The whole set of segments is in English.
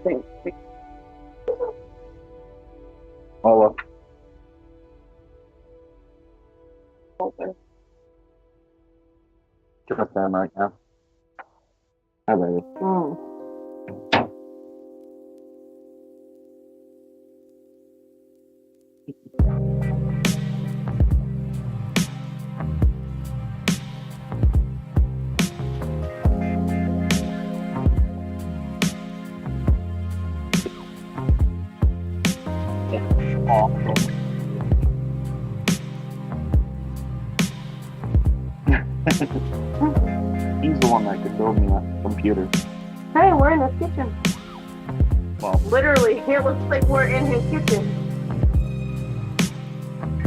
think. Oh, Open. Trust that mic now. Hi, baby. Awesome. He's the one that could build me a computer. Hey, we're in his kitchen. Well, Literally, it looks like we're in his kitchen.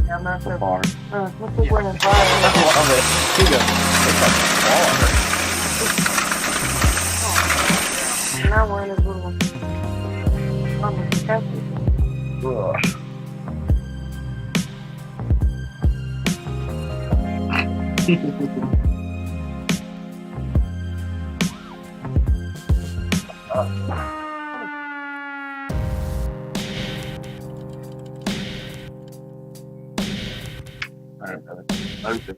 Yeah, I'm not so sure. far. Looks like we're in his bar. I love it. Here you go. It's like Now we're in his little castle. Ugh. Alright, brother. Open.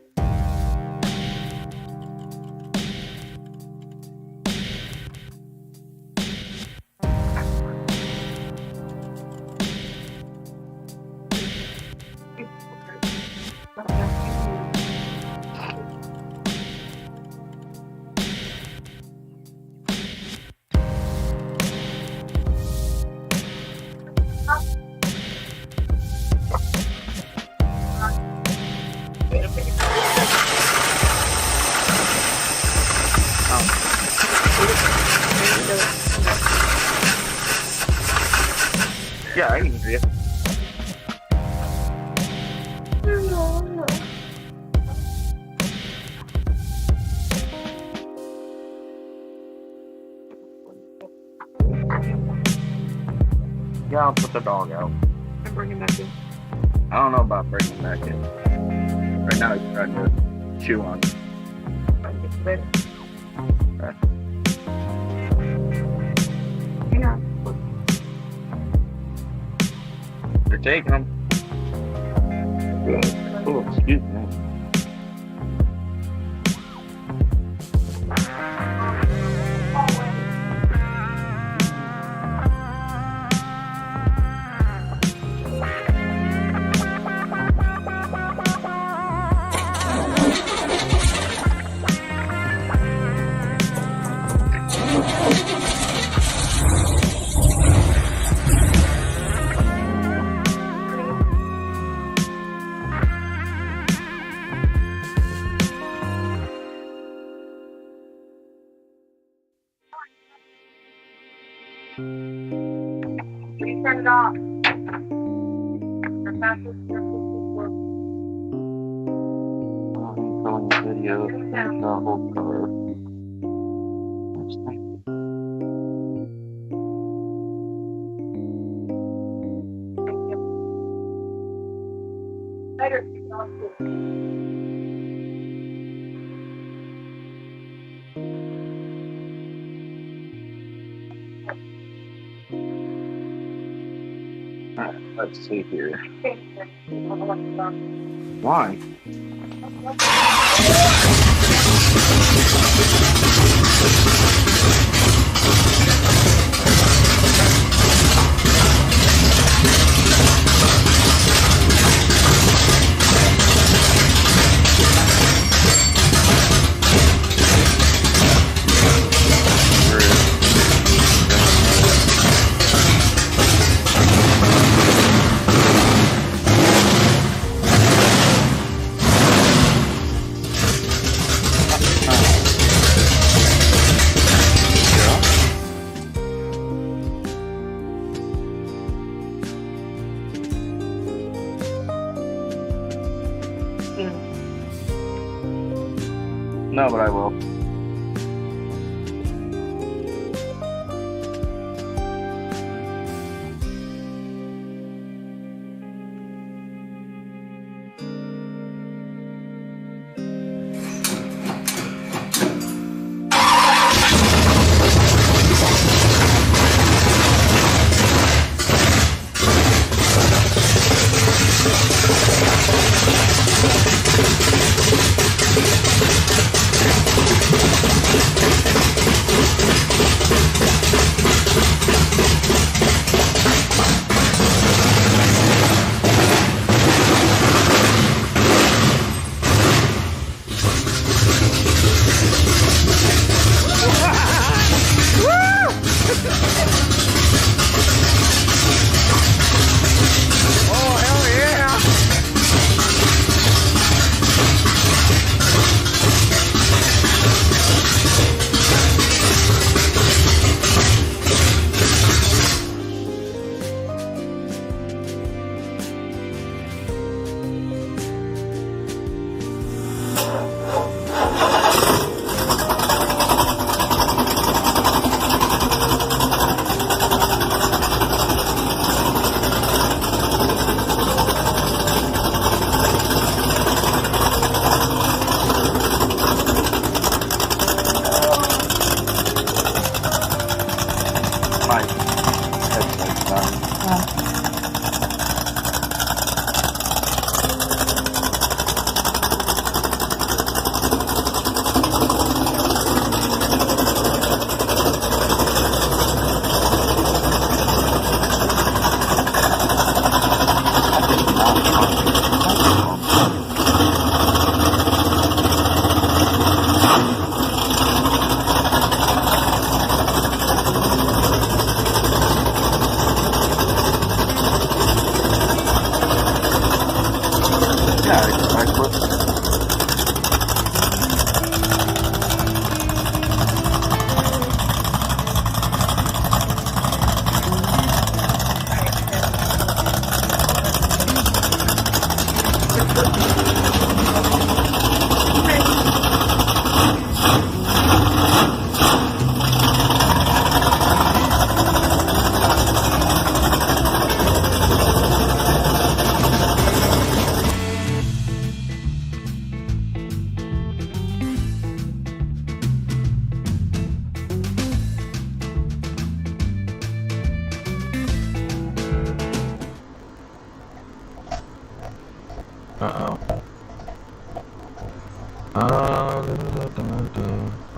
Yeah, I can see it. Yeah, I'll put the dog out. And bring him back in. I don't know about bringing him back in. Right now he's trying to chew on it. I can get to bed. Right. Yeah. taking them. Oh, excuse me. Please turn it off. Your password work. I'm calling the video. The whole cover. Thank you. Later. Alright, let's see here. Okay. Why? No, but I will. Uh-oh.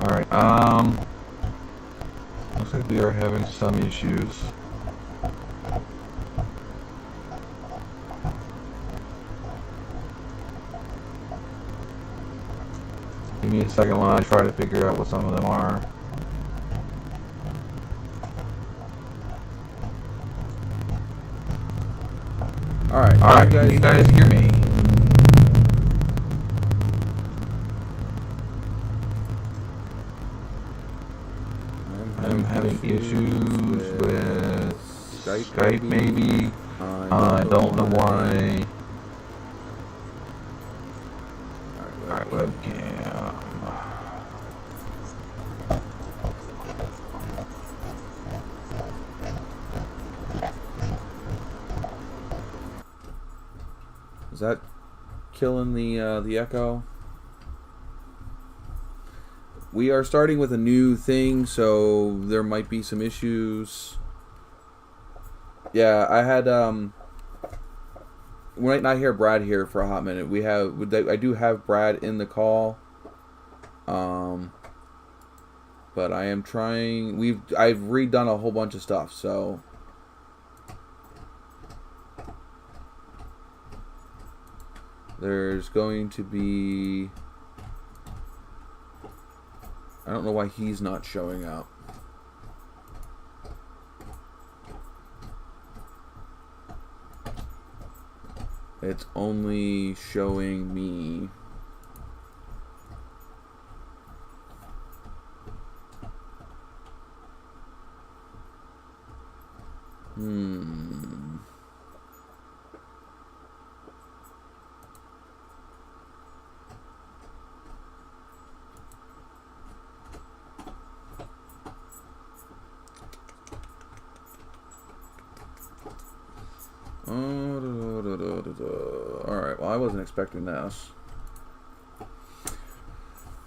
Alright, looks like we are having some issues. Give me a second while I try to figure out what some of them are. Alright, can you guys hear me? I'm having issues with Skype maybe. I don't know why. Alright, webcam. Is that killing the echo? We are starting with a new thing, so there might be some issues. Yeah, I had we might not hear Brad here for a hot minute. I do have Brad in the call. But I am trying. I've redone a whole bunch of stuff, so there's going to be. I don't know why he's not showing up. It's only showing me. Alright, well, I wasn't expecting this.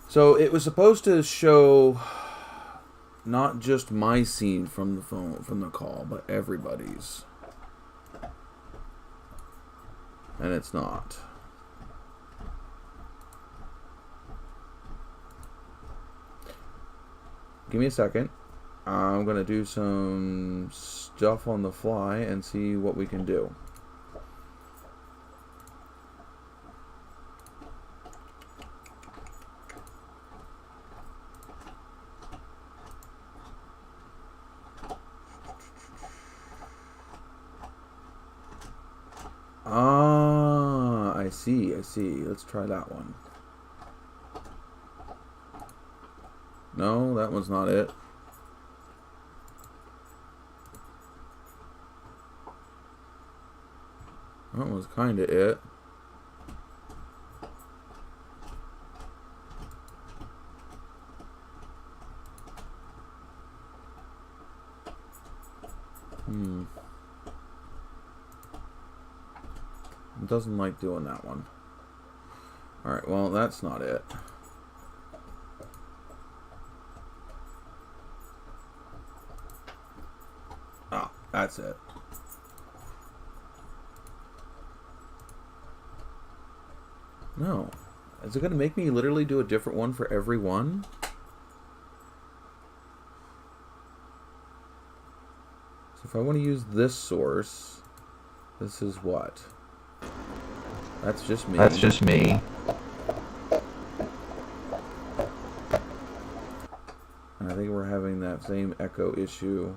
So it was supposed to show not just my scene from the phone, from the call, but everybody's. And it's not. Give me a second. I'm going to do some stuff on the fly and see what we can do. I see. Let's try that one. No, that one's not it. That was kind of it. It doesn't like doing that one. Alright, well, that's not it. Ah, that's it. No. Is it going to make me literally do a different one for every one? So if I want to use this source, this is what? That's just me. That's just me. And I think we're having that same echo issue.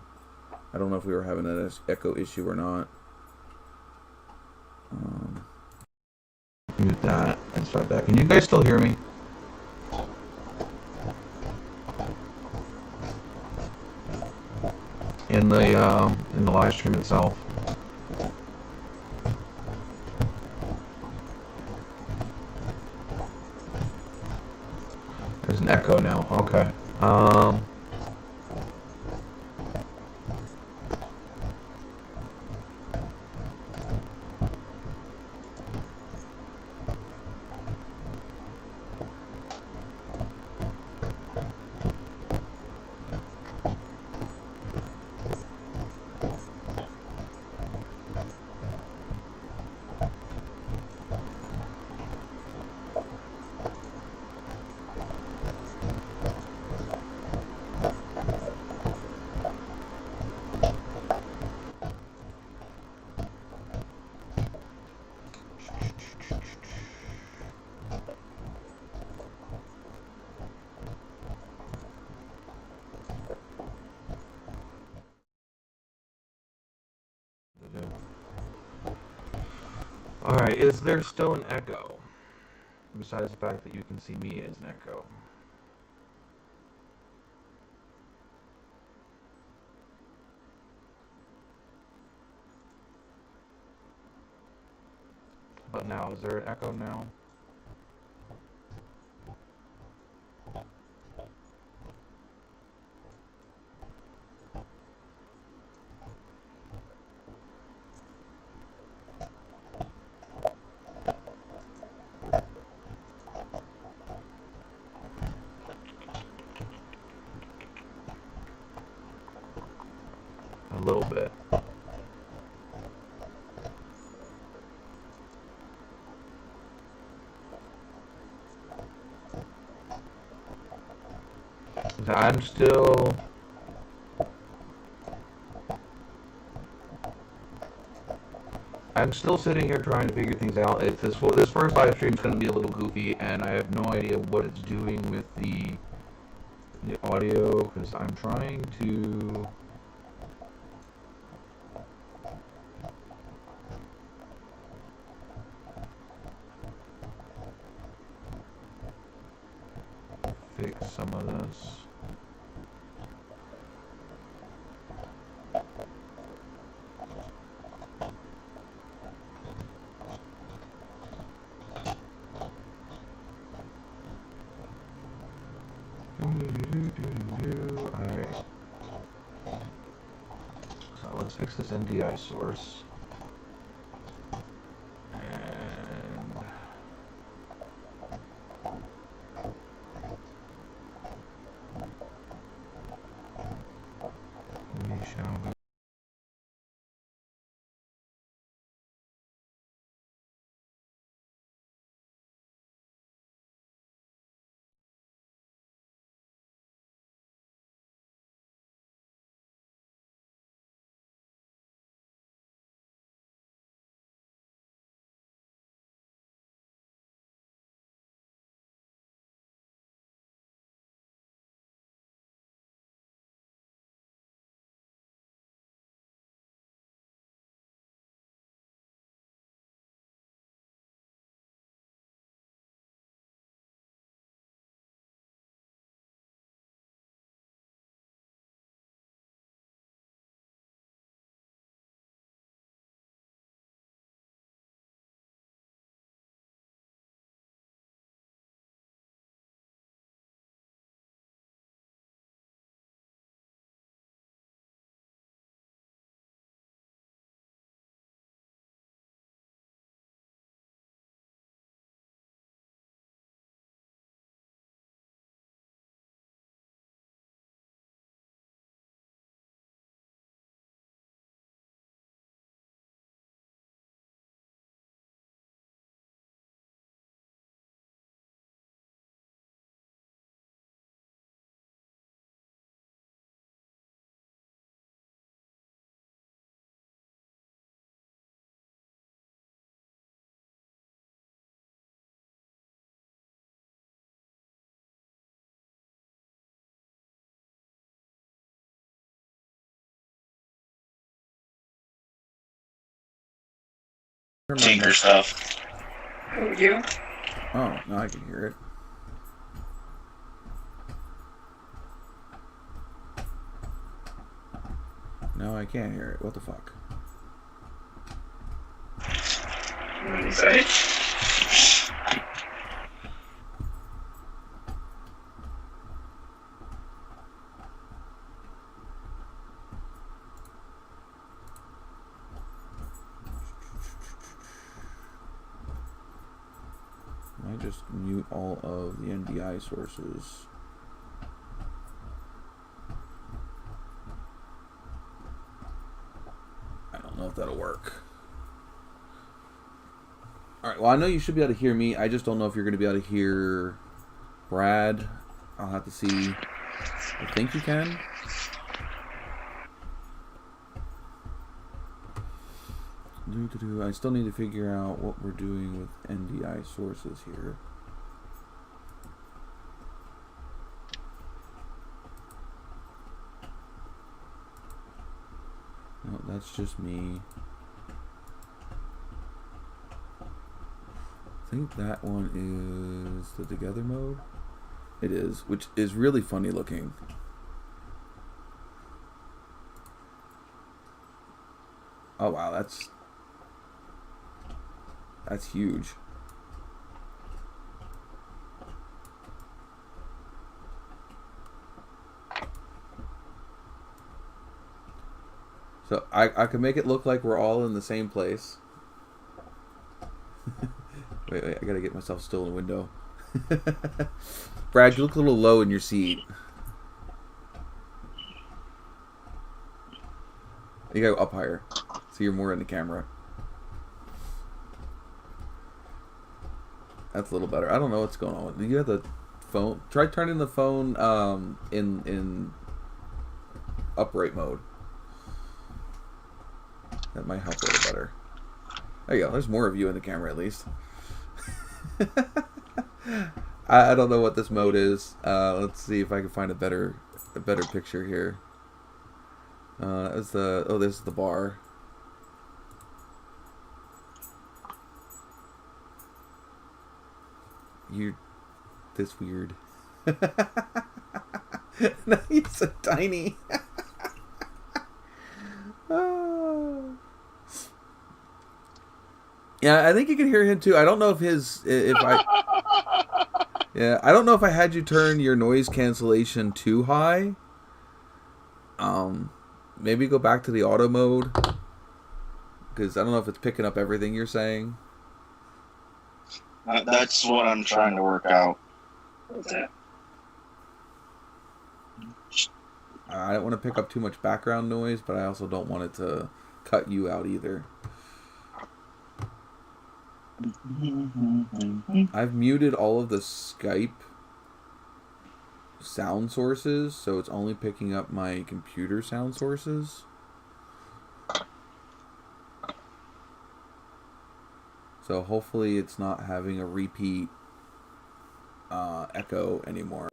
I don't know if we were having that echo issue or not. Mute that and start that. Can you guys still hear me? In the live stream itself. There's an echo now. Okay. Alright, is there still an echo? Besides the fact that you can see me as an echo. But now, is there an echo now? A little bit. I'm still sitting here trying to figure things out. This first live stream is going to be a little goofy, and I have no idea what it's doing with the audio, because I'm trying to... fix some of this. Alright. So let's fix this NDI source. And we shall go. Tinker stuff. You? Oh, now I can hear it. No, I can't hear it. What the fuck? What did he say? I just mute all of the NDI sources. I don't know if that'll work. Alright, well, I know you should be able to hear me. I just don't know if you're going to be able to hear Brad. I'll have to see. I think you can. I still need to figure out what we're doing with NDI sources here. No, that's just me. think that one is the together mode. It is, which is really funny looking. Oh wow, that's huge. So I could make it look like we're all in the same place. wait, I gotta get myself still in the window. Brad, you look a little low in your seat. You gotta go up higher, so you're more in the camera. That's a little better. I don't know what's going on. Do you have the phone? Try turning the phone in upright mode. That might help a little better. There you go. There's more of you in the camera at least. I don't know what this mode is. Let's see if I can find a better picture here. This is the bar. You're this weird. No, you're so tiny. Oh. Yeah, I think you can hear him too. I don't know if I don't know if I had you turn your noise cancellation too high. Maybe go back to the auto mode, because I don't know if it's picking up everything you're saying. That's what I'm trying to work out. What's that? I don't want to pick up too much background noise, but I also don't want it to cut you out either. I've muted all of the Skype sound sources, so it's only picking up my computer sound sources. So hopefully it's not having a repeat echo anymore.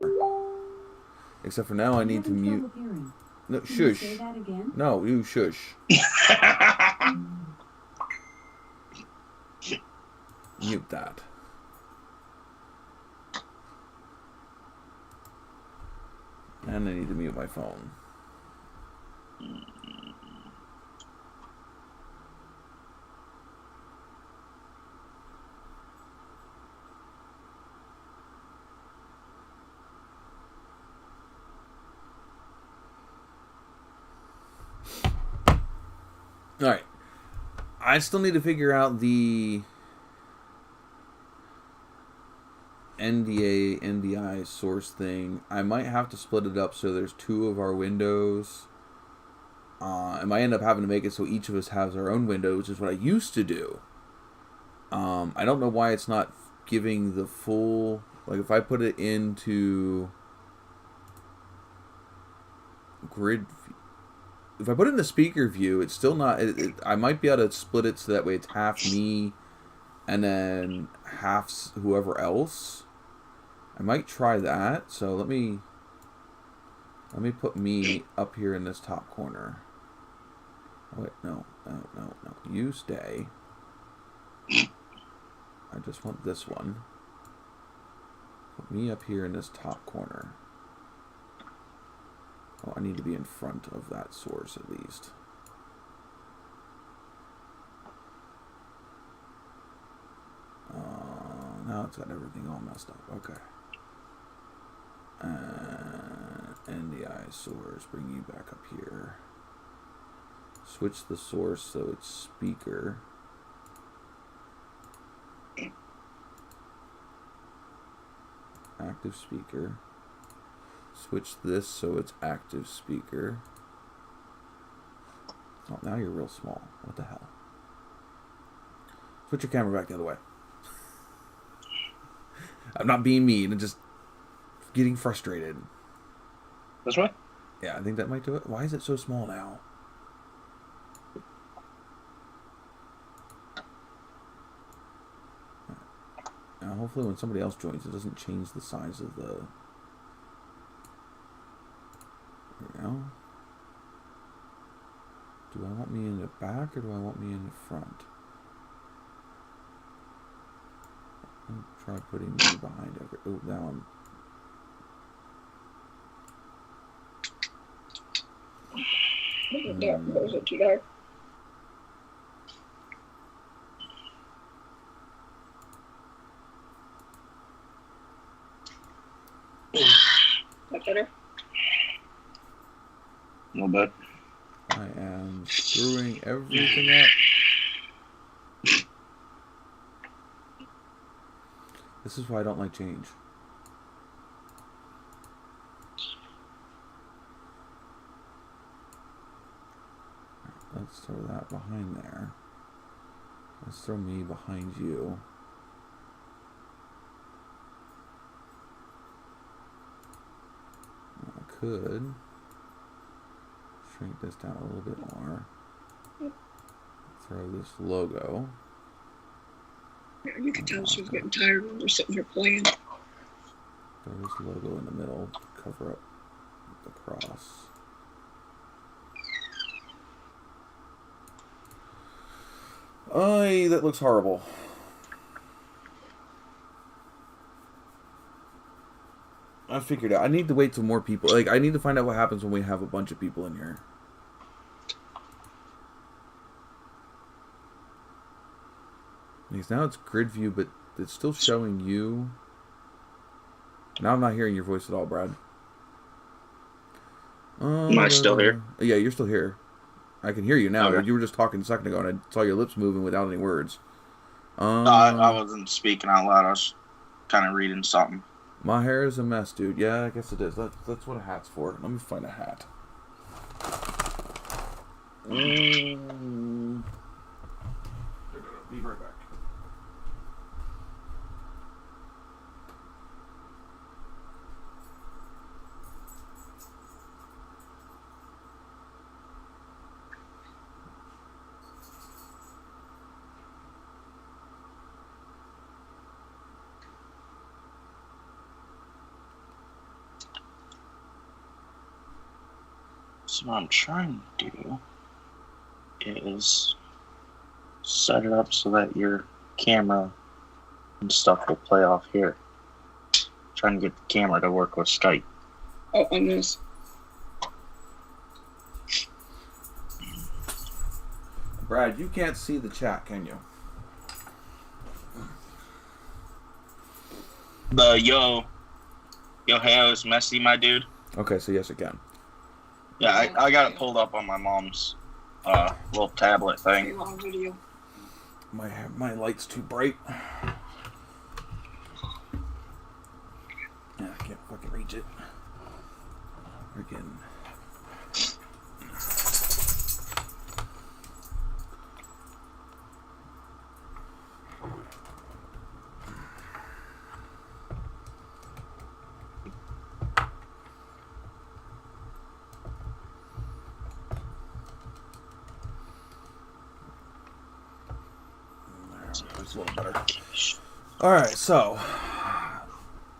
Except for now I need to mute. No, shush. Say that again? No, you shush. Mute that. And I need to mute my phone. Alright. I still need to figure out the NDI source thing. I might have to split it up so there's two of our windows. I might end up having to make it so each of us has our own window, which is what I used to do. I don't know why it's not giving the full... Like, if I put it into grid... If I put it in the speaker view, it's still not... I might be able to split it so that way it's half me and then half whoever else. I might try that. So let me put me up here in this top corner. Oh, wait, no. You stay. I just want this one. Put me up here in this top corner. Oh, I need to be in front of that source at least. Now it's got everything all messed up. Okay. NDI source, bring you back up here. Switch the source so it's speaker. Active speaker. Switch this so it's active speaker. Oh, now you're real small. What the hell? Switch your camera back the other way. I'm not being mean. I'm just getting frustrated. This way? Yeah, I think that might do it. Why is it so small now? Now, hopefully when somebody else joins, it doesn't change the size of the... There we go. Do I want me in the back or do I want me in the front? Try putting me behind every. Oh, now I'm. Was it too dark? That better? A little bit. I am screwing everything up. This is why I don't like change. Let's throw that behind there. Let's throw me behind you. I could shrink this down a little bit more. Throw this logo. Yeah, you can tell she's getting tired when we're sitting here playing. Throw this logo in the middle. Cover up the cross. That looks horrible. I figured out. I need to wait till more people. Like, I need to find out what happens when we have a bunch of people in here. Because now it's grid view, but it's still showing you. Now I'm not hearing your voice at all, Brad. Am I still here? Yeah, you're still here. I can hear you now. Okay. You were just talking a second ago, and I saw your lips moving without any words. I wasn't speaking out loud. I was kind of reading something. My hair is a mess, dude. Yeah, I guess it is. That's what a hat's for. Let me find a hat. Be right back. So what I'm trying to do is set it up so that your camera and stuff will play off here. Trying to get the camera to work with Skype. Oh, on this. Brad, you can't see the chat, can you? The yo hair is messy, my dude. Okay, so yes, it can. Yeah, I got it pulled up on my mom's little tablet Very thing. long video. My light's too bright. Yeah, I can't fucking reach it. Freaking. It's a little better. Alright, so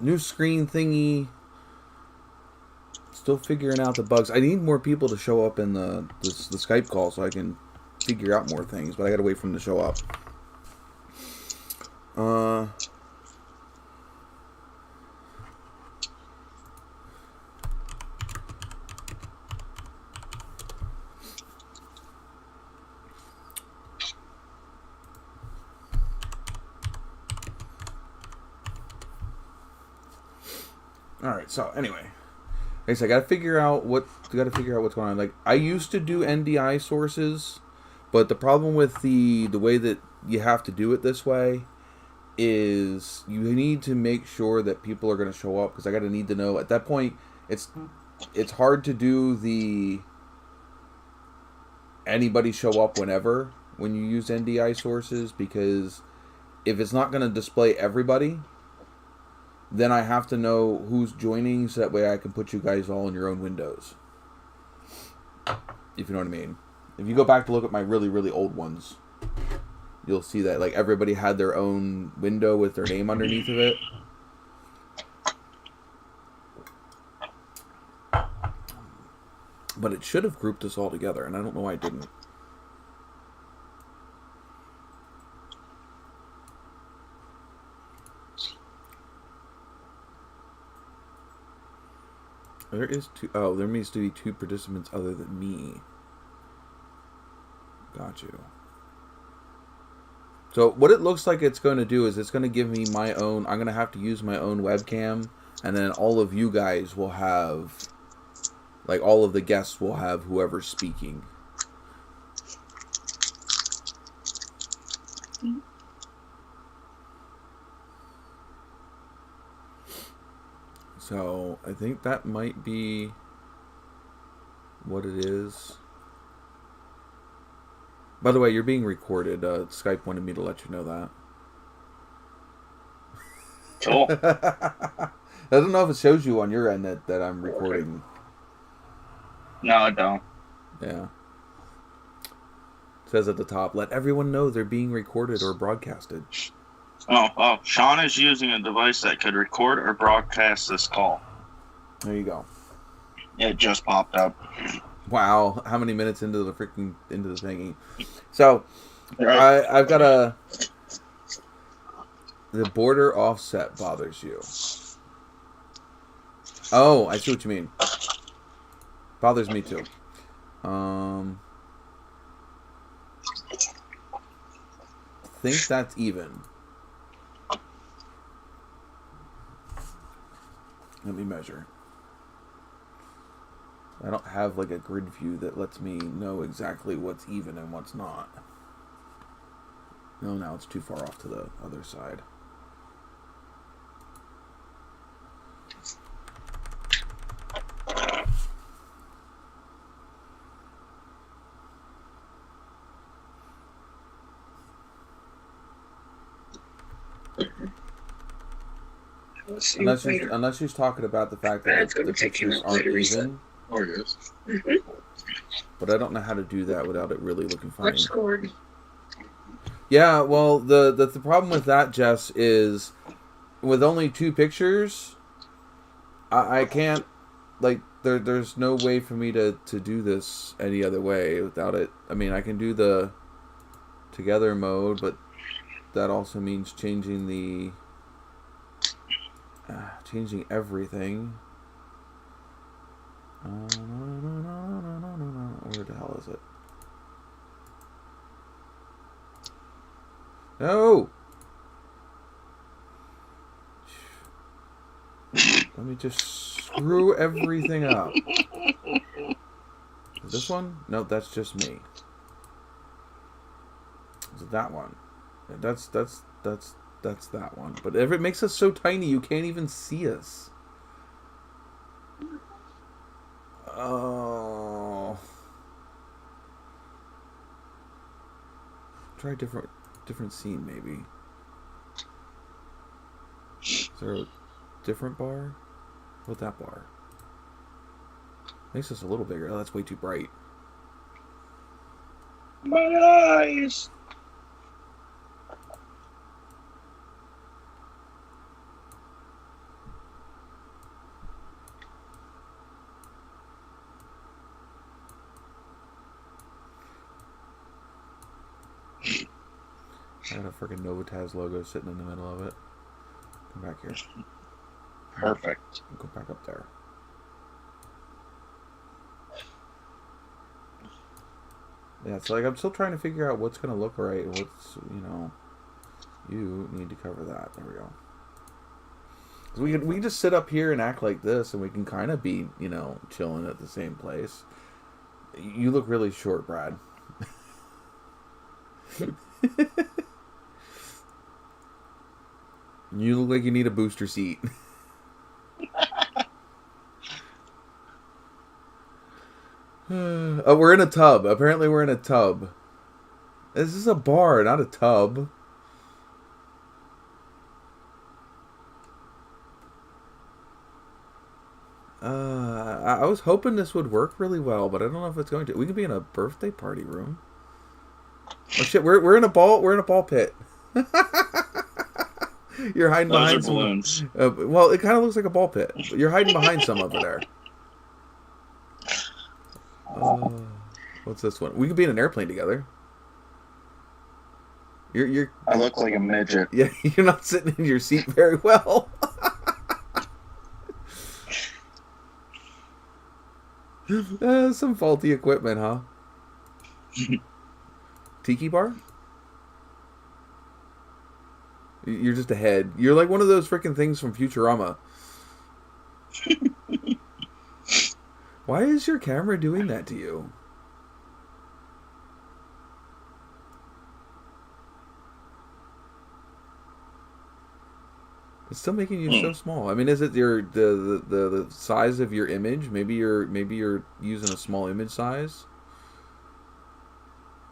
new screen thingy. Still figuring out the bugs. I need more people to show up in the Skype call so I can figure out more things, but I gotta wait for them to show up. Alright, so anyway. I guess I gotta figure out what's going on. Like, I used to do NDI sources, but the problem with the way that you have to do it this way is you need to make sure that people are gonna show up, because I gotta need to know at that point. It's hard to do the anybody show up whenever when you use NDI sources, because if it's not gonna display everybody, then I have to know who's joining, so that way I can put you guys all in your own windows. If you know what I mean. If you go back to look at my really, really old ones, you'll see that like everybody had their own window with their name underneath of it. But it should have grouped us all together, and I don't know why it didn't. There is two. Oh, there needs to be two participants other than me. Got you. So what it looks like it's going to do is it's going to give me my own. I'm going to have to use my own webcam, and then all of you guys will have, like, all of the guests will have whoever's speaking. So I think that might be what it is. By the way, you're being recorded. Skype wanted me to let you know that. Cool. I don't know if it shows you on your end that I'm recording. No, I don't. Yeah. It says at the top, let everyone know they're being recorded or broadcasted. Oh, Sean is using a device that could record or broadcast this call. There you go. It just popped up. Wow, how many minutes into the thingy? So, Right. I've got the border offset bothers you. Oh, I see what you mean. Bothers me too. Think that's even. Let me measure. I don't have like a grid view that lets me know exactly what's even and what's not. No, now it's too far off to the other side. Unless she's talking about the fact that the pictures aren't even. Oh, yes. But I don't know how to do that without it really looking funny. I've scored. Yeah, well, the problem with that, Jess, is with only 2 pictures, I can't, like, there's no way for me to do this any other way without it. I mean, I can do the together mode, but that also means changing everything. Where the hell is it? No! Let me just screw everything up. Is this one? No, that's just me. Is it that one? That's that one. But if it makes us so tiny, you can't even see us. Oh. Try a different scene, maybe. Is there a different bar? What that bar? Makes us a little bigger. Oh, that's way too bright. My eyes. I got a freaking NOVAtazz logo sitting in the middle of it. Come back here. Perfect. Go back up there. Yeah, it's like I'm still trying to figure out what's going to look right and what's, you need to cover that. There we go. We can just sit up here and act like this, and we can kind of be, chilling at the same place. You look really short, Brad. You look like you need a booster seat. Oh, we're in a tub. Apparently we're in a tub. This is a bar, not a tub. I was hoping this would work really well, but I don't know if it's going to. We could be in a birthday party room. Oh shit, we're in a ball pit. You're hiding behind some balloons. Well, it kind of looks like a ball pit. You're hiding behind some over there. What's this one? We could be in an airplane together. I look like a midget. Yeah, you're not sitting in your seat very well. Some faulty equipment, huh? Tiki bar? You're just a head. You're like one of those freaking things from Futurama. Why is your camera doing that to you? It's still making you so small. I mean, is it the size of your image? Maybe you're using a small image size.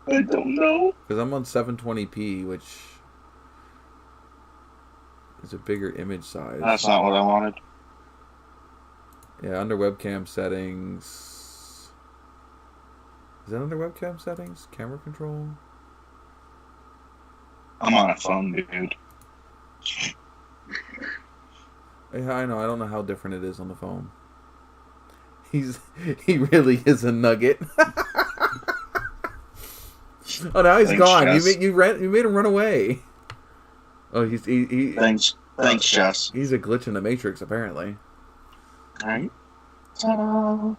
I don't know. Because I'm on 720p, which is a bigger image size. That's not what I wanted. Yeah, under webcam settings. Is that under webcam settings? Camera control? I'm on a phone, dude. Yeah, I know. I don't know how different it is on the phone. He really is a nugget. Oh, now he's Thanks, gone. Jess. You made him run away. Oh, he Thanks, Jess. He's a glitch in the Matrix, apparently. Alright. Ta-da.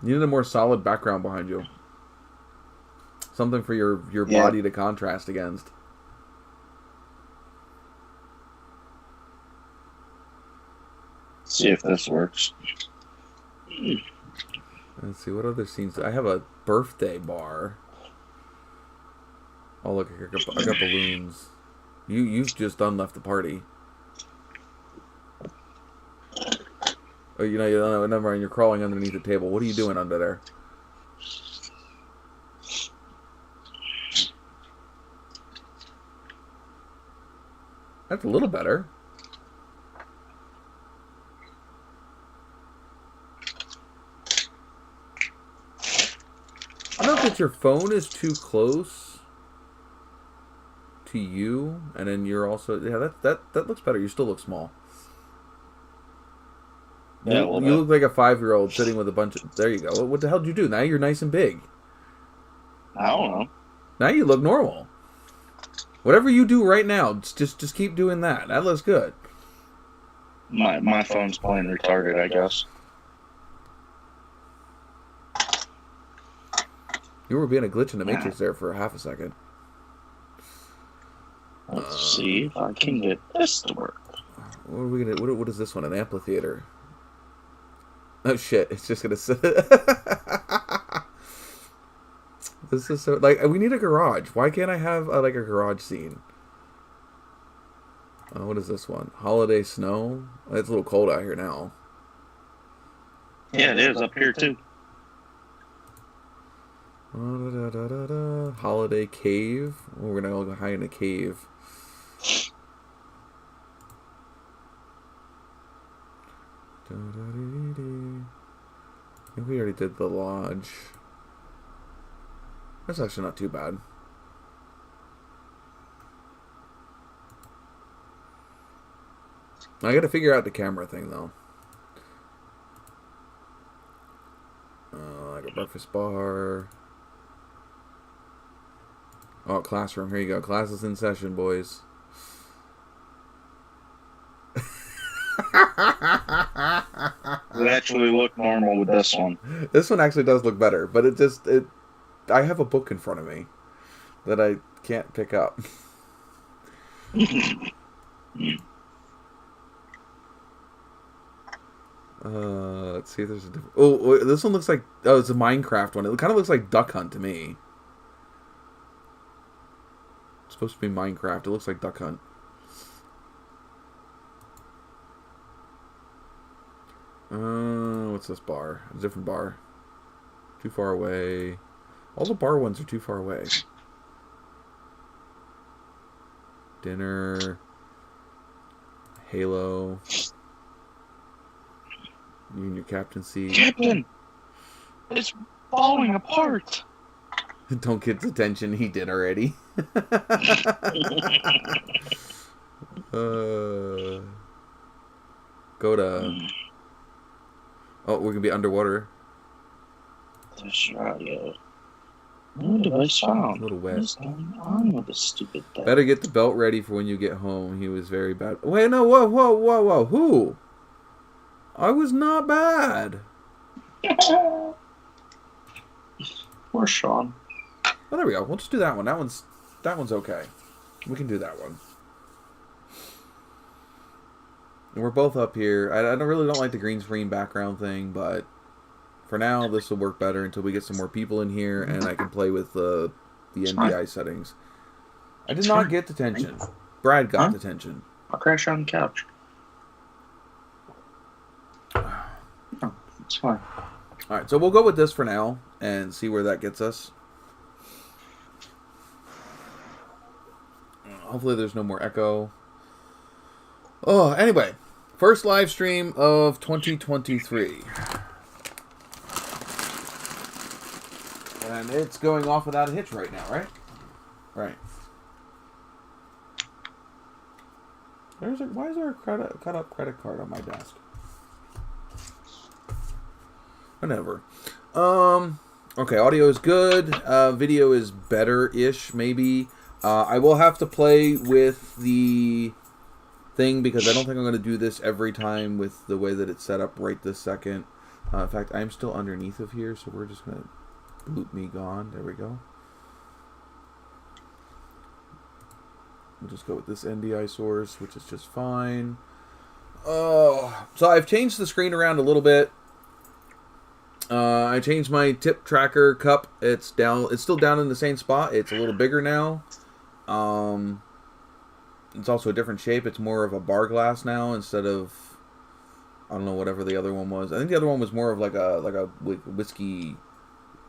You need a more solid background behind you. Something for your body to contrast against. See if this works. Let's see, what other scenes? I have a birthday bar. Oh, look, I got balloons. You've just left the party. Oh, never mind. You're crawling underneath the table. What are you doing under there? That's a little better. I don't know if your phone is too close to you, and then you're also that looks better. You still look small. Yeah, you look like a 5-year-old sitting with a bunch of. There you go. What the hell did you do? Now you're nice and big. I don't know. Now you look normal. Whatever you do right now, just keep doing that. That looks good. My phone's playing retarded, I guess. You were being a glitch in the Matrix there for half a second. Let's see if I can get this to work. What are we gonna? What is this one? An amphitheater. Oh shit! It's just gonna sit. This is so like we need a garage. Why can't I have a garage scene? What is this one? Holiday snow. It's a little cold out here now. Yeah, it is up here too. Holiday cave. Oh, we're gonna all go hide in a cave. I think we already did the lodge. That's actually not too bad. I gotta figure out the camera thing though. Like a breakfast bar. Oh, classroom. Here you go. Class is in session, boys. It actually looked normal with this one. This one actually does look better, but I have a book in front of me that I can't pick up. Let's see if there's a different... Oh, this one looks like... Oh, it's a Minecraft one. It kind of looks like Duck Hunt to me. It's supposed to be Minecraft. It looks like Duck Hunt. What's this bar? A different bar. Too far away. All the bar ones are too far away. Dinner. Halo. You and your captain seat. Captain! It's falling apart! Don't get the attention he did already. Go to... Oh, we're gonna be underwater. This radio. No device found. A little wet. What is going on with this stupid thing? Better get the belt ready for when you get home. He was very bad. Wait, no, whoa. Who? I was not bad. Or Sean. Oh, there we go. We'll just do that one. That one's okay. We can do that one. And we're both up here. I don't like the green screen background thing, but for now, this will work better until we get some more people in here and I can play with the NDI settings. I did not get detention. Brad got detention. I'll crash on the couch. No, it's fine. Alright, so we'll go with this for now and see where that gets us. Hopefully there's no more echo. Oh, anyway. First live stream of 2023. And it's going off without a hitch right now, right? Right. Why is there a cut up credit card on my desk? Whatever. Okay, audio is good. Video is better-ish, maybe. I will have to play with the thing because I don't think I'm going to do this every time with the way that it's set up right this second. In fact, I'm still underneath of here, so we're just going to boot me gone. There we go. We'll just go with this NDI source, which is just fine. Oh, so I've changed the screen around a little bit. I changed my tip tracker cup. It's down. It's still down in the same spot. It's a little bigger now. It's also a different shape. It's more of a bar glass now instead of, I don't know, whatever the other one was. I think the other one was more of like a whiskey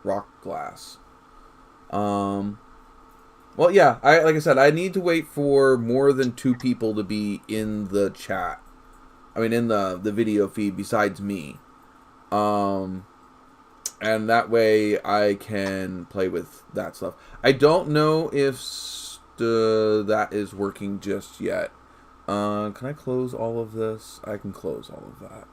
rock glass. Well, yeah, like I said, I need to wait for more than 2 people to be in the chat. I mean, in the video feed besides me. And that way I can play with that stuff. I don't know if that is working just yet. Can I close all of this? I can close all of that.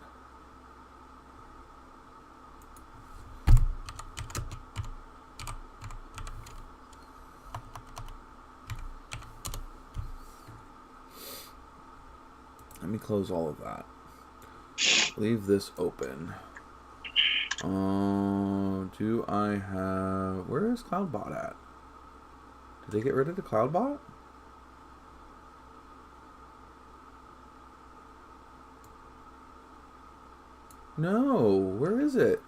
Let me close all of that. Leave this open. Do I have... Where is CloudBot at? Did they get rid of the CloudBot? No. Where is it?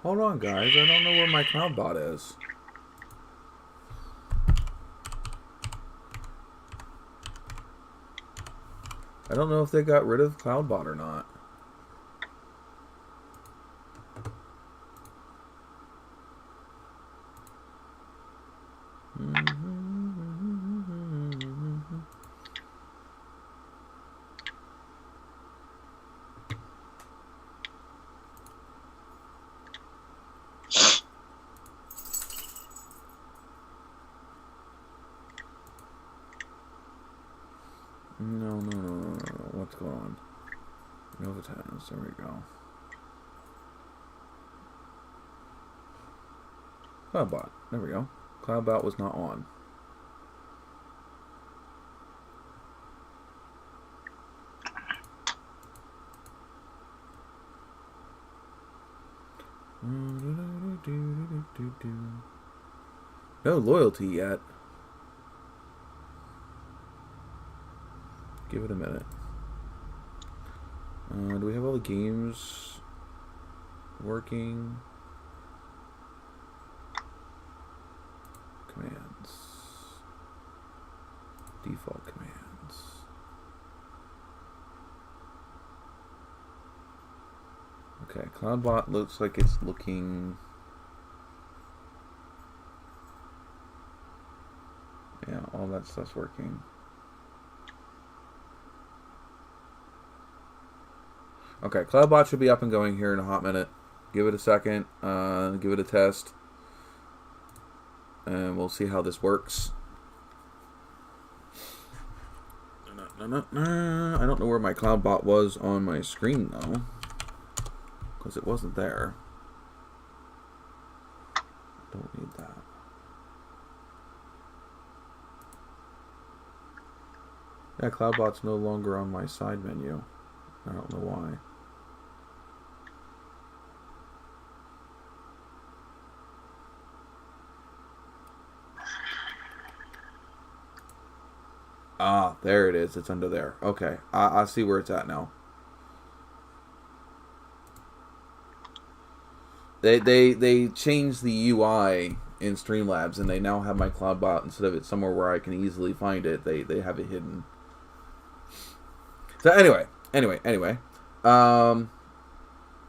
Hold on, guys. I don't know where my CloudBot is. I don't know if they got rid of CloudBot or not. No. What's going on? NOVAtazz. There we go. CloudBot. There we go. CloudBot was not on. No loyalty yet. Give it a minute. Do we have all the games working? Commands. Default commands. Okay, CloudBot looks like it's looking... Yeah, all that stuff's working. Okay, CloudBot should be up and going here in a hot minute. Give it a second. Give it a test. And we'll see how this works. I don't know where my CloudBot was on my screen, though. Because it wasn't there. Don't need that. Yeah, CloudBot's no longer on my side menu. I don't know why. Ah, there it is. It's under there. Okay. I see where it's at now. They changed the UI in Streamlabs, and they now have my CloudBot, instead of it somewhere where I can easily find it, they have it hidden. So anyway.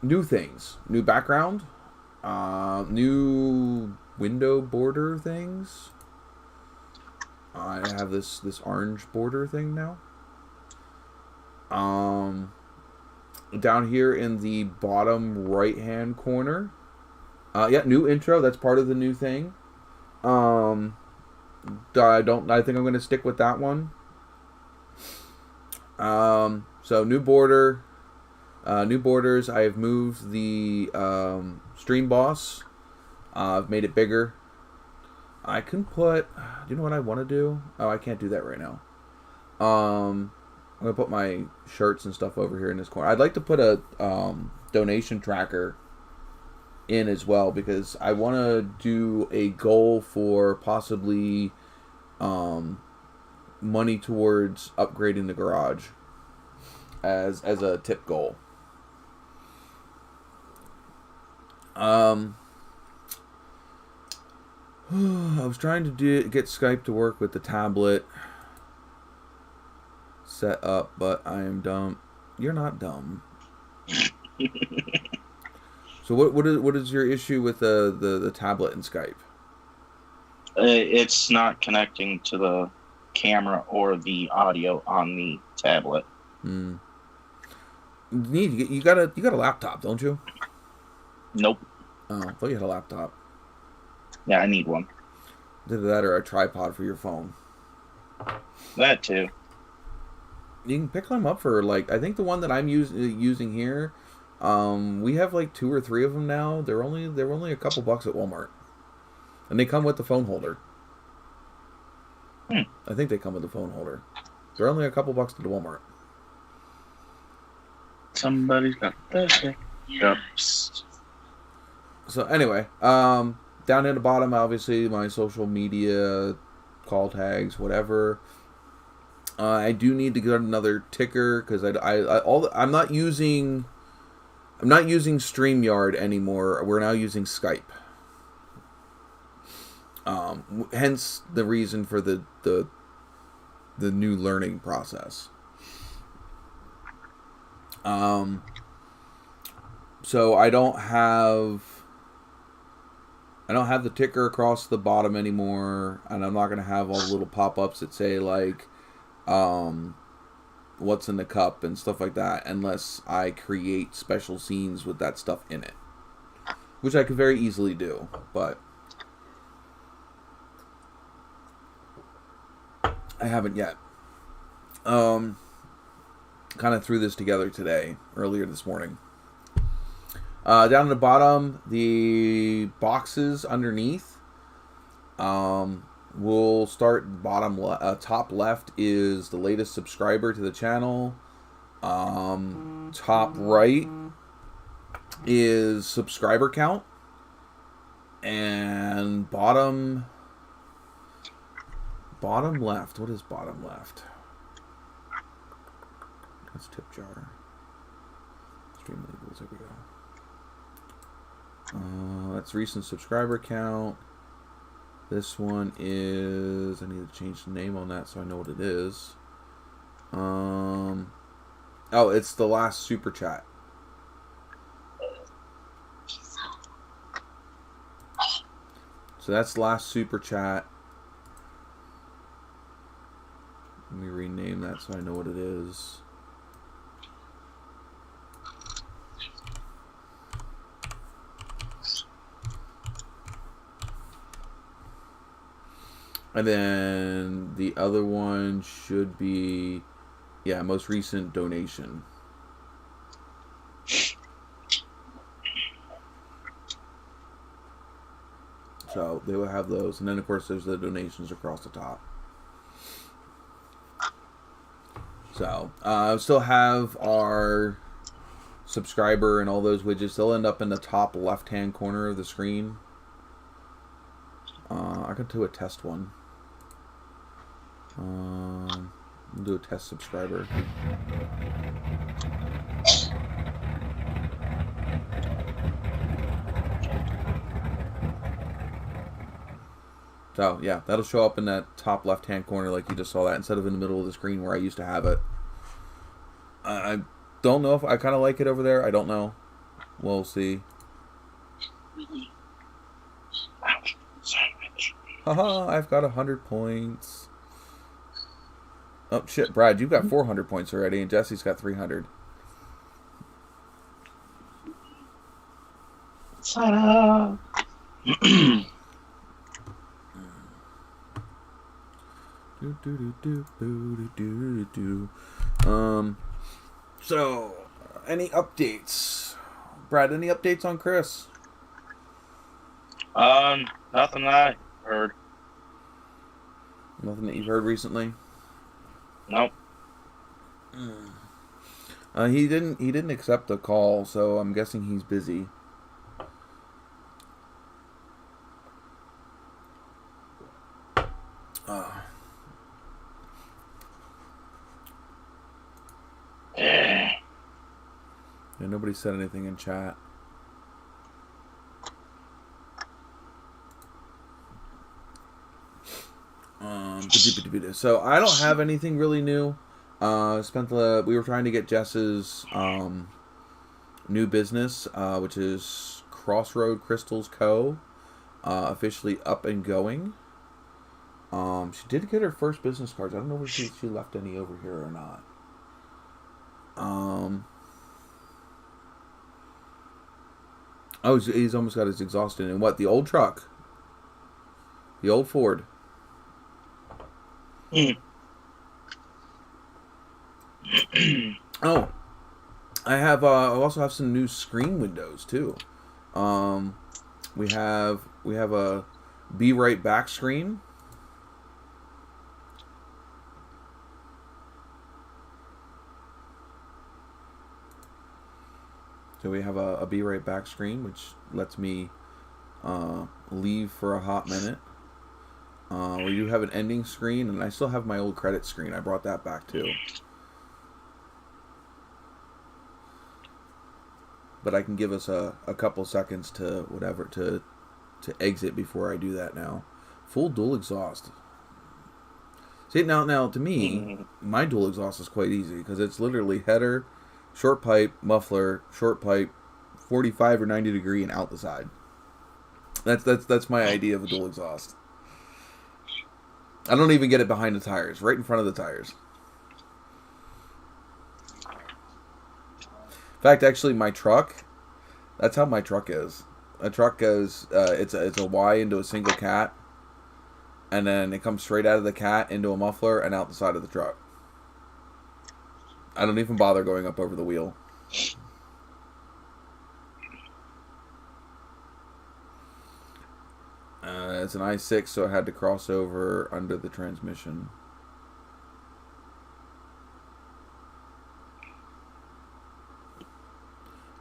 New things. New background. New window border things. I have this orange border thing now. Down here in the bottom right hand corner. Yeah, new intro. That's part of the new thing. I think I'm going to stick with that one. So new border. New borders. I have moved the stream boss. I've made it bigger. I can put... Do you know what I want to do? Oh, I can't do that right now. I'm going to put my shirts and stuff over here in this corner. I'd like to put a donation tracker in as well, because I want to do a goal for possibly money towards upgrading the garage as a tip goal. I was trying to get Skype to work with the tablet set up, but I am dumb. You're not dumb. So what is your issue with the tablet and Skype? It's not connecting to the camera or the audio on the tablet. You got a laptop, don't you? Nope. Oh, I thought you had a laptop. Yeah, I need one. Either that or a tripod for your phone. That too. You can pick them up for, like, I think the one that I'm using here, we have like 2 or 3 of them now. They're only a couple bucks at Walmart, and they come with the phone holder. I think they come with the phone holder. They're only a couple bucks at the Walmart. Somebody's got that. Yep. So anyway, down at the bottom, obviously my social media, call tags, whatever. I do need to get another ticker, because I'm not using StreamYard anymore. We're now using Skype. Hence the reason for the new learning process. So I don't have the ticker across the bottom anymore, and I'm not going to have all the little pop-ups that say, like, what's in the cup and stuff like that, unless I create special scenes with that stuff in it, which I could very easily do, but I haven't yet. Kind of threw this together earlier this morning. Down at the bottom, the boxes underneath. We'll start top left is the latest subscriber to the channel. Top right is subscriber count. And bottom left. What is bottom left? That's tip jar. Stream labels. There we go. That's recent subscriber count. This one is... I need to change the name on that so I know what it is. Oh, it's the last super chat. So that's the last super chat. Let me rename that so I know what it is. And then the other one should be, yeah, most recent donation. So they will have those. And then, of course, there's the donations across the top. So, still have our subscriber and all those widgets. They'll end up in the top left-hand corner of the screen. I could do a test one. We'll do a test subscriber. So, yeah, that'll show up in that top left-hand corner like you just saw that, instead of in the middle of the screen where I used to have it. I don't know if I kind of like it over there. I don't know. We'll see. Really? Haha, I've got 100 points. Oh, shit, Brad, you've got 400 points already, and Jesse's got 300. Ta-da! So, any updates? Brad, any updates on Chris? Nothing I heard. Nothing that you've heard recently? Nope. He didn't accept the call, so I'm guessing he's busy. Yeah, nobody said anything in chat. So I don't have anything really new. We were trying to get Jess's new business, which is Crossroad Crystals Co. Officially up and going. She did get her first business cards. I don't know if she left any over here or not. Oh, he's almost got his exhaust in. And what? The old truck? The old Ford? Oh, I also have some new screen windows too. We have a Be Right Back screen. So we have a Be Right Back screen, which lets me leave for a hot minute. We do have an ending screen, and I still have my old credit screen. I brought that back too. But I can give us a couple seconds to exit before I do that now. Full dual exhaust. See, now to me, my dual exhaust is quite easy because it's literally header, short pipe, muffler, short pipe, 45 or 90 degree, and out the side. That's my idea of a dual exhaust. I don't even get it behind the tires, right in front of the tires. In fact, actually, my truck, that's how my truck is. A truck goes, it's a Y into a single cat, and then it comes straight out of the cat into a muffler and out the side of the truck. I don't even bother going up over the wheel. It's an i6, so it had to cross over under the transmission.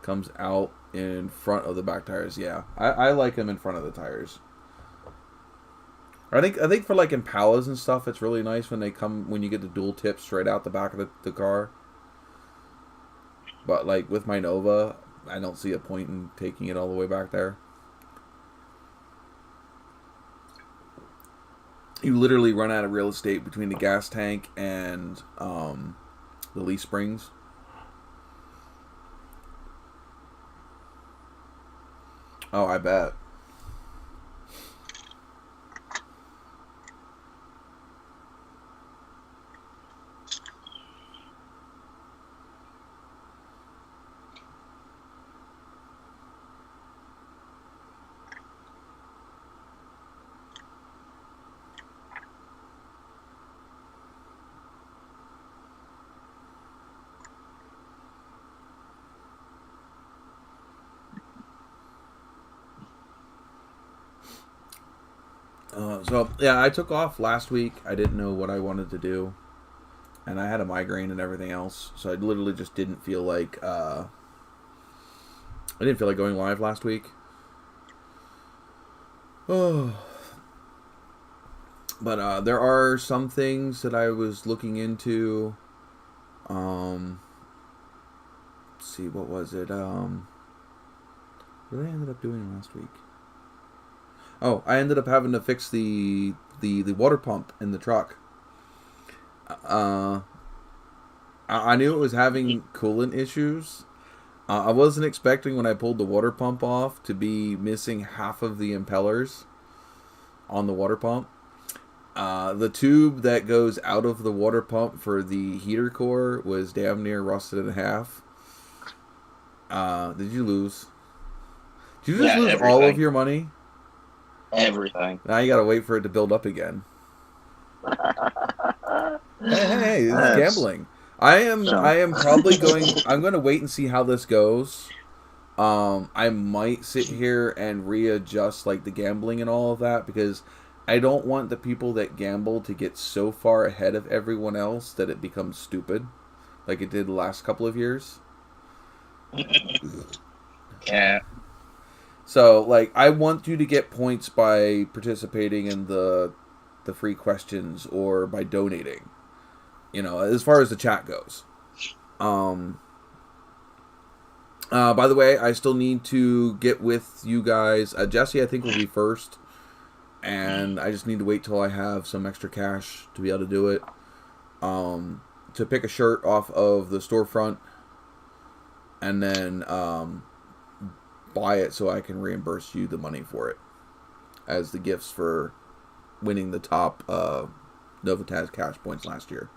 Comes out in front of the back tires. Yeah, I like them in front of the tires. I think for like Impalas and stuff, it's really nice when you get the dual tips straight out the back of the car. But like with my Nova, I don't see a point in taking it all the way back there. You literally run out of real estate between the gas tank and the leaf springs. Oh, I bet. So, yeah, I took off last week. I didn't know what I wanted to do. and I had a migraine and everything else, so I literally just didn't feel like I didn't feel like going live last week. Oh. But there are some things that I was looking into. Let's see, what was it? What did I ended up doing last week? Oh, I ended up having to fix the water pump in the truck. I knew it was having coolant issues. I wasn't expecting when I pulled the water pump off to be missing half of the impellers on the water pump. The tube that goes out of the water pump for the heater core was damn near rusted in half. Did you lose? Did you just lose everything. all of your money? Everything. Now you gotta wait for it to build up again. Hey, it's gambling. I am probably going. I'm going to wait and see how this goes. I might sit here and readjust like the gambling and all of that, because I don't want the people that gamble to get so far ahead of everyone else that it becomes stupid, like it did the last couple of years. Yeah. So, like, I want you to get points by participating in the free questions or by donating. You know, as far as the chat goes. By the way, I still need to get with you guys. Jesse, I think, will be first. And I just need to wait till I have some extra cash to be able to do it. To pick a shirt off of the storefront. And then buy it so I can reimburse you the money for it. As the gifts for winning the top NOVAtazz cash points last year.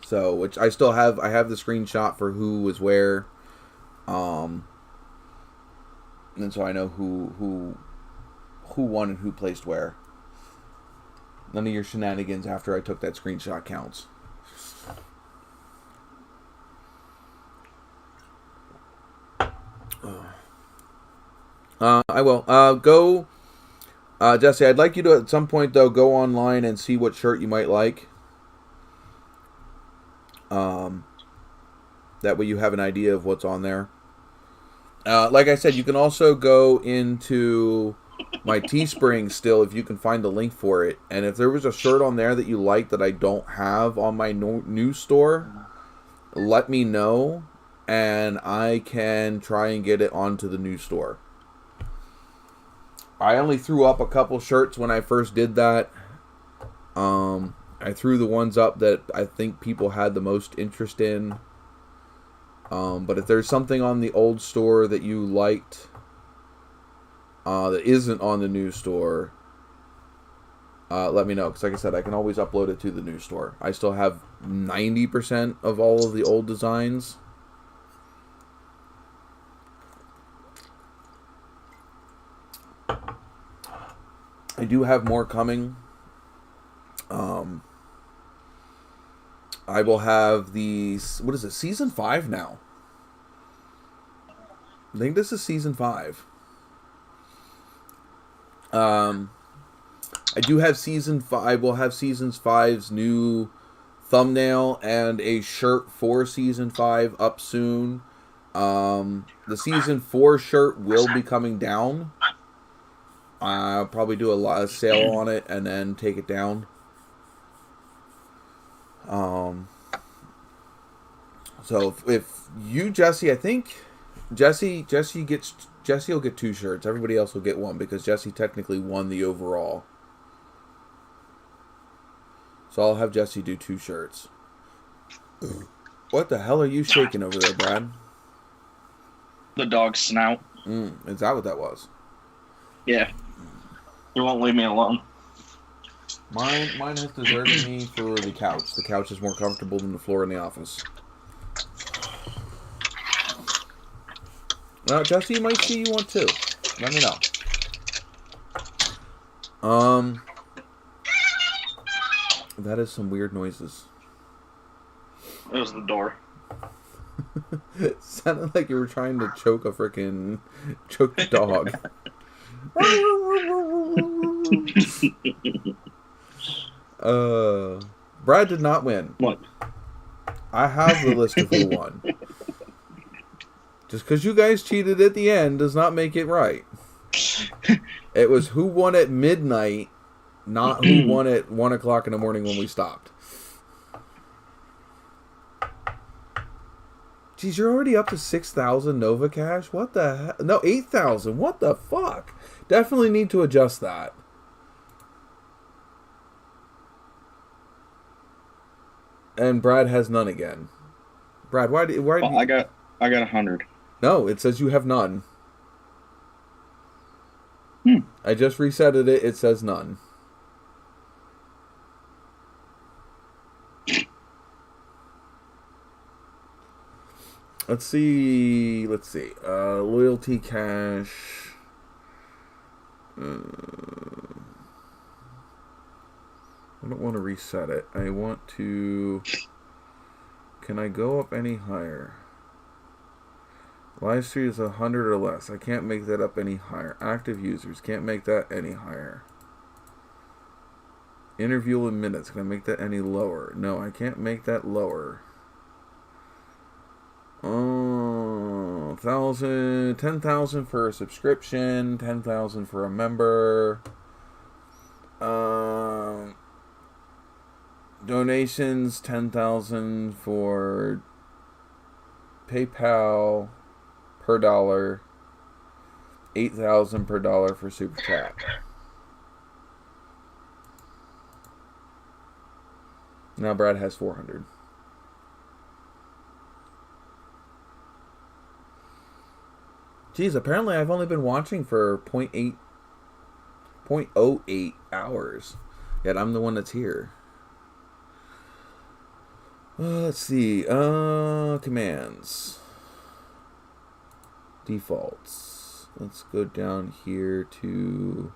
So, which I still have. I have the screenshot for who was where. And so I know who won and who placed where. None of your shenanigans after I took that screenshot counts. I will. Go, Jesse, I'd like you to, at some point, though, go online and see what shirt you might like. That way you have an idea of what's on there. Like I said, you can also go into my Teespring still, if you can find the link for it. And if there was a shirt on there that you like that I don't have on my new store, let me know, and I can try and get it onto the new store. I only threw up a couple shirts when I first did that. I threw the ones up that I think people had the most interest in. But if there's something on the old store that you liked that isn't on the new store, let me know. Because like I said, I can always upload it to the new store. I still have 90% of all of the old designs. I do have more coming. I will have the, what is it, season 5 now? I think this is season 5. I do have season 5. I will have season 5's new thumbnail and a shirt for season 5 up soon. The season 4 shirt will be coming down. I'll probably do a sale on it and then take it down. So if you, Jesse, I think Jesse will get 2 shirts. Everybody else will get 1 because Jesse technically won the overall. So I'll have Jesse do 2 shirts. What the hell are you shaking over there, Brad? The dog's snout. Is that what that was? Yeah. He won't leave me alone. Mine has deserted me for the couch. The couch is more comfortable than the floor in the office. Well, Jesse, you might see you want to. Let me know. That is some weird noises. It was the door. It sounded like you were trying to choke the dog. Brad did not win. What? I have the list of who won. Just because you guys cheated at the end does not make it right. It was who won at midnight, not who won at 1 o'clock in the morning when we stopped. Jeez, you're already up to 6,000 Nova Cash? What the heck? No, 8,000. What the fuck? Definitely need to adjust that. And Brad has none again. Brad, why I got 100. No, it says you have none. I just resetted it. It says none. Let's see. Loyalty cash. I don't want to reset it. I want to... Can I go up any higher? Live stream is 100 or less. I can't make that up any higher. Active users. Can't make that any higher. Interview in minutes. Can I make that any lower? No, I can't make that lower. 10,000 for a subscription. 10,000 for a member. Donations, 10,000 for PayPal per dollar, 8,000 per dollar for Super Chat. Now Brad has 400. Geez, apparently I've only been watching for 0.08 hours. Yet I'm the one that's here. Let's see. Commands. Defaults. Let's go down here to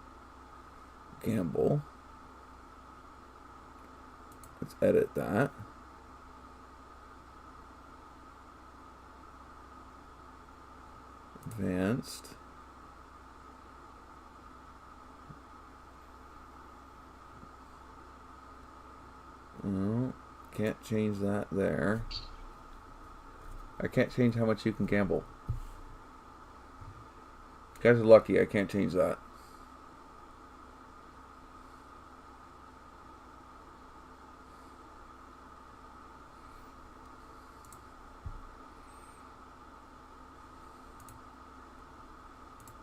gamble. Let's edit that. Advanced. Oh, can't change that there. I can't change how much you can gamble. You guys are lucky, I can't change that.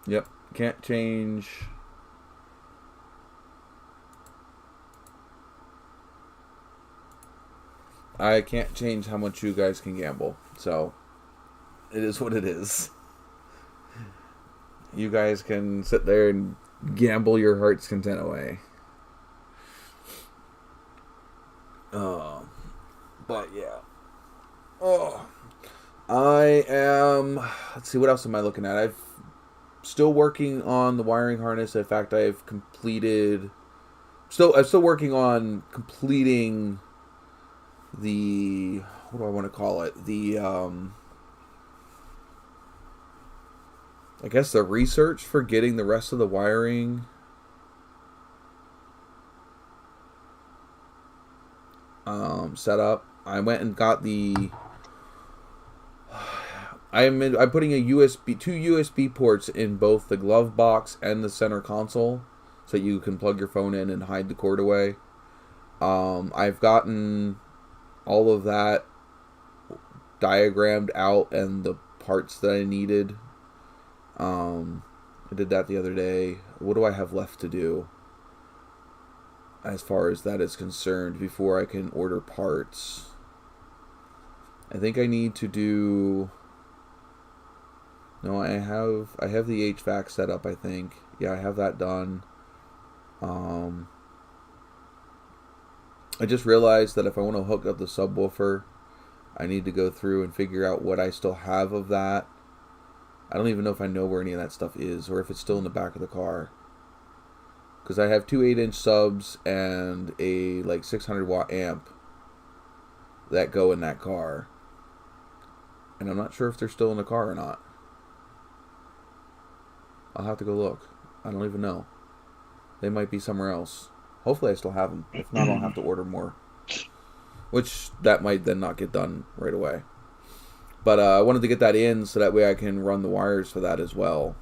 Yep, can't change. I can't change how much you guys can gamble, so it is what it is. You guys can sit there and gamble your heart's content away. But yeah. I am... Let's see, what else am I looking at? I'm still working on the wiring harness. In fact, I've completed... I'm still working on completing the... What do I want to call it? The... I guess the research for getting the rest of the wiring set up. I went and got the... I'm putting two USB ports in both the glove box and the center console, so you can plug your phone in and hide the cord away. I've gotten all of that diagrammed out and the parts that I needed. I did that the other day. What do I have left to do as far as that is concerned before I can order parts? I think I need to do... No, I have the HVAC set up, I think. Yeah, I have that done. I just realized that if I want to hook up the subwoofer, I need to go through and figure out what I still have of that. I don't even know if I know where any of that stuff is, or if it's still in the back of the car. Because I have two 8-inch subs and a 600 watt amp that go in that car. And I'm not sure if they're still in the car or not. I'll have to go look. I don't even know. They might be somewhere else. Hopefully I still have them. If not, I'll have to order more. Which, that might then not get done right away. But I wanted to get that in so that way I can run the wires for that as well.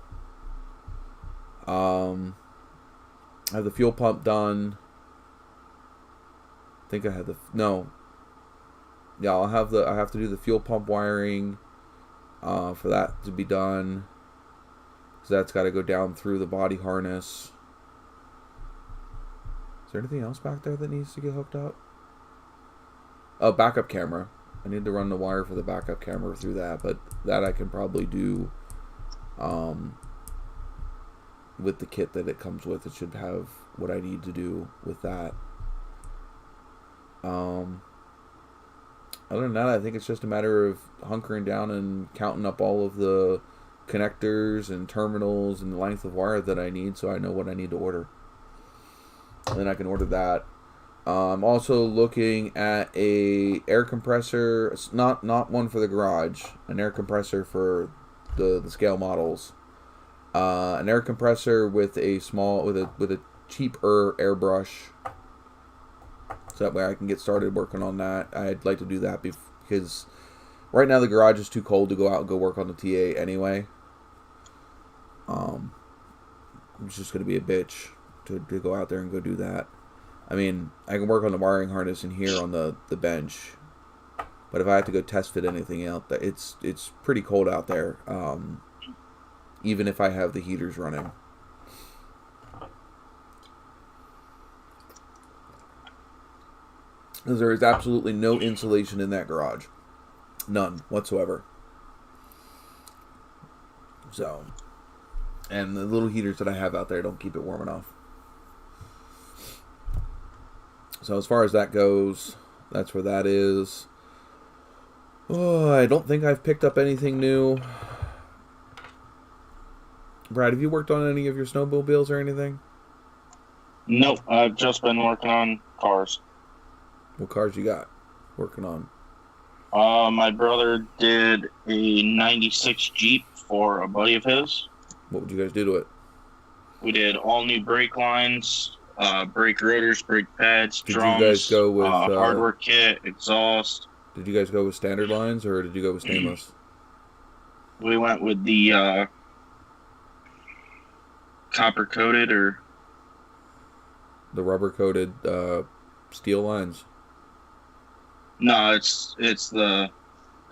I have the fuel pump done. I think I had no. Yeah, I have to do the fuel pump wiring for that to be done. So that's got to go down through the body harness. Is there anything else back there that needs to get hooked up? Oh, backup camera. I need to run the wire for the backup camera through that, but that I can probably do with the kit that it comes with. It should have what I need to do with that. Other than that, I think it's just a matter of hunkering down and counting up all of the connectors and terminals and the length of wire that I need so I know what I need to order. And then I can order that. I'm also looking at a air compressor, not one for the garage, an air compressor for the scale models. An air compressor with a cheaper airbrush. So that way I can get started working on that. I'd like to do that because right now the garage is too cold to go out and go work on the TA anyway. It's just going to be a bitch to go out there and go do that. I mean, I can work on the wiring harness in here on the bench. But if I have to go test fit anything out, it's pretty cold out there. Even if I have the heaters running. Because there is absolutely no insulation in that garage. None whatsoever. So, and the little heaters that I have out there don't keep it warm enough. So as far as that goes, that's where that is. Oh, I don't think I've picked up anything new. Brad, have you worked on any of your snowmobiles or anything? Nope, I've just been working on cars. What cars you got working on? My brother did a 96 Jeep for a buddy of his. What would you guys do to it? We did all new brake lines, brake rotors, brake pads, drums, you guys go with hardware kit, exhaust. Did you guys go with standard lines or did you go with stainless? We went with the copper coated or the rubber coated steel lines. No, it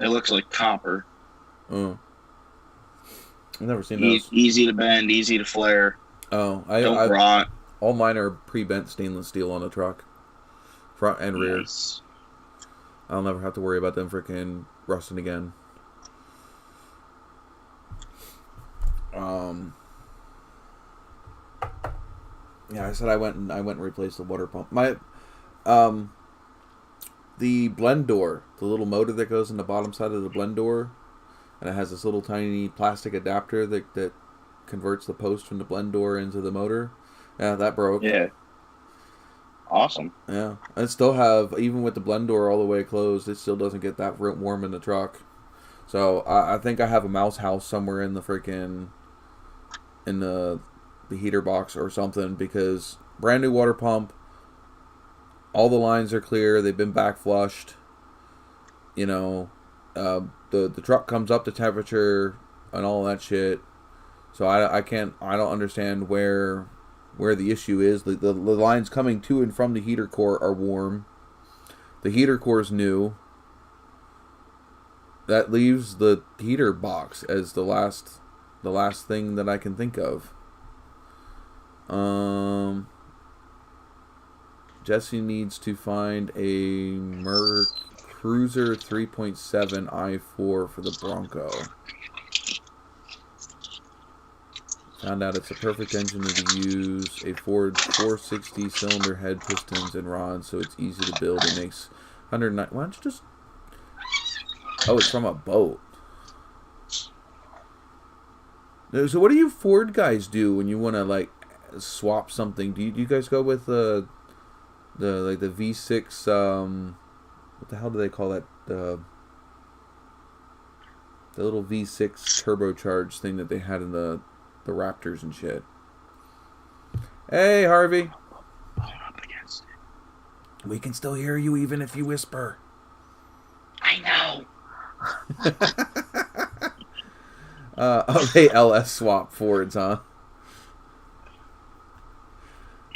looks like copper. Oh. I've never seen those. Easy to bend, easy to flare. Oh, don't rot. All mine are pre-bent stainless steel on the truck, front and rear. Nice. I'll never have to worry about them freaking rusting again. Yeah, I said I went and replaced the water pump. The blend door, the little motor that goes in the bottom side of the blend door, and it has this little tiny plastic adapter that converts the post from the blend door into the motor. Yeah, that broke. Yeah. Awesome. Yeah, I still have, even with the blend door all the way closed, it still doesn't get that warm in the truck. So I think I have a mouse house somewhere in the freaking in the heater box or something, because brand new water pump. All the lines are clear. They've been back flushed. You know, the truck comes up to temperature and all that shit. So I don't understand where the issue is. The lines coming to and from the heater core are warm. The heater core is new. That leaves the heater box as the last thing that I can think of. Jesse needs to find a Cruiser 3.7 i4 for the Bronco. Found out it's a perfect engine to use. A Ford 460 cylinder head, pistons, and rods, so it's easy to build. It makes 109. Why don't you just... Oh, it's from a boat. So what do you Ford guys do when you want to, like, swap something? Do you guys go with the V6, what the hell do they call that? The little V6 turbocharged thing that they had in the Raptors and shit. Hey, Harvey. I'm up against it. We can still hear you even if you whisper. I know. They LS swap Fords, huh?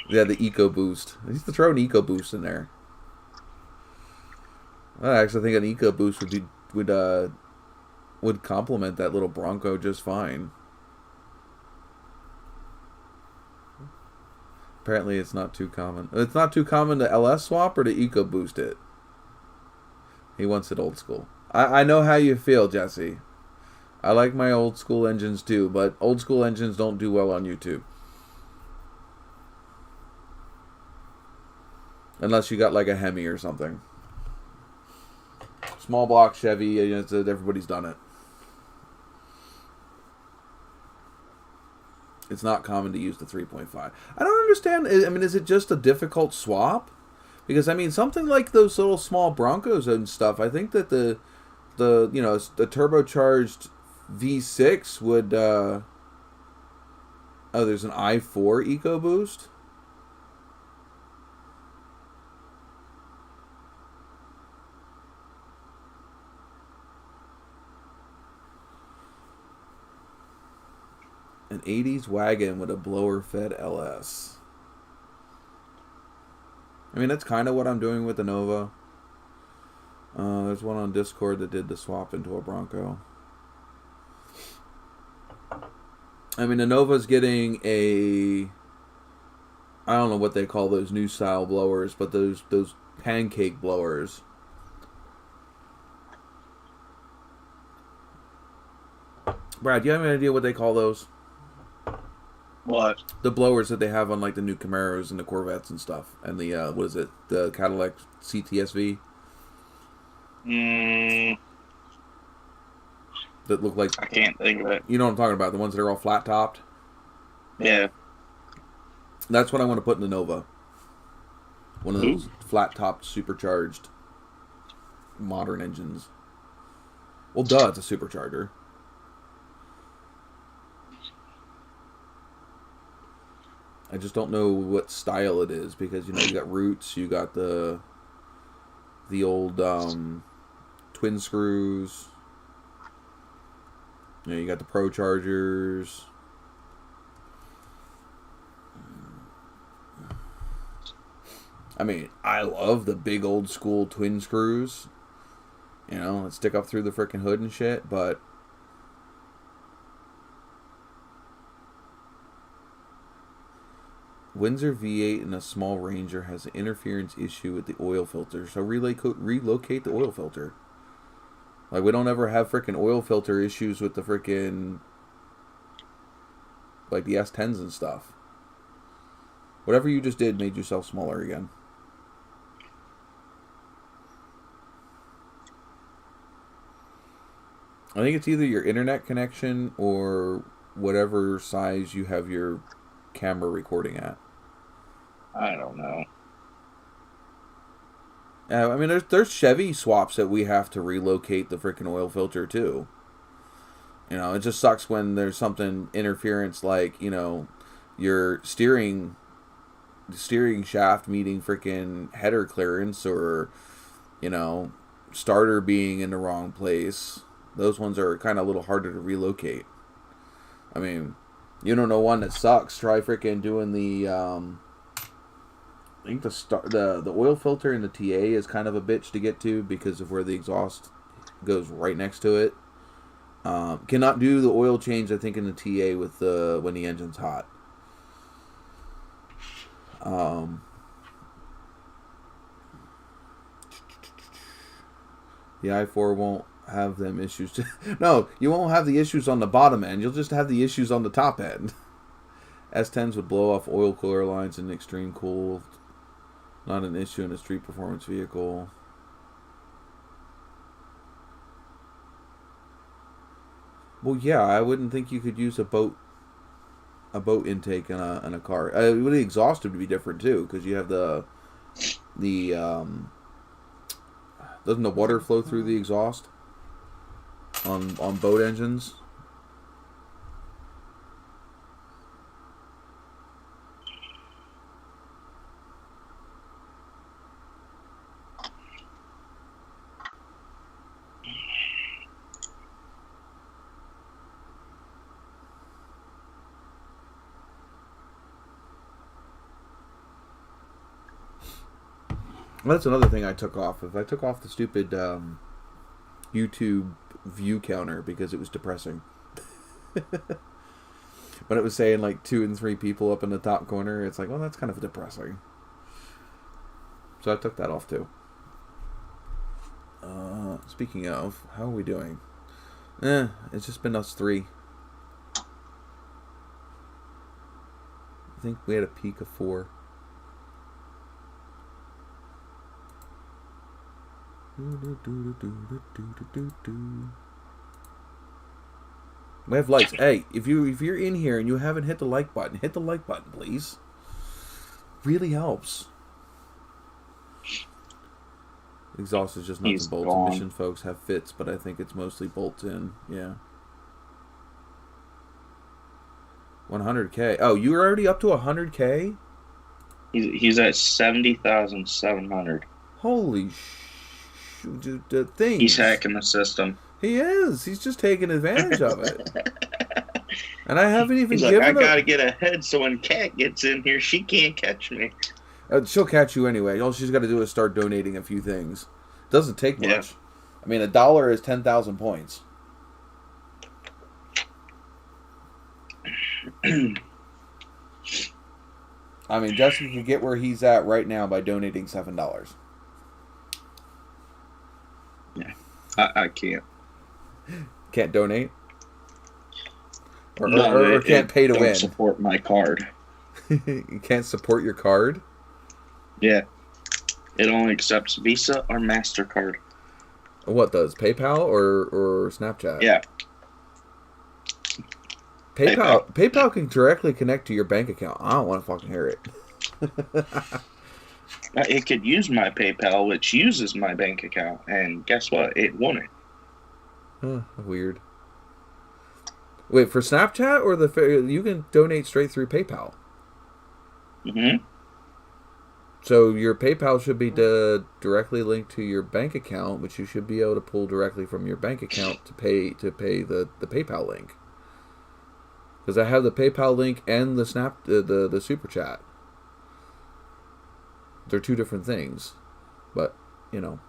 Yeah, the EcoBoost. I used to throw an EcoBoost in there. I actually think an EcoBoost would complement that little Bronco just fine. Apparently, it's not too common. It's not too common to LS swap or to EcoBoost it. He wants it old school. I know how you feel, Jesse. I like my old school engines too, but old school engines don't do well on YouTube. Unless you got like a Hemi or something. Small block Chevy, everybody's done it. It's not common to use the 3.5. I don't understand. I mean, is it just a difficult swap? Because, I mean, something like those little small Broncos and stuff, I think that the turbocharged V6 would... oh, there's an i4 EcoBoost? An 80s wagon with a blower-fed LS. I mean, that's kind of what I'm doing with the Nova. There's one on Discord that did the swap into a Bronco. I mean, the Nova's getting a... I don't know what they call those new style blowers, but those pancake blowers. Brad, do you have any idea what they call those? What? The blowers that they have on like the new Camaros and the Corvettes and stuff, and the what is it? The Cadillac CTSV. That look like... I can't think of it. You know what I'm talking about? The ones that are all flat topped. Yeah. That's what I want to put in the Nova. One of those flat topped, supercharged, modern engines. Well, duh, it's a supercharger. I just don't know what style it is because, you know, you got Roots, you got the old twin screws, you know, you got the Pro Chargers. I mean, I love the big old school twin screws, you know, that stick up through the freaking hood and shit, but Windsor V8 and a small Ranger has an interference issue with the oil filter, so relocate the oil filter. Like, we don't ever have freaking oil filter issues with the freaking, like, the S10s and stuff. Whatever you just did made yourself smaller again. I think it's either your internet connection or whatever size you have your camera recording at. I don't know. I mean, there's Chevy swaps that we have to relocate the freaking oil filter too. You know, it just sucks when there's something interference like, you know, your steering shaft meeting freaking header clearance, or, you know, starter being in the wrong place. Those ones are kind of a little harder to relocate. I mean, you don't know one that sucks. Try freaking doing the I think the oil filter in the TA is kind of a bitch to get to because of where the exhaust goes right next to it. Cannot do the oil change, I think, in the TA with when the engine's hot. The i4 won't have them issues. No, you won't have the issues on the bottom end. You'll just have the issues on the top end. S10s would blow off oil cooler lines in extreme cool. Not an issue in a street performance vehicle. Well, yeah, I wouldn't think you could use a boat intake in a car. The exhaust would be different too, because you have the doesn't the water flow through the exhaust on boat engines? Well, that's another thing I took off. If I took off the stupid YouTube view counter because it was depressing. When it was saying like 2 and 3 people up in the top corner, it's like, well, that's kind of depressing. So I took that off too. Speaking of, how are we doing? It's just been us 3. I think we had a peak of 4. We have likes. Hey, if you're in here and you haven't hit the like button, hit the like button, please. Really helps. Exhaust is just nuts and bolts. Gone. Mission folks have fits, but I think it's mostly bolts in. Yeah. 100K. Oh, you were already up to 100K? He's at 70,700. Holy shoot, the thing. He's hacking the system. He is. He's just taking advantage of it. And I haven't even He's given like, I him... gotta get ahead so when Kat gets in here, she can't catch me. She'll catch you anyway. All she's got to do is start donating a few things. Doesn't take much. Yeah. I mean, $1 is 10,000 points. I mean, Jessica could get where he's at right now by donating $7. Yeah, I can't. Can't donate? Or No, can't pay to don't win? support my card. You can't support your card? Yeah. It only accepts Visa or MasterCard. What does? PayPal or Snapchat? Yeah. PayPal can directly connect to your bank account. I don't want to fucking hear it. It could use my PayPal, which uses my bank account, and guess what? It wouldn't. Weird. Wait, for Snapchat or you can donate straight through PayPal? Mm-hmm. So your PayPal should be directly linked to your bank account, which you should be able to pull directly from your bank account to pay the PayPal link. Because I have the PayPal link and the Super Chat. They're 2 different things, but you know,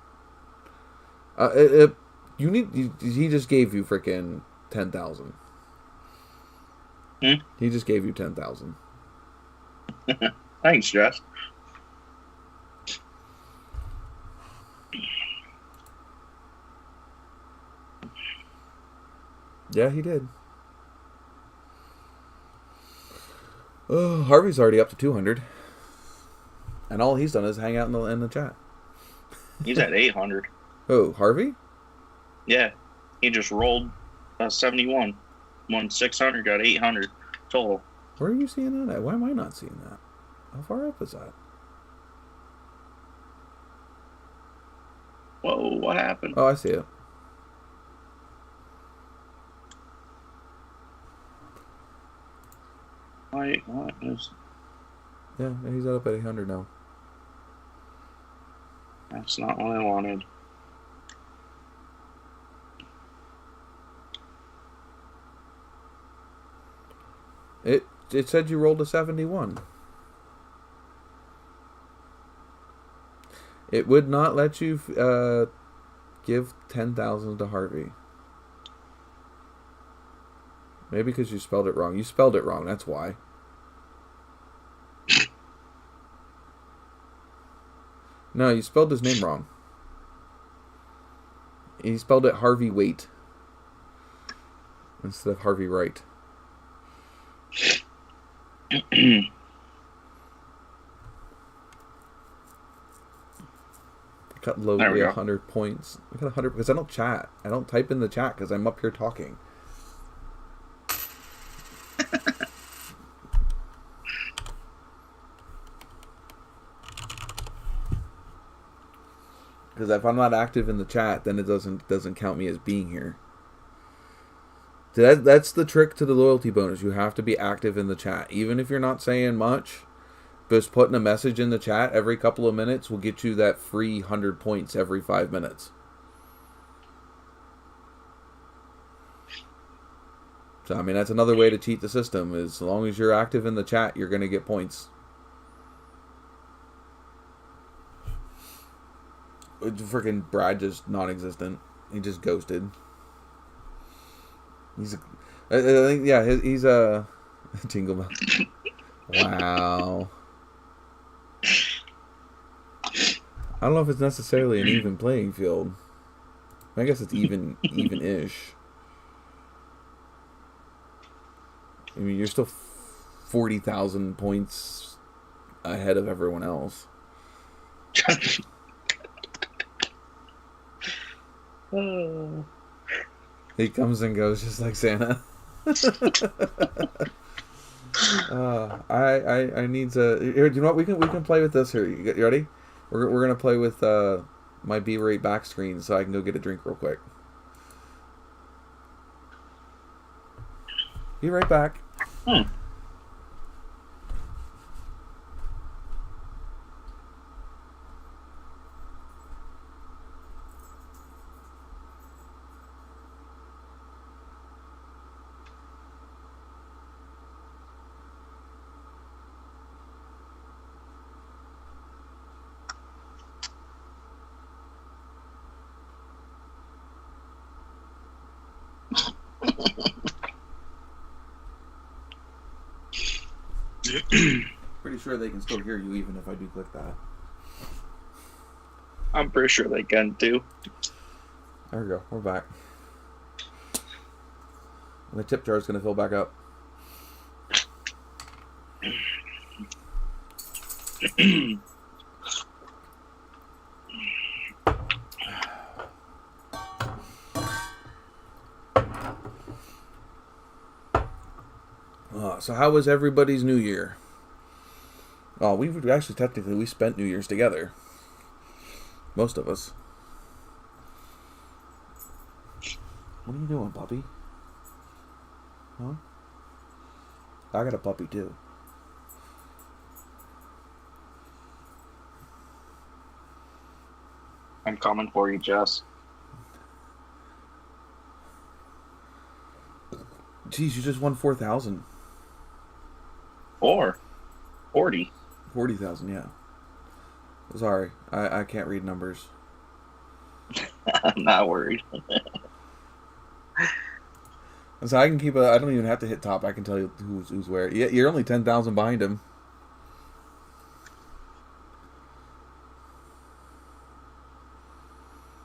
he just gave you freaking 10,000. He just gave you 10,000. Thanks, Jess. Yeah, he did. Oh, Harvey's already up to 200. And all he's done is hang out in the chat. He's at 800. Oh, Harvey? Yeah. He just rolled 71. Won 600, got 800 total. Where are you seeing that at? Why am I not seeing that? How far up is that? Whoa, what happened? Oh, I see it. Wait, what is... Yeah, he's up at 800 now. That's not what I wanted. It said you rolled a 71. It would not let you give 10,000 to Harvey. Maybe because you spelled it wrong. You spelled it wrong, that's why. No, you spelled his name wrong. He spelled it Harvey Waite instead of Harvey Wright. I got low 100 points. I got 100 because I don't chat. I don't type in the chat because I'm up here talking. Because if I'm not active in the chat, then it doesn't count me as being here. So that's the trick to the loyalty bonus. You have to be active in the chat. Even if you're not saying much, just putting a message in the chat every couple of minutes will get you that free 100 points every 5 minutes. So, I mean, that's another way to cheat the system. As long as you're active in the chat, you're going to get points. Freaking Brad just non-existent. He just ghosted. I think, yeah, he's a Jingle Bell. Wow. I don't know if it's necessarily an even playing field. I guess it's even-ish. I mean, you're still 40,000 points ahead of everyone else. He comes and goes just like Santa. I need to. Here, do you know what? We can play with this here. You ready? We're gonna play with my B-rate back screen so I can go get a drink real quick. Be right back. Pretty sure they can still hear you even if I do click that. I'm pretty sure they can too. There we go. We're back. And the tip jar is going to fill back up. So how was everybody's New Year? Oh, we spent New Year's together. Most of us. What are you doing, puppy? Huh? I got a puppy too. I'm coming for you, Jess. Jeez, you just won 4,000. 40. 40,000, yeah. Sorry, I can't read numbers. I'm not worried. So I can keep I don't even have to hit top. I can tell you who's where. Yeah, you're only 10,000 behind him.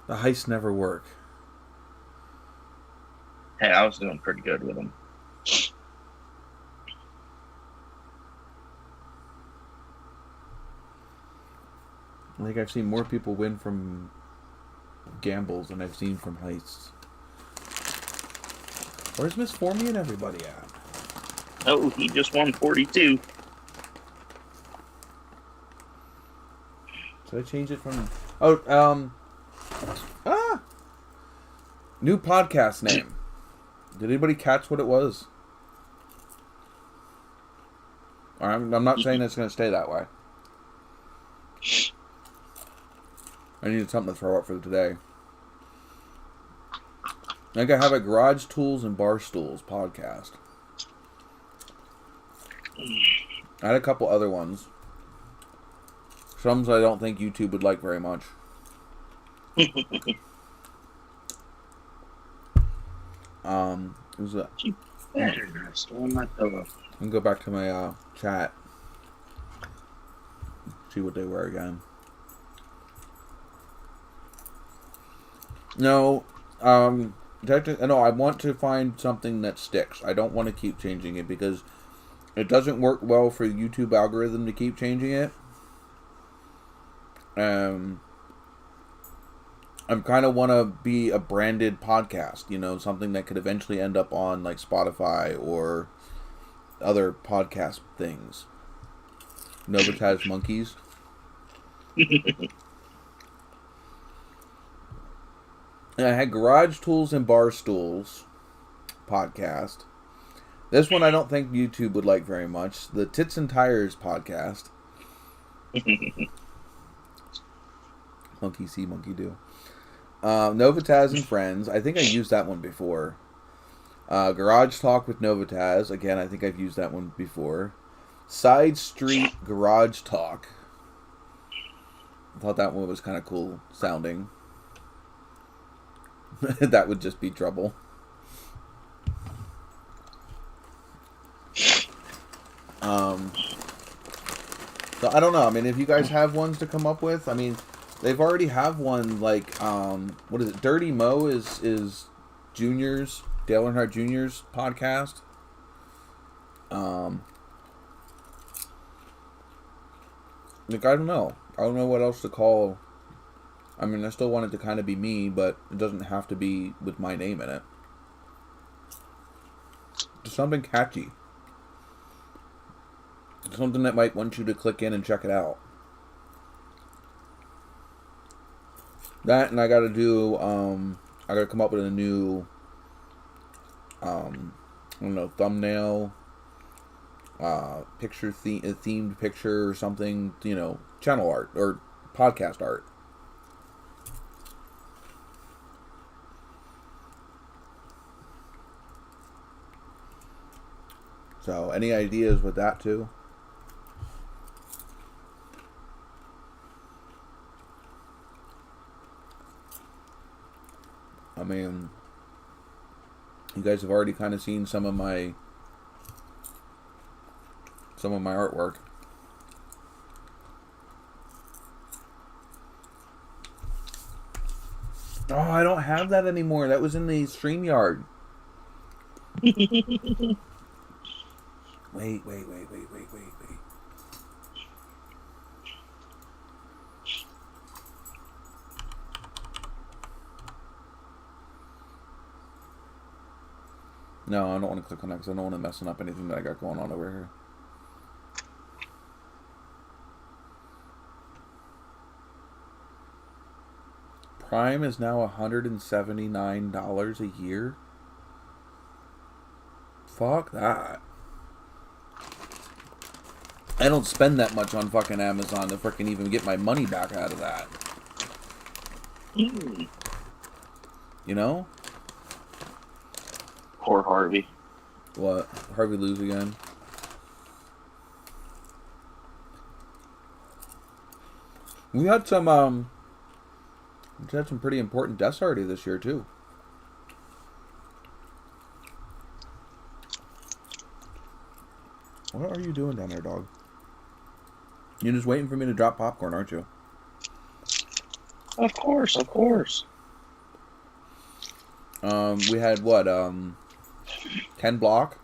The heists never work. Hey, I was doing pretty good with them. I think I've seen more people win from gambles than I've seen from heists. Where's Miss Formy and everybody at? Oh, he just won 42. Should I change it from... New podcast name. Did anybody catch what it was? I'm not saying it's going to stay that way. I needed something to throw up for today. I think I have a Garage Tools and Barstools Podcast. I had a couple other ones. Some I don't think YouTube would like very much. It was a... Still on my pillow. I'll go back to my chat. See what they were again. No, no, I want to find something that sticks. I don't want to keep changing it because it doesn't work well for the YouTube algorithm to keep changing it. I kind of want to be a branded podcast, you know, something that could eventually end up on like Spotify or other podcast things. NOVAtazz monkeys. And I had Garage Tools and Barstools Podcast. This one I don't think YouTube would like very much. The Tits and Tires Podcast. Monkey see, monkey do. NOVAtazz and Friends. I think I used that one before. Garage Talk with NOVAtazz. Again, I think I've used that one before. Side Street Garage Talk. I thought that one was kind of cool sounding. That would just be trouble. So I don't know. I mean, if you guys have ones to come up with, I mean, they've already have one like what is it? Dirty Mo is Junior's, Dale Earnhardt Jr.'s podcast. Like I don't know what else to call. I mean, I still want it to kind of be me, but it doesn't have to be with my name in it. Just something catchy. Something that might want you to click in and check it out. That, and I gotta do, I gotta come up with a new, I don't know, thumbnail, picture, themed picture or something, you know, channel art, or podcast art. So, any ideas with that too? I mean, you guys have already kind of seen some of my artwork. Oh, I don't have that anymore. That was in the StreamYard. Wait. No, I don't want to click on that because I don't want to mess up anything that I got going on over here. Prime is now $179 a year. Fuck that. I don't spend that much on fucking Amazon to freaking even get my money back out of that. You know? Poor Harvey. What? Harvey lose again? We had some pretty important deaths already this year too. What are you doing down there, dog? You're just waiting for me to drop popcorn, aren't you? Of course. We had what? Ken Block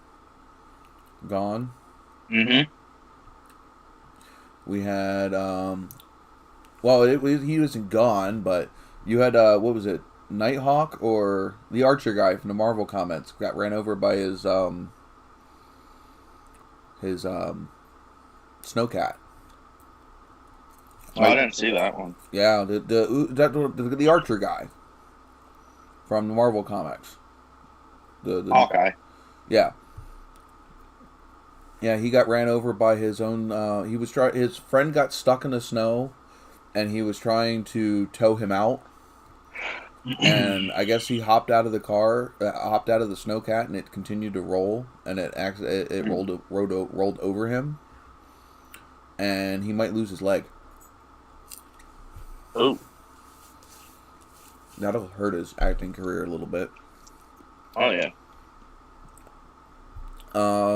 gone. Mm-hmm. We had well, he wasn't gone, but you had what was it? Nighthawk or the Archer guy from the Marvel Comics got ran over by his snowcat. Oh, I didn't see that one. Yeah, the Archer guy from the Marvel Comics. The Hawkeye. Yeah. Yeah, he got ran over by his own. His friend got stuck in the snow, and he was trying to tow him out. And I guess he hopped out of the car, hopped out of the snowcat, and it continued to roll, and it rolled over him, and he might lose his leg. Oh. That'll hurt his acting career a little bit. Oh yeah.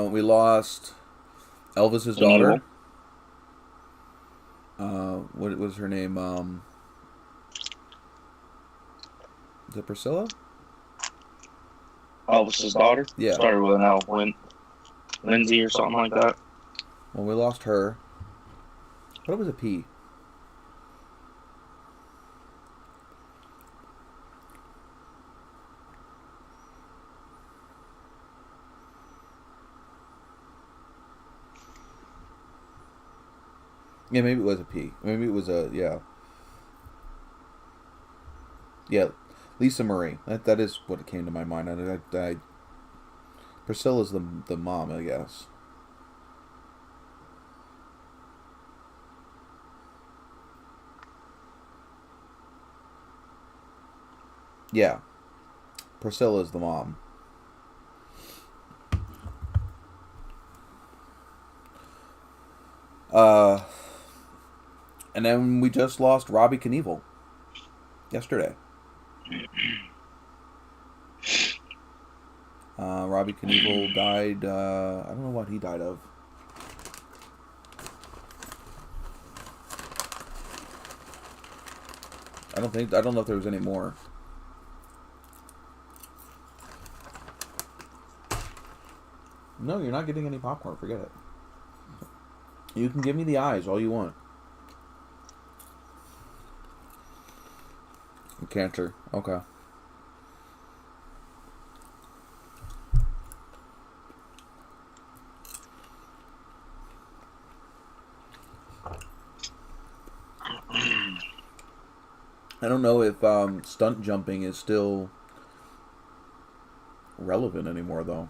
We lost Elvis's daughter. What was her name? Is it Priscilla? Elvis's daughter? Yeah. Started with an L. Lindsay or something like that. Well, we lost her. What was a P? Yeah, maybe it was a P. Maybe it was a, yeah. Yeah, Lisa Marie. That is what it came to my mind. Priscilla's the mom, I guess. Yeah. Priscilla's the mom. And then we just lost Robbie Knievel yesterday. Robbie Knievel died, I don't know what he died of. I don't know if there was any more. No, you're not getting any popcorn, forget it. You can give me the eyes all you want. Cancer, okay. I don't know if stunt jumping is still relevant anymore, though.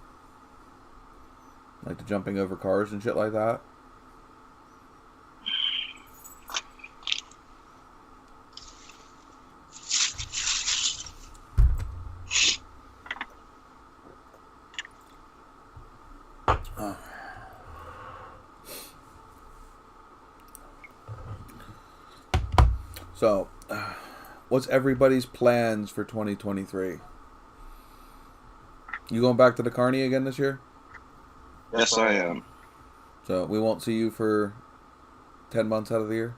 Like the jumping over cars and shit like that. So, what's everybody's plans for 2023? You going back to the Carney again this year? Yes, I am. So, we won't see you for 10 months out of the year?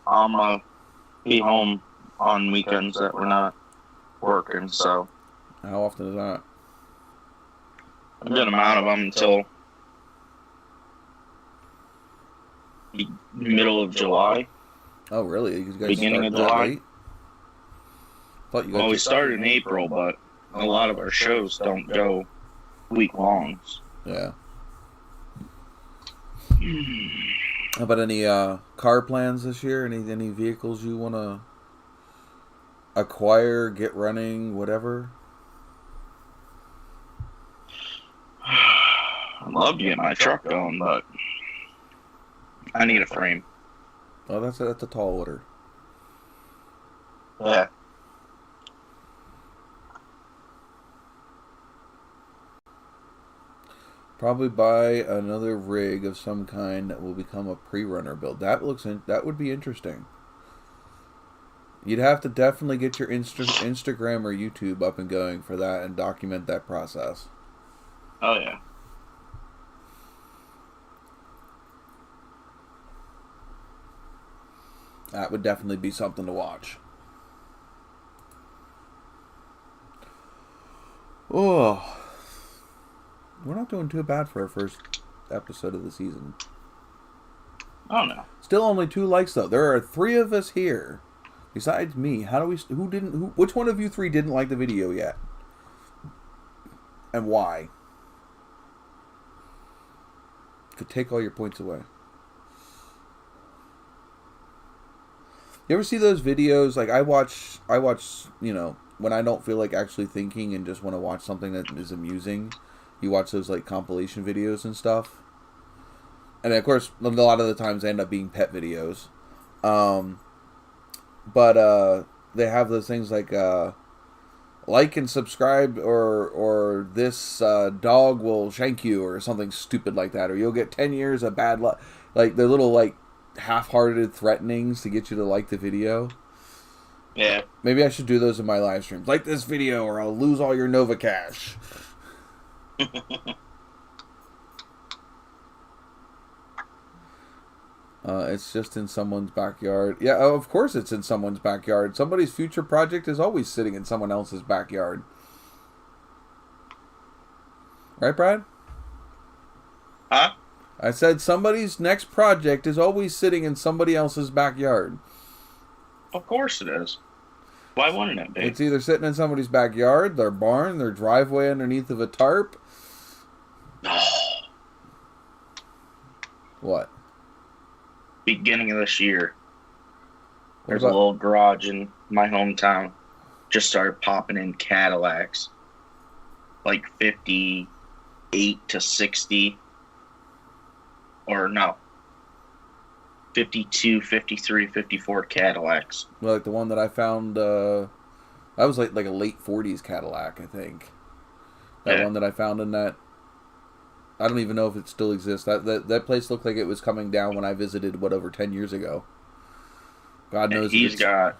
I'm be home on weekends that we're not working, so. How often is that? I've been out of them until the middle of July. Oh, really? You guys Beginning of start that July. late? Thought you guys Well, we just- started in April, but a lot of our shows don't go week-longs. Yeah. How about any car plans this year? Any vehicles you want to acquire, get running, whatever? I'd love to get my truck going, but I need a frame. Oh, that's a tall order. Yeah. Probably buy another rig of some kind that will become a pre-runner build. That would be interesting. You'd have to definitely get your Instagram or YouTube up and going for that and document that process. Oh, yeah. That would definitely be something to watch. Oh, we're not doing too bad for our first episode of the season. Oh, no. Still only 2 likes though. There are 3 of us here, besides me. Which one of you 3 didn't like the video yet, and why? Could take all your points away. You ever see those videos? Like I watch, you know, when I don't feel like actually thinking and just want to watch something that is amusing. You watch those like compilation videos and stuff. And of course, a lot of the times they end up being pet videos. But they have those things like like and subscribe or this dog will shank you or something stupid like that. Or you'll get 10 years of bad luck. Like they're little like half-hearted threatenings to get you to like the video. Yeah. Maybe I should do those in my live streams. Like this video or I'll lose all your Nova cash. It's just in someone's backyard. Yeah, of course it's in someone's backyard. Somebody's future project is always sitting in someone else's backyard. Right, Brad? Huh? I said somebody's next project is always sitting in somebody else's backyard. Of course it is. Why wouldn't it be? It's either sitting in somebody's backyard, their barn, their driveway underneath of a tarp. What? Beginning of this year, What there's about- a little garage in my hometown. Just started popping in Cadillacs. Like 58 to 60. Or no. 52, 53, 54 Cadillacs. Well, like the one that I found, that was like a late 40s Cadillac, I think. That Yeah. one that I found in that I don't even know if it still exists. That place looked like it was coming down when I visited, over 10 years ago. God knows. He's got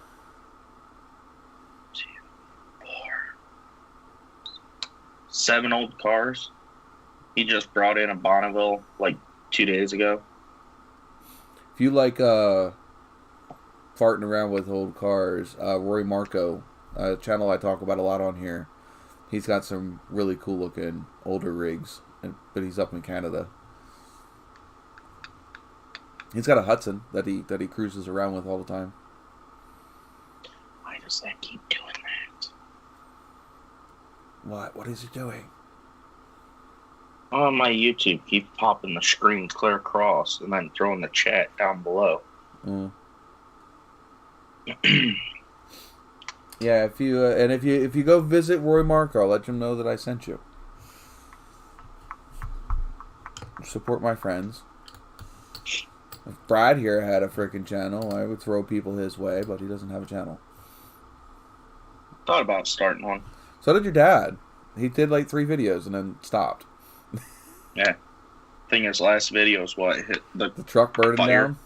7 old cars. He just brought in a Bonneville like 2 days ago. If you like farting around with old cars, Rory Marco, a channel I talk about a lot on here, he's got some really cool looking older rigs, but he's up in Canada. He's got a Hudson that he cruises around with all the time. Why does that keep doing that? What is he doing? On my YouTube, keep popping the screen clear across and then throwing the chat down below. Mm. Yeah, if you go visit Roy Marco, I'll let him know that I sent you. Support my friends. If Brad here had a freaking channel, I would throw people his way, but he doesn't have a channel. Thought about starting one. So did your dad. He did like 3 videos and then stopped. Yeah. Thing is, last video is what hit the truck burning fire. down.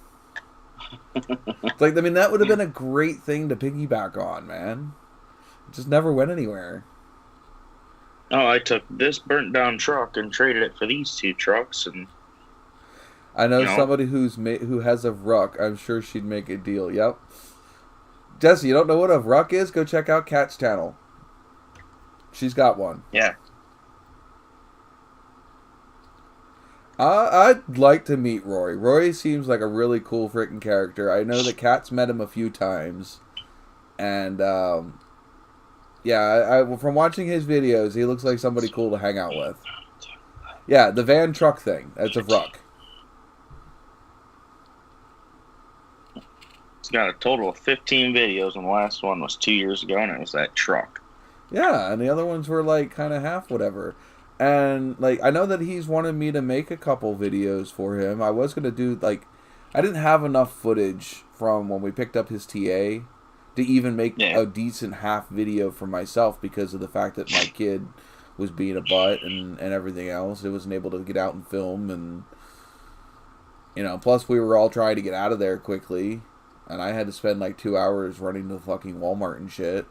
Like, I mean, that would have been a great thing to piggyback on, man. It just never went anywhere. Oh, I took this burnt down truck and traded it for these 2 trucks, and I know somebody who has a Ruck. I'm sure she'd make a deal. Yep. Jesse, you don't know what a Ruck is? Go check out Kat's channel. She's got one. yeah. I'd like to meet Rory. Rory seems like a really cool freaking character. I know that Kat's met him a few times. And, yeah, from watching his videos, he looks like somebody cool to hang out with. Yeah, the van truck thing. That's a Ruck. It's got a total of 15 videos, and the last one was 2 years ago, and it was that truck. Yeah, and the other ones were, like, kind of half whatever. And, like, I know that he's wanted me to make a couple videos for him. I was going to do, like, I didn't have enough footage from when we picked up his TA to even make a decent half video for myself because of the fact that my kid was being a butt and everything else. It wasn't able to get out and film, and, you know, plus we were all trying to get out of there quickly, and I had to spend, like, 2 hours running to fucking Walmart and shit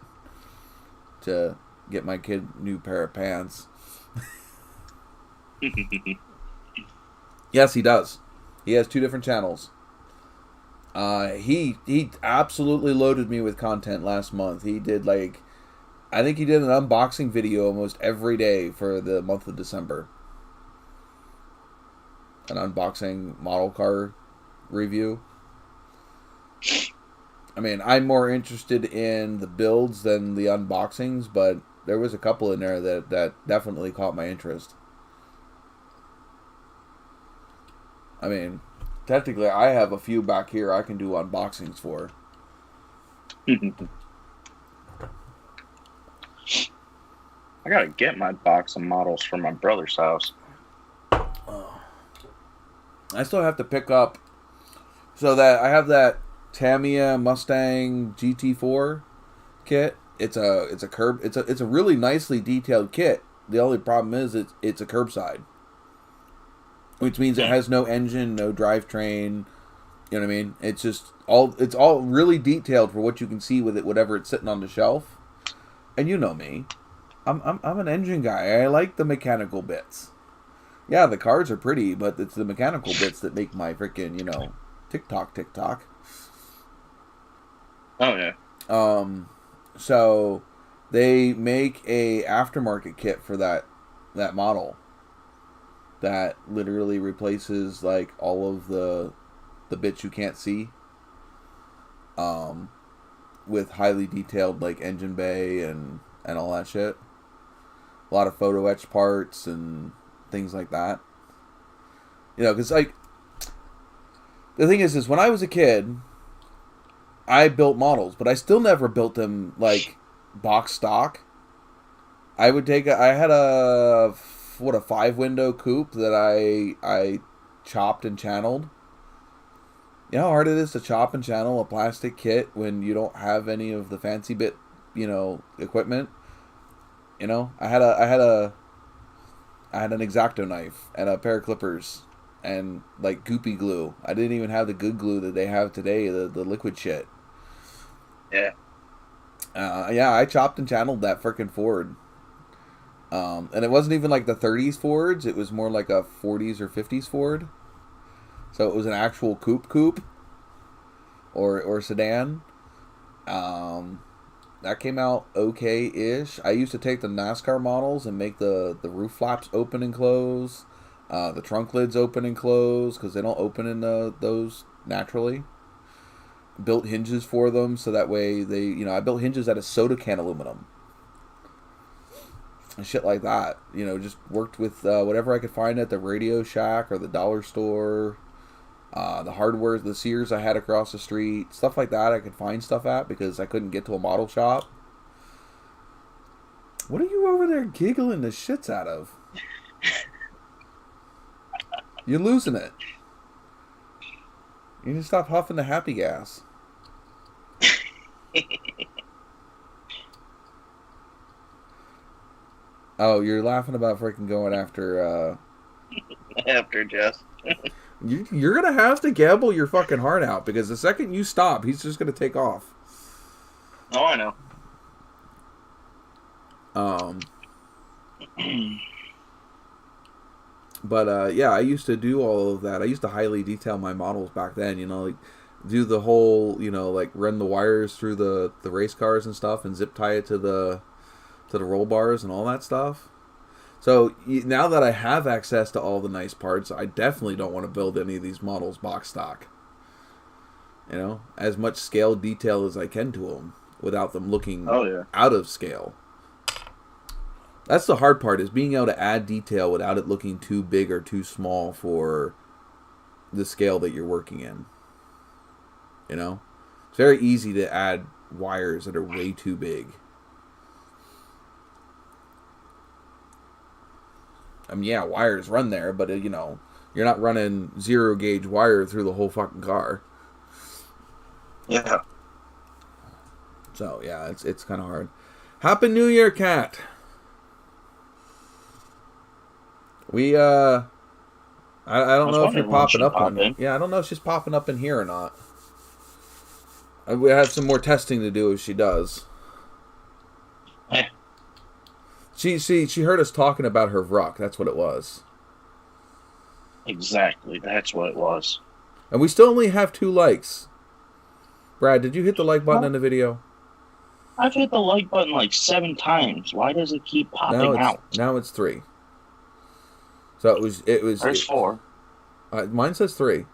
to get my kid a new pair of pants. Yes, he does. He has 2 different channels. He absolutely loaded me with content last month. He did I think he did an unboxing video almost every day for the month of December. An unboxing model car review. I mean, I'm more interested in the builds than the unboxings, but there was a couple in there that definitely caught my interest. I mean, technically, I have a few back here I can do unboxings for. I gotta get my box of models from my brother's house. I still have to pick up. So that I have that Tamiya Mustang GT4 kit. It's a curb. It's a really nicely detailed kit. The only problem is it's a curbside. Which means it has no engine, no drivetrain. You know what I mean? It's all really detailed for what you can see with it, whatever it's sitting on the shelf. And you know me, I'm an engine guy. I like the mechanical bits. Yeah, the cars are pretty, but it's the mechanical bits that make my freaking tick-tock. Oh yeah. So they make a aftermarket kit for that model. That literally replaces like all of the bits you can't see, with highly detailed like engine bay and all that shit. A lot of photo etch parts and things like that. You know, because like the thing is when I was a kid, I built models, but I still never built them like box stock. I had a 5-window coupe that I chopped and channeled. You know how hard it is to chop and channel a plastic kit when you don't have any of the fancy bit, equipment. I had a I had an X-Acto knife and a pair of clippers and like goopy glue. I didn't even have the good glue that they have today, the liquid shit. Yeah. Yeah, I chopped and channeled that frickin' Ford. And it wasn't even like the 30s Fords. It was more like a 40s or 50s Ford. So it was an actual coupe or sedan. That came out okay-ish. I used to take the NASCAR models and make the roof flaps open and close, the trunk lids open and close because they don't open in those naturally. Built hinges for them so that way I built hinges out of soda can aluminum and shit like that. Just worked with whatever I could find at the Radio Shack or the dollar store. The hardware, the Sears I had across the street, stuff like that I could find stuff at because I couldn't get to a model shop. What are you over there giggling the shits out of? You're losing it. You need to stop huffing the happy gas. Oh, you're laughing about freaking going after... After Jess. You're going to have to gamble your fucking heart out because the second you stop, he's just going to take off. Oh, I know. But yeah, I used to do all of that. I used to highly detail my models back then, like do the whole, like run the wires through the race cars and stuff and zip tie it to the roll bars and all that stuff. So now that I have access to all the nice parts, I definitely don't want to build any of these models box stock. As much scale detail as I can to them without them looking out of scale. That's the hard part, is being able to add detail without it looking too big or too small for the scale that you're working in. It's very easy to add wires that are way too big. I mean, yeah, wires run there, but, you're not running 0 gauge wire through the whole fucking car. Yeah. So, yeah, it's kind of hard. Happy New Year, Kat. We, I don't know if you're popping up on me. Yeah, I don't know if she's popping up in here or not. We have some more testing to do if she does. Yeah. She heard us talking about her Vruck. That's what it was. Exactly. That's what it was. And we still only have 2 likes. Brad, did you hit the like button in the video? I've hit the like button like 7 times. Why does it keep popping out? Now it's 3. So it was. There's 4. Mine says 3.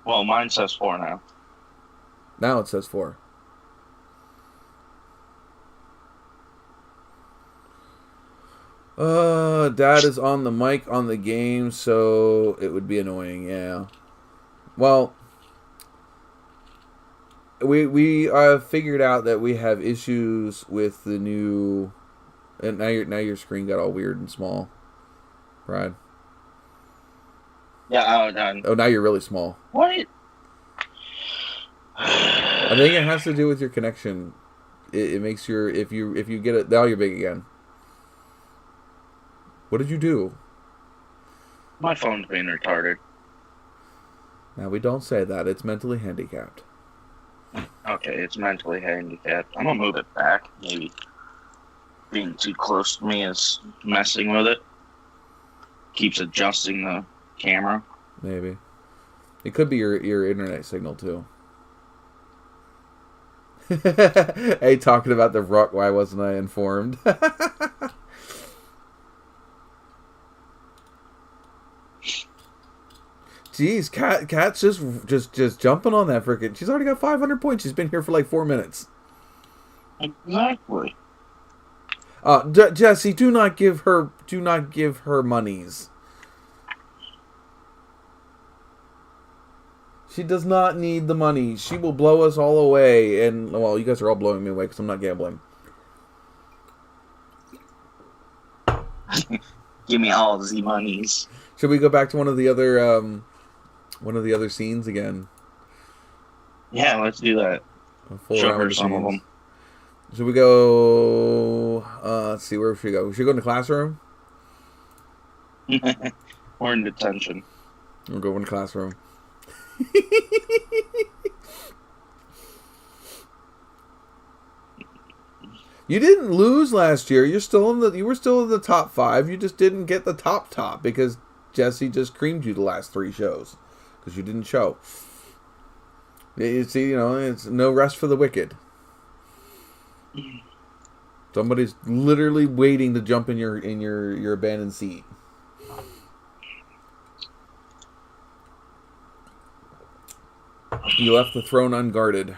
Well, mine says 4 now. Now it says 4. Dad is on the mic on the game, so it would be annoying, yeah. Well, we figured out that we have issues with the new, and now your screen got all weird and small, Brad. Yeah. Oh, now you're really small. What? I think it has to do with your connection. It makes if you get it, now you're big again. What did you do? My phone's being retarded. Now, we don't say that. It's mentally handicapped. Okay, it's mentally handicapped. I'm going to move it back. Maybe being too close to me is messing with it. Keeps adjusting the camera. Maybe. It could be your internet signal, too. Hey, talking about the Vruck, why wasn't I informed? Jeez, Kat's just jumping on that frickin'. She's already got 500 points. She's been here for like 4 minutes. Exactly. Jesse, do not give her monies. She does not need the money. She will blow us all away. And, well, you guys are all blowing me away because I'm not gambling. Give me all the monies. Should we go back to one of the other scenes again? Yeah, let's do that. Show her some of them. Should we go... let's see, where should we go? Should we go in the classroom? Or in detention. We'll go in the classroom. You didn't lose last year. You were still in the top 5. You just didn't get the top because Jesse just creamed you the last 3 shows because you didn't show. You see, it's no rest for the wicked. Somebody's literally waiting to jump in your abandoned seat. You left the throne unguarded.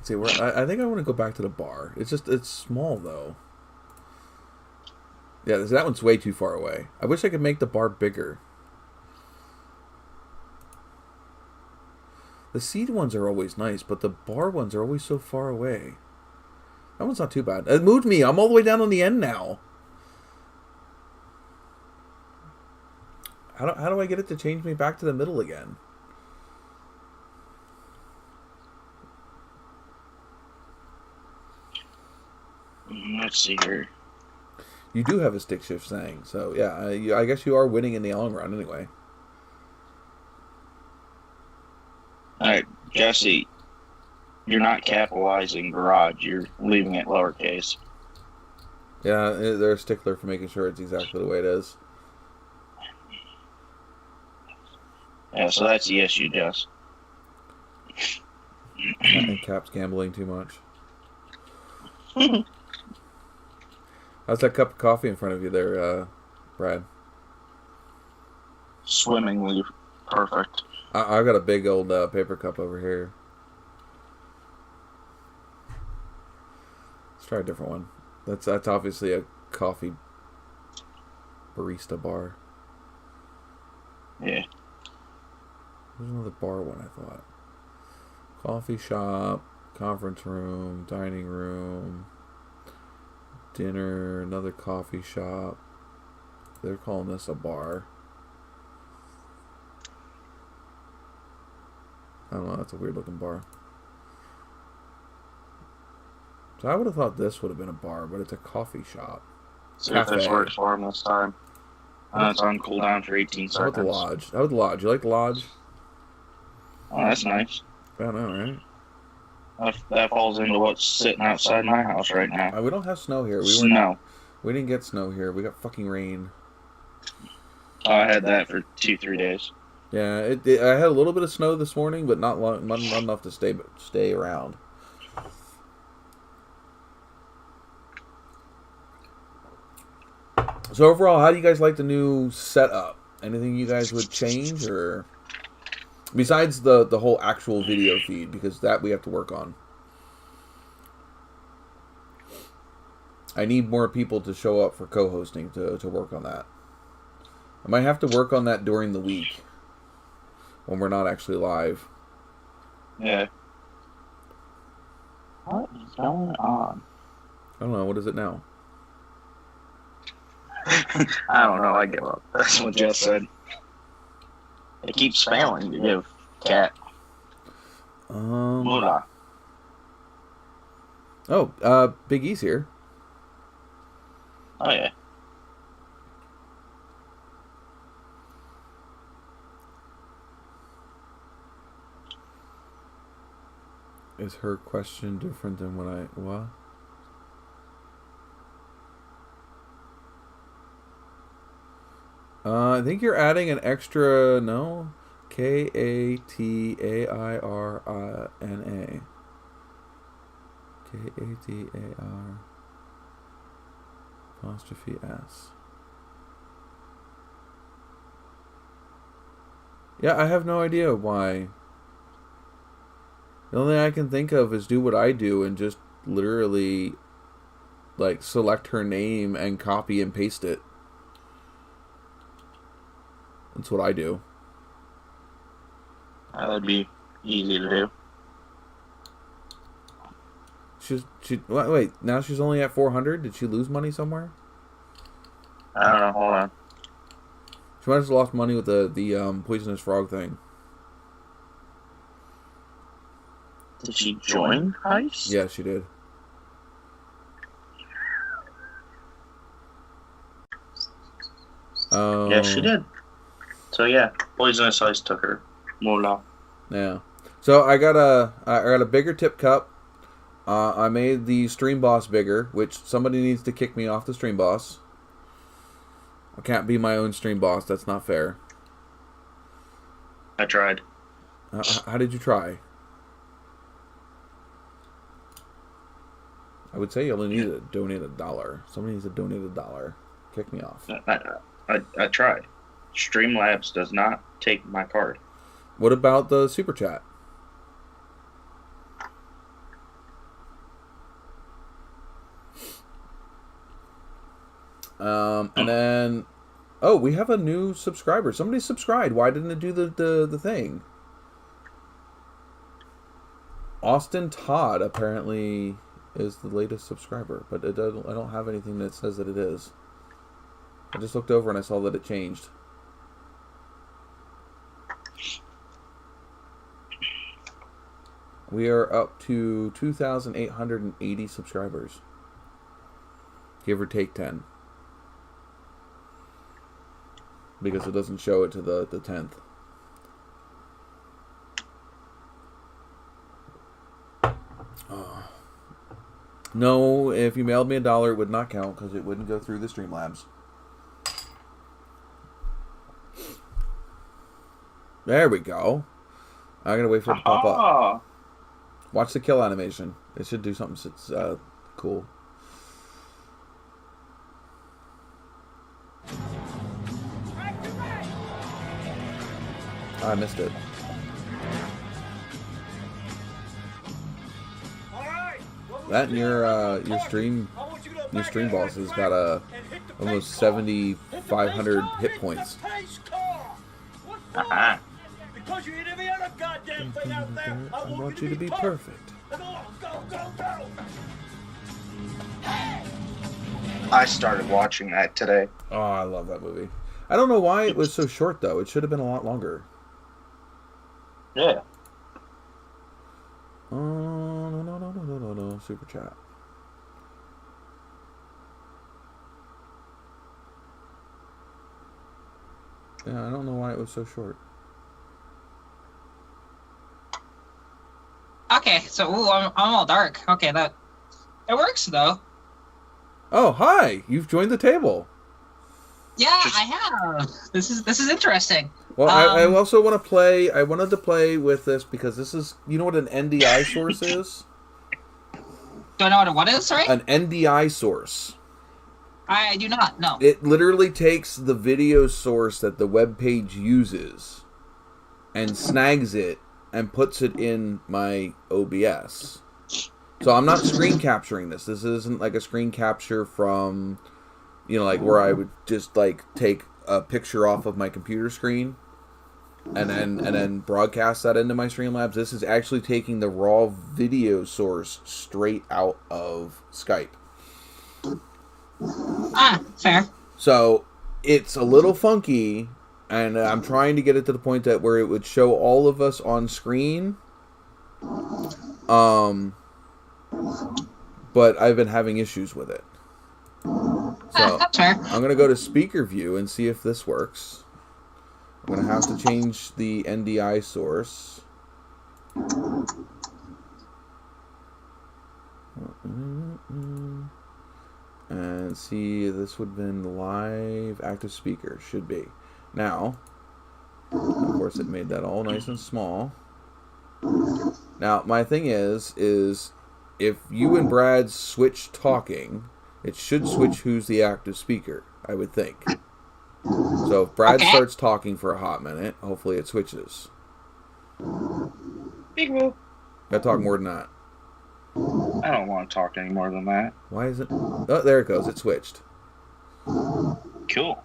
See, I think I want to go back to the bar. It's small though. Yeah, that one's way too far away. I wish I could make the bar bigger. The seed ones are always nice, but the bar ones are always so far away. That one's not too bad. It moved me. I'm all the way down on the end now. How do I get it to change me back to the middle again? Let's see here. You do have a stick shift thing, so yeah, I guess you are winning in the long run anyway. Alright, Jesse, you're not capitalizing garage, you're leaving it lowercase. Yeah, they're a stickler for making sure it's exactly the way it is. Yeah, so that's the issue, Jess. I think Cap's gambling too much. How's that cup of coffee in front of you there, Brad? Swimmingly perfect. I've got a big old paper cup over here. Let's try a different one. That's obviously a coffee barista bar. Yeah. There's another bar one, I thought. Coffee shop, conference room, dining room, dinner, another coffee shop. They're calling this a bar. I don't know, that's a weird looking bar. So I would have thought this would have been a bar, but it's a coffee shop. See if this works for him this time. It's on cooldown for 18 seconds. How about the lodge? How about the lodge? You like the lodge? Oh, that's nice. I don't know, right? That falls into what's sitting outside my house right now. We don't have snow here. Snow. We didn't get snow here. We got fucking rain. Oh, I had that for 2-3 days. Yeah, I had a little bit of snow this morning, but not enough to stay around. So overall, how do you guys like the new setup? Anything you guys would change, or besides the whole actual video feed, because that we have to work on. I need more people to show up for co-hosting to work on that. I might have to work on that during the week when we're not actually live. Yeah. What is going on? I don't know. What is it now? I don't know. I give up. That's what Jess said. It keeps failing to give Cat. Hold on. Oh, Big E's here. Oh, yeah. Is her question different than what? I think you're adding an extra, no? Katairna. Katar apostrophe S. Yeah, I have no idea why. The only thing I can think of is do what I do and just literally like select her name and copy and paste it. That's what I do. That'd be easy to do. Wait, now she's only at 400? Did she lose money somewhere? I don't know. Hold on. She might have lost money with the poisonous frog thing. Did she join Heist? Yeah, she did. Yeah, she did. So yeah, Poisonous Heist took her. Mola. Yeah. So I got a bigger tip cup. I made the Stream Boss bigger, which somebody needs to kick me off the Stream Boss. I can't be my own Stream Boss. That's not fair. I tried. How did you try? I would say you only need to donate $1. Somebody needs to donate $1. Kick me off. I tried. Streamlabs does not take my card. What about the Super Chat? And then, oh, we have a new subscriber. Somebody subscribed. Why didn't it do the thing? Austin Todd apparently is the latest subscriber, but I don't have anything that says that it is. I just looked over and I saw that it changed. We are up to 2,880 subscribers. Give or take 10. Because it doesn't show it to the 10th. No, if you mailed me $1, it would not count because it wouldn't go through the Streamlabs. There we go. I'm going to wait for it to pop up. Watch the kill animation. It should do something cool. I missed it. That and your stream boss has got almost 7,500 hit points. Uh-huh. Because you hit every other goddamn thing out there, I want you to be perfect. Go. I started watching that today. Oh, I love that movie. I don't know why it was so short, though. It should have been a lot longer. Yeah. No. Super chat. Yeah, I don't know why it was so short. Okay, so I'm all dark. Okay, it works though. Oh, hi! You've joined the table. Yeah, I have. This is interesting. Well, I also want to play. I wanted to play with this because this is. You know what an NDI source is? Do I know what it is? Sorry. An NDI source. I do not. No. It literally takes the video source that the web page uses and snags it and puts it in my OBS. So I'm not screen capturing this. This isn't like a screen capture from, like where I would just like take a picture off of my computer screen and then broadcast that into my Streamlabs. This is actually taking the raw video source straight out of Skype. Fair. So it's a little funky, and I'm trying to get it to the point that where it would show all of us on screen. But I've been having issues with it. So That's fair. I'm gonna go to speaker view and see if this works. I'm gonna have to change the NDI source. And see, this would have been live active speaker. Should be. Now, of course, it made that all nice and small. Now, my thing is if you and Brad switch talking, it should switch who's the active speaker, I would think. So if Brad starts talking for a hot minute, hopefully it switches. Big move. Gotta talk more than that. I don't want to talk any more than that. Why is it? Oh, there it goes. It switched. Cool.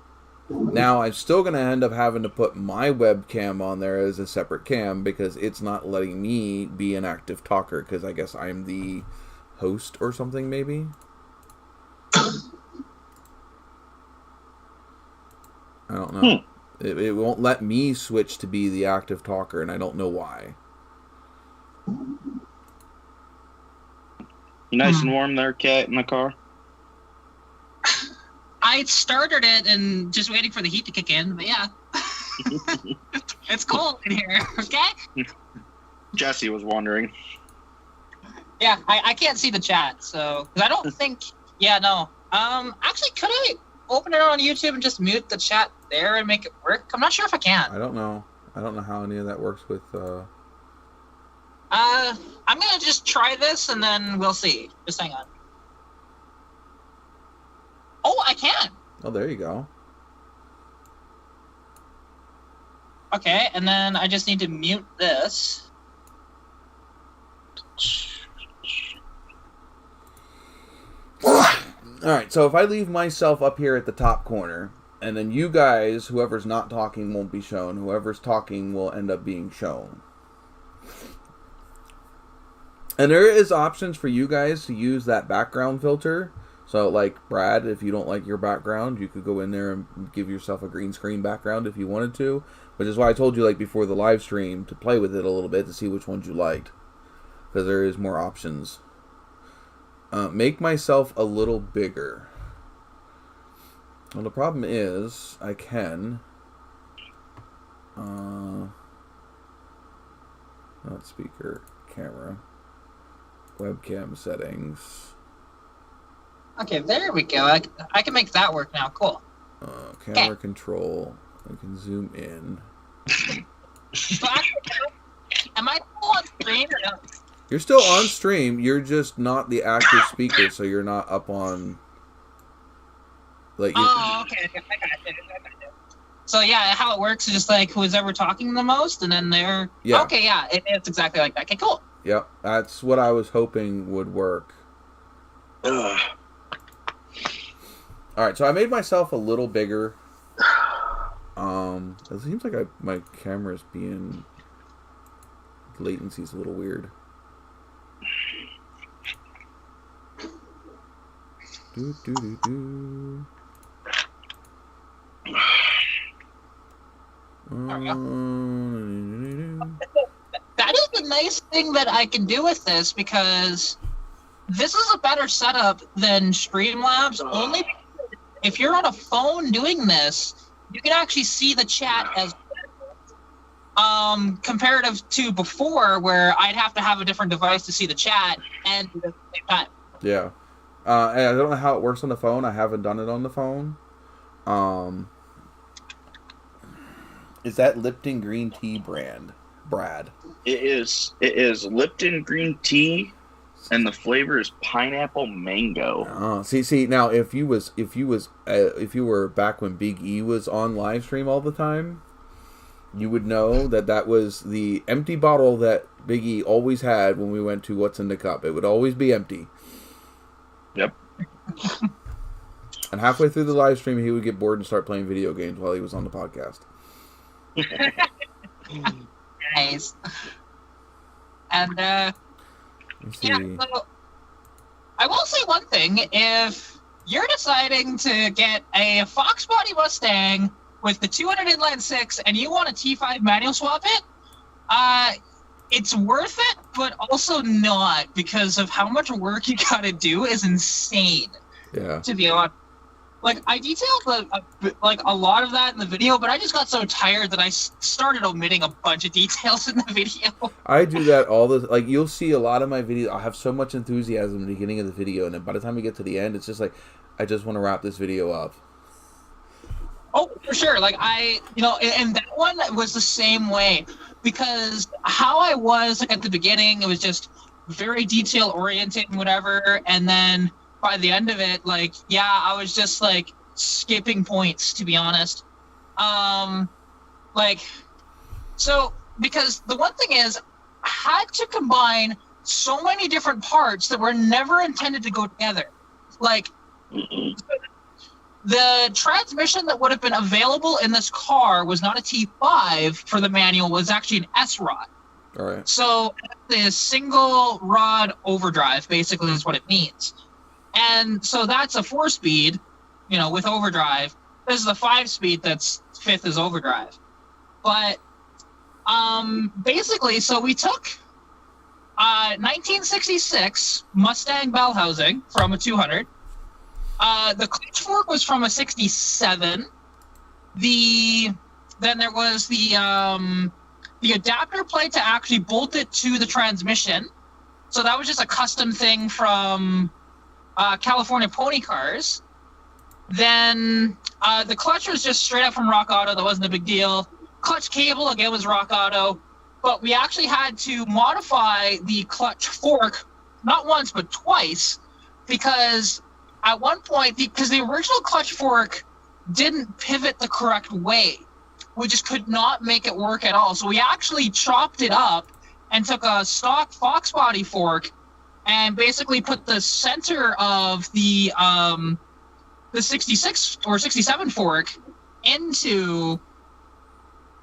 Now, I'm still going to end up having to put my webcam on there as a separate cam because it's not letting me be an active talker because I guess I'm the host or something, maybe? I don't know. It won't let me switch to be the active talker, and I don't know why. You nice and warm there, Kat, in the car? I started it and just waiting for the heat to kick in, but yeah. It's cold in here, okay? Jesse was wondering. Yeah, I can't see the chat, so... 'cause I don't think... Yeah, no. Actually, could I open it on YouTube and just mute the chat there and make it work? I'm not sure if I can. I don't know. I don't know how any of that works with... I'm gonna just try this and then we'll see. Just hang on. Oh, I can! Oh, there you go. Okay, and then I just need to mute this. Alright, so if I leave myself up here at the top corner, and then you guys, whoever's not talking won't be shown, whoever's talking will end up being shown. And there is options for you guys to use that background filter. So, like, Brad, if you don't like your background, you could go in there and give yourself a green screen background if you wanted to. Which is why I told you, like, before the live stream, to play with it a little bit to see which ones you liked. Because there is more options. Make myself a little bigger. Well, the problem is, I can... not speaker, camera. Webcam settings. Okay, there we go. I can make that work now. Cool. Camera control. I can zoom in. So am I still on stream or no? You're still on stream. You're just not the active speaker, so you're not up on. Like. Oh, okay. I got it. So yeah, how it works is just like who's ever talking the most, and then they're. Yeah. Okay, yeah, it's exactly like that. Okay, cool. Yep, that's what I was hoping would work. Ugh. Alright, so I made myself a little bigger. It seems like my camera's being... Latency's a little weird. That is the nice thing that I can do with this, because this is a better setup than Streamlabs, only because if you're on a phone doing this, you can actually see the chat as comparative to before, where I'd have to have a different device to see the chat and do it at the same time. Yeah. And I don't know how it works on the phone. I haven't done it on the phone. Is that Lipton green tea brand, Brad? It is Lipton green tea, and the flavor is pineapple mango. See. Now, if you were back when Big E was on live stream all the time, you would know that was the empty bottle that Big E always had when we went to What's in the Cup. It would always be empty. Yep. And halfway through the live stream, he would get bored and start playing video games while he was on the podcast. Nice. And yeah, so I will say one thing: if you're deciding to get a Fox Body Mustang with the 200 inline 6 and you want a T5 manual swap it, it's worth it, but also not, because of how much work you gotta do is insane. Yeah. To be honest. Like, I detailed a lot of that in the video, but I just got so tired that I started omitting a bunch of details in the video. I do that all the... Like, you'll see a lot of my videos. I'll have so much enthusiasm at the beginning of the video, and then by the time we get to the end, it's just like, I just want to wrap this video up. Oh, for sure. Like, and that one was the same way. Because how I was, like, at the beginning, it was just very detail-oriented and whatever, and then... by the end of it, like, yeah, I was just, like, skipping points, to be honest. Because the one thing is, I had to combine so many different parts that were never intended to go together. Like, the transmission that would have been available in this car was not a T5 for the manual, was actually an S-Rod. All right. So, the single rod overdrive, basically, is what it means. And so that's a 4-speed, with overdrive. This is a 5-speed that's 5th is overdrive. But basically, so we took 1966 Mustang bell housing from a 200. The clutch fork was from a 67. Then there was the adapter plate to actually bolt it to the transmission. So that was just a custom thing from California Pony Cars. Then the clutch was just straight up from Rock Auto. That wasn't a big deal. Clutch cable, again, was Rock Auto. But we actually had to modify the clutch fork, not once, but twice, because at one point, because the original clutch fork didn't pivot the correct way. We just could not make it work at all. So we actually chopped it up and took a stock Fox body fork and basically put the center of the 66 or 67 fork into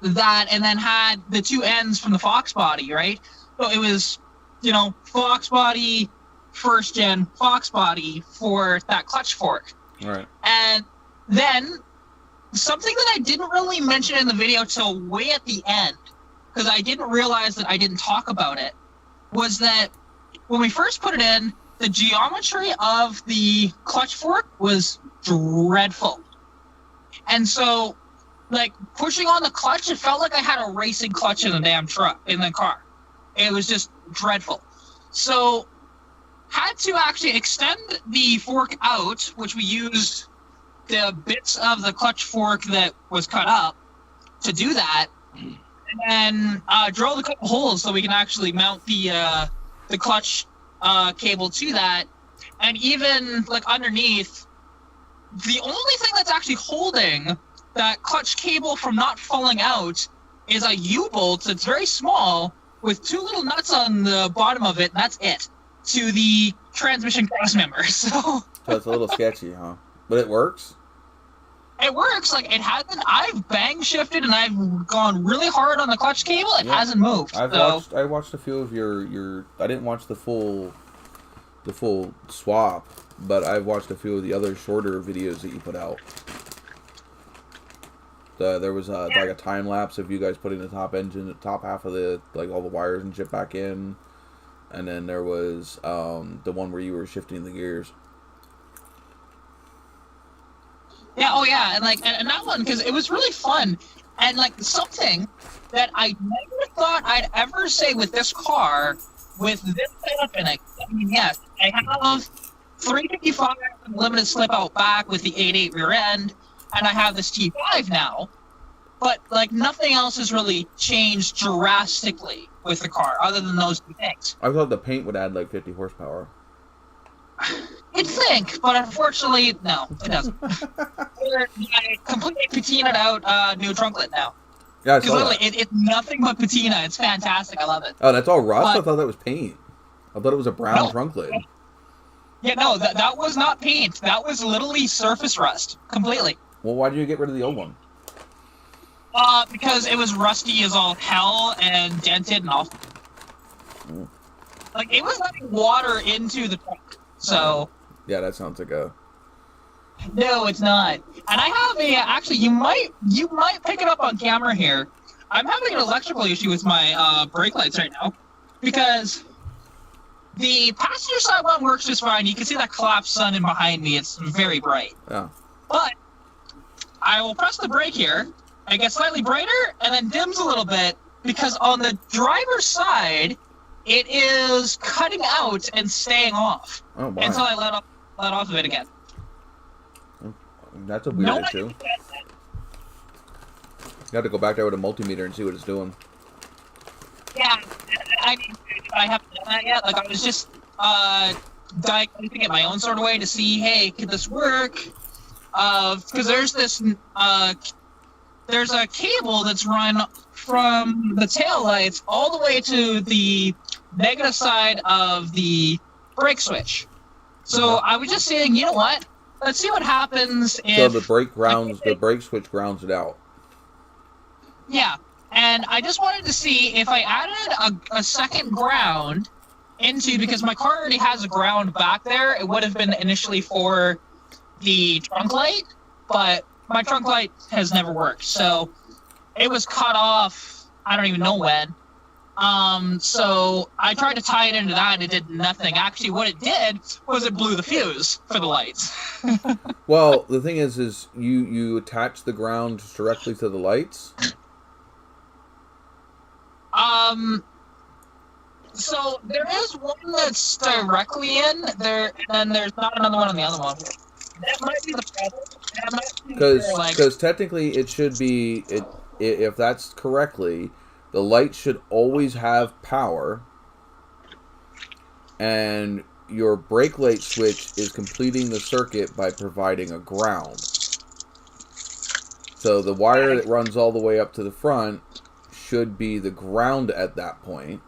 that, and then had the two ends from the Fox body, right? So it was, Fox body, first gen Fox body for that clutch fork. Right. And then something that I didn't really mention in the video till way at the end, because I didn't realize that I didn't talk about it, was that when we first put it in, the geometry of the clutch fork was dreadful. And so, pushing on the clutch, it felt like I had a racing clutch in the damn truck, in the car. It was just dreadful. So, had to actually extend the fork out, which we used the bits of the clutch fork that was cut up to do that, and then drilled a couple holes so we can actually mount the clutch cable to that. And even underneath, the only thing that's actually holding that clutch cable from not falling out is a U-bolt that's very small with two little nuts on the bottom of it, and that's it, to the transmission cross member. So it's a little sketchy, huh? But it works? It works. It hasn't. I've bang shifted and I've gone really hard on the clutch cable. It hasn't moved. I watched a few of your. I didn't watch the full swap, but I've watched a few of the other shorter videos that you put out. There was a time lapse of you guys putting the top half of the all the wires and shit back in, and then there was the one where you were shifting the gears. Yeah, oh yeah, and that one, because it was really fun, and something that I never thought I'd ever say with this car, with this setup in it. I mean, yes, I have 355 limited slip out back with the 8.8 rear end, and I have this T5 now, but nothing else has really changed drastically with the car, other than those two things. I thought the paint would add 50 horsepower. You'd think, but unfortunately, no, it doesn't. I completely patinaed out new trunklet now. Yeah, I saw that. It's nothing but patina. It's fantastic. I love it. Oh, that's all rust? I thought that was paint. I thought it was a brown trunklet. Yeah, no, that was not paint. That was literally surface rust, completely. Well, why did you get rid of the old one? Because it was rusty as all hell and dented and all. It was letting water into the trunk. So yeah, that sounds like a. No, it's not. And I have actually, you might pick it up on camera here. I'm having an electrical issue with my brake lights right now, because the passenger side one works just fine. You can see that collapsed sun in behind me. It's very bright. Yeah. But I will press the brake here. It gets slightly brighter and then dims a little bit, because on the driver's side, it is cutting out and staying off until I let off of it again. That's a weird issue. You have to go back there with a multimeter and see what it's doing. Yeah, I haven't done that yet. I was just diagnosing it my own sort of way to see, hey, could this work? Because there's this there's a cable that's run from the tail lights all the way to the negative side of the brake switch. So I was just saying, you know what? Let's see what happens if... So the brake switch grounds it out. Yeah, and I just wanted to see if I added a second ground into, because my car already has a ground back there. It would have been initially for the trunk light, but my trunk light has never worked. So it was cut off, I don't even know when. So I tried to tie it into that, and it did nothing. Actually, what it did was it blew the fuse for the lights. Well, the thing is you attach the ground directly to the lights? So there is one that's directly in there, and there's not another one on the other one. That might be the problem. Because technically it should be, if that's correctly, the light should always have power, and your brake light switch is completing the circuit by providing a ground. So the wire that runs all the way up to the front should be the ground at that point.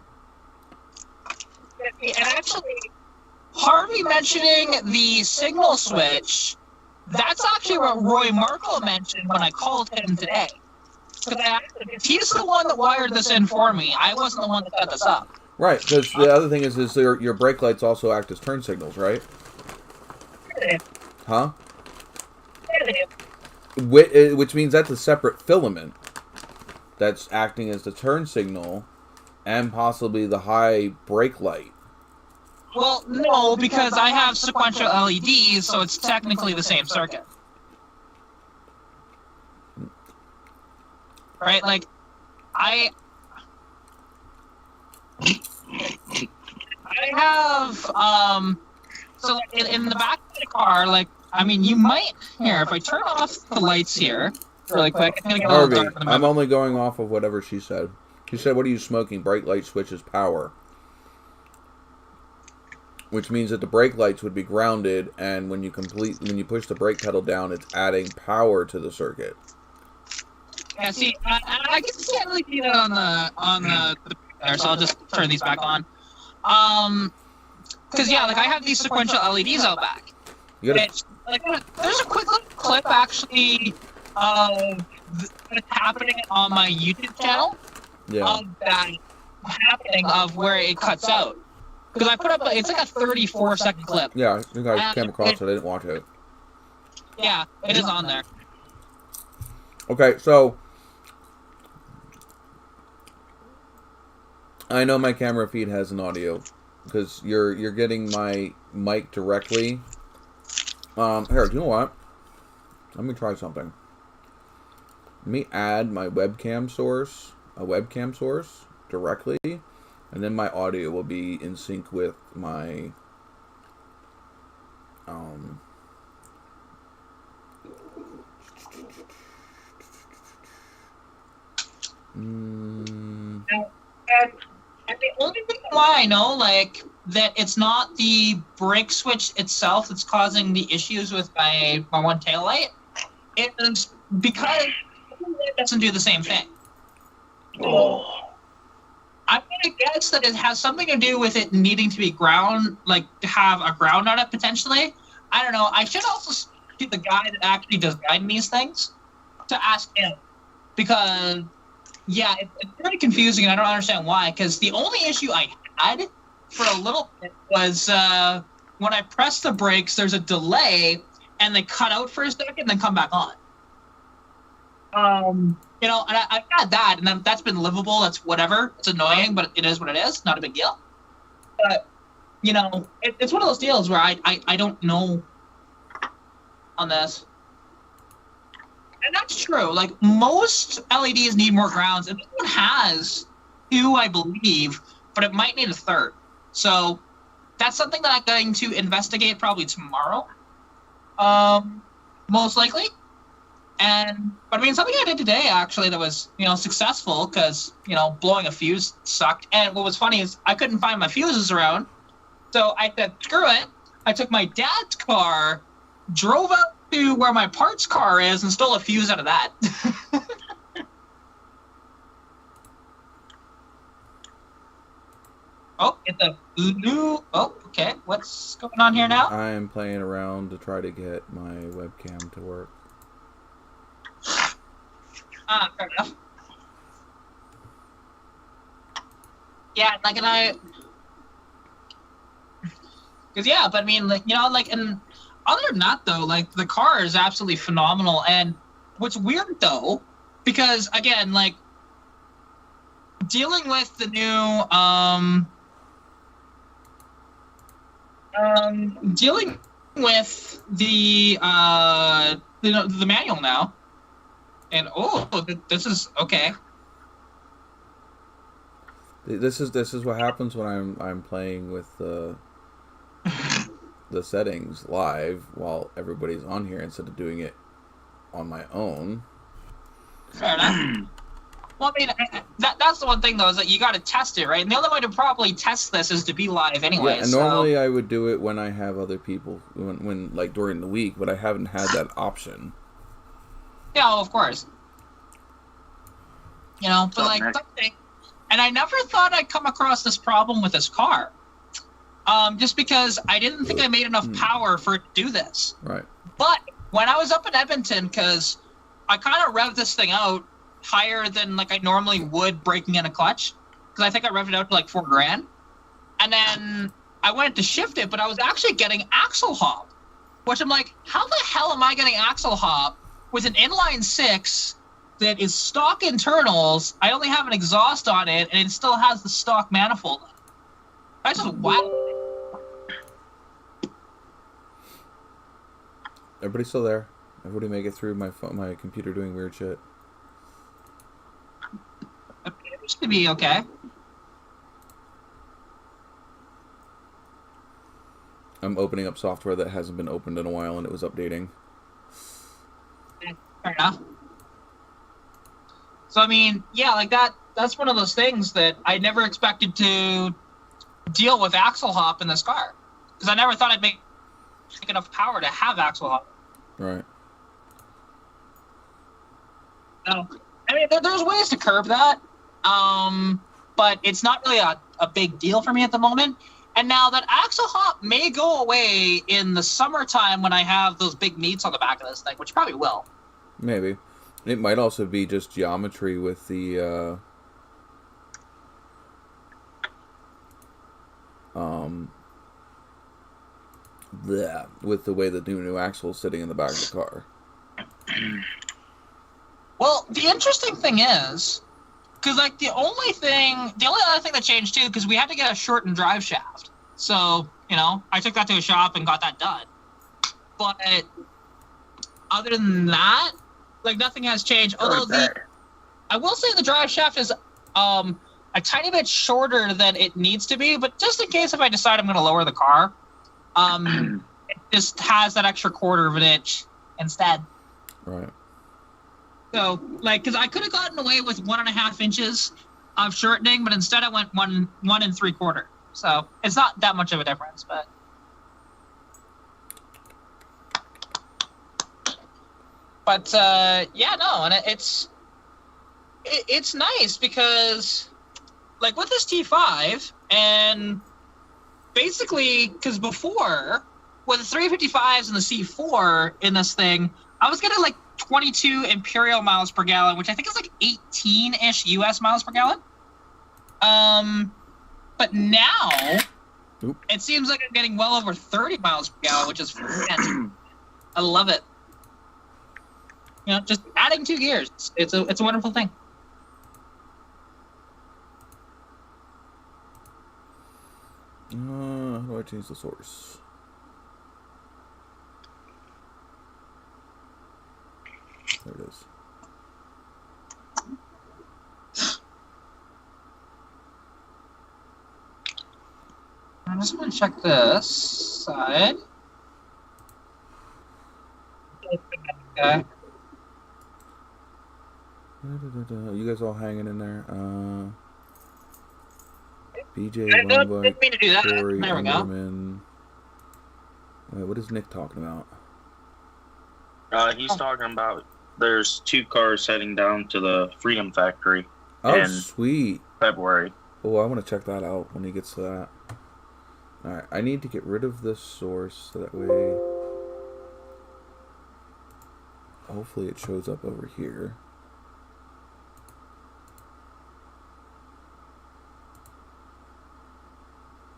And actually, Harvey mentioning the signal switch, that's actually what Roy Markle mentioned when I called him today. Because I asked him, he's the one that wired this in for me. I wasn't the one that set this up. Right, because the other thing is your brake lights also act as turn signals, right? Huh? Which means that's a separate filament that's acting as the turn signal and possibly the high brake light. Well, no, because I have sequential LEDs, so it's technically the same circuit. Right? Like, I have, so like, in the back of the car, like, I mean, you might, here, if I turn off the lights here, really quick, it's gonna get a little dark in the I'm only going off of whatever she said. She said, what are you smoking? Bright light switches power. Which means that the brake lights would be grounded, and when you push the brake pedal down, it's adding power to the circuit. Yeah, see, I guess you can't really see that on the there, so I'll just turn these back on. Because yeah, like I have these sequential LEDs out back. There's a quick little clip actually of what's happening on my YouTube channel. Yeah. Of that happening of where it cuts out. Because I put up, it's like a 34-second clip. Yeah, I think I came across it. I didn't watch it. Yeah, it is on there. Okay, so I know my camera feed has an audio because you're getting my mic directly. Here, do you know what? Let me try something. Let me add my webcam source, directly, and then my audio will be in sync with my And the only reason why I know, like, that it's not the brake switch itself that's causing the issues with my one tail light, it is because it doesn't do the same thing. Oh. I'm gonna guess that it has something to do with it needing to be ground, like to have a ground on it potentially. I don't know. I should also speak to the guy that actually does guide these things to ask him, because yeah, it's pretty confusing and I don't understand why. Because the only issue I had for a little bit was when I press the brakes, there's a delay and they cut out for a second and then come back on. You know, and I've had that, and that's been livable. That's whatever. It's annoying, but it is what it is. Not a big deal. But, you know, it's one of those deals where I don't know on this. And that's true. Like, most LEDs need more grounds, and this one has two, I believe, but it might need a third. So that's something that I'm going to investigate probably tomorrow, most likely. But I mean, something I did today actually that was, you know, successful because, you know, blowing a fuse sucked. And what was funny is I couldn't find my fuses around. So I said, screw it. I took my dad's car, drove up to where my parts car is and stole a fuse out of that. Oh, it's a blue. Oh, okay. What's going on here now? I am playing around to try to get my webcam to work. Fair enough. Yeah, like, and I... Because, yeah, but I mean, like, you know, like, and other than that, though, like, the car is absolutely phenomenal. And what's weird, though, because, again, like, dealing with the new dealing with the manual now, and this is okay. This is what happens when I'm playing with the settings live while everybody's on here instead of doing it on my own. Fair enough. Well, I mean, that's the one thing, though, is that you got to test it, right? And the only way to probably test this is to be live anyway. Yeah, and normally I would do it when I have other people, when like during the week, but I haven't had that option. Yeah, well, of course. You know, but like something, and I never thought I'd come across this problem with this car, just because I didn't think I made enough power for it to do this. Right. But when I was up in Edmonton, because I kind of revved this thing out higher than like I normally would breaking in a clutch, because I think I revved it out to like $4,000, and then I went to shift it, but I was actually getting axle hop, which I'm like, how the hell am I getting axle hop with an inline 6 that is stock internals? I only have an exhaust on it, and it still has the stock manifold. That's just wild. Everybody still there? Everybody make it through my computer doing weird shit? It appears to be okay. I'm opening up software that hasn't been opened in a while, and it was updating. Fair enough. So, I mean, yeah, like that's one of those things that I never expected to deal with axle hop in this car. Because I never thought I'd make enough power to have axle hop. Right. So, I mean, there's ways to curb that, but it's not really a big deal for me at the moment. And now that axle hop may go away in the summertime when I have those big meets on the back of this thing, which probably will. Maybe. It might also be just geometry with the with the way the new axle is sitting in the back of the car. Well, the interesting thing is, because like the only other thing that changed too, because we had to get a shortened drive shaft. So, you know, I took that to a shop and got that done. But other than that, like nothing has changed. Although I will say the drive shaft is a tiny bit shorter than it needs to be, but just in case if I decide I'm going to lower the car, it just has that extra quarter of an inch instead. Right. So, like, because I could have gotten away with 1.5 inches of shortening, but instead I went 1 3/4. So it's not that much of a difference, but. But yeah, no, and it's nice because, like, with this T5, and basically, because before with the 355s and the C4 in this thing, I was getting like 22 imperial miles per gallon, which I think is like 18-ish US miles per gallon. But now it seems like I'm getting well over 30 miles per gallon, which is fantastic. I love it. You know, just adding 2 gears. It's a wonderful thing. How do I change the source? There it is. I'm just going to check this side. Okay. You guys all hanging in there? BJ, I didn't mean to do that. Corey, There we go. Wait, what is Nick talking about? He's talking about there's 2 cars heading down to the Freedom Factory in Sweet. February. Oh, I want to check that out when he gets to that. Alright, I need to get rid of this source so that way hopefully it shows up over here.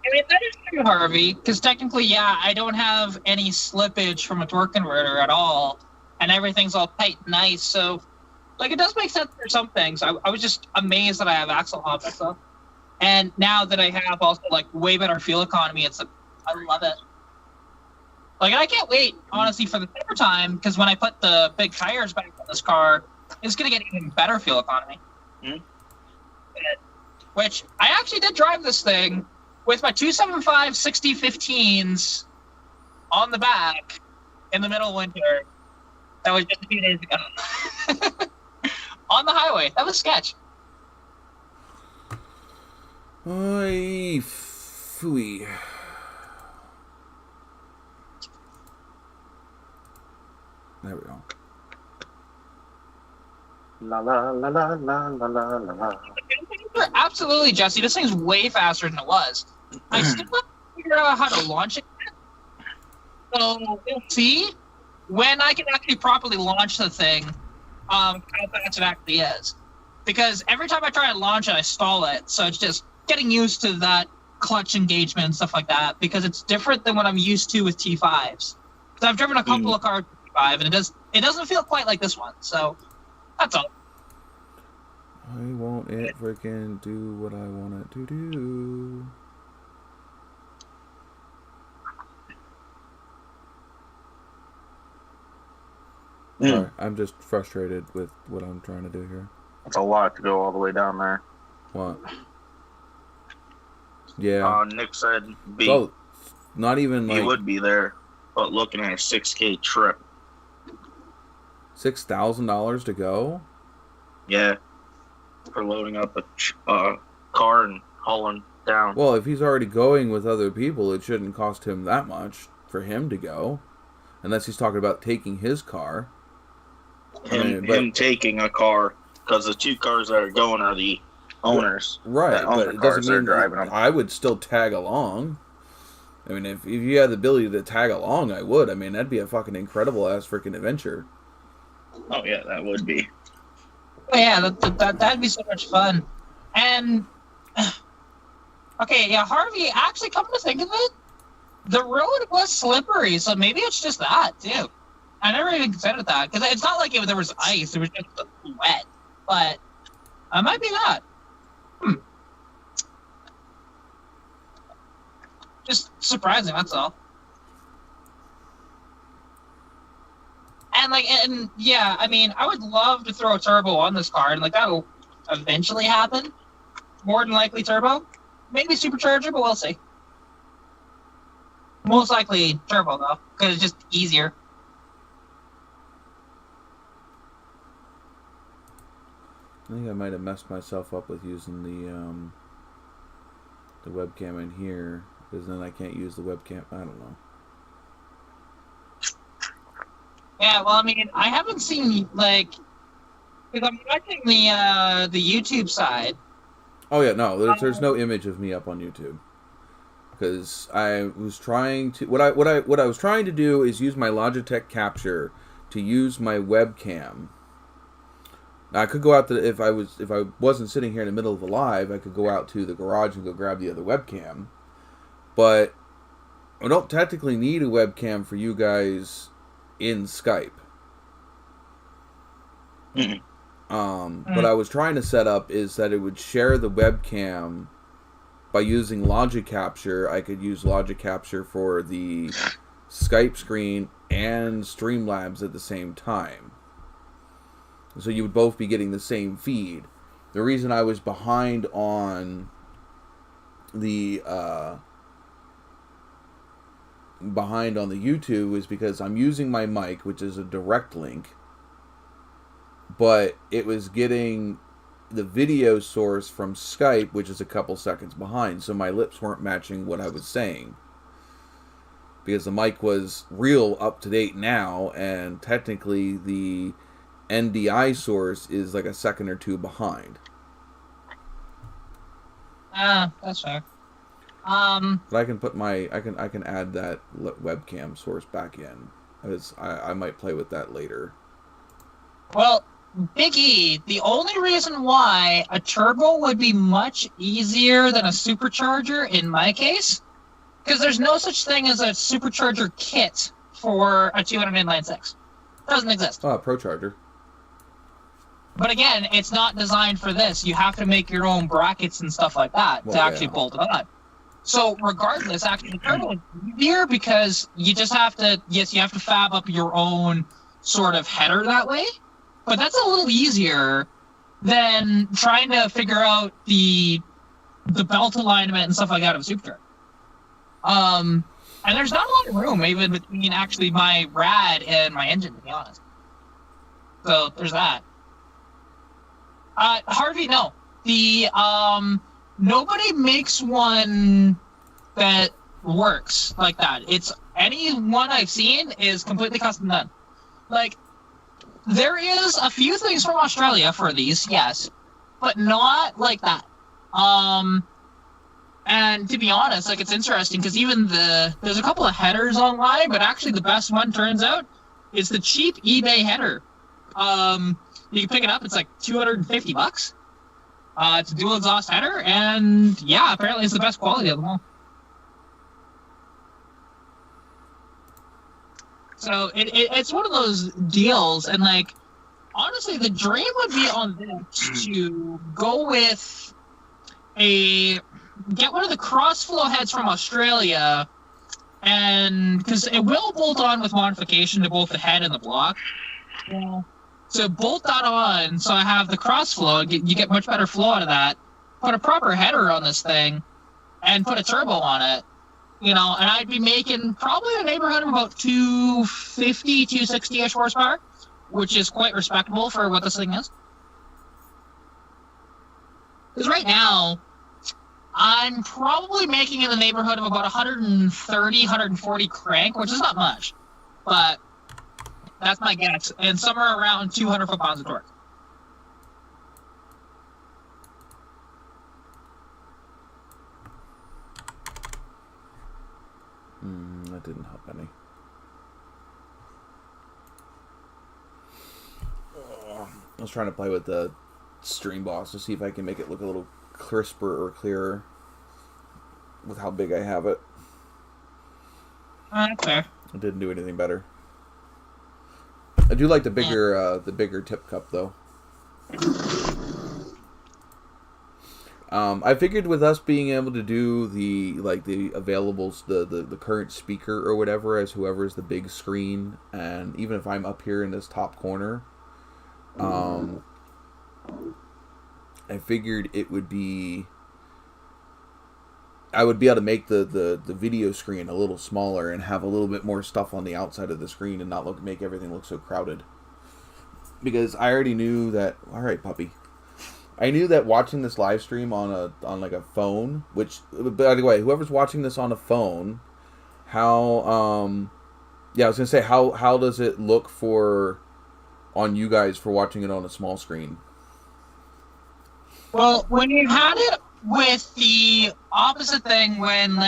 I mean, that is true, Harvey, because technically, yeah, I don't have any slippage from a torque converter at all, and everything's all tight and nice, so, Like, it does make sense for some things. I was just amazed that I have axle hops and stuff. And now that I have also, like, way better fuel economy, I love it. Like, I can't wait, honestly, for the summertime, because when I put the big tires back on this car, it's going to get even better fuel economy. Mm-hmm. Which, I actually did drive this thing with my 275 6015s on the back in the middle of winter. That was just a few days ago. On the highway. That was sketch. Oy, phooey. There we go. La la la la la la la la. Absolutely, Jesse. This thing's way faster than it was. I still have to figure out how to launch it. So we'll see when I can actually properly launch the thing, how fast it actually is. Because every time I try to launch it, I stall it. So it's just getting used to that clutch engagement and stuff like that. Because it's different than what I'm used to with T5s. Because I've driven a couple of cars with T5, and it doesn't feel quite like this one. So that's all. Why won't it freaking do what I want it to do? Sorry, I'm just frustrated with what I'm trying to do here. It's a lot to go all the way down there. What? Yeah. Nick said So, not even he like would be there, but looking at a 6K trip. $6,000 to go? Yeah. For loading up a car and hauling down. Well, if he's already going with other people, it shouldn't cost him that much for him to go. Unless he's talking about taking his car. Him taking a car, because the two cars that are going are the owners. Right, but it doesn't mean driving them. I would still tag along. I mean, if you had the ability to tag along, I would. I mean, that'd be a fucking incredible-ass freaking adventure. Oh, yeah, that would be. Oh, yeah, that'd be so much fun. And, okay, yeah, Harvey, actually, come to think of it, the road was slippery, so maybe it's just that, too. I never even considered that, because it's not like there was ice, it was just wet. But it might be that. Just surprising, that's all. And yeah, I mean, I would love to throw a turbo on this car, and that'll eventually happen. More than likely turbo. Maybe supercharger, but we'll see. Most likely turbo, though, because it's just easier. I think I might have messed myself up with using the webcam in here, because then I can't use the webcam. I don't know. Yeah, well, I mean, I haven't seen, because I'm watching the YouTube side. Oh, yeah, no, there's no image of me up on YouTube. Because I was trying to... What I was trying to do is use my Logitech Capture to use my webcam. Now, I could go out to... If I wasn't sitting here in the middle of the live, I could go out to the garage and go grab the other webcam. But I don't technically need a webcam for you guys in Skype. What I was trying to set up is that it would share the webcam by using Logic Capture. I could use Logic Capture for the Skype screen and Streamlabs at the same time. So you would both be getting the same feed. The reason I was behind on the YouTube is because I'm using my mic, which is a direct link, but it was getting the video source from Skype, which is a couple seconds behind, so my lips weren't matching what I was saying. Because the mic was real up to date now, and technically the NDI source is like a second or two behind. That's fair. But I can put I can add that webcam source back in. I might play with that later. Well, Big E, the only reason why a turbo would be much easier than a supercharger in my case, because there's no such thing as a supercharger kit for a 200 inline six. Doesn't exist. Oh, Pro Charger. But again, it's not designed for this. You have to make your own brackets and stuff like that to actually bolt it on. So regardless, actually, the turbo is easier because you just have to, you have to fab up your own sort of header that way. But that's a little easier than trying to figure out the belt alignment and stuff like that of a supercharger. And there's not a lot of room even between actually my rad and my engine, to be honest. So there's that. Harvey, no. Nobody makes one that works like that. It's any one I've seen is completely custom done. Like, there is a few things from Australia for these, yes, but not like that. And to be honest, like, it's interesting because even there's a couple of headers online, but actually the best one turns out is the cheap eBay header. You can pick it up. It's like $250. It's a dual exhaust header, and yeah, apparently it's the best quality of them all. So it's one of those deals, and like, honestly, the dream would be on this to go with get one of the cross-flow heads from Australia, and because it will bolt on with modification to both the head and the block. Yeah. So bolt that on, so I have the cross-flow, you get much better flow out of that, put a proper header on this thing, and put a turbo on it, and I'd be making probably a neighborhood of about 250, 260-ish horsepower, which is quite respectable for what this thing is. Because right now, I'm probably making in the neighborhood of about 130, 140 crank, which is not much, but that's my guess, and somewhere around 200 foot-pounds of torque. That didn't help any. I was trying to play with the Stream Boss to see if I can make it look a little crisper or clearer with how big I have it. Okay. It didn't do anything better. I do like the bigger tip cup though. I figured with us being able to do the availables, the current speaker or whatever as whoever is the big screen, and even if I'm up here in this top corner, I figured it would be. I would be able to make the video screen a little smaller and have a little bit more stuff on the outside of the screen and not make everything look so crowded. Because I already knew that. All right, puppy. I knew that watching this live stream on a phone, which, by the way, whoever's watching this on a phone, how I was gonna say how does it look on you guys for watching it on a small screen? Well, when you had it with the opposite thing, when you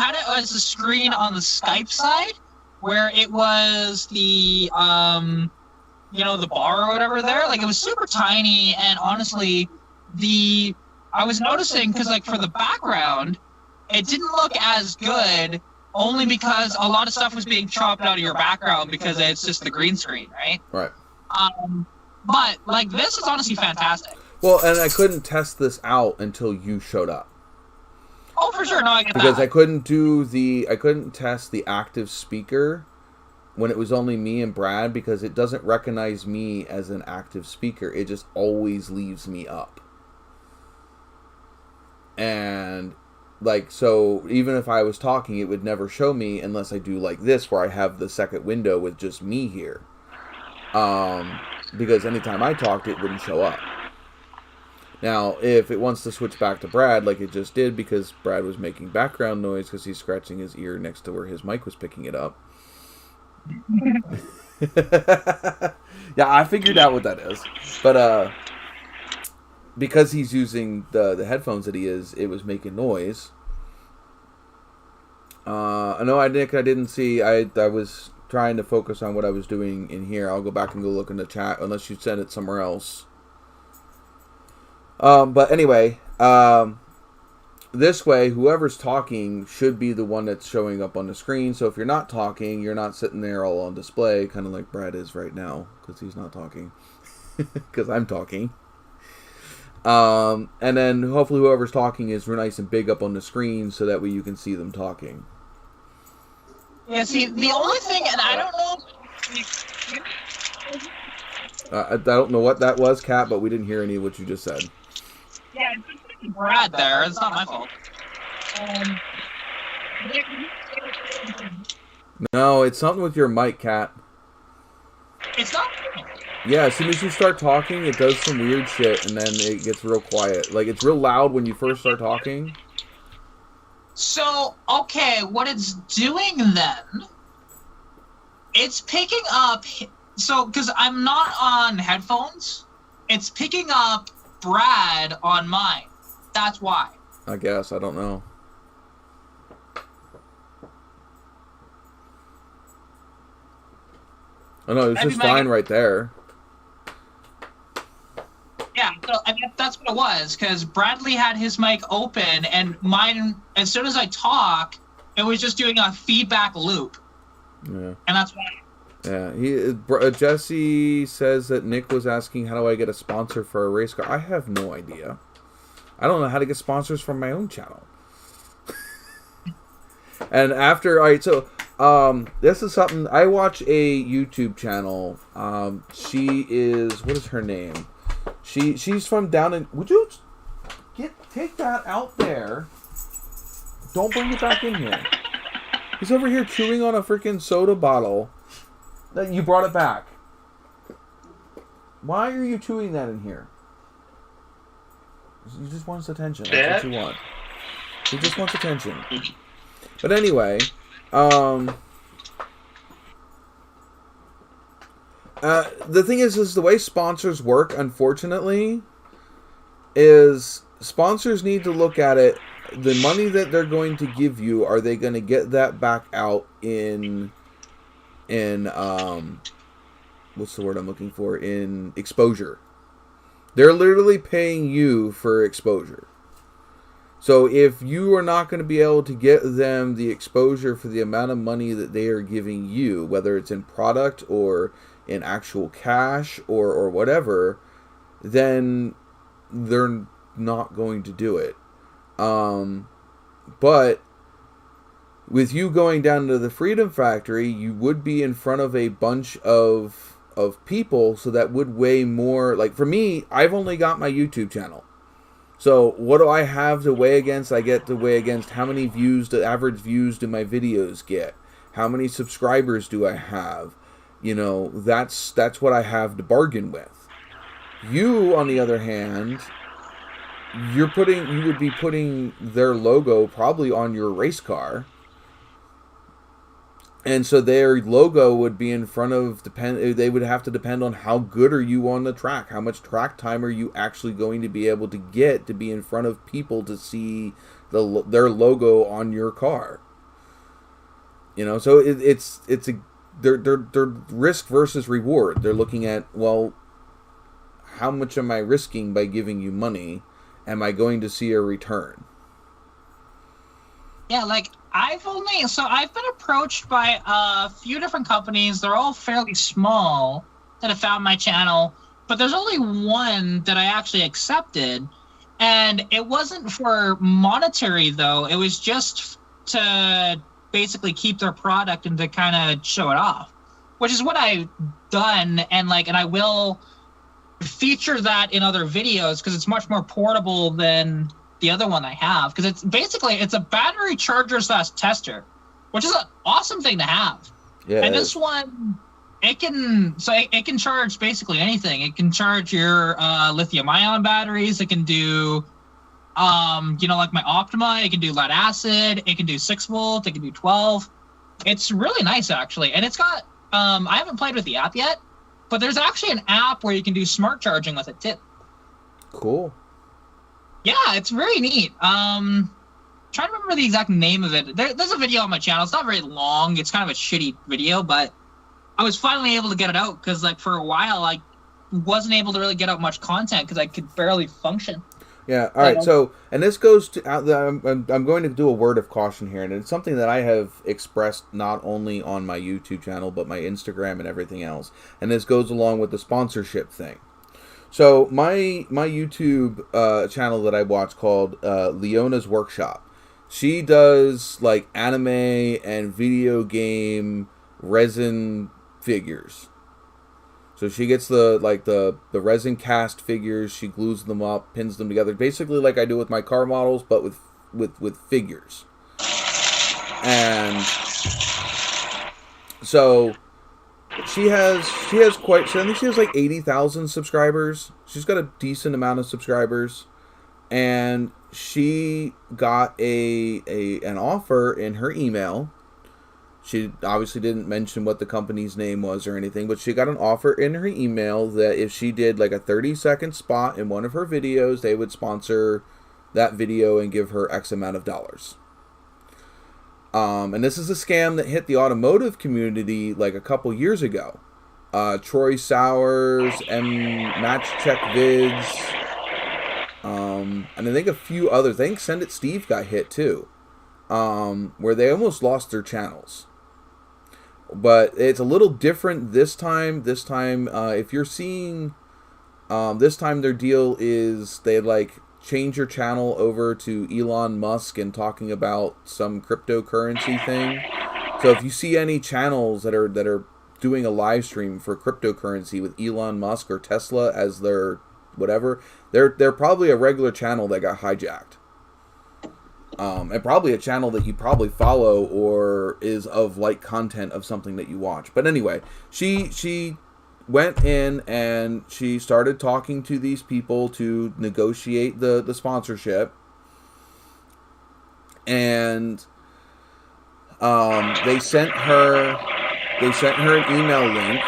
had it as a screen on the Skype side, where it was the the bar or whatever there, it was super tiny, and honestly, I was noticing, because for the background, it didn't look as good, only because a lot of stuff was being chopped out of your background because it's just the green screen, right? Right. But this is honestly fantastic. Well, and I couldn't test this out until you showed up. Oh, for sure. No, I get that. Because I couldn't test the active speaker when it was only me and Brad, because it doesn't recognize me as an active speaker. It just always leaves me up. And so even if I was talking, it would never show me unless I do this, where I have the second window with just me here. Because anytime I talked, it wouldn't show up. Now, if it wants to switch back to Brad, like it just did, because Brad was making background noise because he's scratching his ear next to where his mic was picking it up. Yeah, I figured out what that is. But because he's using the headphones that he is, it was making noise. No, I didn't see. I was trying to focus on what I was doing in here. I'll go back and go look in the chat, unless you sent it somewhere else. But anyway, this way, whoever's talking should be the one that's showing up on the screen. So if you're not talking, you're not sitting there all on display, kind of like Brad is right now, because he's not talking. Because I'm talking. And then hopefully whoever's talking is nice and big up on the screen, so that way you can see them talking. Yeah, see, the only thing, and I don't know... I don't know what that was, Kat, but we didn't hear any of what you just said. Yeah, it's Brad there. It's not my fault. No, it's something with your mic, Kat. It's not... Yeah, as soon as you start talking, it does some weird shit, and then it gets real quiet. Like, it's real loud when you first start talking. So, okay, what it's doing then, it's picking up, so, because I'm not on headphones, it's picking up Brad on mine. That's why. I guess, I don't know. Oh no, it's just fine right there. Yeah, so, I mean, that's what it was, because Bradley had his mic open, and mine, as soon as I talk, it was just doing a feedback loop. Yeah. And that's why. Yeah, Jesse says that Nick was asking, how do I get a sponsor for a race car? I have no idea. I don't know how to get sponsors from my own channel. And after, alright, so, this is something, I watch a YouTube channel, she is, what is her name? She's from down in... Would you take that out there? Don't bring it back in here. He's over here chewing on a freaking soda bottle. That you brought it back. Why are you chewing that in here? He just wants attention. That's what you want. He just wants attention. But anyway, the thing is the way sponsors work, unfortunately, is sponsors need to look at it. The money that they're going to give you, are they going to get that back out in what's the word I'm looking for? In exposure. They're literally paying you for exposure. So if you are not going to be able to get them the exposure for the amount of money that they are giving you, whether it's in product or in actual cash or whatever, then they're not going to do it. But with you going down to the Freedom Factory, you would be in front of a bunch of people, so that would weigh more. Like for me, I've only got my YouTube channel. So what do I have to weigh against? I get to weigh against how many views, the average views do my videos get? How many subscribers do I have? You know, that's what I have to bargain with. You, on the other hand, you would be putting their logo probably on your race car. And so their logo would be in front of, they would have to depend on how good are you on the track. How much track time are you actually going to be able to get to be in front of people to see their logo on your car. You know, so they're risk versus reward. They're looking at, well, how much am I risking by giving you money? Am I going to see a return? Yeah, like, I've been approached by a few different companies. They're all fairly small that have found my channel, but there's only one that I actually accepted, and it wasn't for monetary, though. It was just to basically keep their product and to kind of show it off, which is what I've done, and I will feature that in other videos because it's much more portable than the other one I have, because it's a battery charger / tester, which is an awesome thing to have. Yeah. And this one, it can charge basically anything. It can charge your lithium-ion batteries. It can do, like my Optima. It can do lead acid. It can do 6 volt. It can do 12. It's really nice actually, and it's got. I haven't played with the app yet, but there's actually an app where you can do smart charging with it too. Cool. Yeah, it's very neat. Trying to remember the exact name of it. There's a video on my channel. It's not very long. It's kind of a shitty video, but I was finally able to get it out because, for a while, I wasn't able to really get out much content because I could barely function. Yeah. All right. So, and this goes to. I'm going to do a word of caution here, and it's something that I have expressed not only on my YouTube channel but my Instagram and everything else. And this goes along with the sponsorship thing. So my YouTube channel that I watch called Leona's Workshop. She does like anime and video game resin figures. So she gets the resin cast figures, she glues them up, pins them together, basically like I do with my car models, but with figures. And so she has quite. I think she has like 80,000 subscribers. She's got a decent amount of subscribers, and she got an offer in her email. She obviously didn't mention what the company's name was or anything, but she got an offer in her email that if she did like a 30-second spot in one of her videos, they would sponsor that video and give her X amount of dollars. And this is a scam that hit the automotive community like a couple years ago. Troy Sowers, Match Check Vids, and I think a few others. I think Send It Steve got hit too, where they almost lost their channels. But it's a little different this time. This time, if you're seeing, this time their deal is they like change your channel over to Elon Musk and talking about some cryptocurrency thing. So if you see any channels that are doing a live stream for cryptocurrency with Elon Musk or Tesla as their whatever, they're probably a regular channel that got hijacked. And probably a channel that you probably follow or is of like content of something that you watch. But anyway, she went in and she started talking to these people to negotiate the sponsorship. And they sent her an email link.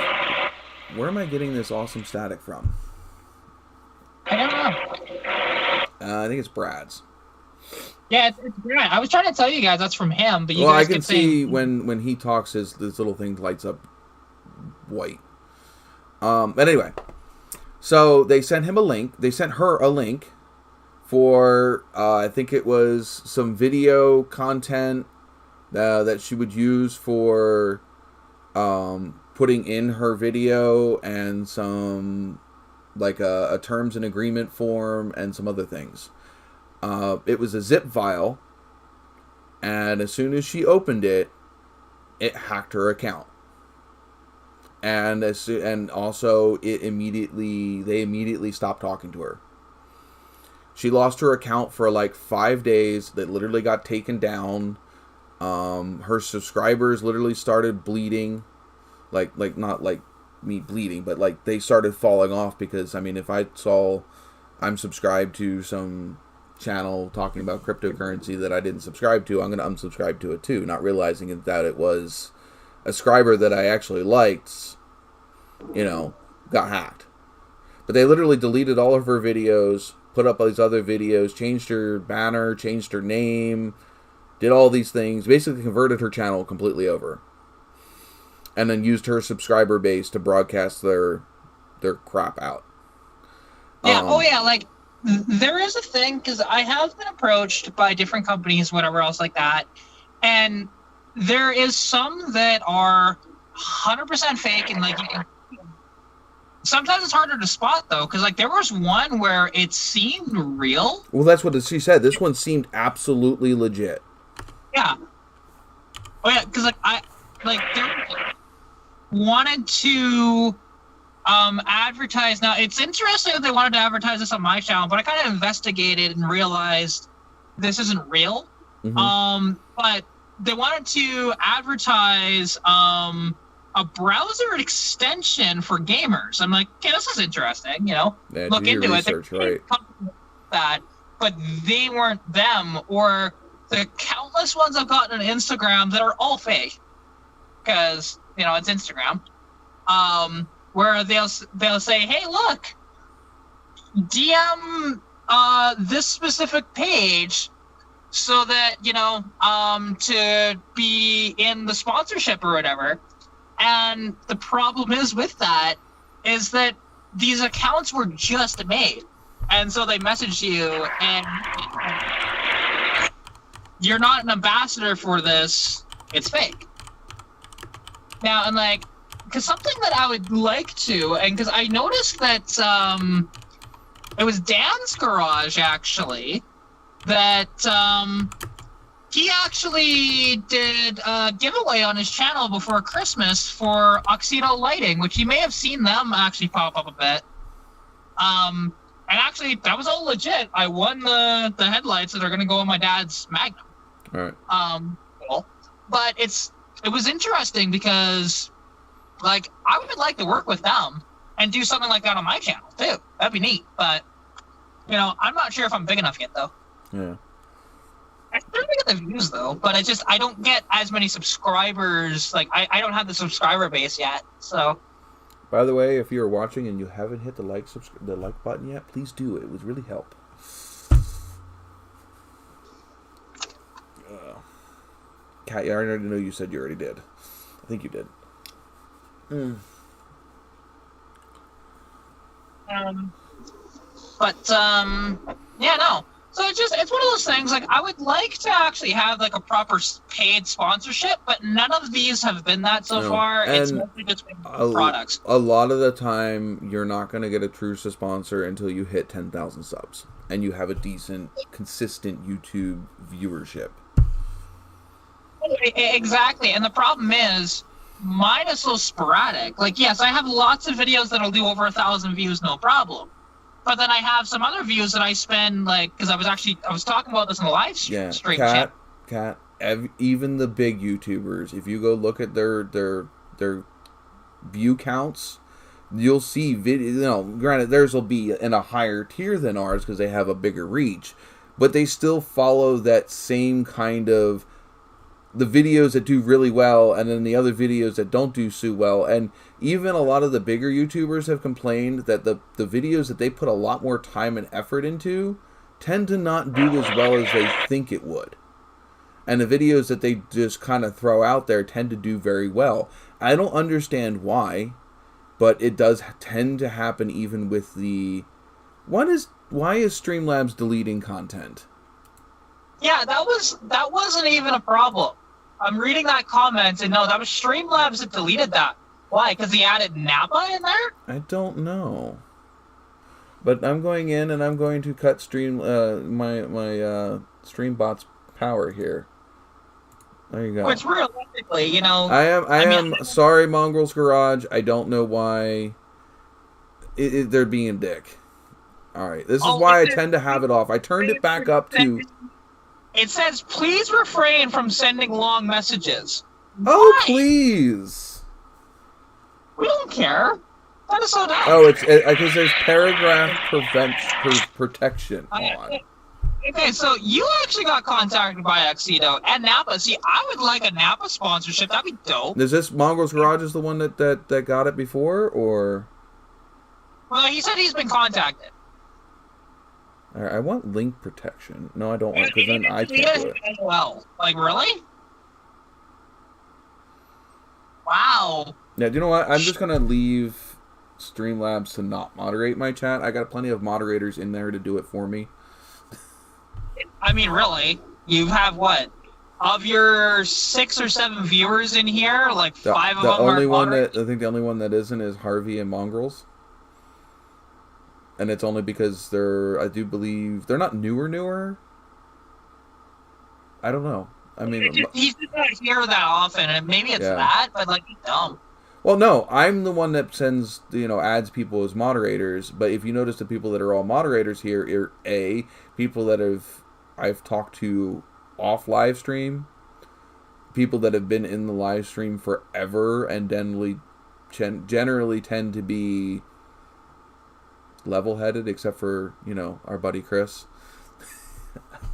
Where am I getting this awesome static from? I don't know. I think it's Brad's. Yeah, it's Brad. I was trying to tell you guys that's from him, but you guys I can see when he talks, his little thing lights up white. But anyway, so they sent him a link. They sent her a link for I think it was some video content that she would use for putting in her video, and some like a terms and agreement form and some other things. It was a zip file, and as soon as she opened it, it hacked her account. And also they immediately stopped talking to her. She lost her account for like 5 days. That literally got taken down. Her subscribers literally started bleeding, like not like me bleeding, but like they started falling off, because I mean, if I saw I'm subscribed to some channel talking about cryptocurrency that I didn't subscribe to, I'm going to unsubscribe to it too, not realizing that it was a subscriber that I actually liked, got hacked. But they literally deleted all of her videos, put up all these other videos, changed her banner, changed her name, did all these things, basically converted her channel completely over. And then used her subscriber base to broadcast their crap out. Yeah, there is a thing, because I have been approached by different companies, whatever else like that, and there is some that are 100% fake, and sometimes it's harder to spot, though, because there was one where it seemed real. Well, that's what she said. This one seemed absolutely legit. Yeah. Oh yeah, because they wanted to advertise. Now, it's interesting that they wanted to advertise this on my channel, but I kind of investigated and realized this isn't real. Mm-hmm. But they wanted to advertise a browser extension for gamers. I'm like, okay, this is interesting. Look into research, it. Right. But they weren't them, or the countless ones I've gotten on Instagram that are all fake, because it's Instagram. Where they'll say, hey, look, DM this specific page so that, to be in the sponsorship or whatever. And the problem is with that is that these accounts were just made. And so they message you, and you're not an ambassador for this. It's fake. Now, and like, because something that I would like to, and because I noticed that it was Dan's garage actually that he actually did a giveaway on his channel before Christmas for Oxedo lighting, which you may have seen them actually pop up a bit. And actually, that was all legit. I won the headlights that are going to go in my dad's Magnum. All right. Cool. But it was interesting because, like, I would like to work with them and do something like that on my channel too. That'd be neat. But you know, I'm not sure if I'm big enough yet, though. Yeah. I certainly get the views though, but I don't get as many subscribers. Like, I don't have the subscriber base yet, so. By the way, if you're watching and you haven't hit the like button yet, please do. It would really help. Kat, I already know you said you already did. I think you did. Yeah, no. So it's one of those things, like, I would like to actually have, like, a proper paid sponsorship, but none of these have been that so far. It's mostly just been products. A lot of the time, you're not going to get a true sponsor until you hit 10,000 subs, and you have a decent, consistent YouTube viewership. Exactly, and the problem is, mine is so sporadic. Like, yes, I have lots of videos that'll do over 1,000 views, no problem. But then I have some other views that I spend, like, because I was talking about this in the live stream. Yeah, Kat, even the big YouTubers, if you go look at their view counts, you'll see video. You know, granted, theirs will be in a higher tier than ours because they have a bigger reach, but they still follow that same kind of the videos that do really well, and then the other videos that don't do so well. And even a lot of the bigger YouTubers have complained that the videos that they put a lot more time and effort into tend to not do as well as they think it would. And the videos that they just kind of throw out there tend to do very well. I don't understand why, but it does tend to happen even with the... Why is Streamlabs deleting content? Yeah, that wasn't even a problem. I'm reading that comment, and no, that was Streamlabs that deleted that. Why? Because he added Napa in there? I don't know. But I'm going in and I'm going to cut my Streambot's power here. There you go. Which realistically, you know... I am sorry, Mongrel's Garage. I don't know why they're being a dick. Alright, this is why I tend to have it off. I turned it back up to... It says, please refrain from sending long messages. Oh, please. We don't care. That is so dumb. Oh, it's because there's paragraph protection on. Okay, so you actually got contacted by Oxedo and Napa. See, I would like a Napa sponsorship. That'd be dope. Is this Mongrel's Garage is the one that got it before, or? Well, he said he's been contacted. All right, I want link protection. No, I don't want, because then I can't do it. Well, like, really? Wow. Yeah, do you know what? I'm just going to leave Streamlabs to not moderate my chat. I got plenty of moderators in there to do it for me. I mean, really? You have what? Of your 6 or 7 viewers in here, like 5 of them are moderators? I think the only one that isn't is Harvey and Mongrels. And it's only because I do believe, they're not newer. I don't know. I mean, he's just not here that often, and maybe it's that, but like, he's dumb. Well, no, I'm the one that sends, adds people as moderators. But if you notice, the people that are all moderators here are people that I've talked to off live stream, people that have been in the live stream forever, and generally tend to be level-headed, except for our buddy Chris.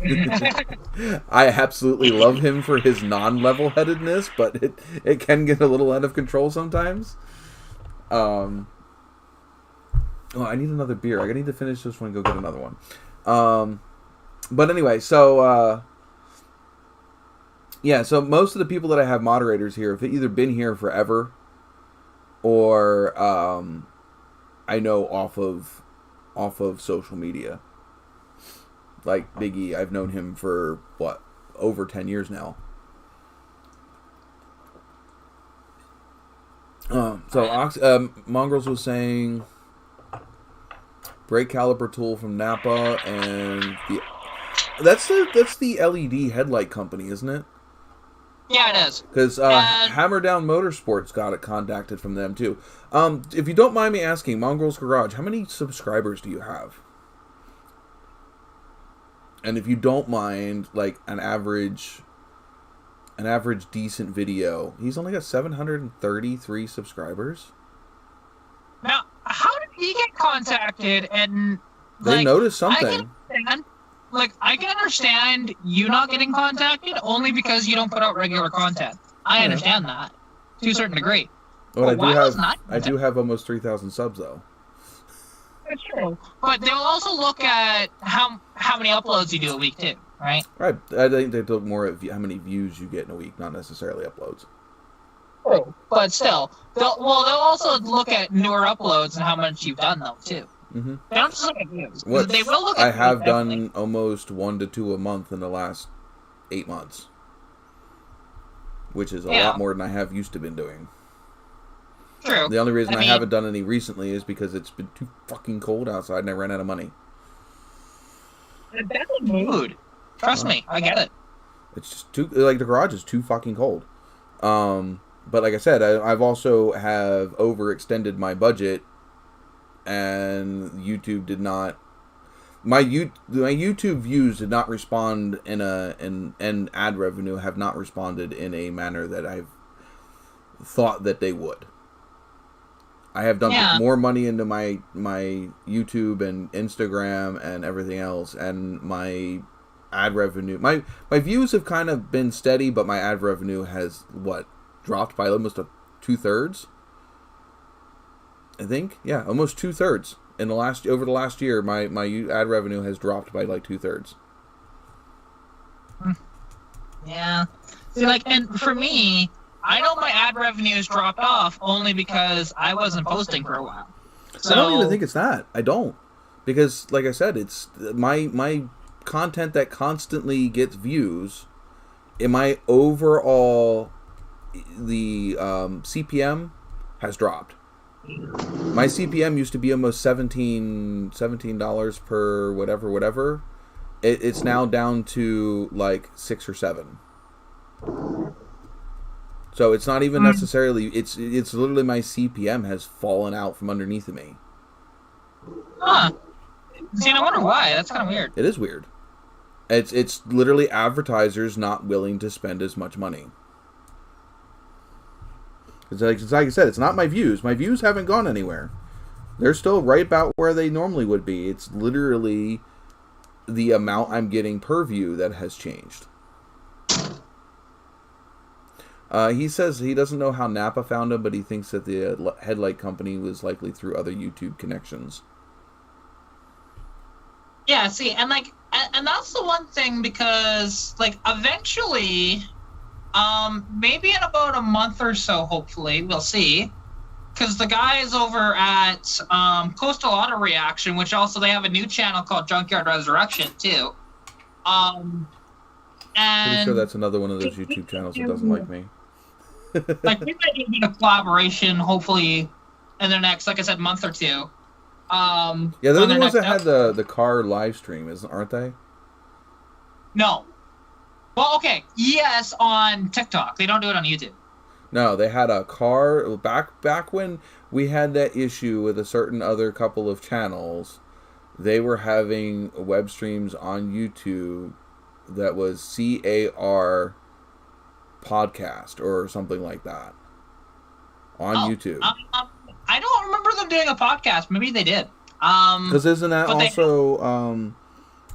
I absolutely love him for his non-level-headedness, but it can get a little out of control sometimes. Oh, I need another beer. I need to finish this one and go get another one. But anyway, so so most of the people that I have moderators here have either been here forever, or I know off of off of social media. Like Big E, I've known him for, over 10 years now. Mongrels was saying brake caliper tool from Napa, and that's the LED headlight company, isn't it? Yeah, it is. Because Hammer Down Motorsports got it contacted from them too. If you don't mind me asking, Mongrels Garage, how many subscribers do you have? And if you don't mind, like an average decent video, he's only got 733 subscribers. Now, how did he get contacted? And they noticed something. I can understand you not getting contacted only because you don't put out regular content. I understand that to a certain degree. But I do have almost 3,000 subs though. That's true. But they'll also look at how many uploads you do a week too, right? Right. I think they look more at how many views you get in a week, not necessarily uploads. True. But still, they'll also look at newer uploads and how much you've done though too. Mm-hmm. They don't just look at views. They will look at I have done almost 1 to 2 a month in the last 8 months, which is a lot more than I have used to been doing. True. The only reason I haven't done any recently is because it's been too fucking cold outside and I ran out of money. That's a mood. Trust me, I get it. It's just too, like, the garage is too fucking cold. But like I said, I've also have overextended my budget, and YouTube did not. My YouTube views did not respond and ad revenue have not responded in a manner that I've thought that they would. I have dumped more money into my YouTube and Instagram and everything else, and my ad revenue, my views have kind of been steady, but my ad revenue has dropped by almost 2/3. I think, almost 2/3 over the last year. My ad revenue has dropped by like 2/3. Yeah, see, and for me, I know my ad revenue has dropped off only because I wasn't posting for a while. So, I don't even think it's that. I don't, because like I said, it's my content that constantly gets views. In my overall, the CPM has dropped. My CPM used to be almost $17 per whatever. It's now down to like 6 or 7. So it's not even necessarily. It's literally my CPM has fallen out from underneath of me. Huh. See, I wonder why. That's kind of weird. It is weird. It's literally advertisers not willing to spend as much money. It's like I said, it's not my views. My views haven't gone anywhere. They're still right about where they normally would be. It's literally the amount I'm getting per view that has changed. He says he doesn't know how Napa found him, but he thinks that the headlight company was likely through other YouTube connections. Yeah, see, and that's the one thing, because eventually, maybe in about a month or so, hopefully, we'll see, because the guys over at Coastal Auto Reaction, which also they have a new channel called Junkyard Resurrection too. And pretty sure that's another one of those YouTube channels that doesn't like me. We might do a collaboration, hopefully, in the next, like I said, month or two. They're the ones that had the car live stream, aren't they? No. Well, okay. Yes, on TikTok. They don't do it on YouTube. No, they had a car back when we had that issue with a certain other couple of channels. They were having web streams on YouTube that was CAR Podcast or something like that on YouTube. I don't remember them doing a podcast. Maybe they did. Because isn't that also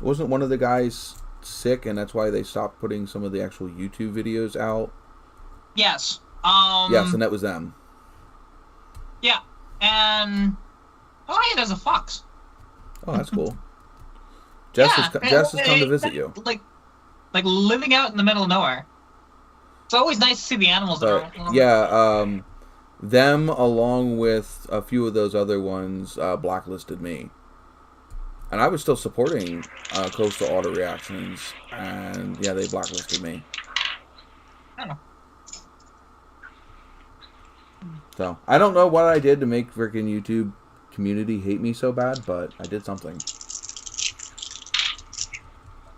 wasn't one of the guys sick, and that's why they stopped putting some of the actual YouTube videos out? Yes. Yes, and that was them. Yeah, and he does a fox. Oh, that's cool. Jess has come to visit you. Like living out in the middle of nowhere. It's always nice to see the animals around. Yeah, them along with a few of those other ones blacklisted me. And I was still supporting Coastal Auto Reactions, and yeah, they blacklisted me. Oh. So, I don't know what I did to make freaking YouTube community hate me so bad, but I did something.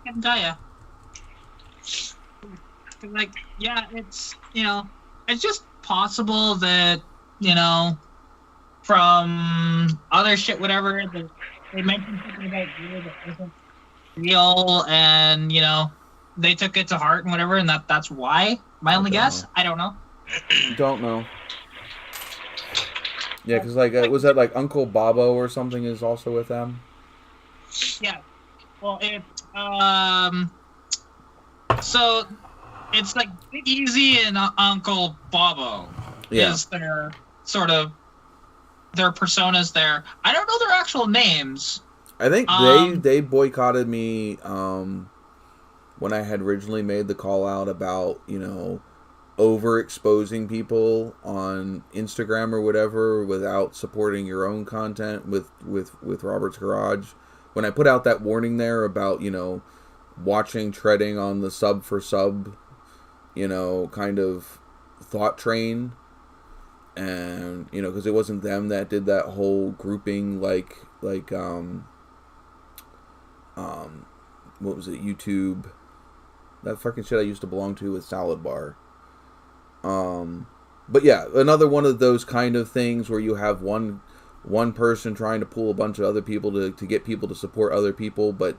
I can tell ya. Like, yeah, it's, you know, it's just possible that, you know, from other shit, whatever, that they mentioned something about you that wasn't real, and, you know, they took it to heart and whatever, and that's why. My only guess? I don't know. Don't know. Yeah, because, like, was that, like, Uncle Bobo or something is also with them? Yeah. Well, so it's like Big Easy and Uncle Bobo is their sort of their personas there. I don't know their actual names. I think they boycotted me when I had originally made the call out about, you know, overexposing people on Instagram or whatever without supporting your own content with Robert's Garage. When I put out that warning there about, you know, watching, treading on the sub for sub, you know, kind of thought train. And, you know, because it wasn't them that did that whole grouping, like, what was it, YouTube, that fucking shit I used to belong to with Salad Bar. But yeah, another one of those kind of things where you have one person trying to pull a bunch of other people to get people to support other people, but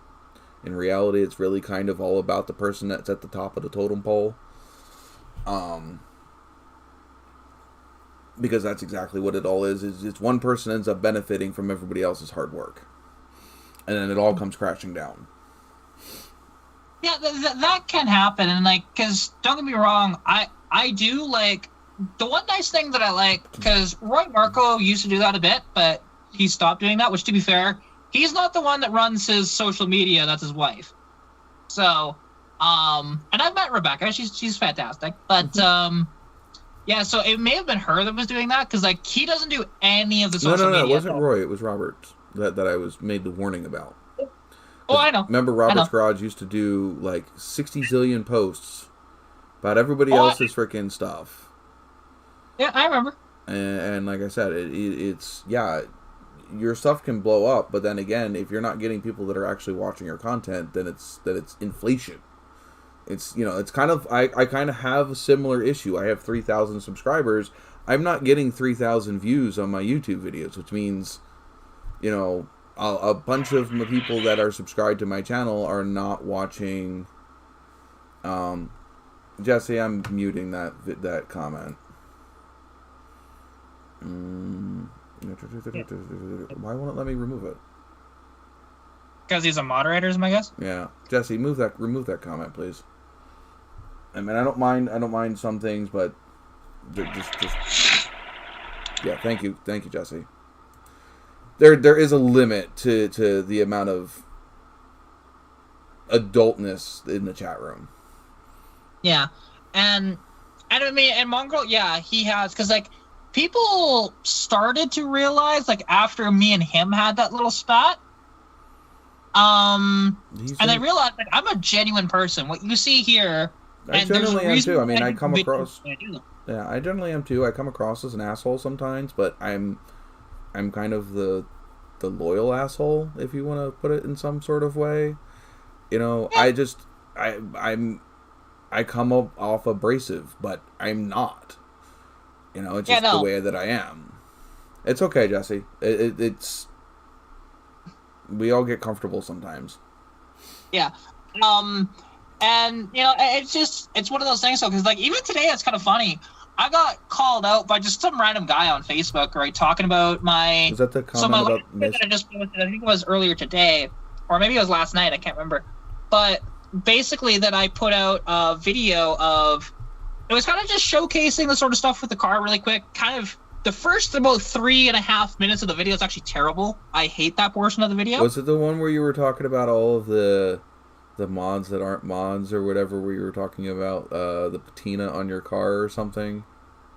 in reality, it's really kind of all about the person that's at the top of the totem pole. Because that's exactly what it all is it's one person ends up benefiting from everybody else's hard work. And then it all comes crashing down. Yeah, that can happen. And, like, because, don't get me wrong, I do, like, the one nice thing that I like, because Roy Marco used to do that a bit, but he stopped doing that, which, to be fair, he's not the one that runs his social media, that's his wife. So, and I've met Rebecca, she's fantastic, but, yeah, so it may have been her that was doing that, because, like, he doesn't do any of the social media. No, it wasn't Roy, it was Robert that I was made the warning about. Oh, I know. Remember Robert's Garage used to do, like, 60 zillion posts about everybody else's freaking stuff. Yeah, I remember. And like I said, it's, yeah, your stuff can blow up, but then again, if you're not getting people that are actually watching your content, then it's inflation. It's, you know, it's kind of, I kind of have a similar issue. I have 3,000 subscribers. I'm not getting 3,000 views on my YouTube videos, which means, you know, a bunch of people that are subscribed to my channel are not watching. Jesse, I'm muting that comment. Why won't it let me remove it? Because he's a moderator, is my guess? Yeah, Jesse, remove that comment, please. I mean, I don't mind some things, but just yeah. Thank you, Jesse. There is a limit to the amount of adultness in the chat room. Yeah, and I mean, and Mongrel, yeah, he has, because, like, people started to realize, like, after me and him had that little spat, and they realized, like, I'm a genuine person. What you see here, I generally am too. I mean, I come across. Yeah, I generally am too. I come across as an asshole sometimes, but I'm kind of the loyal asshole, if you want to put it in some sort of way. You know, yeah. I come off abrasive, but I'm not. You know, it's just the way that I am. It's okay, Jesse. It's we all get comfortable sometimes. Yeah. And, you know, it's one of those things, though, because, like, even today, it's kind of funny. I got called out by just some random guy on Facebook, right, talking about my... Was that the comment about... I just posted, I think it was earlier today, or maybe it was last night, I can't remember. But basically that I put out a video of... It was kind of just showcasing the sort of stuff with the car really quick. Kind of... The first about 3.5 minutes of the video is actually terrible. I hate that portion of the video. Was it the one where you were talking about all of the mods that aren't mods or whatever, where you were talking about the patina on your car or something?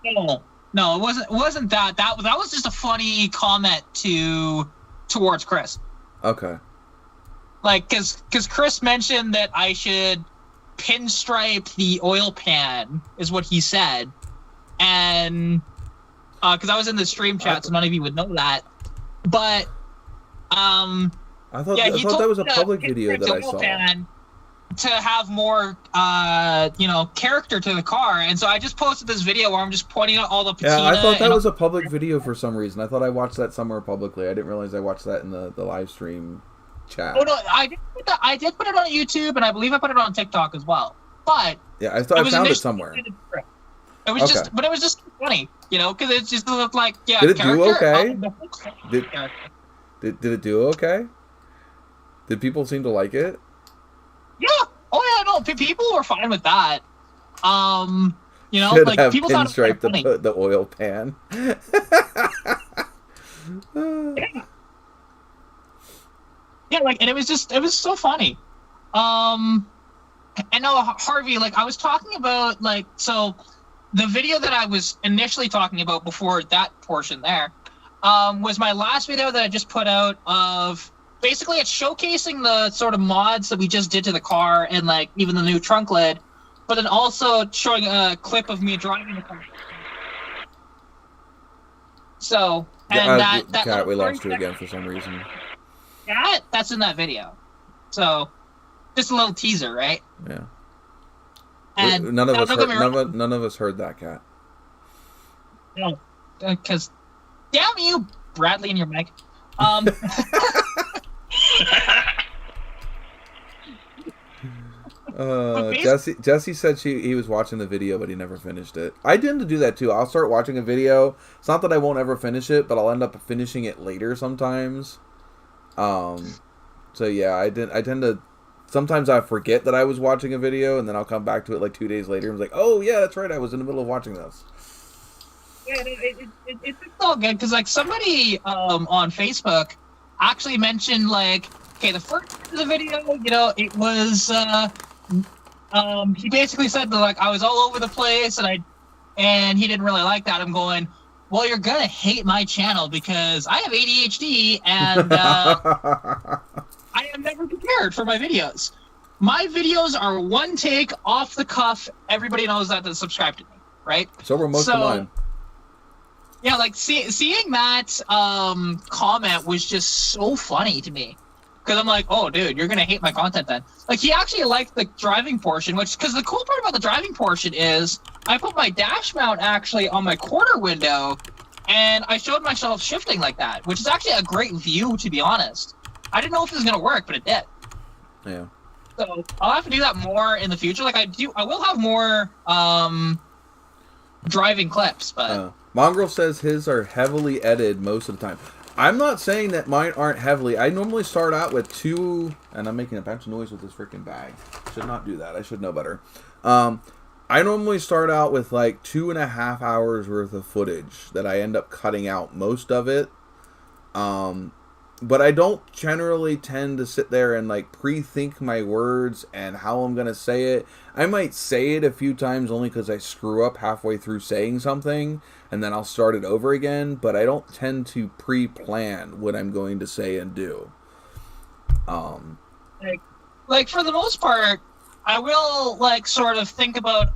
No, it wasn't that. That was just a funny comment towards Chris. Okay. Like, because Chris mentioned that I should pinstripe the oil pan, is what he said. And, because I was in the stream chat, so none of you would know that. But, I thought that was a public video that I saw. To have more, character to the car. And so I just posted this video where I'm just pointing out all the patina. Yeah, I thought that was a public video for some reason. I thought I watched that somewhere publicly. I didn't realize I watched that in the live stream chat. Oh, no, I did put it on YouTube, and I believe I put it on TikTok as well. But yeah, I thought I found it somewhere. It was it was just funny, because it just looked like, yeah. Did it do okay? Did it do okay? Did people seem to like it? Yeah. Oh yeah. No. People were fine with that. Should like have people thought it was funny. the oil pan. Yeah. And it was so funny. And no, Harvey, I was talking about, so the video that I was initially talking about before that portion there, was my last video that I just put out of. Basically, it's showcasing the sort of mods that we just did to the car and, even the new trunk lid, but then also showing a clip of me driving the car. So, and Cat, we lost you again for some reason. That's in that video. So, just a little teaser, right? Yeah. And none of us heard that, Cat. No, because damn you, Bradley, and your mic. Jesse said he was watching the video, but he never finished it. I tend to do that too. I'll start watching a video. It's not that I won't ever finish it, but I'll end up finishing it later sometimes. So yeah, I tend to. Sometimes I forget that I was watching a video, and then I'll come back to it 2 days later and be like, oh yeah, that's right, I was in the middle of watching this. Yeah, it's all good because somebody on Facebook actually mentioned the first part of the video, it was he basically said that I was all over the place and he didn't really like that. I'm going, well, you're gonna hate my channel because I have ADHD and I am never prepared for my videos. My videos are one take off the cuff. Everybody knows that to subscribe to me, right? So were most of mine. Yeah, seeing that comment was just so funny to me. Because I'm like, oh, dude, you're going to hate my content then. He actually liked the driving portion, because the cool part about the driving portion is I put my dash mount actually on my quarter window, and I showed myself shifting like that, which is actually a great view, to be honest. I didn't know if it was going to work, but it did. Yeah. So I'll have to do that more in the future. I will have more driving clips, but... Mongrel says his are heavily edited most of the time. I'm not saying that mine aren't heavily. I normally start out with 2... And I'm making a bunch of noise with this freaking bag. Should not do that. I should know better. I normally start out with 2.5 hours worth of footage that I end up cutting out most of it. But I don't generally tend to sit there and pre-think my words and how I'm going to say it. I might say it a few times only because I screw up halfway through saying something and then I'll start it over again, but I don't tend to pre-plan what I'm going to say and do. For the most part, I will sort of think about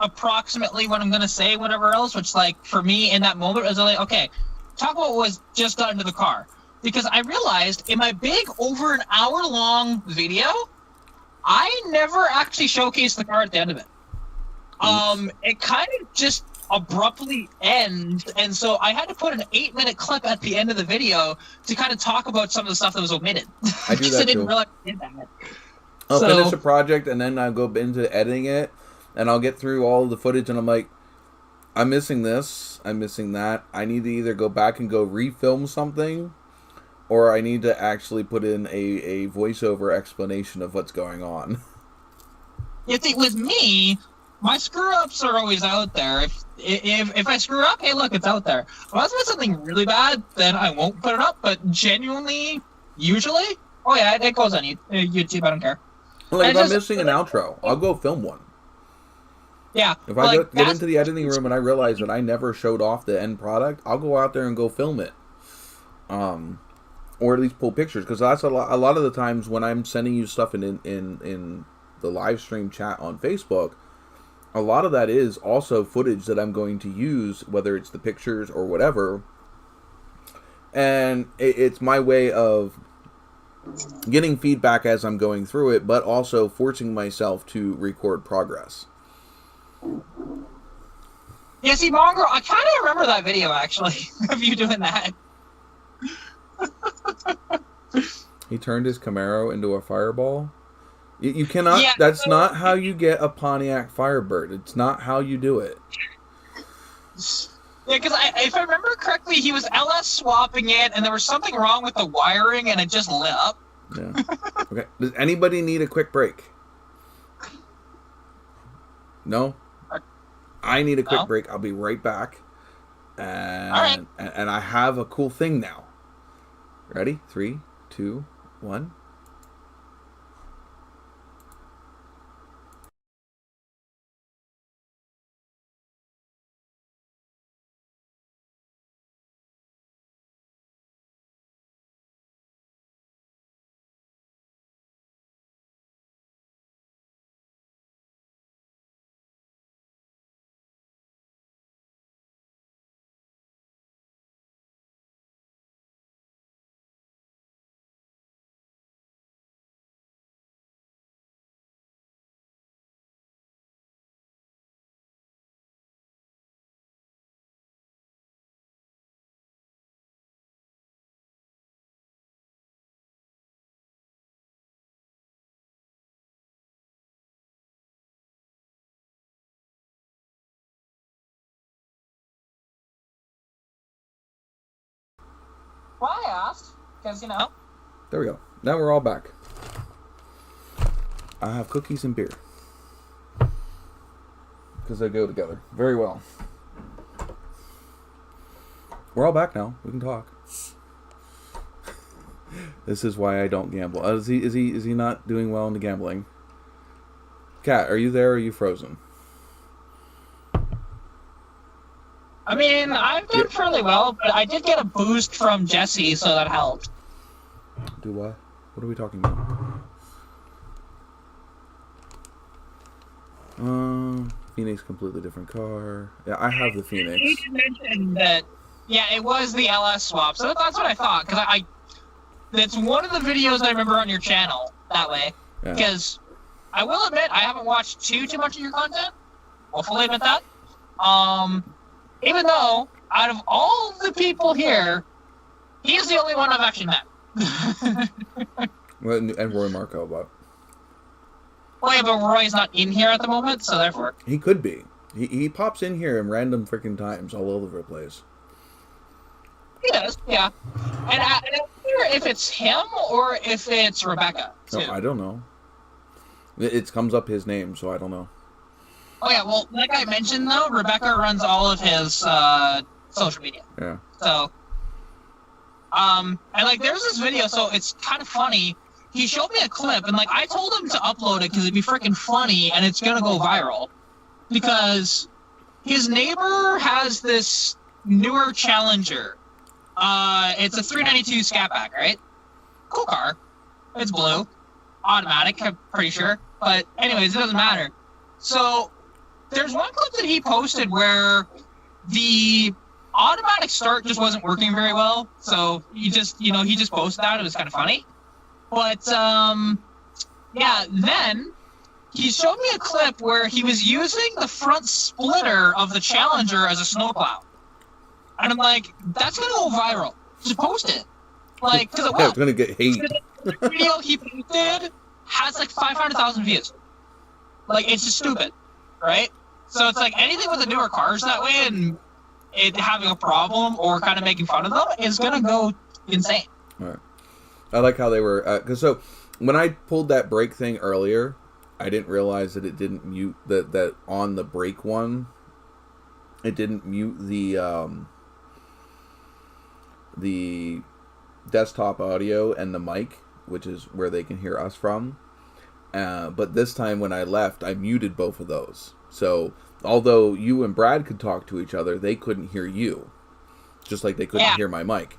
approximately what I'm going to say, whatever else, which for me in that moment was okay, talk about what was just done to the car. Because I realized in my big over an hour long video, I never actually showcased the car at the end of it. It kind of just abruptly ends, and so I had to put an 8-minute clip at the end of the video to kind of talk about some of the stuff that was omitted. I do that I didn't too. realize I did that. I'll finish a project and then I'll go into editing it, and I'll get through all the footage, and I'm like, I'm missing this, I'm missing that. I need to either go back and go refilm something, or I need to actually put in a voiceover explanation of what's going on. You think with me, my screw-ups are always out there. If I screw up, hey, look, it's out there. Unless it's something really bad, then I won't put it up. But genuinely, usually, oh yeah, it goes on YouTube. I don't care. If I'm missing an outro, I'll go film one. Yeah. If I get into the editing room and I realize that I never showed off the end product, I'll go out there and go film it. or at least pull pictures, because that's a lot of the times when I'm sending you stuff in the live stream chat on Facebook, a lot of that is also footage that I'm going to use, whether it's the pictures or whatever, and it's my way of getting feedback as I'm going through it, but also forcing myself to record progress. Yeah, see, Mongrel, I kind of remember that video, actually, of you doing that. He turned his Camaro into a Fireball. You cannot... Yeah, that's not how you get a Pontiac Firebird. It's not how you do it. Yeah, because if I remember correctly, he was LS swapping it, and there was something wrong with the wiring, and it just lit up. Yeah. Okay. Does anybody need a quick break? No? I need a quick break. I'll be right back. And, all right. And I have a cool thing now. Ready? 3, 2, 1. Why I asked? Because, you know. There we go. Now we're all back. I have cookies and beer. Because they go together very well. We're all back now. We can talk. This is why I don't gamble. Is he not doing well in the gambling? Kat, are you there or are you frozen? I mean, I've done fairly well, but I did get a boost from Jesse, so that helped. Do what? What are we talking about? Phoenix, completely different car. Yeah, I have the Phoenix. You did mention that, yeah, it was the LS swap, so that's what I thought, because it's one of the videos I remember on your channel, that way. Yeah. Because, I will admit, I haven't watched too much of your content. Will fully admit that. Even though, out of all the people here, he's the only one I've actually met. Well, and Roy Marco, but... Well, yeah, but Roy's not in here at the moment, so therefore... He could be. He pops in here in random freaking times all over the place. He does, yeah. And I wonder if it's him or if it's Rebecca, too. No, I don't know. It comes up his name, so I don't know. Oh, yeah, well, like I mentioned, though, Rebecca runs all of his social media. Yeah. So, and, like, there's this video, so it's kind of funny. He showed me a clip, and, like, I told him to upload it because it'd be freaking funny, and it's gonna go viral. Because his neighbor has this newer Challenger. It's a 392 Scat Pack, right? Cool car. It's blue. Automatic, I'm pretty sure. But anyways, it doesn't matter. So, there's one clip that he posted where the automatic start just wasn't working very well. So, he just posted that. It was kind of funny. But, yeah, then he showed me a clip where he was using the front splitter of the Challenger as a snowplow. And I'm like, that's going to go viral. Just post it. Like, because it will. Yeah, it's going to get hate. The video he posted has like 500,000 views. Like, it's just stupid, right? So it's like anything with the newer cars that way and it having a problem or kind of making fun of them is going to go insane. All right. I like how they were... Because so, when I pulled that brake thing earlier, I didn't realize that it didn't mute... That on the brake one, it didn't mute the desktop audio and the mic, which is where they can hear us from. But this time when I left, I muted both of those. So, although you and Brad could talk to each other, they couldn't hear you. Just like they couldn't hear my mic.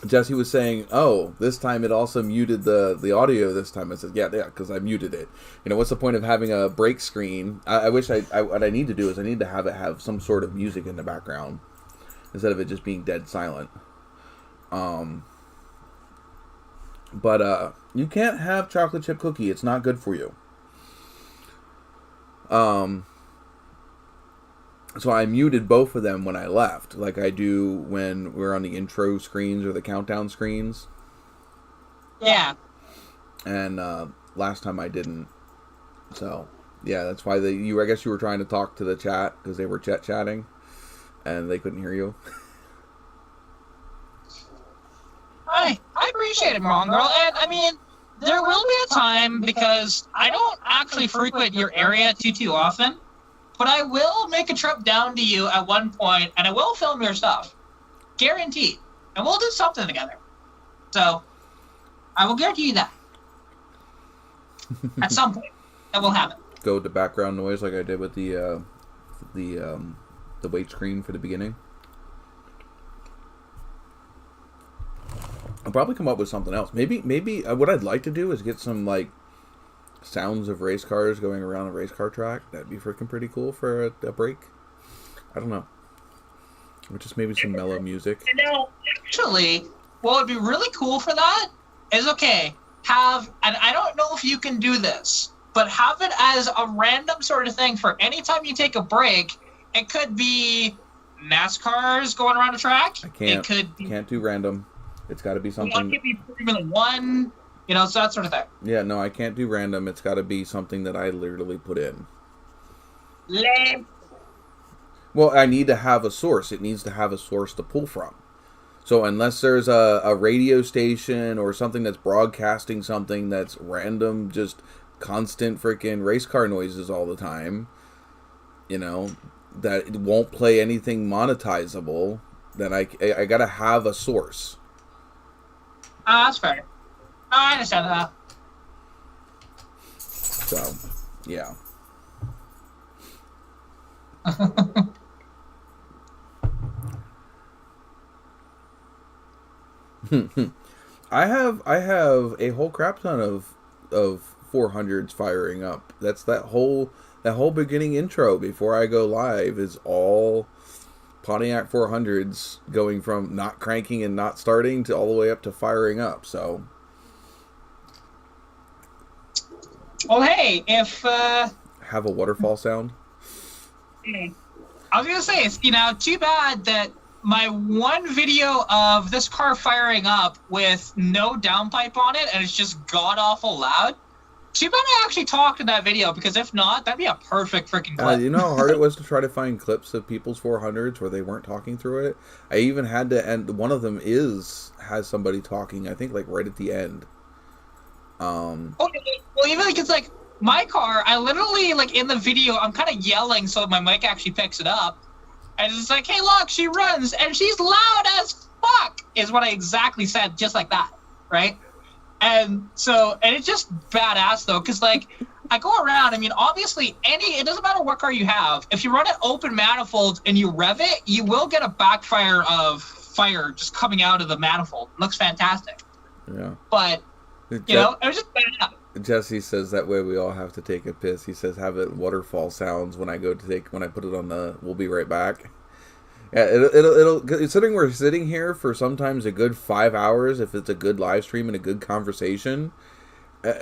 Jesse was saying, "Oh, this time it also muted the audio. This time," I said, "Yeah, because I muted it. You know, what's the point of having a break screen? I wish what I need to do is I need to have it have some sort of music in the background instead of it just being dead silent. But you can't have chocolate chip cookie. It's not good for you. So I muted both of them when I left, like I do when we're on the intro screens or the countdown screens. Yeah. And last time I didn't. So yeah, that's why I guess you were trying to talk to the chat because they were chatting, and they couldn't hear you. I appreciate it, Mom Girl, and I mean, there will be a time because I don't actually frequent your area too often. But I will make a trip down to you at one point, and I will film your stuff. Guaranteed. And we'll do something together. So, I will guarantee you that. At some point. That will happen. Go to background noise like I did with the wait screen for the beginning. I'll probably come up with something else. Maybe what I'd like to do is get some, like, sounds of race cars going around a race car track. That'd be freaking pretty cool for a break. I don't know. Or just maybe some mellow music. You know, actually, what would be really cool for that is, okay, and I don't know if you can do this, but have it as a random sort of thing for any time you take a break. It could be NASCARs going around a track. I can't. It could be, can't do random. It's got to be something. It could be Formula One. You know, so that sort of thing. Yeah, no, I can't do random. It's got to be something that I literally put in. Lame. Well, I need to have a source. It needs to have a source to pull from. So unless there's a radio station or something that's broadcasting something that's random, just constant freaking race car noises all the time, you know, that it won't play anything monetizable, then I got to have a source. That's fair. I understand that. So, yeah. I have a whole crap ton of 400s firing up. That's that whole beginning intro before I go live is all Pontiac 400s going from not cranking and not starting to all the way up to firing up. So, well, hey, if have a waterfall sound. I was gonna say, it's, you know, too bad that my one video of this car firing up with no downpipe on it and it's just god awful loud. Too bad I actually talked in that video, because if not, that'd be a perfect freaking clip. You know how hard it was to try to find clips of people's 400s where they weren't talking through it? I even had to, and one of them has somebody talking, I think, like right at the end. Well, even like, it's like my car, I literally, like, in the video, I'm kind of yelling so my mic actually picks it up. And it's like, hey, look, she runs, and she's loud as fuck, is what I exactly said, just like that, right? And so, and it's just badass, though, because, like, I go around, I mean, obviously, it doesn't matter what car you have, if you run an open manifold and you rev it, you will get a backfire of fire just coming out of the manifold. It looks fantastic. Yeah. But, you know, it was just badass. Jesse says that way we all have to take a piss. He says have it waterfall sounds when I put it on the we'll be right back. Yeah, it'll considering we're sitting here for sometimes a good 5 hours if it's a good live stream and a good conversation.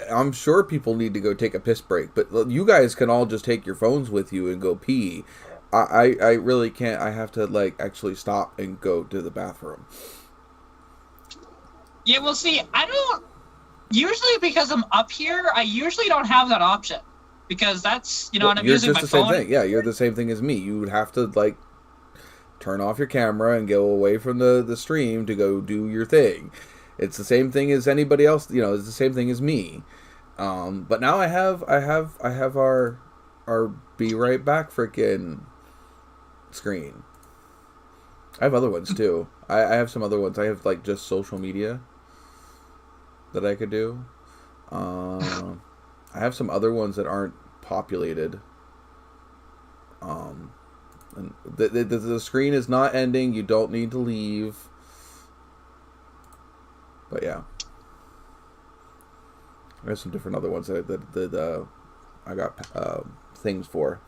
I'm sure people need to go take a piss break, but you guys can all just take your phones with you and go pee. I really can't. I have to, like, actually stop and go to the bathroom. Yeah, well, see, I don't. Usually, because I'm up here, I usually don't have that option, because that's, you know, and I'm using my phone. You're just the same thing. Yeah, you're the same thing as me. You would have to, like, turn off your camera and go away from the stream to go do your thing. It's the same thing as anybody else. You know, it's the same thing as me. But now I have our be right back freaking screen. I have other ones too. I have some other ones. I have, like, just social media that I could do. I have some other ones that aren't populated. And the screen is not ending. You don't need to leave. But yeah, there's some different other ones that I got things for,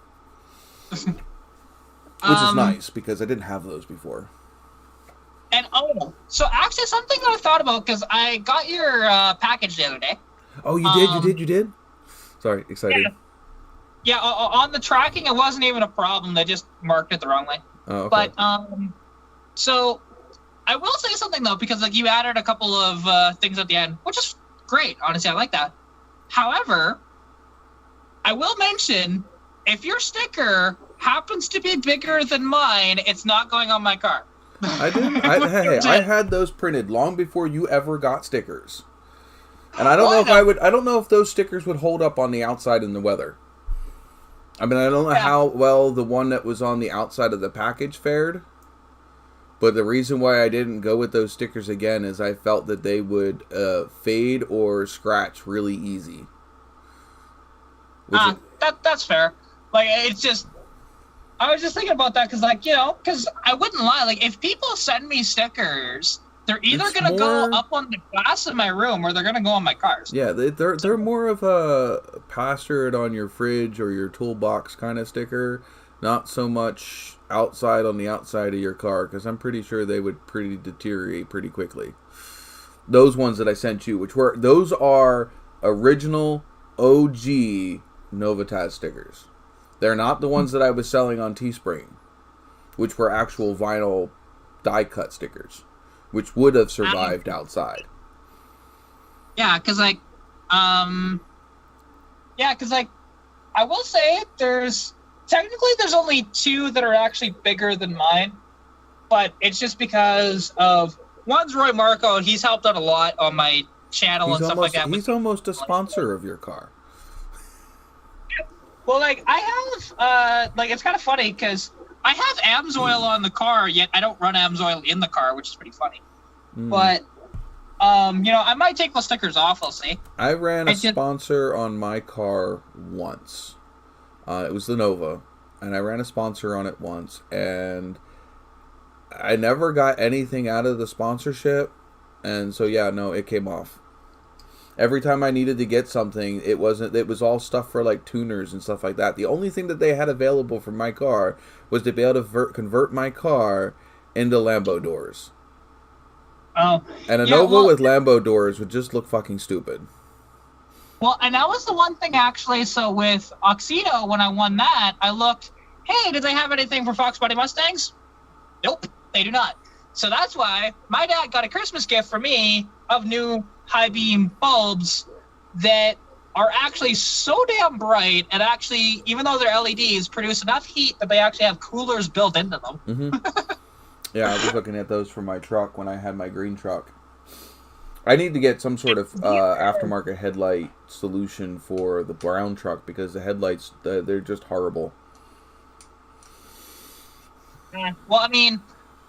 which is nice because I didn't have those before. And so actually something that I thought about, because I got your package the other day. Oh, you did? Sorry, excited. Yeah, on the tracking, it wasn't even a problem. They just marked it the wrong way. Oh, okay. But so I will say something though, because like you added a couple of things at the end, which is great. Honestly, I like that. However, I will mention, if your sticker happens to be bigger than mine, it's not going on my car. I did. I had those printed long before you ever got stickers, and I don't know if I don't know if those stickers would hold up on the outside in the weather. I mean, I don't know how well the one that was on the outside of the package fared, but the reason why I didn't go with those stickers again is I felt that they would fade or scratch really easy. That's fair. Like, it's just, I was just thinking about that because, like, because I wouldn't lie. Like, if people send me stickers, they're either going to go up on the glass in my room or they're going to go on my cars. Yeah, they're more of a plaster it on your fridge or your toolbox kind of sticker, not so much outside on the outside of your car, because I'm pretty sure they would deteriorate pretty quickly. Those ones that I sent you, those are original OG NOVAtazz stickers. They're not the ones that I was selling on Teespring, which were actual vinyl die-cut stickers, which would have survived outside. Yeah, because I will say there's only 2 that are actually bigger than mine, but it's just because of, one's Roy Marco. He's helped out a lot on my channel and stuff like that. He's almost a sponsor of your car. Well, like, I have, it's kind of funny because I have AMSOIL on the car, yet I don't run AMSOIL in the car, which is pretty funny. But, I might take the stickers off, I'll see. I ran a sponsor on my car once. It was the Nova, and I ran a sponsor on it once, and I never got anything out of the sponsorship, and so, it came off. Every time I needed to get something, it was all stuff for like tuners and stuff like that. The only thing that they had available for my car was to be able to convert my car into Lambo doors. Oh. And a Nova with Lambo doors would just look fucking stupid. Well, and that was the one thing actually, so with Oxedo, when I won that, I looked, hey, did they have anything for Fox Body Mustangs? Nope, they do not. So that's why my dad got a Christmas gift for me of new high beam bulbs that are actually so damn bright and actually, even though they're LEDs, produce enough heat that they actually have coolers built into them. Mm-hmm. Yeah, I was looking at those for my truck when I had my green truck. I need to get some sort of aftermarket headlight solution for the brown truck because the headlights, they're just horrible. Well, I mean,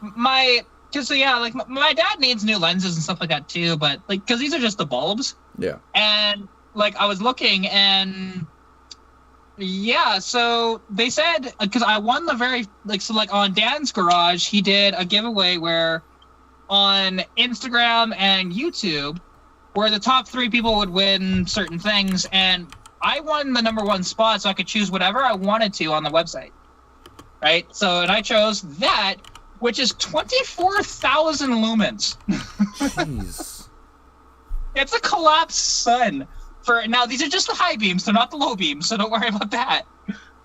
my dad needs new lenses and stuff like that too, but like, because these are just the bulbs. Yeah. And like, I was looking and so they said, because I won the on Dan's Garage, he did a giveaway where on Instagram and YouTube, where the top 3 people would win certain things, and I won the number 1 spot, so I could choose whatever I wanted to on the website. Right? So, and I chose that, which is 24,000 lumens. Jeez. It's a collapsed sun. Now, these are just the high beams. They're not the low beams, so don't worry about that.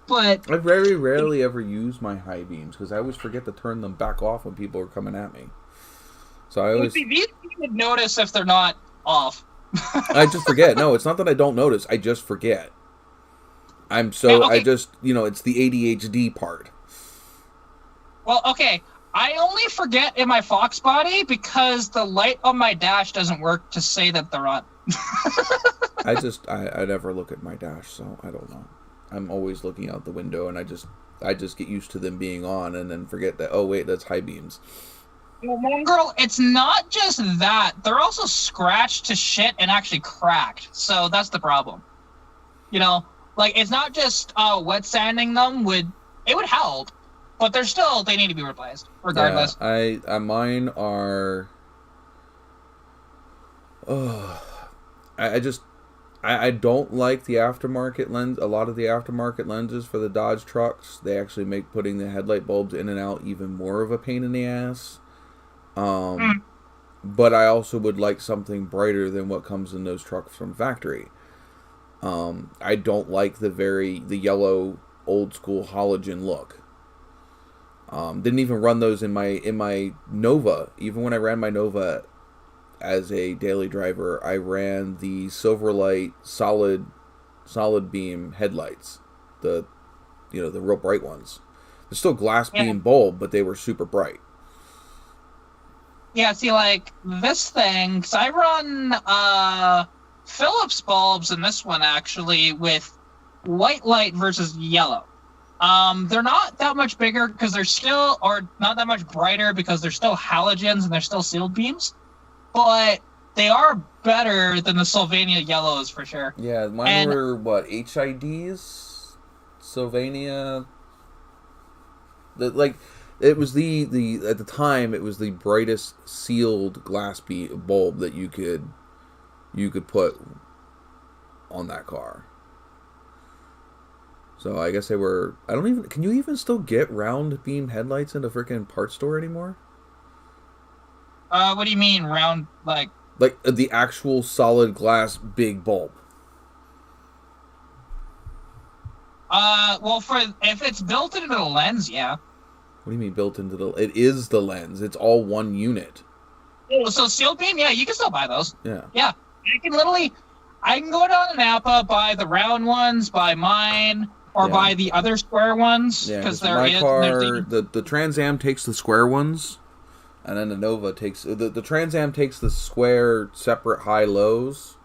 But I very rarely ever use my high beams because I always forget to turn them back off when people are coming at me. So I always... You would notice if they're not off. I just forget. No, it's not that I don't notice. I just forget. It's the ADHD part. Well, okay. I only forget in my Fox Body because the light on my dash doesn't work to say that they're on. I never look at my dash, so I don't know. I'm always looking out the window, and I just get used to them being on, and then forget that, oh wait, that's high beams. Well, girl, it's not just that. They're also scratched to shit and actually cracked, so that's the problem. It's not just wet sanding them would help, but they need to be replaced, regardless. Yeah, mine are... I don't like the aftermarket lens. A lot of the aftermarket lenses for the Dodge trucks, they actually make putting the headlight bulbs in and out even more of a pain in the ass. But I also would like something brighter than what comes in those trucks from factory. I don't like the yellow old school halogen look. Didn't even run those in my Nova. Even when I ran my Nova as a daily driver, I ran the Silverlight solid beam headlights. The real bright ones. They're still glass beam bulb, but they were super bright. Yeah, see, like, this thing, because I run Phillips bulbs in this one, actually, with white light versus yellow. They're not that much bigger because they're still, or not that much brighter because they're still halogens and they're still sealed beams, but they are better than the Sylvania yellows for sure. Yeah, mine were, HIDs? Sylvania? It was the at the time, it was the brightest sealed glass bulb that you could put on that car. So I guess they were. Can you even still get round beam headlights in a freaking parts store anymore? What do you mean round, like the actual solid glass big bulb? Well, if it's built into the lens, yeah. What do you mean built into it is the lens. It's all one unit. Oh, so sealed beam, yeah, you can still buy those. Yeah. Yeah. I can go down to Napa, buy the round ones, buy mine, or buy the other square ones. Yeah, because my car, the Trans Am takes the square ones, and then the Nova takes... The Trans Am takes the square separate high-lows,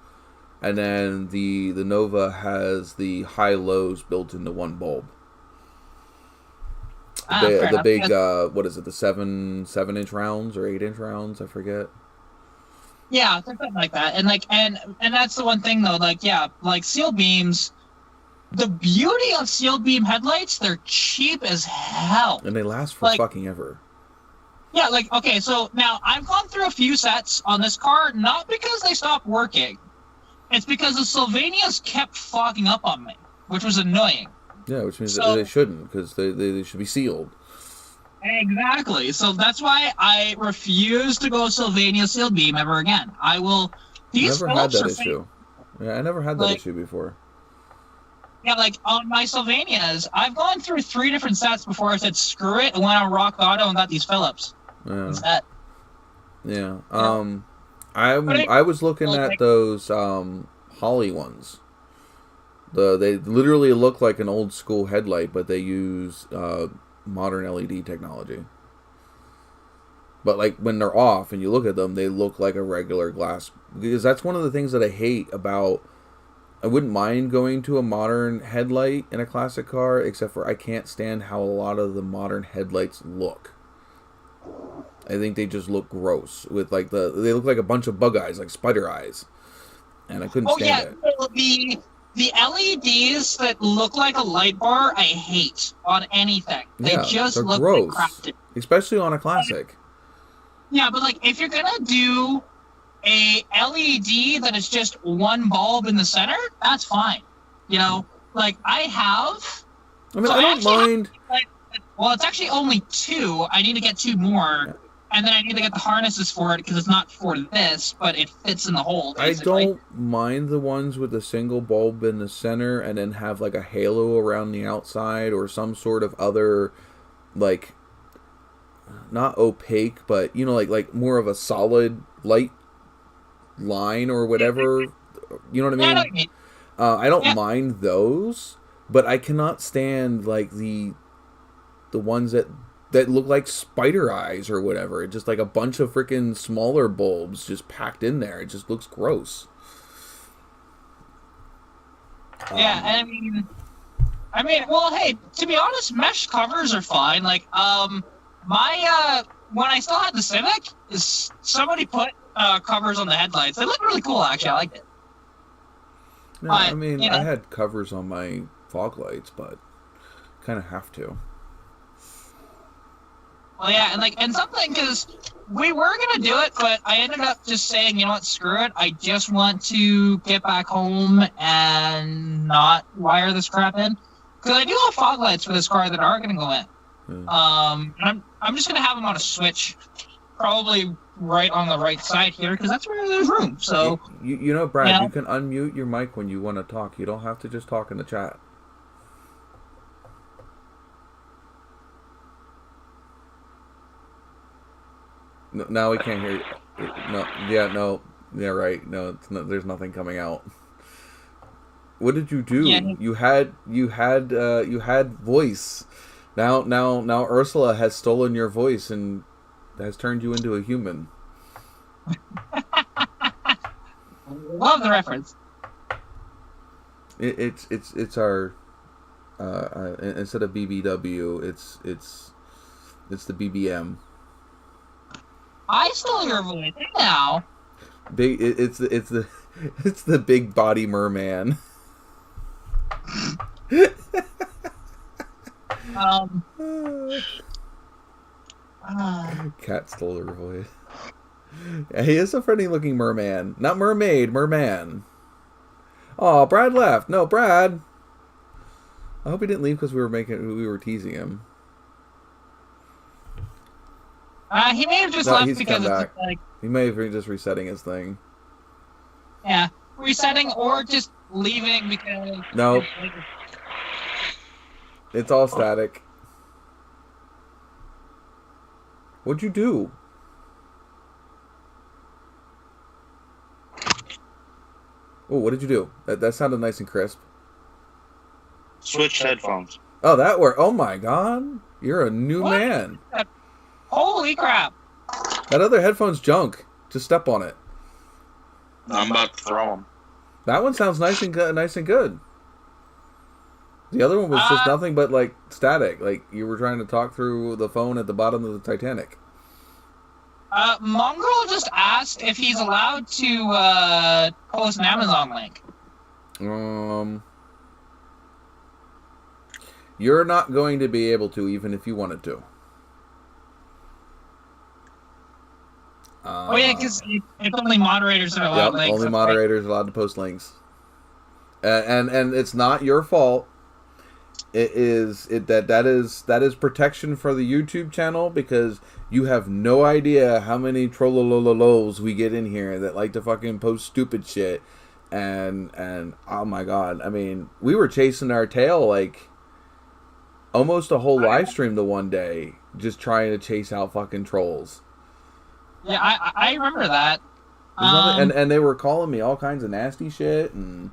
and then the Nova has the high-lows built into one bulb. The big, what is it, the 7-inch rounds or 8-inch rounds? I forget. Yeah, something like that. And that's the one thing though, sealed beams, the beauty of sealed beam headlights, they're cheap as hell. And they last for fucking ever. Yeah, okay, so now I've gone through a few sets on this car, not because they stopped working. It's because the Sylvanias kept fogging up on me, which was annoying. Yeah, which means that they shouldn't, because they should be sealed. Exactly. So that's why I refuse to go Sylvania sealed beam ever again. I will... Never had that issue. Yeah, I never had that issue before. Yeah, on my Sylvanias, I've gone through 3 different sets before I said screw it and went on Rock Auto and got these Phillips. Yeah. Instead. Yeah. I was looking at those Holly ones. They literally look like an old school headlight, but they use modern LED technology. But when they're off and you look at them, they look like a regular glass. Because that's one of the things that I hate about... I wouldn't mind going to a modern headlight in a classic car, except for I can't stand how a lot of the modern headlights look. I think they just look gross. With they look like a bunch of bug eyes, like spider eyes. And I couldn't stand it. The LEDs that look like a light bar, I hate on anything. They just look gross. Like crafted. Especially on a classic. Yeah, but if you're gonna do a LED that is just one bulb in the center, that's fine. I have. I mean, I don't mind. Well, it's actually only 2. I need to get 2 more. Yeah. And then I need to get the harnesses for it because it's not for this, but it fits in the hole, basically. I don't mind the ones with a single bulb in the center and then have a halo around the outside or some sort of other, not opaque, but, like more of a solid light line or whatever. You know what I mean? I don't mind those, but I cannot stand, the ones that look like spider eyes or whatever. It's just a bunch of freaking smaller bulbs just packed in there. It just looks gross. Yeah, I mean, well, hey, to be honest, mesh covers are fine. My when I still had the Civic, somebody put covers on the headlights. They look really cool, actually. I liked it. Yeah, I mean, I had covers on my fog lights, but kind of have to. Well, yeah, and something, because we were gonna do it, but I ended up just saying, you know what, screw it. I just want to get back home and not wire this crap in, because I do have fog lights for this car that are gonna go in. And I'm just gonna have them on a switch, probably right on the right side here, because that's where there's room. So you know, Brad, you can unmute your mic when you want to talk. You don't have to just talk in the chat. No, now we can't hear you. Right. No, there's nothing coming out. What did you do? Yeah. You had voice. Now Ursula has stolen your voice and has turned you into a human. Love the reference. It's our instead of BBW, it's the BBM. I stole your voice now. It's the big body merman. Cat stole her voice. He is a friendly looking merman. Not mermaid, merman. Oh, Brad left. No, Brad. I hope he didn't leave because we were teasing him. He may have just left because it's like... He may have been just resetting his thing. Yeah, resetting or just leaving because... No. It's all static. What'd you do? Oh, what did you do? That sounded nice and crisp. Switch headphones. Oh, that worked. Oh my god. You're a new man. Holy crap. That other headphone's junk. Just step on it. I'm about to throw them. That one sounds nice and good. The other one was just nothing but like static. Like you were trying to talk through the phone at the bottom of the Titanic. Mongrel just asked if he's allowed to post an Amazon link. You're not going to be able to, even if you wanted to. Oh yeah, because it's only moderators that are allowed links. Only moderators are allowed to post links. And it's not your fault. That is protection for the YouTube channel, because you have no idea how many trollololos we get in here that like to fucking post stupid shit, and oh my god, I mean, we were chasing our tail like almost a whole live stream the one day, just trying to chase out fucking trolls. Yeah, I remember that. And they were calling me all kinds of nasty shit, and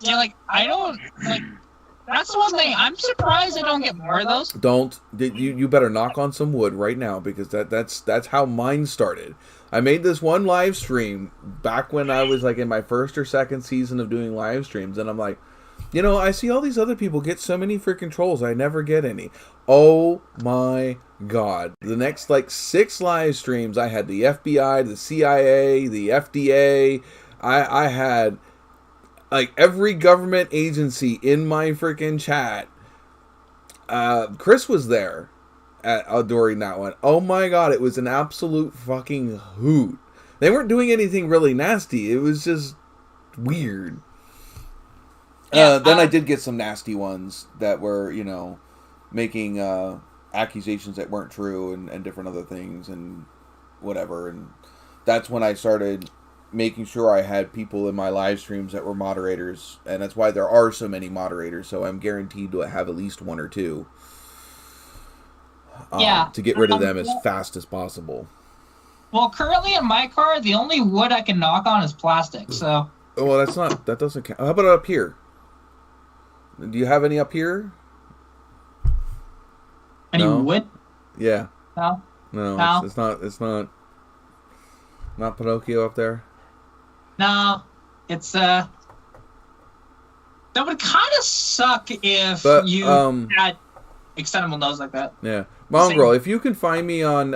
yeah, like I don't like. That's the one thing. I'm surprised I don't get more of those. You better knock on some wood right now, because that's how mine started. I made this one live stream back when I was like in my first or second season of doing live streams, and I'm like, you know, I see all these other people get so many freaking trolls. I never get any. Oh my god. The next like 6 live streams, I had the FBI, the CIA, the FDA. I had like every government agency in my freaking chat. Chris was there during that one. Oh my god, it was an absolute fucking hoot. They weren't doing anything really nasty. It was just weird. Then I did get some nasty ones that were, you know, making accusations that weren't true and different other things and whatever. And that's when I started making sure I had people in my live streams that were moderators, and that's why there are so many moderators, so I'm guaranteed to have at least 1 or 2 to get rid of them as fast as possible. Well, currently in my car, the only wood I can knock on is plastic, so... Well, that doesn't count. How about up here? Do you have any up here? Any wood? Yeah. No. It's not Pinocchio up there? No, it's that would kind of suck if you had extendable nose like that. Yeah, Mongrel, if you can find me on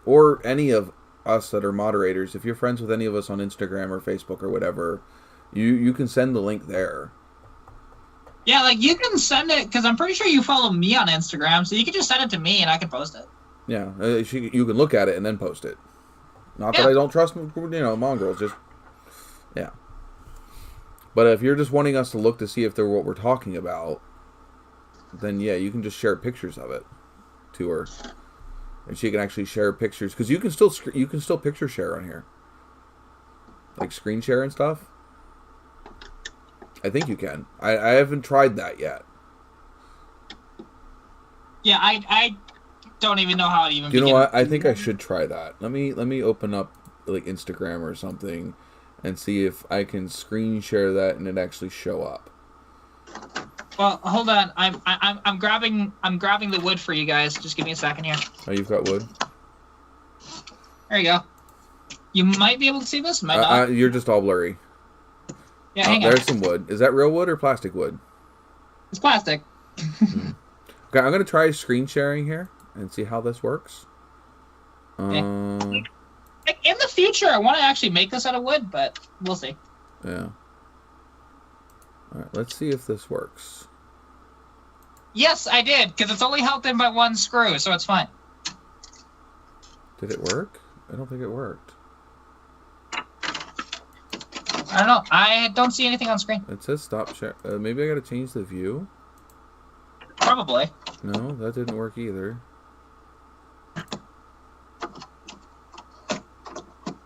or any of us that are moderators, if you're friends with any of us on Instagram or Facebook or whatever, you can send the link there. Yeah, like you can send it because I'm pretty sure you follow me on Instagram, so you can just send it to me and I can post it. Yeah, you can look at it and then post it. Not that I don't trust, mongrels, just yeah. But if you're just wanting us to look to see if they're what we're talking about, then yeah, you can just share pictures of it to her, and she can actually share pictures because you can still picture share on here, like screen share and stuff. I think you can. I haven't tried that yet. Yeah, I don't even know how to even. Do you know what? I think I should try that. Let me open up like Instagram or something, and see if I can screen share that and it actually show up. Well, hold on. I'm grabbing the wood for you guys. Just give me a second here. Oh, you've got wood? There you go. You might be able to see this. Might not. You're just all blurry. Yeah, hang on. There's some wood. Is that real wood or plastic wood? It's plastic. Okay, I'm gonna try screen sharing here and see how this works. Like in the future, I want to actually make this out of wood, but we'll see. Yeah. All right, let's see if this works. Yes, I did, because it's only held in by one screw, so it's fine. Did it work? I don't think it worked. I don't know. I don't see anything on screen. It says stop share. Maybe I gotta change the view. Probably. No, that didn't work either.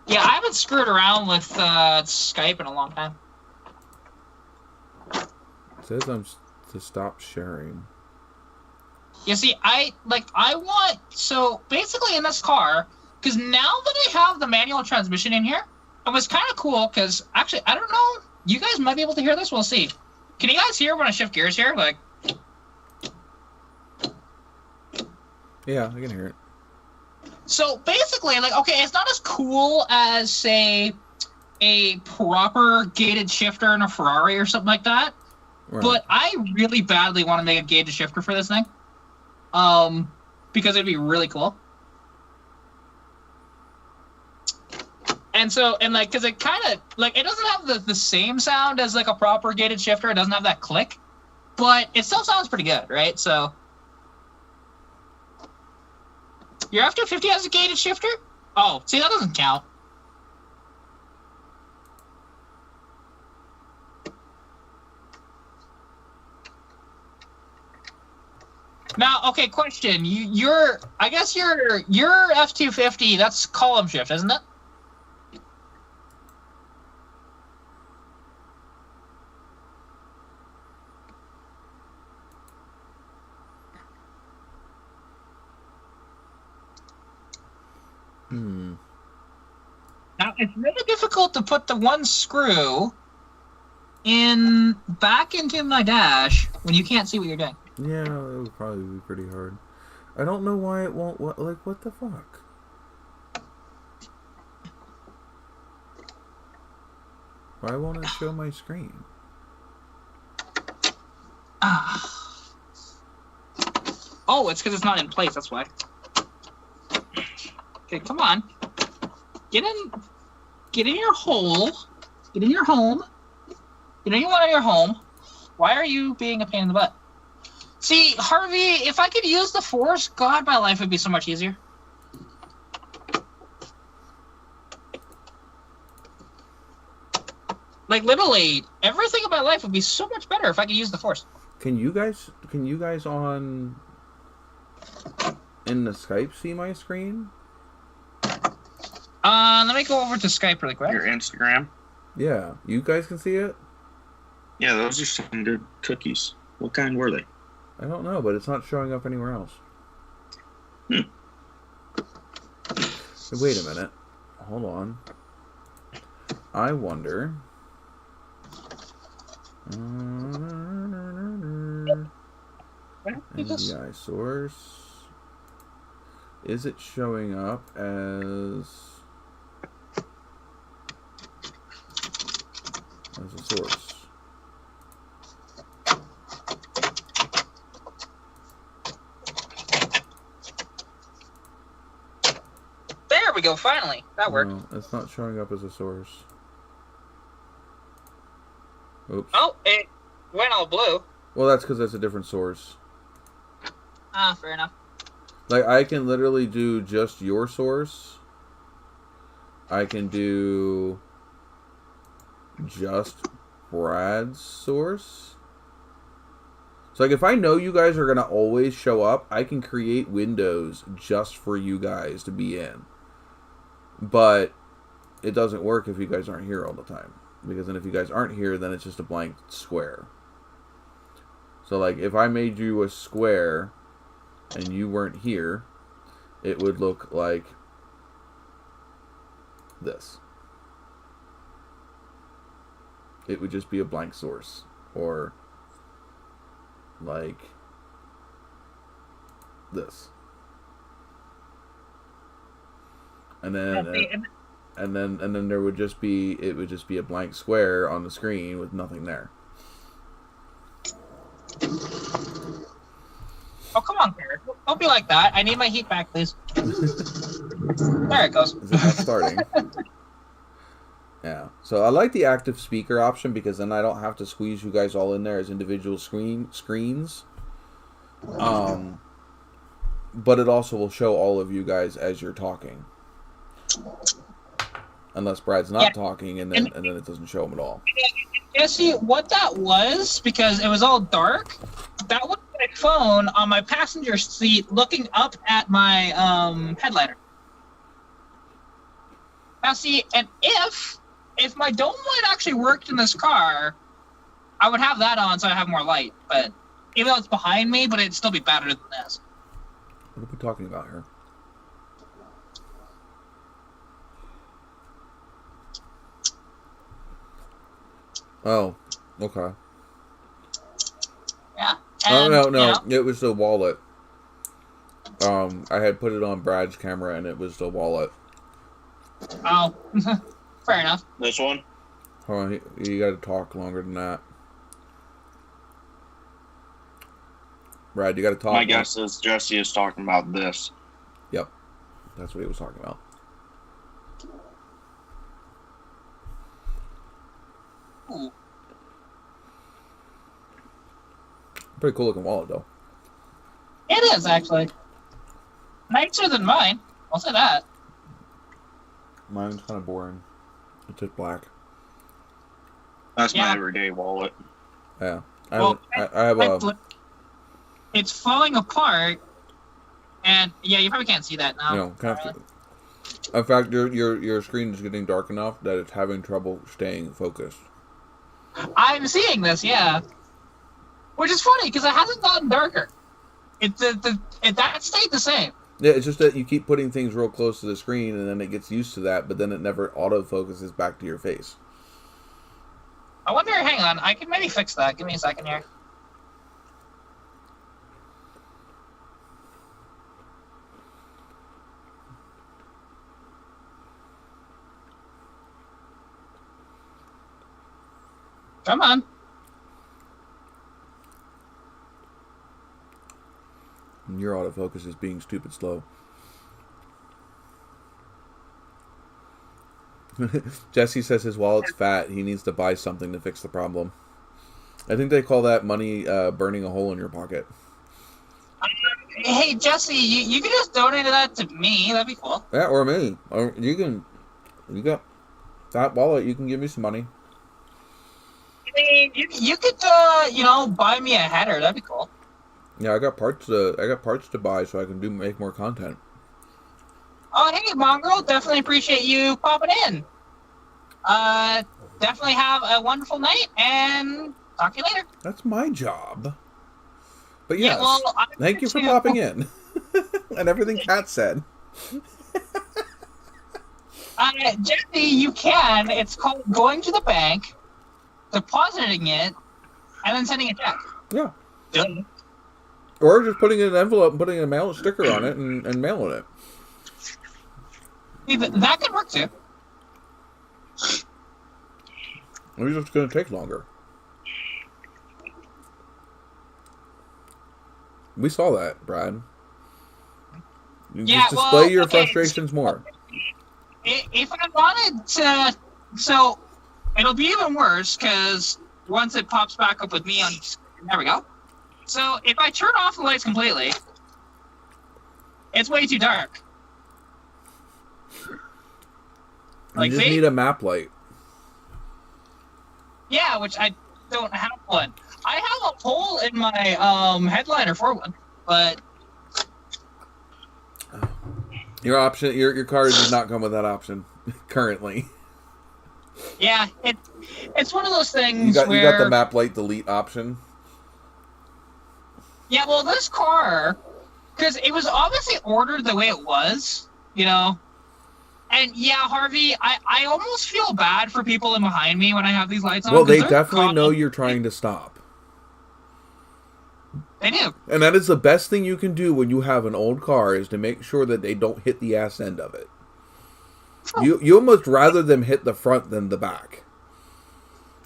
Yeah, I haven't screwed around with Skype in a long time. It says I'm to stop sharing. You see, so basically in this car, because now that I have the manual transmission in here, it was kind of cool because actually, I don't know, you guys might be able to hear this, we'll see. Can you guys hear when I shift gears here? Like, yeah, I can hear it. so basically, like, okay, it's not as cool as, say, a proper gated shifter in a Ferrari or something like that, Right. but I really badly want to make a gated shifter for this thing. Because it'd be really cool. And so, and like, because it kind of, like, it doesn't have the same sound as, like, a proper gated shifter. It doesn't have that click. But it still sounds pretty good, right? So, your F-250 has a gated shifter? Oh, see, that doesn't count. Now, okay, question. I guess your F-250, that's column shift, isn't it? Now, it's really difficult to put the one screw back into my dash when you can't see what you're doing. Yeah, it would probably be pretty hard. I don't know why it won't. What the fuck? Why won't it show my screen? Oh, it's because it's not in place. That's why. Okay, come on. Get in your hole. Get in your home. You know you want your home. Why are you being a pain in the butt? See, Harvey, if I could use the Force, God, my life would be so much easier. Like, literally, everything in my life would be so much better if I could use the Force. Can you guys on in the Skype see my screen? Let me go over to Skype really quick. Your Instagram? Yeah, you guys can see it? Yeah, those are standard cookies. What kind were they? I don't know, but it's not showing up anywhere else. Hey, wait a minute. Hold on. I wonder. NDI source. Is it showing up as a source? There we go, finally. That worked. No, it's not showing up as a source. Oops. Oh, it went all blue. Well, that's because that's a different source. Ah, fair enough. Like, I can literally do just your source. I can do just Brad's source. So, like, if I know you guys are going to always show up, I can create windows just for you guys to be in. But it doesn't work if you guys aren't here all the time. Because then if you guys aren't here, then it's just a blank square. So, like, if I made you a square and you weren't here, it would look like this. It would just be a blank source. Or like this. And then and then there would just be, it would just be a blank square on the screen with nothing there. Oh, come on, Garrett. Don't be like that. I need my heat back, please. There it goes. Is it not starting? Yeah. So I like the active speaker option because then I don't have to squeeze you guys all in there as individual screens. But it also will show all of you guys as you're talking. Unless Brad's not talking, and then it doesn't show him at all. Yeah, see, what that was, because it was all dark, that was my phone on my passenger seat looking up at my headliner. Now see, and if my dome light actually worked in this car, I would have that on so I have more light. But even though it's behind me, but it'd still be better than this. What are we talking about here? Oh, okay. Yeah. And, no. You know, It was the wallet. I had put it on Brad's camera, and it was the wallet. Oh, fair enough. This one? Hold on, you got to talk longer than that. Brad, you got to talk. My guess is Jesse is talking about this. Yep, that's what he was talking about. Ooh. Pretty cool looking wallet, though. It is, actually. Nicer than mine. I'll say that. Mine's kind of boring. It's just black. That's my Yeah. everyday wallet. Yeah, Well, I have a. It's falling apart, and yeah, you probably can't see that now. You know, in fact, your screen is getting dark enough that it's having trouble staying focused. I'm seeing this, yeah. Which is funny, because it hasn't gotten darker. That stayed the same. Yeah, it's just that you keep putting things real close to the screen, and then it gets used to that, but then it never auto-focuses back to your face. I wonder, hang on, I can maybe fix that. Give me a second here. Come on. And your autofocus is being stupid slow. Jesse says his wallet's fat. He needs to buy something to fix the problem. I think they call that money burning a hole in your pocket. Hey, Jesse, you can just donate that to me. That'd be cool. Yeah, or me. Or you got that wallet. You can give me some money. I mean, you could, buy me a header. That'd be cool. Yeah, I got parts to buy so I can make more content. Oh, hey, Mongrel. Definitely appreciate you popping in. Definitely have a wonderful night, and talk to you later. That's my job. But yes, Yeah, well, thank you for popping in. And everything Kat said. Jesse, you can. It's called going to the bank, depositing it, and then sending a check. Yeah. Done. Or just putting it in an envelope and putting a mail sticker on it and mailing it. See, that could work too. Maybe it's going to take longer. We saw that, Brad. You just display your frustrations more. If I wanted to, so it'll be even worse because once it pops back up with me on, there we go. So if I turn off the lights completely, it's way too dark. You just need a map light. Yeah, which I don't have one. I have a hole in my headliner for one, but Your car does not come with that option currently. yeah, it's one of those things You got where the map light delete option. yeah, well, this car, because it was obviously ordered the way it was, you know. And yeah, Harvey, I almost feel bad for people in behind me when I have these lights on. Well, they definitely know you're trying to stop. They do. And that is the best thing you can do when you have an old car, is to make sure that they don't hit the ass end of it. You almost rather them hit the front than the back.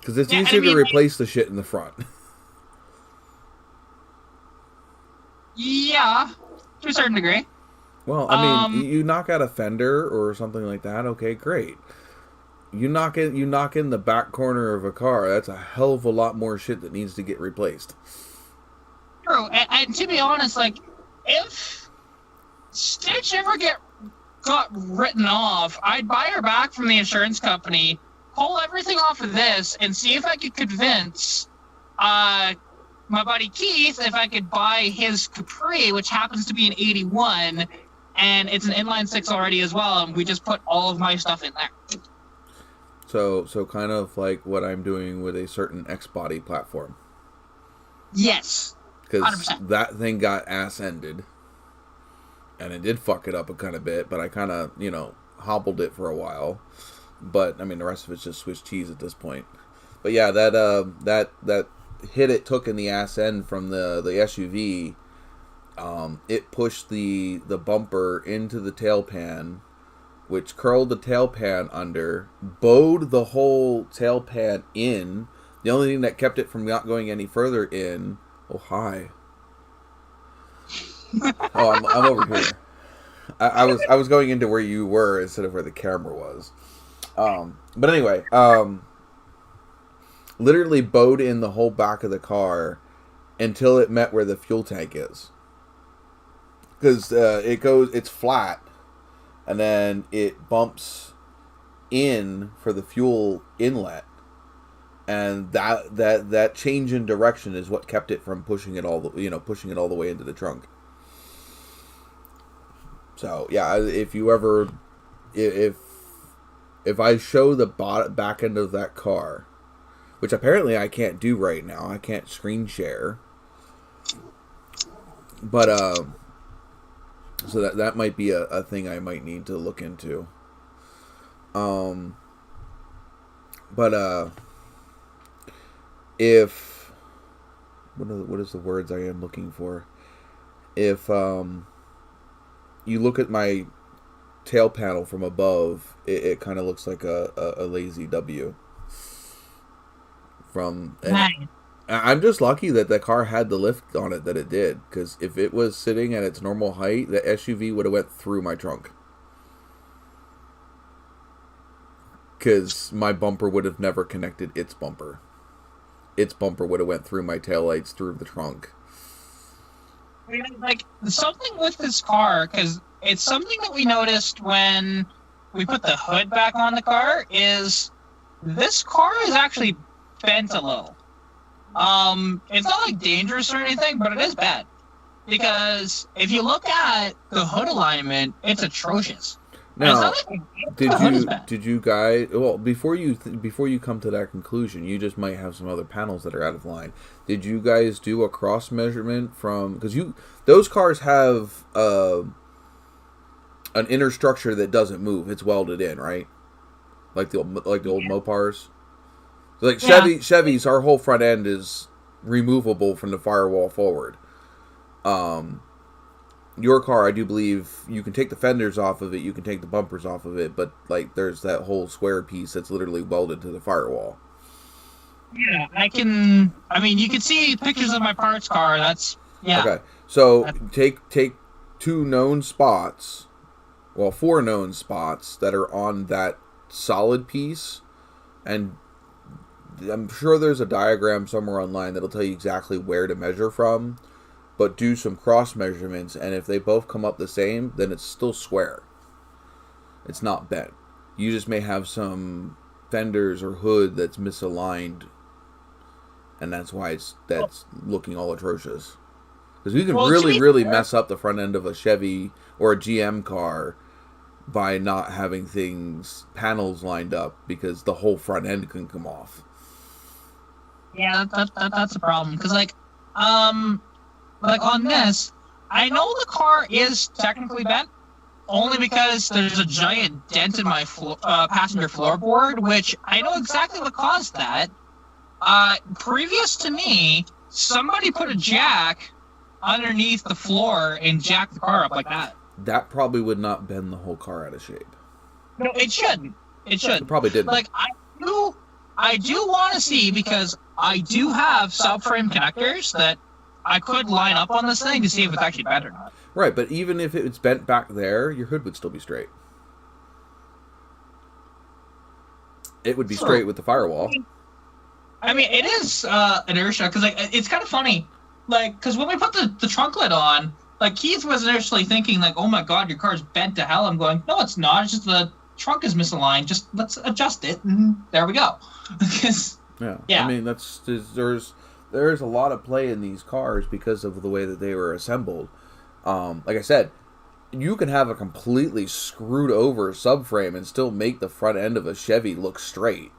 Because it's easier to replace the shit in the front. Yeah, to a certain degree. Well, I mean, you knock out a fender or something like that, okay, great. You knock in the back corner of a car, that's a hell of a lot more shit that needs to get replaced. True, and to be honest, like, if Stitch ever got written off, I'd buy her back from the insurance company, pull everything off of this, and see if I could convince my buddy Keith if I could buy his Capri, which happens to be an 81, and it's an inline 6 already as well, and we just put all of my stuff in there. So kind of like what I'm doing with a certain X-body platform. Yes. Because 100%. that thing got ass-ended. And it did fuck it up a kind of bit, but I kind of, hobbled it for a while. But, I mean, the rest of it's just Swiss cheese at this point. But yeah, that hit it took in the ass end from the SUV. It pushed the bumper into the tailpan, which curled the tailpan under, bowed the whole tailpan in. The only thing that kept it from not going any further in... Oh, hi. Oh, I'm over here. I was going into where you were instead of where the camera was. But anyway, literally bowed in the whole back of the car until it met where the fuel tank is. Because it's flat, and then it bumps in for the fuel inlet. And that change in direction is what kept it from pushing it all the way into the trunk. So yeah, if I show the back end of that car, which apparently I can't do right now, I can't screen share. But so that might be a thing I might need to look into. If what is the words I am looking for? If you look at my tail panel from above, it kind of looks like a lazy W. I'm just lucky that the car had the lift on it that it did, because if it was sitting at its normal height, the SUV would have went through my trunk. Because my bumper would have never connected its bumper. Its bumper would have went through my taillights, through the trunk. Like, something with this car, because it's something that we noticed when we put the hood back on the car, is this car is actually bent a little. It's not like dangerous or anything, but it is bad. Because if you look at the hood alignment, it's atrocious. Now, did you guys? Well, before you come to that conclusion, you just might have some other panels that are out of line. Did you guys do a cross measurement from? Because those cars have an inner structure that doesn't move; it's welded in, right? Like the old Mopars. Like Chevys, our whole front end is removable from the firewall forward. Your car, I do believe you can take the fenders off of it, you can take the bumpers off of it, but like there's that whole square piece that's literally welded to the firewall. Yeah, I mean, you can see pictures of my parts car. That's Okay, so take 4 known spots that are on that solid piece, and I'm sure there's a diagram somewhere online that'll tell you exactly where to measure from, but do some cross measurements, and if they both come up the same, then it's still square. It's not bent. You just may have some fenders or hood that's misaligned, and that's why that's looking all atrocious. Because you can really mess up the front end of a Chevy or a GM car by not having panels lined up, because the whole front end can come off. Yeah, that's a problem. Because like on this, I know the car is technically bent, only because there's a giant dent in my passenger floorboard, which I know exactly what caused that. Previous to me, somebody put a jack underneath the floor and jacked the car up like that. That probably would not bend the whole car out of shape. No, it shouldn't. It should. It probably didn't. Like, I do want to see, because I do have subframe connectors that I could line up on this thing to see if it's actually bent or not. Right, but even if it's bent back there, your hood would still be straight. It would be straight with the firewall. I mean, it is inertia, because like, it's kind of funny. Like, because when we put the trunk lid on, like, Keith was initially thinking, like, oh my god, your car's bent to hell. I'm going, no, it's not. It's just the trunk is misaligned. Just let's adjust it, and there we go. Yeah. I mean, there's a lot of play in these cars because of the way that they were assembled. Like I said, you can have a completely screwed over subframe and still make the front end of a Chevy look straight.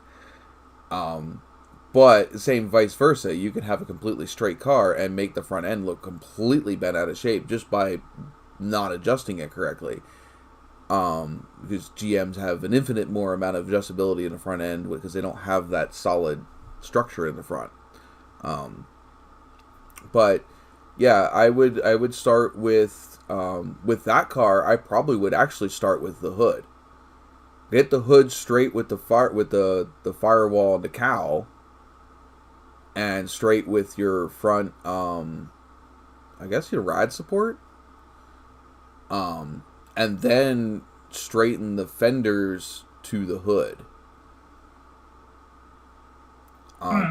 But same vice versa, you can have a completely straight car and make the front end look completely bent out of shape just by not adjusting it correctly. Because GMs have an infinite more amount of adjustability in the front end because they don't have that solid structure in the front. But yeah, I would start with that car. I probably would actually start with the hood. Get the hood straight with the firewall and the cowl, and straight with your front, I guess your rad support, and then straighten the fenders to the hood.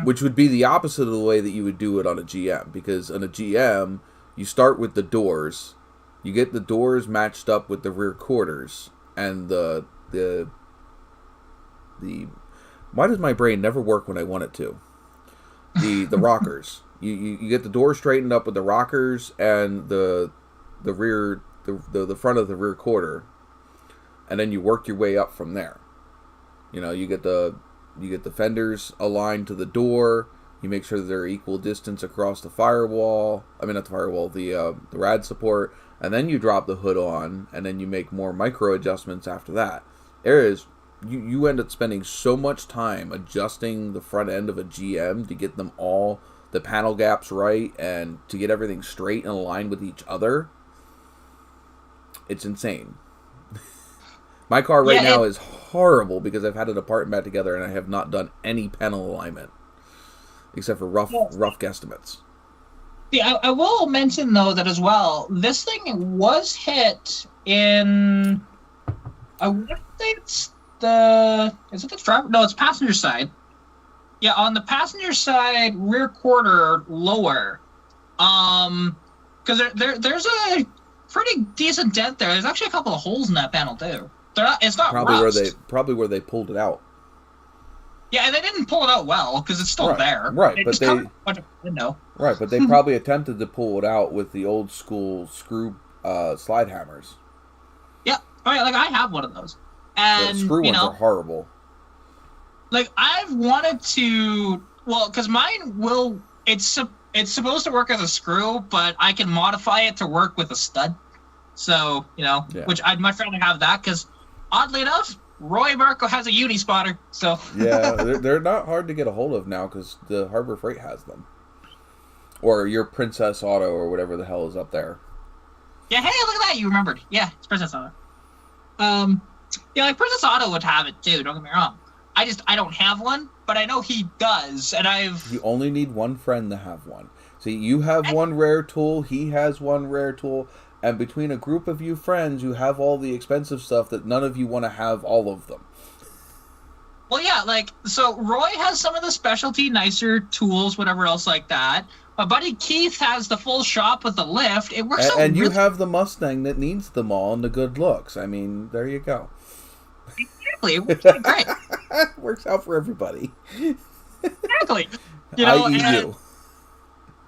Which would be the opposite of the way that you would do it on a GM, because on a GM, you start with the doors, you get the doors matched up with the rear quarters, and the why does my brain never work when I want it to? The rockers. You get the door straightened up with the rockers and the rear the front of the rear quarter, and then you work your way up from there. You know, you get the fenders aligned to the door. You make sure that they're equal distance across the firewall. I mean, not the firewall, the rad support, and then you drop the hood on, and then you make more micro adjustments after that. You end up spending so much time adjusting the front end of a GM to get them all, the panel gaps right, and to get everything straight and aligned with each other. It's insane. My car right now is horrible because I've had it apart and back together, and I have not done any panel alignment except for rough guesstimates. Yeah, I will mention though that as well, this thing was hit in, I want to say it's is it the driver? No, it's passenger side. Yeah, on the passenger side, rear quarter lower. Because there's a pretty decent dent there. There's actually a couple of holes in that panel too. It's not probably where they pulled it out. Yeah, and they didn't pull it out well because it's still there. Right, but they probably attempted to pull it out with the old school screw slide hammers. Yeah, like I have one of those. And, the screw ones are horrible. Like, I've wanted to... Well, because mine will... It's supposed to work as a screw, but I can modify it to work with a stud. So, which I'd much rather have that, because, oddly enough, Roy Marco has a uni-spotter, so... Yeah, they're not hard to get a hold of now, because the Harbor Freight has them. Or your Princess Auto, or whatever the hell is up there. Yeah, hey, look at that, you remembered. Yeah, it's Princess Auto. Yeah, like Princess Auto would have it too, don't get me wrong. I don't have one, but I know he does, and You only need one friend to have one. See, you have one rare tool, he has one rare tool, and between a group of you friends, you have all the expensive stuff that none of you want to have all of them. Well, yeah, like, so Roy has some of the specialty, nicer tools, whatever else like that. My buddy Keith has the full shop with the lift. It works out And you really have the Mustang that needs them all and the good looks. I mean, there you go. exactly. It works out great. It works out for everybody. Exactly. You know, I.e. and,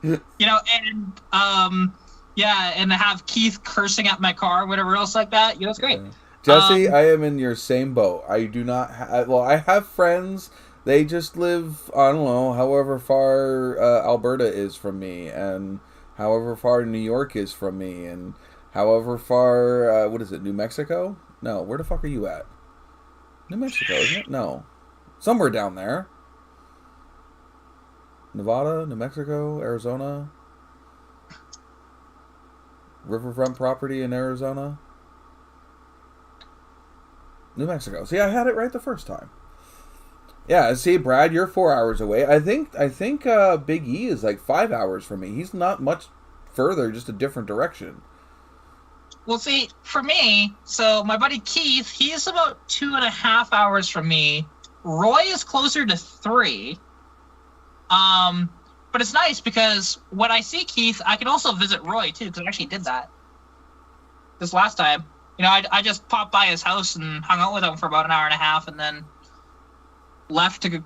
you. you know, and yeah, and to have Keith cursing at my car, whatever else like that, you know, it's great. Jesse, I am in your same boat. I do not have... Well, I have friends. They just live, I don't know, however far Alberta is from me, and however far New York is from me, and however far, what is it, New Mexico? No, where the fuck are you at? New Mexico, isn't it? No. Somewhere down there. Nevada, New Mexico, Arizona. Riverfront property in Arizona. New Mexico. See, I had it right the first time. Yeah, see, Brad, you're 4 hours away. I think Big E is like 5 hours from me. He's not much further, just a different direction. Well, see, for me, so my buddy Keith, he's about 2.5 hours from me. Roy is closer to 3. But it's nice because when I see Keith, I can also visit Roy too, because I actually did that this last time. You know, I just popped by his house and hung out with him for about an hour and a half, and then left to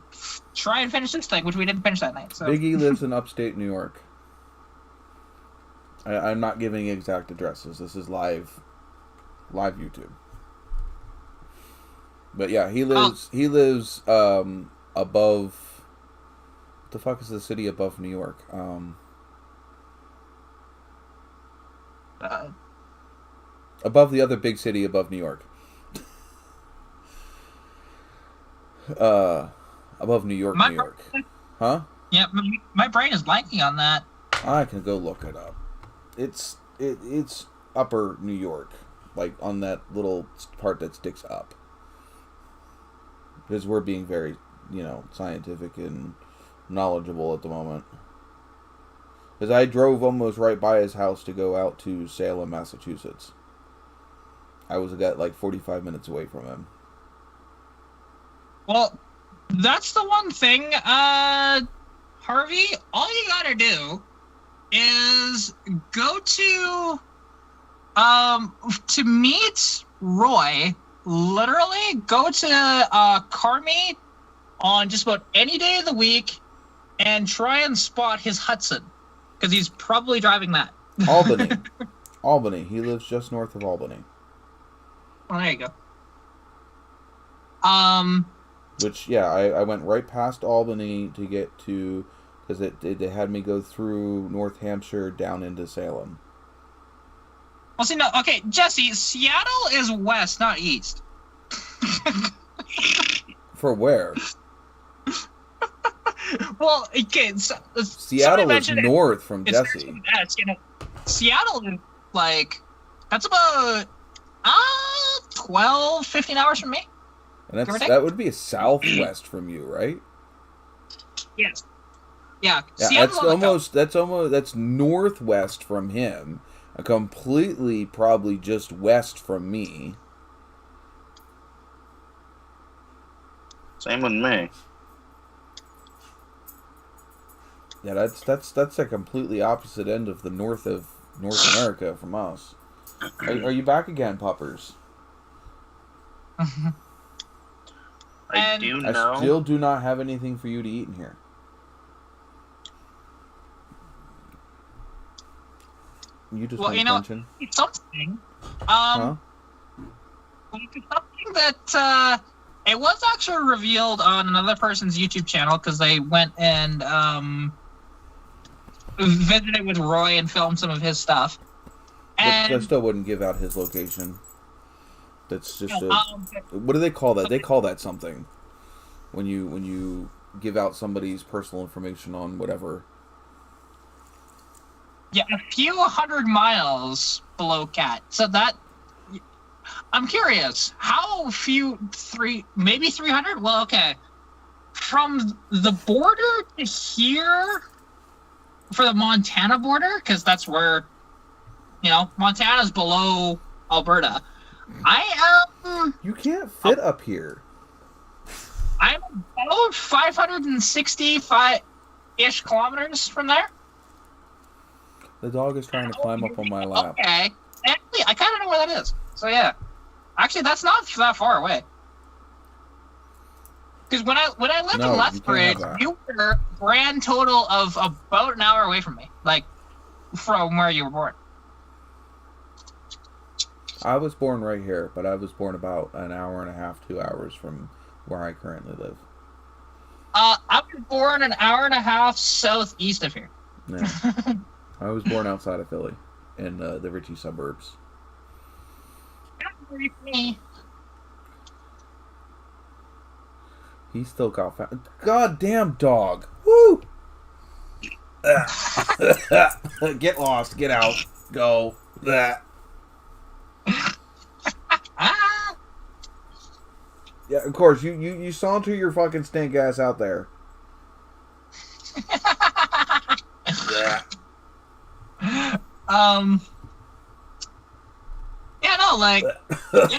try and finish this thing, which we didn't finish that night. So. Big E lives in upstate New York. I'm not giving exact addresses. This is live YouTube. But yeah, he lives above. What the fuck is the city above New York? Above the other big city above New York. Above New York, New York. Huh? Yeah, my brain is blanking on that. I can go look it up. It's upper New York, like on that little part that sticks up. Because we're being very, scientific and knowledgeable at the moment. Because I drove almost right by his house to go out to Salem, Massachusetts. I was like 45 minutes away from him. Well, that's the one thing, Harvey, all you gotta do is go to meet Roy, literally go to car meet on just about any day of the week and try and spot his Hudson, because he's probably driving that. Albany. Albany. He lives just north of Albany. Well, there you go. Which, yeah, I went right past Albany to get to, because it had me go through North Hampshire down into Salem. Well, see, no, okay, Jesse, Seattle is west, not east. For where? Well, okay, Seattle is north from Jesse. Seattle is like, that's about 12, 15 hours from me. And that would be southwest from you, right? Yes. Yeah. That's northwest from him. Completely probably just west from me. Same with me. Yeah, that's a completely opposite end of the North America from us. Are you back again, puppers? I still do not have anything for you to eat in here. You just pay attention. It's something. Something that it was actually revealed on another person's YouTube channel, because they went and visited with Roy and filmed some of his stuff. And that still wouldn't give out his location. That's just what do they call that? They call that something when you give out somebody's personal information on whatever. Yeah, a few 100 miles below Cat. So that, I'm curious, how few, maybe 300? Well, okay. From the border to here, for the Montana border, because that's where, Montana's below Alberta. You can't fit up here. I'm about 565-ish kilometers from there. The dog is trying to climb up on my lap. Okay. Actually, I kind of know where that is. So, yeah. Actually, that's not that far away. Because when I lived in Lethbridge, you were a grand total of about an hour away from me. Like, from where you were born. I was born right here, but I was born about an hour and a half, 2 hours from where I currently live. I was born an hour and a half southeast of here. Yeah. I was born outside of Philly, in the Ritchie suburbs. He still got fat. Goddamn dog! Woo! Get lost. Get out. Go. Yeah, of course. You saunter your fucking stink ass out there. Yeah, no, like. Yeah.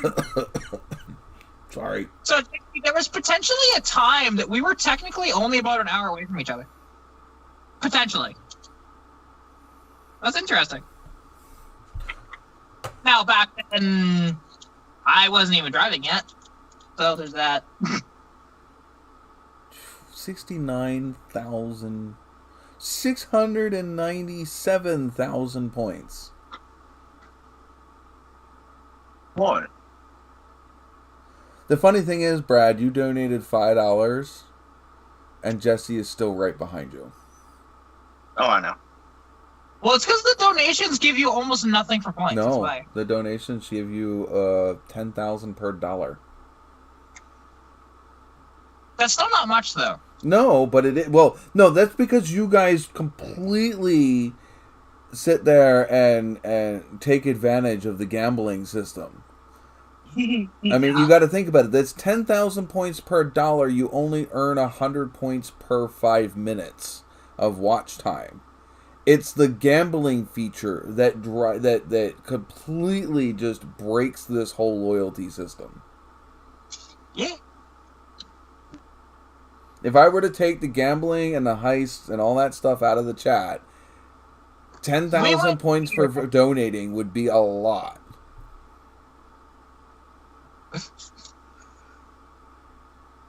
Sorry. So there was potentially a time that we were technically only about an hour away from each other. Potentially. That's interesting. Now, back then, I wasn't even driving yet. So there's that. 697,000 points. What? The funny thing is, Brad, you donated $5, and Jesse is still right behind you. Oh, I know. Well, it's because the donations give you almost nothing for points. That's No, why. the donations give you 10,000 per dollar. That's still not much, though. No, but it is. Well, no, that's because you guys completely sit there and take advantage of the gambling system. I mean, you got to think about it. That's 10,000 points per dollar. You only earn 100 points per 5 minutes of watch time. It's the gambling feature that completely just breaks this whole loyalty system. Yeah. If I were to take the gambling and the heists and all that stuff out of the chat, 10,000 points for donating would be a lot.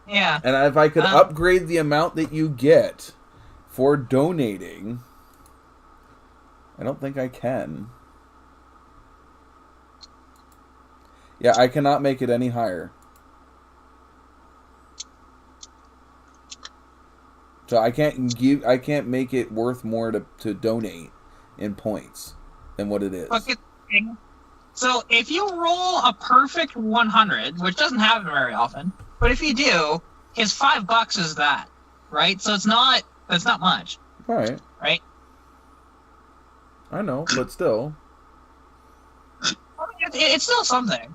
Yeah. And if I could upgrade the amount that you get for donating, I don't think I can. Yeah, I cannot make it any higher. So I can't make it worth more to donate in points than what it is. So if you roll a perfect 100, which doesn't happen very often, but if you do, his $5 is that, right? So that's not much. Right. Right? I know, but still. It's still something.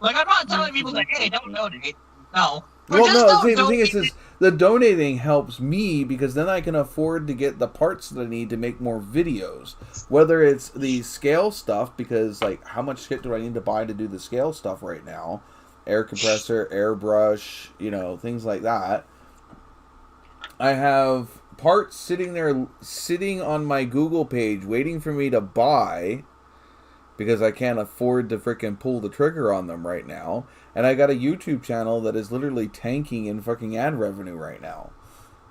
Like, I'm not telling people that, hey, don't donate. No. Well, no, the thing is, the donating helps me because then I can afford to get the parts that I need to make more videos. Whether it's the scale stuff, because, like, how much shit do I need to buy to do the scale stuff right now? Air compressor, airbrush, things like that. I have parts sitting on my Google page waiting for me to buy because I can't afford to frickin' pull the trigger on them right now. And I got a YouTube channel that is literally tanking in fucking ad revenue right now.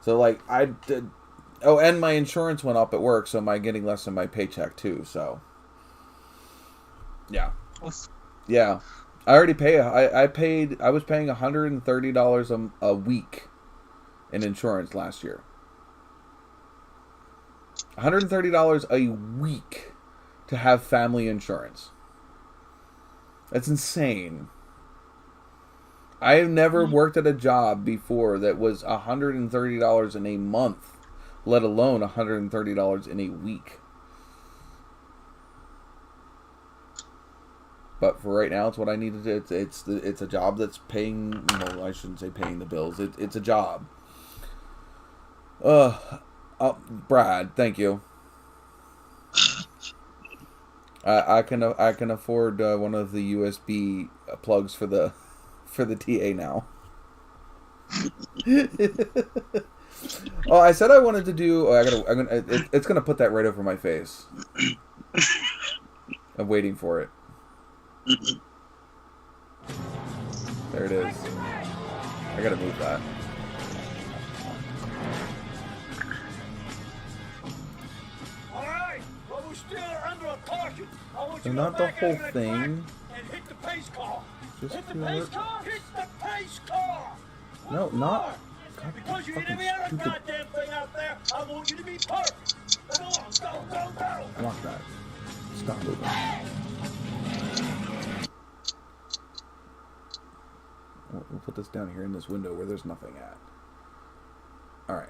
So, like, and my insurance went up at work, so I'm getting less in my paycheck, too, so. Yeah. Yeah. I already pay, I was paying $130 a week in insurance last year. $130 a week to have family insurance. That's insane. I have never worked at a job before that was $130 in a month, let alone $130 in a week. But for right now, it's what I need to do. It's a job that's paying. Well, I shouldn't say paying the bills. It's a job. Brad, thank you. I can afford one of the USB plugs for the TA now. Oh, I said I wanted to do. Oh, it's gonna put that right over my face. I'm waiting for it. There it is. I gotta move that. All right, well, we're still under a caution. I want So you to not go the back whole into the thing. track and hit the pace car. Just Hit the do pace it. car. Hit the pace car. No, One not. more. God, Because you hit fucking every other stupid. goddamn thing out there, I want you to be perfect. Come on, go, go, go. Lock that. Stop moving. We'll put this down here in this window where there's nothing at. Alright.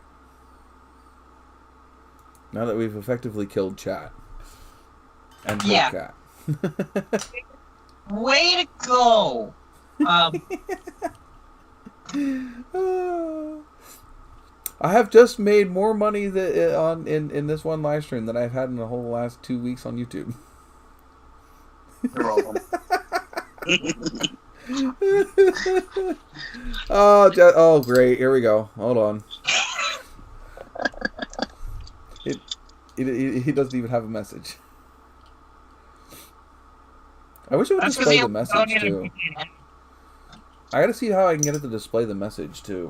Now that we've effectively killed chat. And Yeah. cat. Way to go. I have just made more money in this one live stream than I've had in the whole last 2 weeks on YouTube. You're welcome. Oh, great. Here we go. Hold on. He doesn't even have a message. I wish it would That's display the because message too. I gotta see how I can get it to display the message too.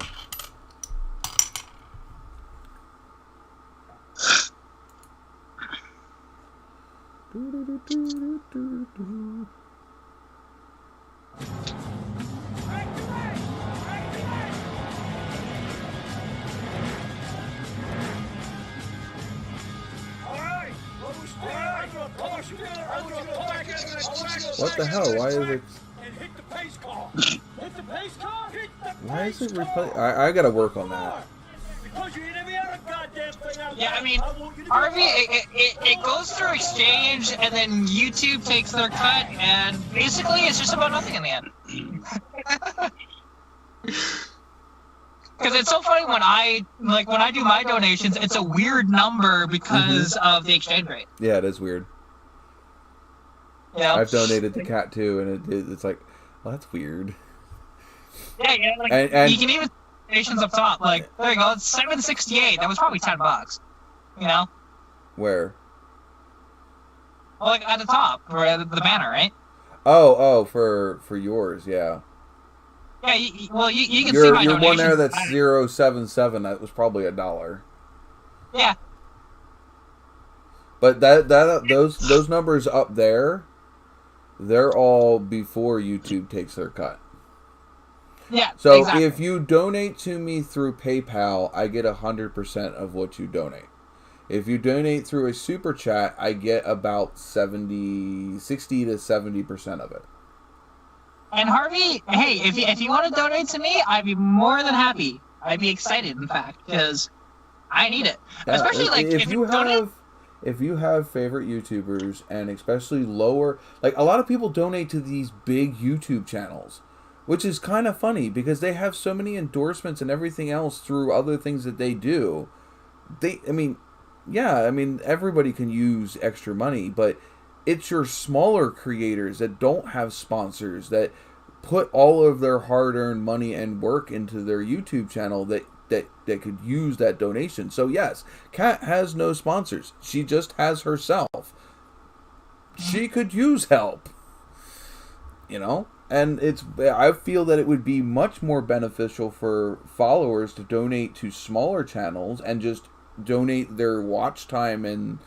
All right, well, we're still under a caution. I want you to go back into the track. What the hell? Why is it? And hit the pace car. Hit the pace car. Hit the Why is it pace replay? car. I gotta work on that. Because you hit every other goddamn thing out Yeah, there, I mean, want you to be Harvey, perfect. it goes through exchange, and then YouTube takes their cut, and basically it's just about nothing in the end. Because it's so funny when I do my donations, it's a weird number because of the exchange rate. Yeah, it is weird. You know? I've donated to Cat too, and it's like, well, that's weird. Yeah, like, And- you can even donations up top. Like, there you go, it's $7.68. That was probably $10. You know, Where? well, like at the top or the banner, right? Oh, for yours, yeah. Yeah, you can see Your my donation. one there that's 0.77. That was probably $1. Yeah, But those numbers up there, they're all before YouTube takes their cut. yeah. So exactly. if you donate to me through PayPal, I get 100% of what you donate. If you donate through a super chat, I get about 60 to 70% of it. And Harvey, hey, if you want to donate to me, I'd be more than happy. I'd be excited, in fact, because I need it. Yeah, Especially like if you donate. If you have favorite YouTubers, and especially lower, like a lot of people donate to these big YouTube channels, which is kind of funny because they have so many endorsements and everything else through other things that they do. Everybody can use extra money, but it's your smaller creators that don't have sponsors, that put all of their hard-earned money and work into their YouTube channel that could use that donation. So yes, Kat has no sponsors. She just has herself. She could use help. You know? And I feel that it would be much more beneficial for followers to donate to smaller channels and just donate their watch time and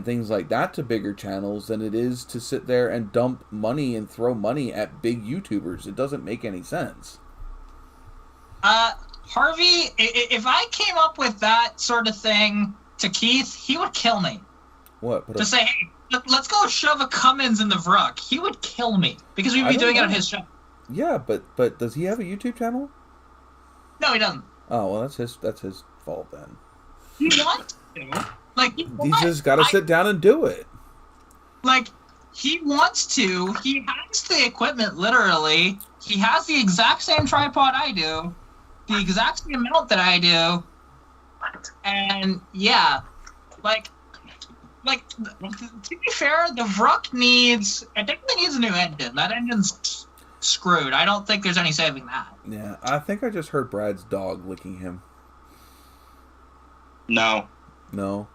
things like that to bigger channels than it is to sit there and dump money and throw money at big YouTubers. It doesn't make any sense. Harvey, if I came up with that sort of thing to Keith, he would kill me. What? To say, hey, let's go shove a Cummins in the Vrook. He would kill me because we'd be doing it on his show. Yeah, but does he have a YouTube channel? No, he doesn't. Oh, well, that's his fault then. He wants to. Like, He's just got to sit down and do it. Like, he wants to. He has the equipment, literally. He has the exact same tripod I do. The exact same amount that I do. And, yeah. Like, to be fair, the Vrook definitely needs a new engine. That engine's screwed. I don't think there's any saving that. Yeah, I think I just heard Brad's dog licking him. No. No?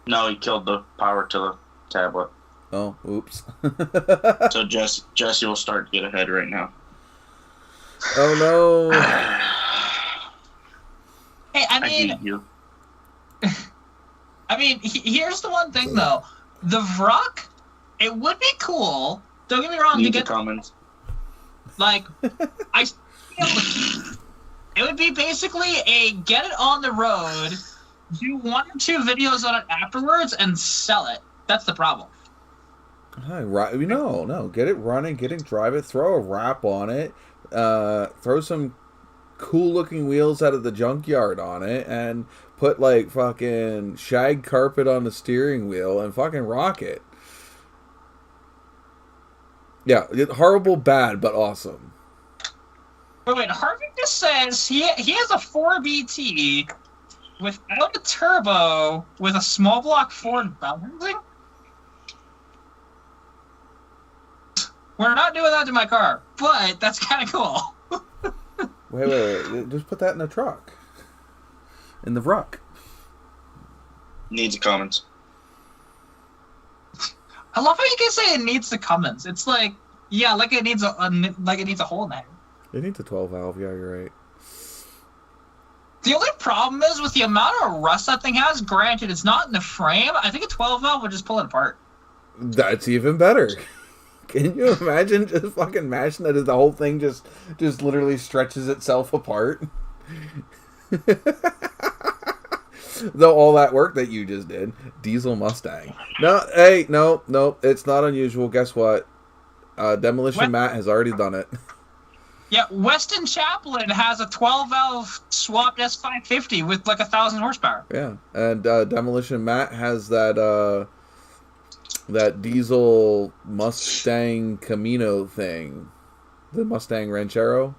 No, he killed the power to the tablet. Oh, oops. So Jesse will start to get ahead right now. Oh, no. Hey, I hate you. Here's the one thing, though. The Vrock, it would be cool, don't get me wrong, Need to get... comments. Like, it would be basically a get it on the road, do 1 or 2 videos on it afterwards, and sell it. That's the problem. No. Get it running, drive it, throw a wrap on it, throw some cool-looking wheels out of the junkyard on it, and put, like, fucking shag carpet on the steering wheel, and fucking rock it. Yeah, horrible bad, but awesome. Wait, Harvey just says he has a 4BT without a turbo with a small block Ford balancing? We're not doing that to my car, but that's kind of cool. Wait. Just put that in the truck. In the Vrock. Needs comments. I love how you guys say it needs the Cummins. It's like, yeah, like it needs a hole in there. It needs a 12 valve, yeah, you're right. The only problem is with the amount of rust that thing has, granted it's not in the frame, I think a 12 valve would just pull it apart. That's even better. Can you imagine just fucking mashing that as the whole thing just literally stretches itself apart? Though all that work that you just did. Diesel Mustang. No, it's not unusual. Guess what? Demolition Matt has already done it. Yeah, Weston Chaplin has a 12-valve swapped S550 with like 1,000 horsepower. Yeah, and Demolition Matt has that diesel Mustang Camino thing. The Mustang Ranchero.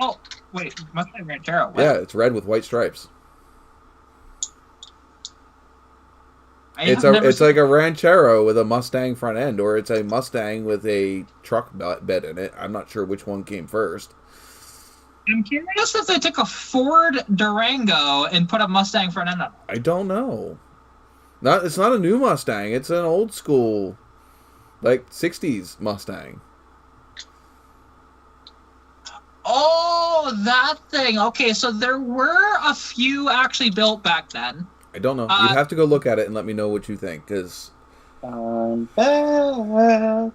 Oh, wait, Mustang Ranchero. Wow. Yeah, it's red with white stripes. It's like a Ranchero with a Mustang front end, or it's a Mustang with a truck bed in it. I'm not sure which one came first. I'm curious if they took a Ford Durango and put a Mustang front end on it. I don't know. It's not a new Mustang. It's an old school, like 60s Mustang. Oh, that thing. Okay, so there were a few actually built back then. I don't know. You'd have to go look at it and let me know what you think, because I'm back.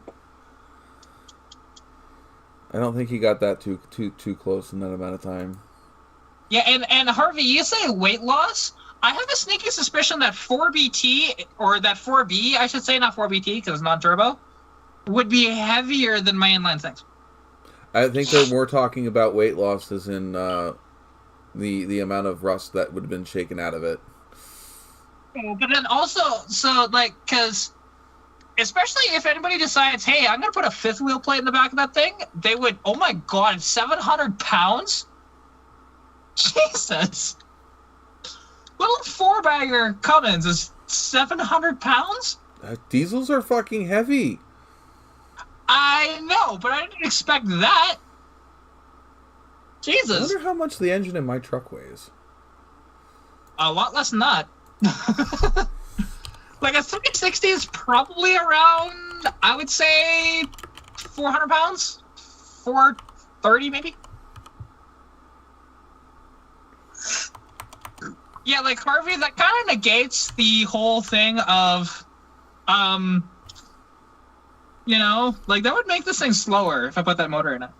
I don't think he got that too close in that amount of time. Yeah, and Harvey, you say weight loss? I have a sneaky suspicion that 4BT, or that 4B, I should say, not 4BT because it's not turbo, would be heavier than my inline six. I think they're more talking about weight loss as in the amount of rust that would have been shaken out of it. But then also, so, like, because especially if anybody decides, hey, I'm going to put a fifth wheel plate in the back of that thing, they would, oh my god, 700 pounds? Jesus. Little 4-bagger Cummins is 700 pounds? Diesels are fucking heavy. I know, but I didn't expect that. Jesus. I wonder how much the engine in my truck weighs. A lot less than that. Like a 360 is probably around, I would say, 400 pounds? 430 maybe? Yeah, like Harvey, that kind of negates the whole thing of, you know, like that would make this thing slower if I put that motor in it.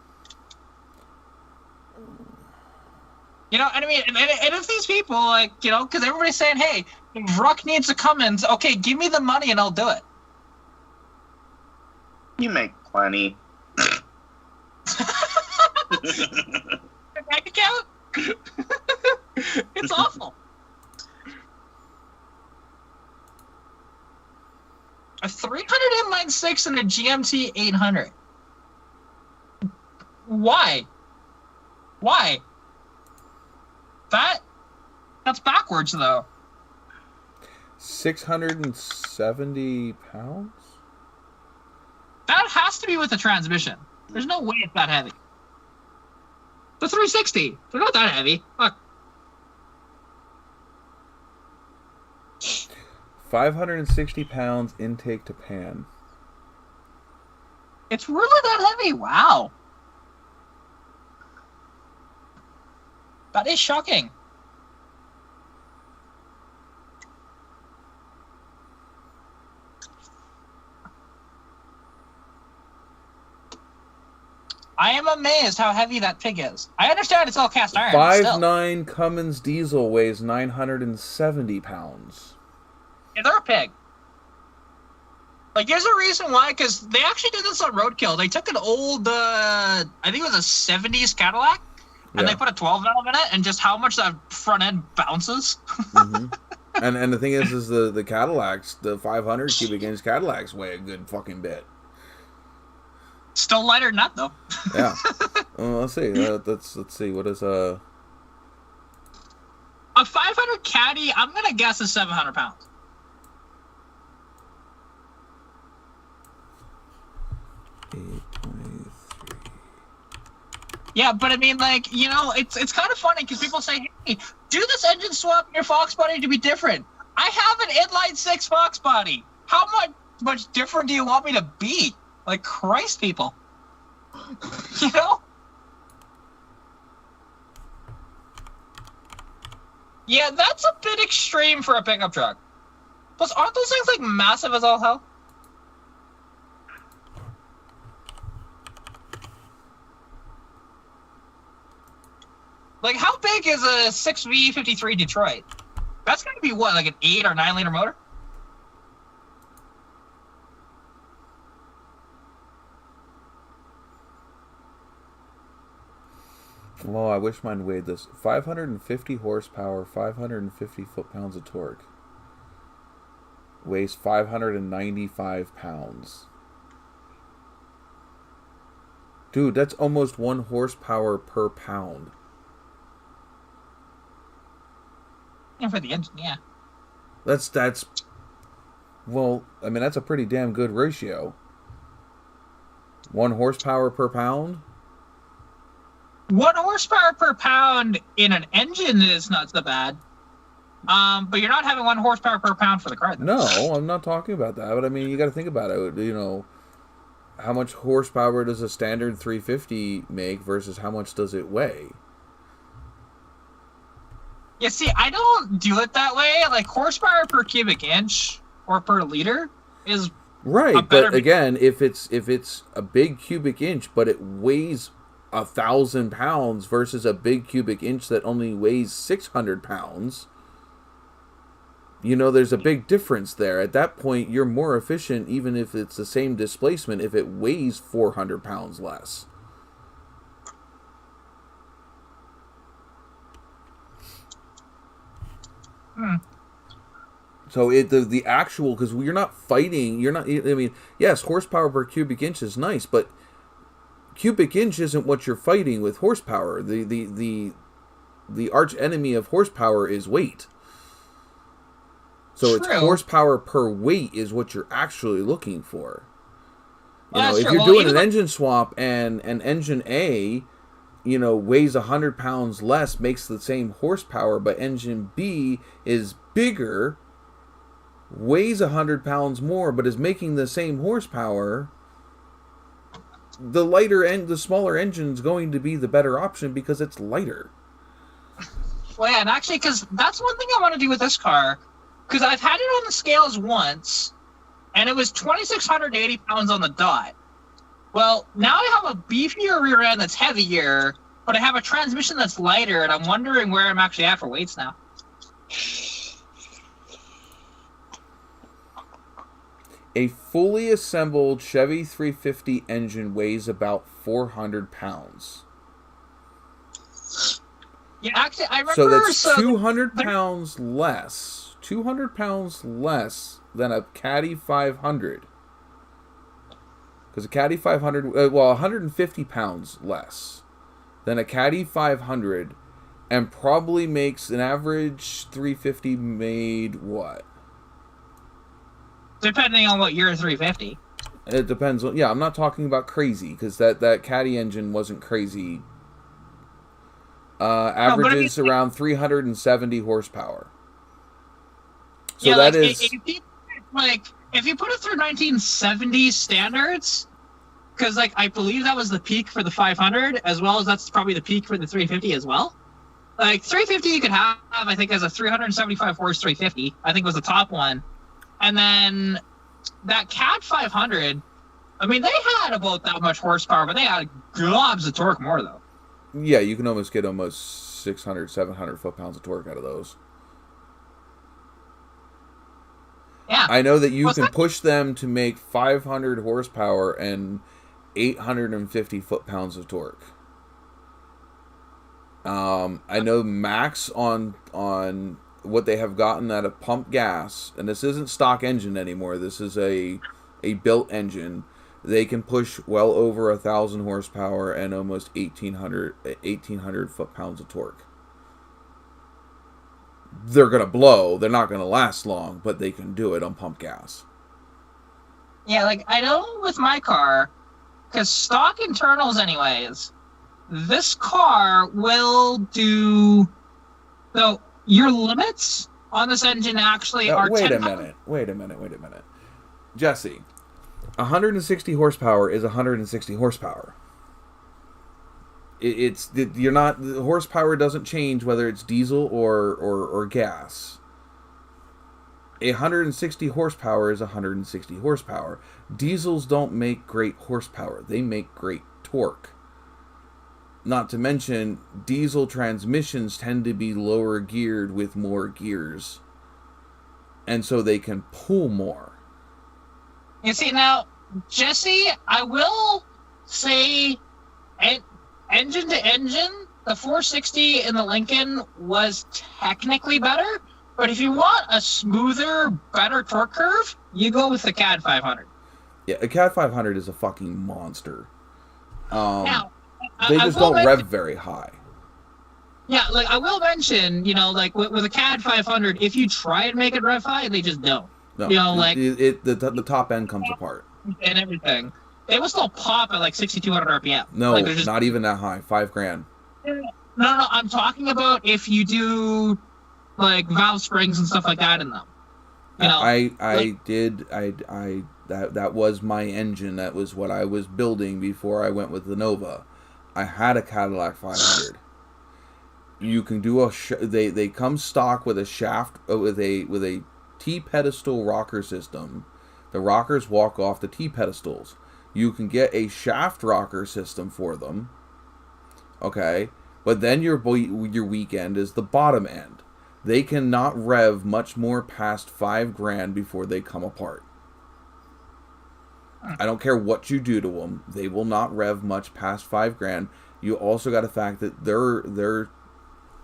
You know, and I mean, and if these people, like, you know, because everybody's saying, hey, Ruck needs a Cummins, okay, give me the money and I'll do it. You make plenty. Bank account? It's awful. A 300 inline 6 and a GMT 800. Why? Why? That's backwards, though. 670 pounds? That has to be with the transmission. There's no way it's that heavy. The 360. They're not that heavy. Fuck. 560 pounds intake to pan. It's really that heavy? Wow. That is shocking. I am amazed how heavy that pig is. I understand it's all cast iron. 5.9 Cummins diesel weighs 970 pounds. Yeah, they're a pig. Like, there's a reason why, because they actually did this on Roadkill. They took an old, I think it was a 70s Cadillac, and they put a 12 valve in it, and just how much that front end bounces. Mm-hmm. And the thing is the Cadillacs, the 500 cubic inch Cadillacs weigh a good fucking bit. Still lighter than that, though. Yeah. Well, let's see. Let's see. What is a 500 Caddy? I'm gonna guess is 700 pounds. Yeah, but I mean, like, you know, it's kind of funny because people say, hey, do this engine swap in your Fox body to be different. I have an inline 6 Fox body. How much different do you want me to be? Like, Christ, people. You know? Yeah, that's a bit extreme for a pickup truck. Plus, aren't those things, like, massive as all hell? Like, how big is a 6V53 Detroit? That's going to be, what, like an 8 or 9 liter motor? Oh, I wish mine weighed this. 550 horsepower, 550 foot-pounds of torque. Weighs 595 pounds. Dude, that's almost 1 horsepower per pound. Yeah, for the engine, yeah. That's well, I mean, that's a pretty damn good ratio. 1 horsepower per pound? 1 horsepower per pound in an engine is not so bad. But you're not having 1 horsepower per pound for the car, though. No, I'm not talking about that. But I mean, you got to think about it. You know, how much horsepower does a standard 350 make versus how much does it weigh? Yeah, see, I don't do it that way. Like, horsepower per cubic inch or per liter is right. But again, if it's a big cubic inch, but it weighs 1,000 pounds versus a big cubic inch that only weighs 600 pounds, you know, there's a big difference there. At that point, you're more efficient, even if it's the same displacement, if it weighs 400 pounds less. So the actual, because you're not fighting, I mean, yes, horsepower per cubic inch is nice, but cubic inch isn't what you're fighting with horsepower. The arch enemy of horsepower is weight. So it's horsepower per weight is what you're actually looking for. You know, if you're doing an engine swap and an engine A, you know, weighs 100 pounds less, makes the same horsepower, but engine B is bigger, weighs 100 pounds more, but is making the same horsepower, the smaller engine is going to be the better option because it's lighter. Well, yeah, and actually, because that's one thing I want to do with this car, because I've had it on the scales once, and it was 2,680 pounds on the dot. Well, now I have a beefier rear end that's heavier, but I have a transmission that's lighter, and I'm wondering where I'm actually at for weights now. A fully assembled Chevy 350 engine weighs about 400 pounds. Yeah, actually, I remember... So that's 200 pounds less. 200 pounds less than a Caddy 500. Because a Caddy 500... 150 pounds less than a Caddy 500, and probably makes an average 350 made what? Depending on what year 350. It depends on... Yeah, I'm not talking about crazy, because that Caddy engine wasn't crazy. Averages around 370 horsepower. So that is... If you put it through 1970 standards, because, like, I believe that was the peak for the 500, as well as that's probably the peak for the 350 as well. Like, 350 you could have, I think, as a 375 horse 350. I think was the top one. And then that Cat 500, I mean, they had about that much horsepower, but they had gobs of torque more, though. Yeah, you can almost get 600, 700 foot-pounds of torque out of those. Yeah. I know that you can push them to make 500 horsepower and 850 foot-pounds of torque. I know max on what they have gotten out of pump gas, and this isn't stock engine anymore. This is a built engine. They can push well over 1,000 horsepower and almost 1,800 foot-pounds of torque. They're going to blow. They're not going to last long, but they can do it on pump gas. Yeah, like, I know with my car, because stock internals anyways, this car will do... So, your limits on this engine actually are... Wait a minute. Jesse, 160 horsepower is 160 horsepower. You're not... The horsepower doesn't change whether it's diesel or gas. 160 horsepower is 160 horsepower. Diesels don't make great horsepower. They make great torque. Not to mention, diesel transmissions tend to be lower geared with more gears. And so they can pull more. You see, now, Jesse, I will say, engine to engine, the 460 in the Lincoln was technically better. But if you want a smoother, better torque curve, you go with the CAD 500. Yeah, a CAD 500 is a fucking monster. Now, they just don't rev very high. Yeah, like, I will mention, you know, like, with a CAD 500, if you try and make it rev high, they just don't. No, you know, like... The top end comes apart. And everything. They will still pop at, like, 6,200 RPM. No, like, just... not even that high. $5,000. No, I'm talking about if you do... like valve springs and stuff like that in them. You know, that was my engine. That was what I was building before I went with the Nova. I had a Cadillac 500. You can do they come stock with a shaft with a T pedestal rocker system. The rockers walk off the T pedestals. You can get a shaft rocker system for them. Okay, but then your weak end is the bottom end. They cannot rev much more past $5,000 before they come apart. I don't care what you do to them; they will not rev much past $5,000. You also got the fact that their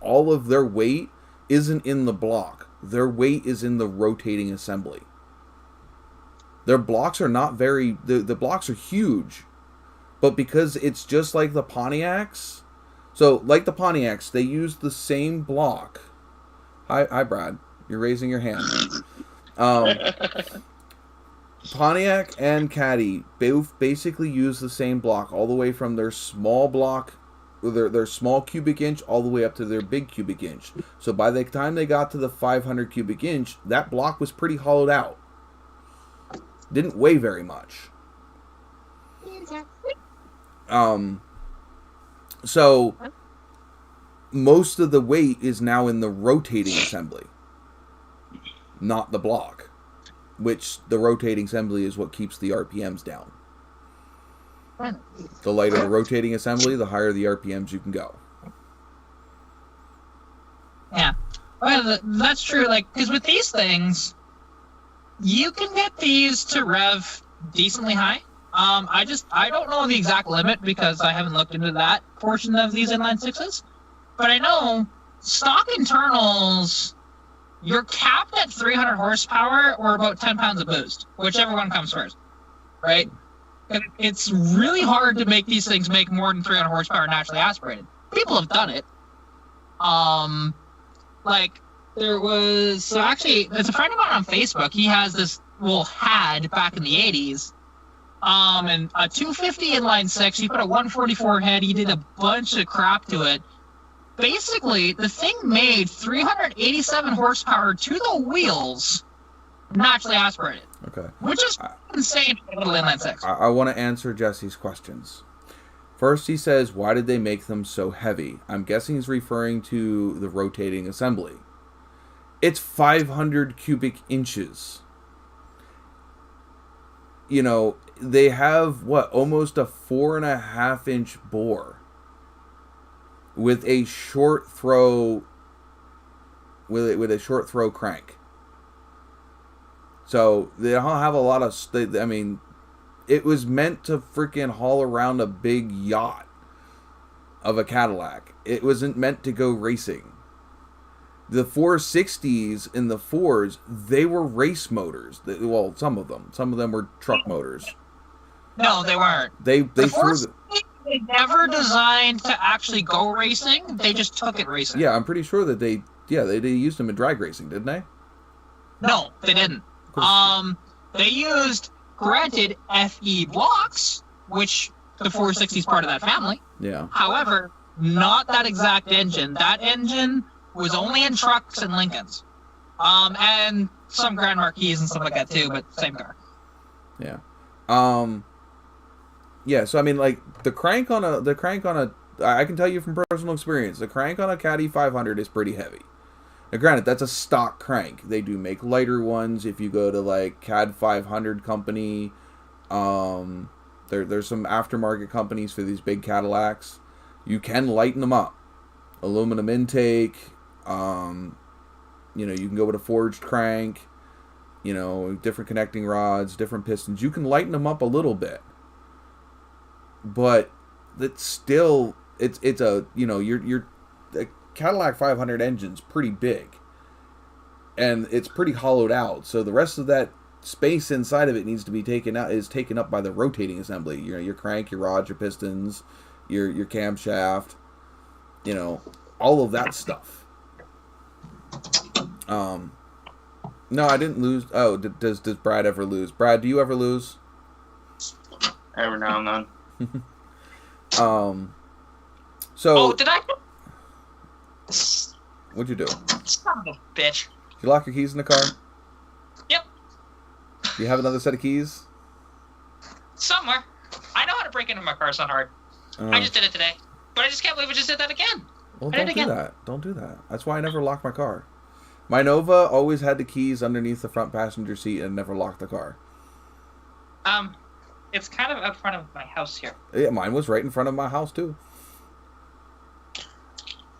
all of their weight isn't in the block. Their weight is in the rotating assembly. Their blocks are not very. The blocks are huge, but because it's just like the Pontiacs. So, like the Pontiacs, they use the same block. Hi, Brad. You're raising your hand. Pontiac and Caddy both basically use the same block, all the way from their small block, their small cubic inch, all the way up to their big cubic inch. So by the time they got to the 500 cubic inch, that block was pretty hollowed out. Didn't weigh very much. So most of the weight is now in the rotating assembly, not the block, which the rotating assembly is what keeps the RPMs down. The lighter the rotating assembly, the higher the RPMs you can go. Yeah, well, that's true. Like, because with these things, you can get these to rev decently high. I don't know the exact limit because I haven't looked into that portion of these inline sixes. But I know stock internals, you're capped at 300 horsepower or about 10 pounds of boost, whichever one comes first, right? It's really hard to make these things make more than 300 horsepower naturally aspirated. People have done it. Like, there was... So actually, there's a friend of mine on Facebook. He has this, had back in the 80s, and a 250 inline six. He put a 144 head. He did a bunch of crap to it. Basically, the thing made 387 horsepower to the wheels, naturally aspirated. Okay. Which is insane for a little inline six. I want to answer Jesse's questions. First, he says, why did they make them so heavy? I'm guessing he's referring to the rotating assembly. It's 500 cubic inches. You know, they have, almost a 4.5-inch bore. With a short throw, with a short throw crank. So they don't have a lot of. I mean, it was meant to freaking haul around a big yacht of a Cadillac. It wasn't meant to go racing. The 460s and the 4s, they were race motors. Well, some of them. Some of them were truck motors. No, they weren't. They the threw they never designed to actually go racing. They just took it racing. Yeah, I'm pretty sure that they used them in drag racing, didn't they? No, they didn't. They used, granted, FE blocks, which the 460 is part of that family. Yeah. However, not that exact engine. That engine was only in trucks and Lincolns. And some Grand Marquis and stuff like that too, but same car. Yeah. Yeah, so I mean, like, the crank on a, I can tell you from personal experience, the crank on a Caddy 500 is pretty heavy. Now, granted, that's a stock crank. They do make lighter ones. If you go to, like, CAD 500 company, there's some aftermarket companies for these big Cadillacs. You can lighten them up. Aluminum intake, you can go with a forged crank, different connecting rods, different pistons. You can lighten them up a little bit. But it's still, it's a, the Cadillac 500 engine's pretty big. And it's pretty hollowed out. So the rest of that space inside of it needs to be taken up by the rotating assembly. Your crank, your rods, your pistons, your camshaft, all of that stuff. No, I didn't lose. Oh, does Brad ever lose? Brad, do you ever lose? Every now and then. So. Oh, did I? What'd you do? Son of a bitch. Did you lock your keys in the car? Yep. Do you have another set of keys? Somewhere. I know how to break into my car. It's not hard. I just did it today. But I just can't believe I just did that again. Well, don't do that. Don't do that. That's why I never lock my car. My Nova always had the keys underneath the front passenger seat and never locked the car. It's kind of out front of my house here. Yeah, mine was right in front of my house, too.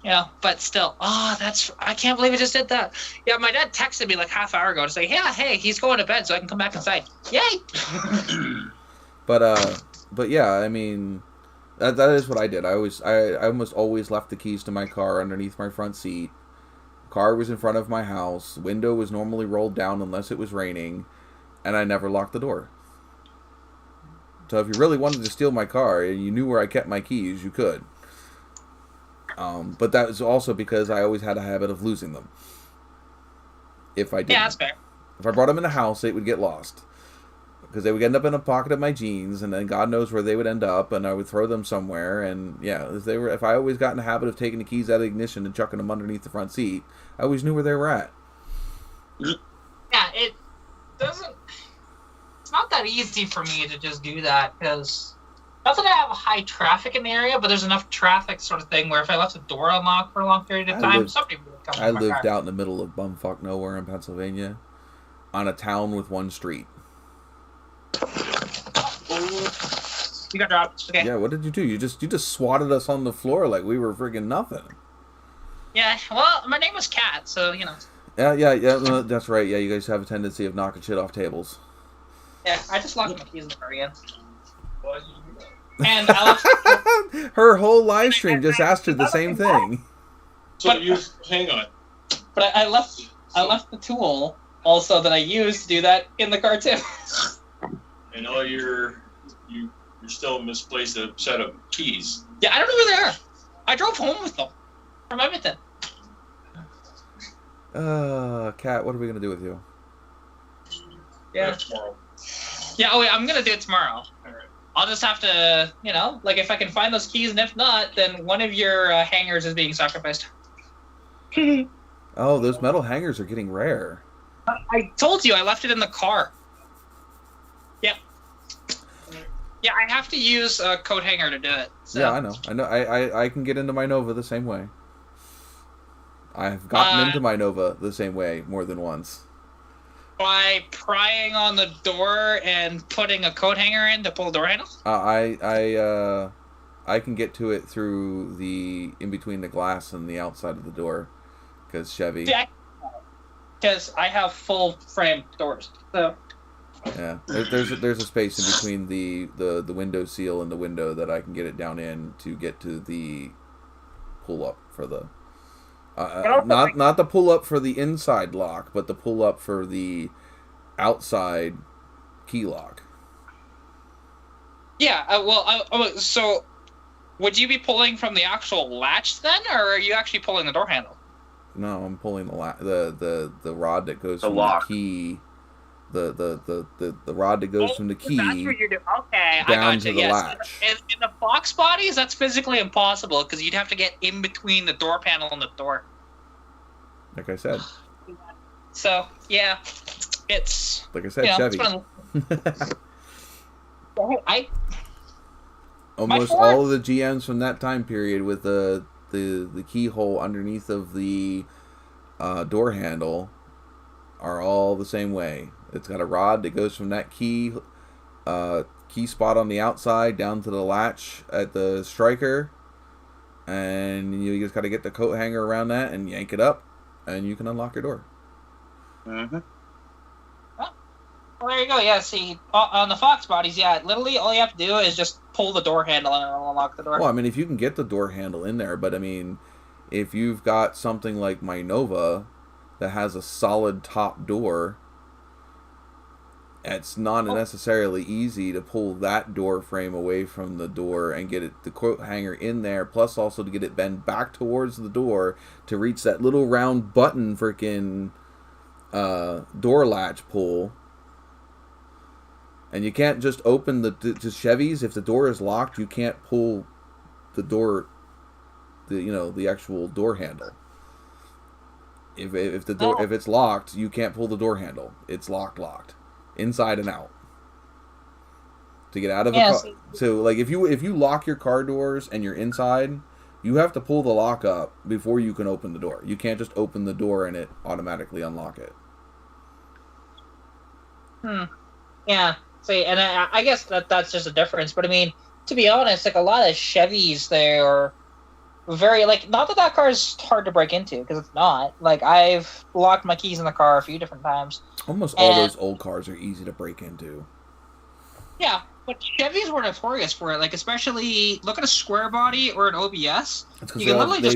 Yeah, but still. Oh, I can't believe I just did that. Yeah, my dad texted me like half hour ago to say, yeah, hey, he's going to bed so I can come back inside. Yay! But yeah, I mean, that is what I did. I almost always left the keys to my car underneath my front seat. Car was in front of my house. Window was normally rolled down unless it was raining. And I never locked the door. So if you really wanted to steal my car and you knew where I kept my keys, you could. But that was also because I always had a habit of losing them. If I didn't. Yeah, that's fair. If I brought them in the house, they would get lost. Because they would end up in a pocket of my jeans, and then God knows where they would end up, and I would throw them somewhere. And yeah, if I always got in the habit of taking the keys out of the ignition and chucking them underneath the front seat, I always knew where they were at. Yeah, it doesn't. It's not that easy for me to just do that because not that I have high traffic in the area, but there's enough traffic sort of thing where if I left the door unlocked for a long period of time, somebody would come. I lived out in the middle of bumfuck nowhere in Pennsylvania, on a town with one street. You got dropped. Okay. Yeah, what did you do? You just swatted us on the floor like we were friggin' nothing. Yeah, well, my name was Kat, so Yeah, that's right. Yeah, you guys have a tendency of knocking shit off tables. Yeah, I just locked my keys in the car again. And I left her whole live stream just asked her the same thing. So hang on. But I left the tool also that I used to do that in the car too. And all you're still misplaced a set of keys. Yeah, I don't know where they are. I drove home with them from Edmonton. Kat, what are we gonna do with you? Yeah. Tomorrow. Yeah, wait, I'm gonna do it tomorrow. I'll just have to, like if I can find those keys, and if not, then one of your hangers is being sacrificed. Oh, those metal hangers are getting rare. I told you I left it in the car. Yeah. Yeah, I have to use a coat hanger to do it. So. Yeah, I know. I can get into my Nova the same way. I've gotten into my Nova the same way more than once. By prying on the door and putting a coat hanger in to pull the door handle? I can get to it through in between the glass and the outside of the door, because Chevy. Yeah, because I have full frame doors. So. Yeah, there's a space in between the window seal and the window that I can get it down in to get to the pull up for the. Not the pull up for the inside lock, but the pull up for the outside key lock. Yeah, so would you be pulling from the actual latch then, or are you actually pulling the door handle? No, I'm pulling the rod that goes from lock. the key. The rod that goes from the key. That's what you're doing. Okay, down I got to you. the Yes. latch. In the box bodies, that's physically impossible because you'd have to get in between the door panel and the door. Like I said. So yeah, it's Like I said, Chevy. Almost all of the GMs from that time period with the keyhole underneath of the door handle are all the same way. It's got a rod that goes from that key spot on the outside down to the latch at the striker, and you just got to get the coat hanger around that and yank it up, and you can unlock your door. Mm-hmm. Well, there you go. Yeah, see, on the Fox bodies, yeah, literally all you have to do is just pull the door handle and it'll unlock the door. Well, I mean, if you can get the door handle in there, but I mean, if you've got something like my Nova that has a solid top door, it's not necessarily easy to pull that door frame away from the door and get the coat hanger in there, plus also to get it bent back towards the door to reach that little round button freaking door latch pull. And you can't just open the Chevys. If the door is locked, you can't pull the door, the actual door handle. If it's locked, you can't pull the door handle. It's locked, inside and out. To get out of a car. So like if you lock your car doors and you're inside, you have to pull the lock up before you can open the door. You can't just open the door and it automatically unlock it. Yeah. See, and I guess that's just a difference. But I mean, to be honest, like a lot of Chevys, they're very not that car is hard to break into, because it's not. Like I've locked my keys in the car a few different times. Almost all those old cars are easy to break into. Yeah, but Chevys were notorious for it. Like especially look at a square body or an OBS. It's because they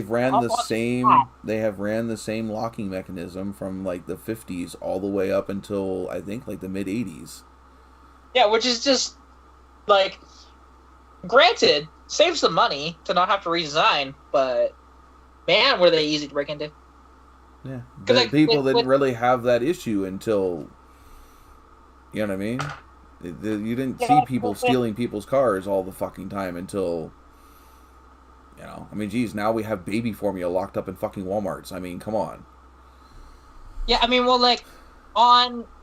have ran the same locking mechanism from like the 50s all the way up until I think like the mid 80s. Yeah, which is just like, granted, saves some money to not have to redesign, but man, were they easy to break into. Yeah, people didn't really have that issue until, you know what I mean? You didn't see people stealing people's cars all the fucking time until, I mean, geez, now we have baby formula locked up in fucking Walmarts. I mean, come on. Yeah, I mean, well,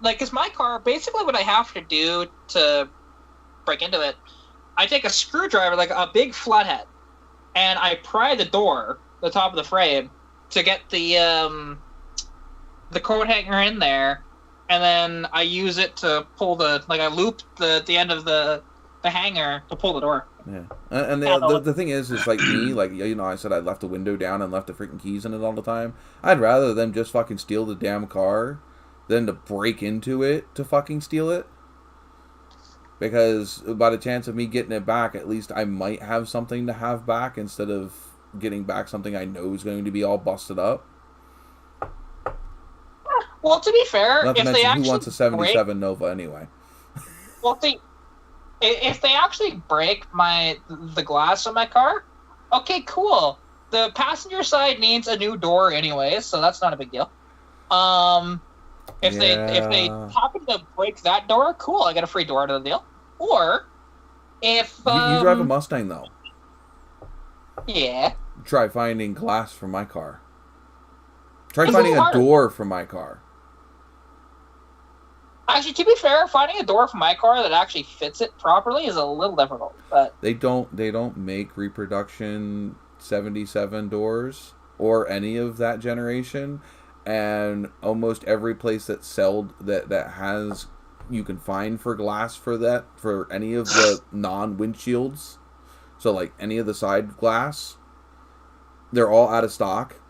because my car, basically what I have to do to break into it, I take a screwdriver, like a big flathead, and I pry the door, the top of the frame, to get the coat hanger in there, and then I use it to pull I loop the end of the hanger to pull the door. Yeah, and the thing is like me, I said I left the window down and left the freaking keys in it all the time. I'd rather them just fucking steal the damn car than to break into it to fucking steal it. Because by the chance of me getting it back, at least I might have something to have back instead of getting back something I know is going to be all busted up. Well, to be fair, Not to mention, who wants a 77 Nova anyway? Well, if they actually break the glass of my car, okay, cool. The passenger side needs a new door anyway, so that's not a big deal. If they happen to break that door, cool, I get a free door out of the deal. Or if you drive a Mustang though. Yeah. Try finding glass for my car. Try finding a door for my car. Actually, to be fair, finding a door for my car that actually fits it properly is a little difficult. But they don't make reproduction 77 doors or any of that generation, and almost every place that has you can find for glass for any of the non-windshields, so like any of the side glass, they're all out of stock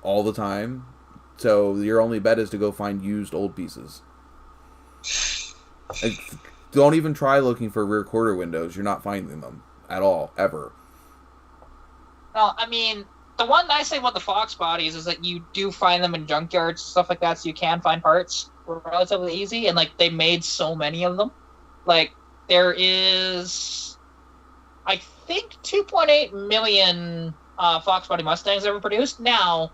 all the time. So your only bet is to go find used old pieces. And don't even try looking for rear quarter windows. You're not finding them at all, ever. No, I mean, the one nice thing about the Fox bodies is that you do find them in junkyards, stuff like that, so you can find parts relatively easy, and, like, they made so many of them. Like, there is, I think, 2.8 million Fox body Mustangs ever produced. Now,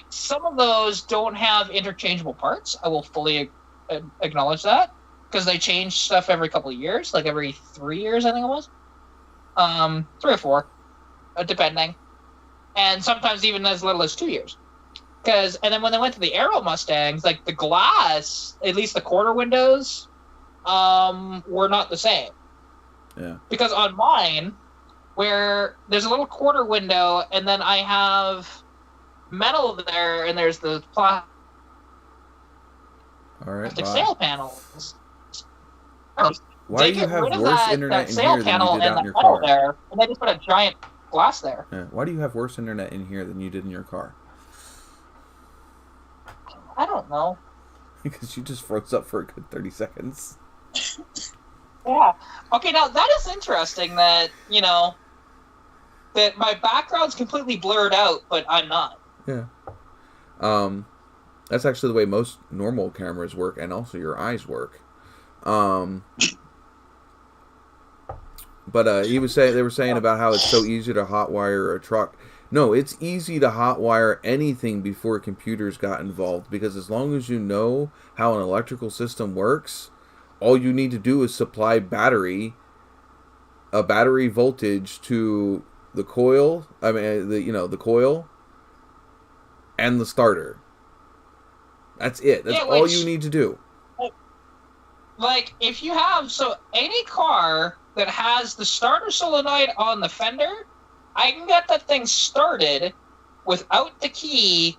some of those don't have interchangeable parts. I will fully acknowledge that, because they change stuff every couple of years, like every 3 years, I think it was. 3 or 4, depending. And sometimes even as little as 2 years. And then when they went to the Aero Mustangs, like the glass, at least the quarter windows, were not the same. Yeah. Because on mine, where there's a little quarter window, and then I have metal there, and there's the plastic sail panels. Why do you have worse internet in here than you did out in your car? There, and they just put a giant glass there. Yeah. Why do you have worse internet in here than you did in your car? I don't know. Because you just froze up for a good 30 seconds. Yeah. Okay, now that is interesting that, that my background's completely blurred out, but I'm not. Yeah. That's actually the way most normal cameras work, and also your eyes work. But they were saying about how it's so easy to hotwire a truck. No, it's easy to hotwire anything before computers got involved, because as long as you know how an electrical system works, all you need to do is supply battery voltage to the coil. I mean, the coil and the starter. That's it. That's all you need to do. Like, if you have, any car that has the starter solenoid on the fender, I can get that thing started without the key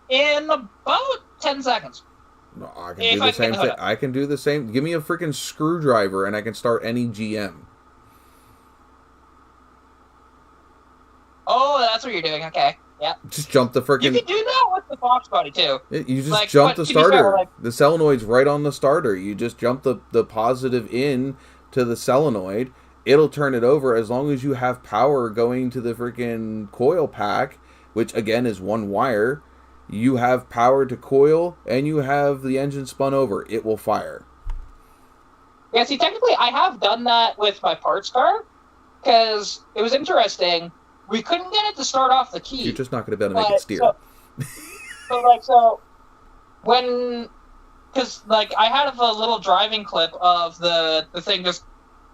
in about 10 seconds. No, I can do the same thing. I can do the same. Give me a freaking screwdriver and I can start any GM. Oh, that's what you're doing. Okay. Yeah. Just jump the freaking... You can do that with the Fox body, too. You just jump the starter. The solenoid's right on the starter. You just jump the positive in to the solenoid. It'll turn it over as long as you have power going to the freaking coil pack, which, again, is one wire. You have power to coil, and you have the engine spun over. It will fire. Yeah, see, technically, I have done that with my parts car, because it was interesting. We couldn't get it to start off the key. You're just not going to be able to make it steer. Because I had a little driving clip of the thing just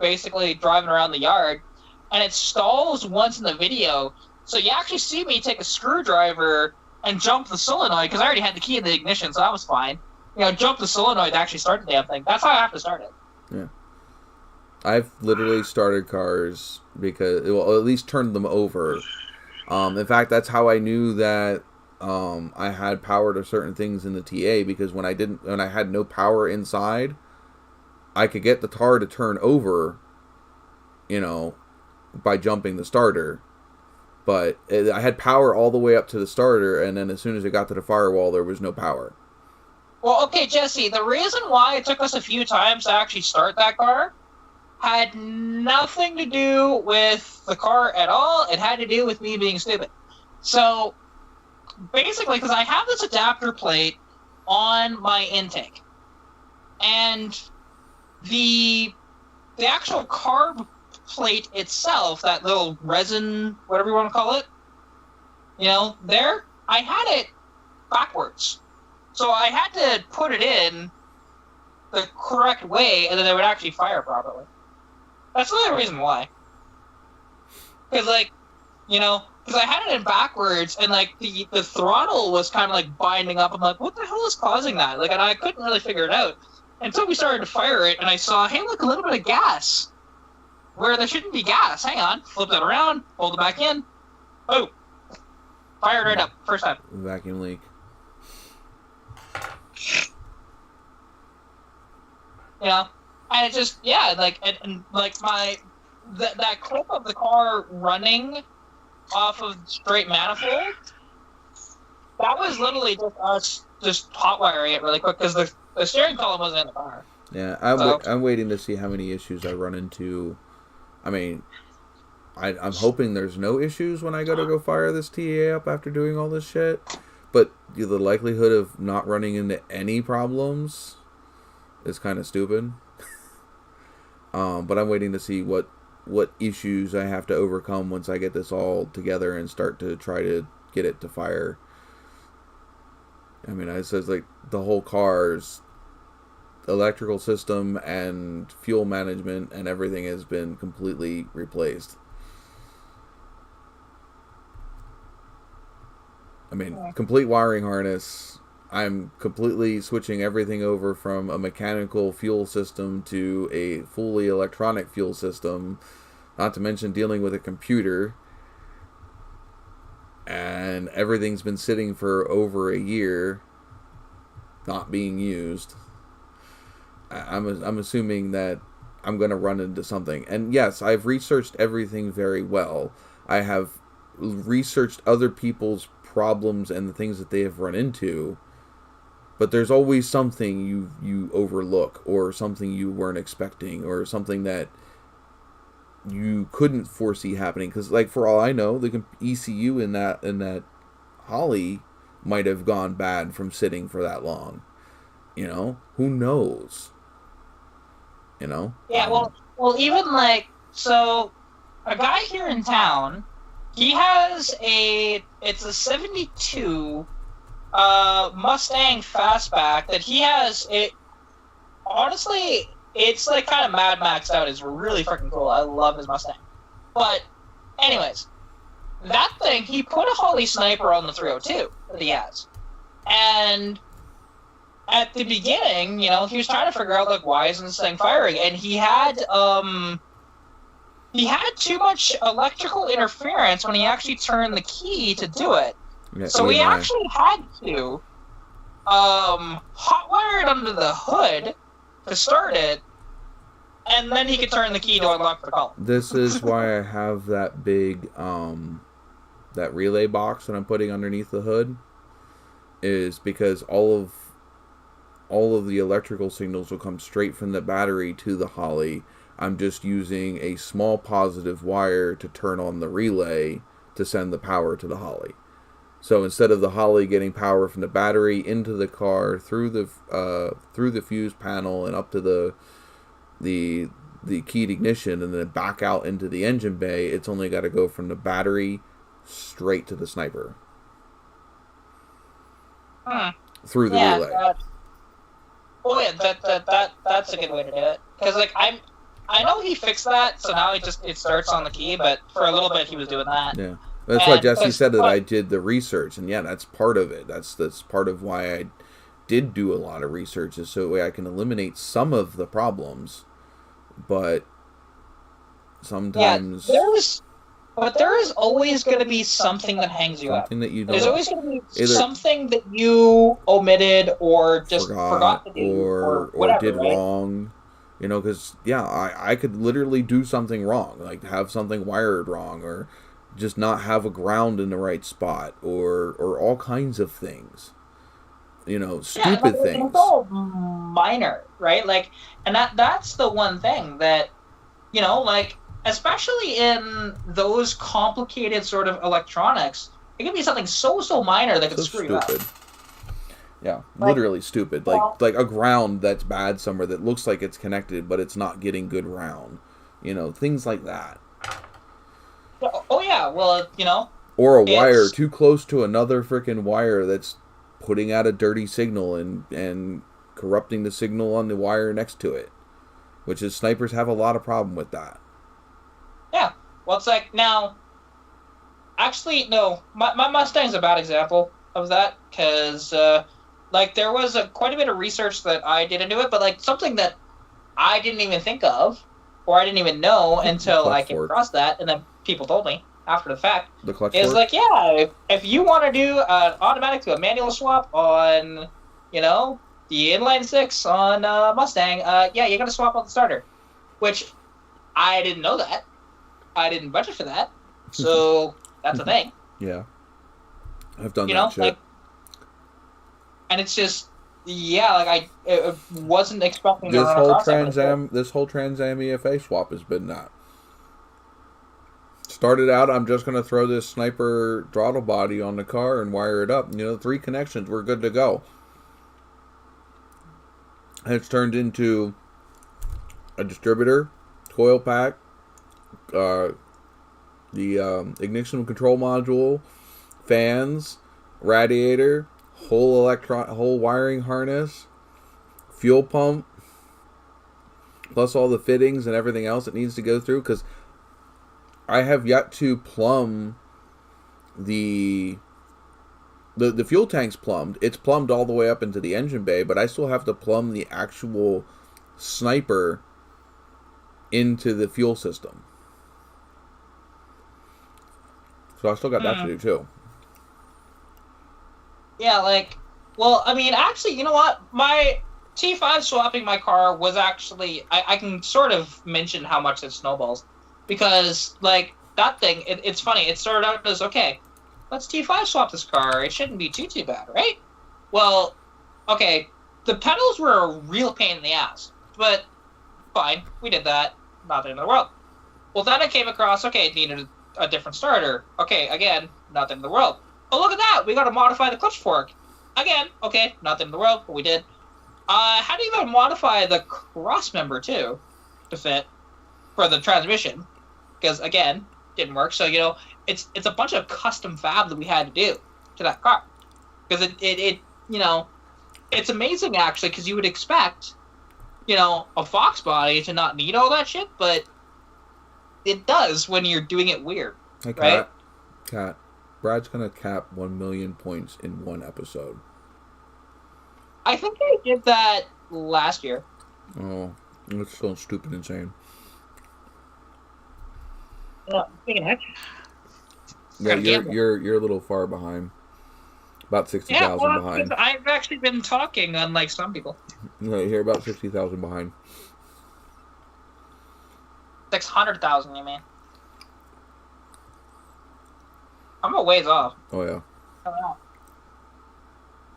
basically driving around the yard, and it stalls once in the video. So you actually see me take a screwdriver and jump the solenoid, because I already had the key in the ignition, so that was fine. Jump the solenoid to actually start the damn thing. That's how I have to start it. Yeah. I've literally started cars because, well, at least turned them over. In fact, that's how I knew that I had power to certain things in the TA, because when I had no power inside, I could get the car to turn over, by jumping the starter. But I had power all the way up to the starter, and then as soon as it got to the firewall, there was no power. Well, okay, Jesse, the reason why it took us a few times to actually start that car had nothing to do with the car at all. It had to do with me being stupid. So, basically, because I have this adapter plate on my intake, and the actual carb plate itself, that little resin, whatever you want to call it, there, I had it backwards. So I had to put it in the correct way, and then it would actually fire properly. That's the only reason why. Because, like, you know, because I had it in backwards, and, like, the throttle was kind of, like, binding up. I'm like, what the hell is causing that? Like, and I couldn't really figure it out. Until we started to fire it, and I saw, hey, look, a little bit of gas. Where there shouldn't be gas. Hang on. Flip it around, hold it back in. Oh. Fired right up. First time. Vacuum leak. You know? And it just, yeah, like, and like, that clip of the car running off of straight manifold, that was literally just us just hot wiring it really quick, because the steering column wasn't in the car. Yeah, I'm waiting to see how many issues I run into. I mean, I'm hoping there's no issues when I go fire this TA up after doing all this shit. But the likelihood of not running into any problems is kind of stupid. But I'm waiting to see what issues I have to overcome once I get this all together and start to try to get it to fire. I mean, it says like the whole car's electrical system and fuel management and everything has been completely replaced. I mean, complete wiring harness. I'm completely switching everything over from a mechanical fuel system to a fully electronic fuel system, not to mention dealing with a computer. And everything's been sitting for over a year, not being used. I'm assuming that I'm going to run into something. And yes, I've researched everything very well. I have researched other people's problems and the things that they have run into. But there's always something you overlook, or something you weren't expecting, or something that you couldn't foresee happening. Because, like, for all I know, the ECU in that Holly might have gone bad from sitting for that long. You know, who knows? You know? Yeah, well, even like, so a guy here in town, he has it's a 72 Mustang Fastback that he has. It honestly, it's like kind of Mad Maxed out. It's really freaking cool. I love his Mustang. But anyways, that thing, he put a Holly Sniper on the 302 that he has. And at the beginning, you know, he was trying to figure out, like, why isn't this thing firing? And he had too much electrical interference when he actually turned the key to do it. Yeah, so he actually had to hotwire it under the hood to start it, and then he could turn the key to unlock the column. This is why I have that big that relay box that I'm putting underneath the hood, is because all of the electrical signals will come straight from the battery to the Holly. I'm just using a small positive wire to turn on the relay to send the power to the Holly. So instead of the Holly getting power from the battery into the car through the fuse panel and up to the keyed ignition and then back out into the engine bay, it's only got to go from the battery straight to the sniper through the relay. That's a good way to do it. Because like I know he fixed that, so now it starts on the key. But for a little bit, he was doing that. Yeah, that's why Jesse said that I did the research, and yeah, that's part of it. That's part of why I did do a lot of research, is so that way I can eliminate some of the problems. But sometimes there is always going to be something that hangs you up. That you don't. There's always going to be something that you omitted or just forgot to do or whatever, did right? wrong. You know, because, yeah, I could literally do something wrong, like have something wired wrong, or just not have a ground in the right spot, or all kinds of things. You know, stupid things. It's all minor, right? Like, and that's the one thing that, you know, like, especially in those complicated sort of electronics, it can be something so minor that could screw you up. Yeah, literally stupid. Like a ground that's bad somewhere that looks like it's connected, but it's not getting good round. You know, things like that. Oh yeah, well, you know. Or a wire too close to another freaking wire that's putting out a dirty signal and corrupting the signal on the wire next to it, which is snipers have a lot of problem with that. Yeah. Well, it's like, now, actually, no, my Mustang's a bad example of that, because, like, there was quite a bit of research that I did into it, but, like, something that I didn't even think of, or I didn't even know until I came across that, and then people told me after the fact, is like, yeah, if you want to do an automatic to a manual swap on, you know, the inline 6 on Mustang, yeah, you got to swap out the starter, which I didn't know that. I didn't budget for that, so that's a thing. Yeah, I've done you that know, shit. like, and it's just, yeah, like I wasn't expecting This to run whole across that. Trans Am EFA swap has been that. Started out, I'm just going to throw this sniper throttle body on the car and wire it up. You know, 3 connections, we're good to go. And it's turned into a distributor, coil pack, the ignition control module, fans, radiator, whole wiring harness, fuel pump, plus all the fittings and everything else it needs to go through, because I have yet to plumb the fuel tank's plumbed. It's plumbed all the way up into the engine bay, but I still have to plumb the actual sniper into the fuel system. So I still got that to do too. Yeah, like, well, I mean, actually, you know what? My T5 swapping my car was actually, I can sort of mention how much it snowballs. Because, like, that thing, it's funny. It started out as, okay, let's T5 swap this car. It shouldn't be too bad, right? Well, okay, the pedals were a real pain in the ass. But, fine, we did that. Not the end of the world. Well, then I came across, okay, it needed a different starter. Okay, again, not the end of the world. Oh, look at that! We got to modify the clutch fork. Again, okay, not the end of the world, but we did. How do you even modify the cross member, too, to fit for the transmission? Because, again, didn't work. So, you know, it's a bunch of custom fab that we had to do to that car. Because it you know, it's amazing, actually, because you would expect, you know, a Fox body to not need all that shit, but it does when you're doing it weird. Hey, right? Cat. Brad's going to cap 1 million points in one episode. I think they did that last year. Oh, that's so stupid insane. Speaking of which, Yeah, you're a little far behind. About 60,000 behind. I've actually been talking, unlike some people. No, you're about 60,000 behind. 600,000, you mean? I'm a ways off. Oh, yeah.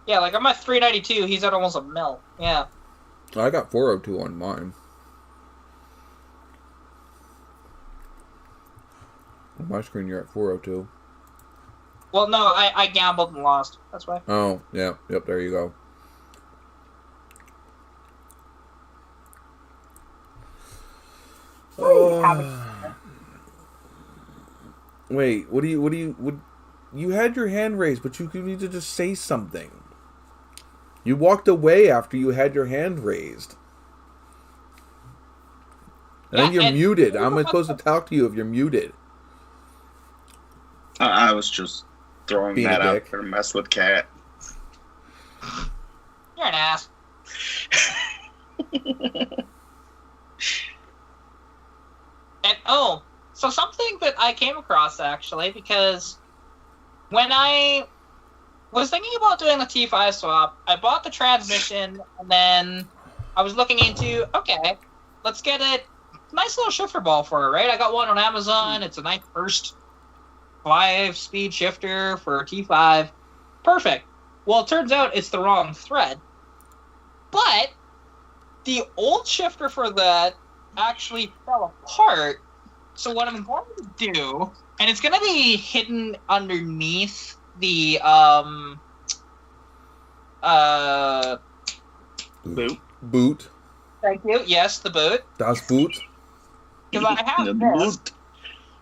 Yeah, like I'm at 392. He's at almost a mil. Yeah. I got 402 on mine. On my screen, you're at 402. Well, no, I gambled and lost. That's why. Oh, yeah. Yep, there you go. Wait, what do you had your hand raised, but you need to just say something. You walked away after you had your hand raised. And then you're muted. How am I supposed to talk to you if you're muted? I was just throwing Being that a out dick. there to mess with Cat. You're an ass. And so something that I came across actually, because when I was thinking about doing the T5 swap, I bought the transmission, and then I was looking into, okay, let's get a nice little shifter ball for it, right? I got one on Amazon. It's a nice first 5-speed shifter for T5. Perfect. Well, it turns out it's the wrong thread. But the old shifter for that actually fell apart. So what I'm going to do, and it's going to be hidden underneath the Boot. Thank you. Yes, the boot. Das Boot. Because I have The this, boot.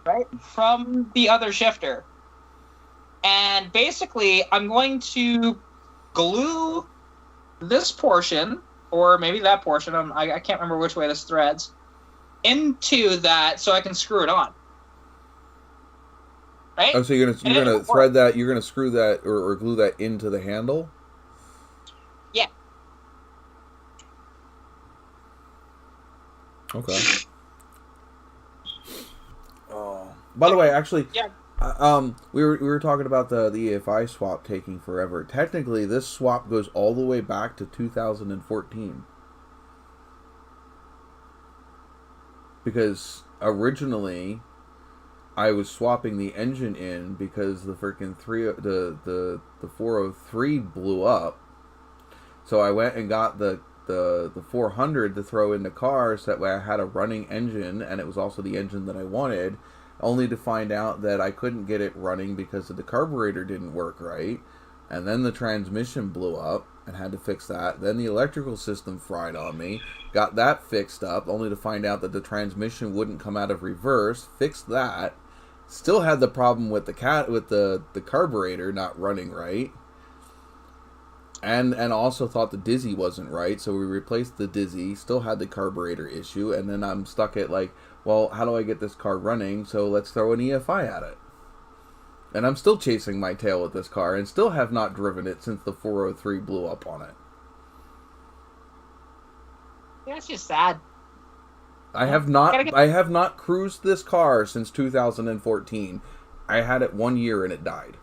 right, from the other shifter. And basically, I'm going to glue this portion, or maybe that portion, I can't remember which way this threads, into that so I can screw it on. Right? Oh, so you're gonna thread that, you're gonna screw that or glue that into the handle? Yeah. Okay. Oh. By the way, actually, yeah. We were talking about the EFI swap taking forever. Technically, this swap goes all the way back to 2014. Because originally, I was swapping the engine in because the freaking the 403 blew up. So I went and got the 400 to throw in the car so that way I had a running engine, and it was also the engine that I wanted, only to find out that I couldn't get it running because the carburetor didn't work right, and then the transmission blew up and had to fix that. Then the electrical system fried on me, got that fixed up, only to find out that the transmission wouldn't come out of reverse, fixed that, still had the problem with the carburetor not running right. And also thought the dizzy wasn't right, so we replaced the dizzy, still had the carburetor issue, and then I'm stuck at like, well, how do I get this car running? So let's throw an EFI at it. And I'm still chasing my tail with this car, and still have not driven it since the 403 blew up on it. Yeah, it's just sad. I have not cruised this car since 2014. I had it 1 year and it died.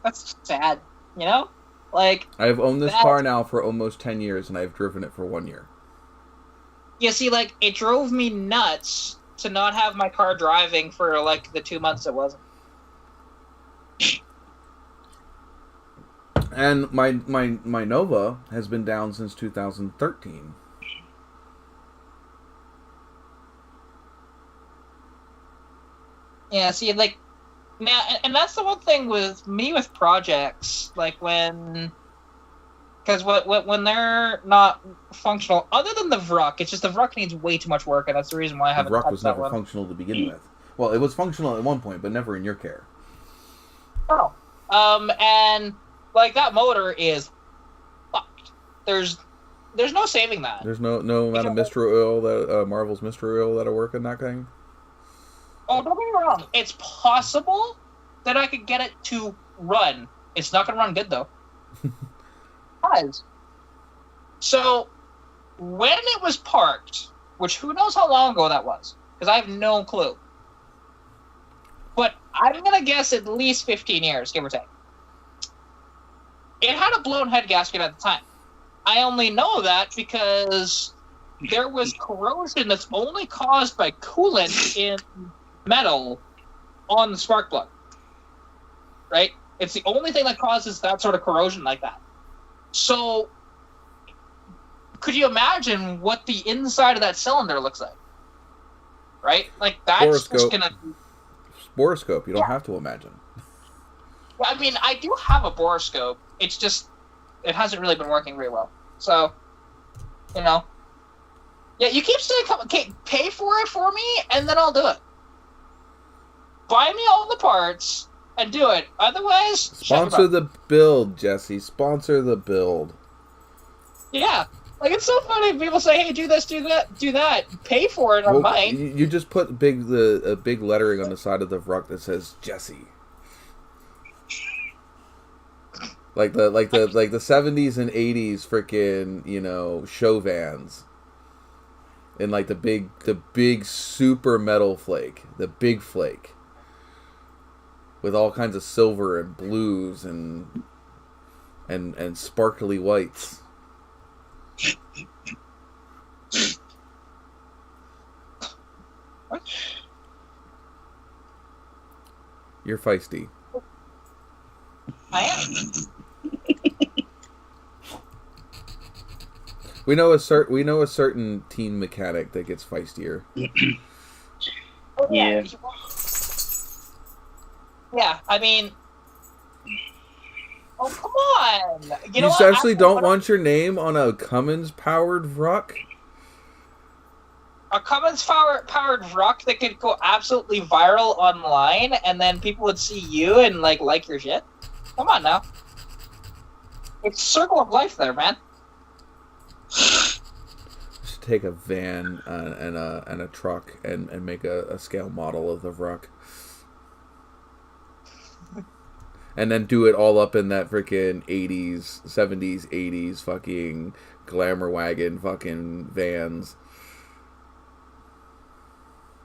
That's sad, you know? Like, I've owned this car now for almost 10 years, and I've driven it for 1 year. Yeah, see, like, it drove me nuts to not have my car driving for, like, the 2 months it wasn't. And my Nova has been down since 2013. Yeah, see, like, now, and that's the one thing with me with projects, like when they're not functional, other than the VRUC, it's just the VRUC needs way too much work, and that's the reason why I haven't. The VRUC was never functional to begin with. Well, it was functional at one point, but never in your care. Oh, and like that motor is fucked. There's no saving that. There's no amount of mystery oil that Marvel's mystery oil that'll work in that thing. Oh, don't get me wrong. It's possible that I could get it to run. It's not going to run good, though. So, when it was parked, which who knows how long ago that was, because I have no clue. But I'm going to guess at least 15 years, give or take. It had a blown head gasket at the time. I only know that because there was corrosion that's only caused by coolant in metal on the spark plug, right? It's the only thing that causes that sort of corrosion like that. So, could you imagine what the inside of that cylinder looks like? Right? Like, that's just gonna... Borescope, you don't have to imagine. Well, I mean, I do have a borescope. It's just, it hasn't really been working very well. So, you know. Yeah, you keep saying, okay, pay for it for me, and then I'll do it. Buy me all the parts and do it. Otherwise, sponsor the build, Jesse. Sponsor the build. Yeah, like it's so funny. People say, "Hey, do this, do that, do that." Pay for it, I might. You just put big lettering on the side of the VRUC that says Jesse. Like the 70s and 80s freaking show vans. And like the big super metal flake, the big flake. With all kinds of silver and blues and sparkly whites. What? You're feisty. I am. We know a certain teen mechanic that gets feistier. Oh, Yeah. Yeah, I mean, oh come on! You seriously don't want your name on a Cummins-powered VRUC? A Cummins-powered VRUC that could go absolutely viral online, and then people would see you and like your shit? Come on now. It's circle of life there, man. Just take a van and a truck and make a scale model of the truck. And then do it all up in that freaking 80s, 70s, 80s fucking glamour wagon fucking vans.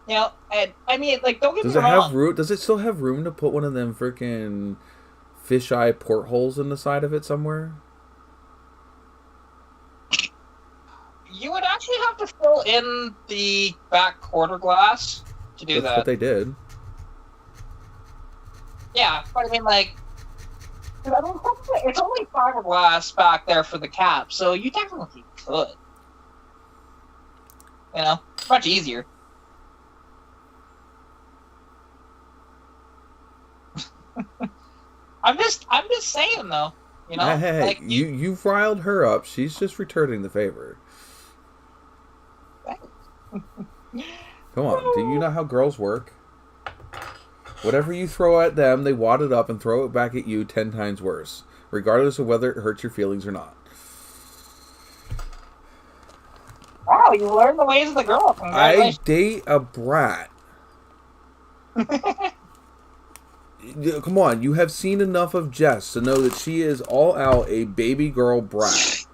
You know, and I mean, like, don't get Does me it wrong. have room? Does it still have room to put one of them freaking fisheye portholes in the side of it somewhere? You would actually have to fill in the back quarter glass to do That's that. what they did. Yeah, but I mean, like, I mean, it's only fiberglass back there for the cap, so you technically could. You know, much easier. I'm just saying though. You know, Hey, like you've riled her up. She's just returning the favor. Come on, do you know how girls work? Whatever you throw at them, they wad it up and throw it back at you 10 times worse, regardless of whether it hurts your feelings or not. wow, you learned the ways of the girl. I Congratulations. date a brat. Come on, you have seen enough of Jess to know that she is all out a baby girl brat.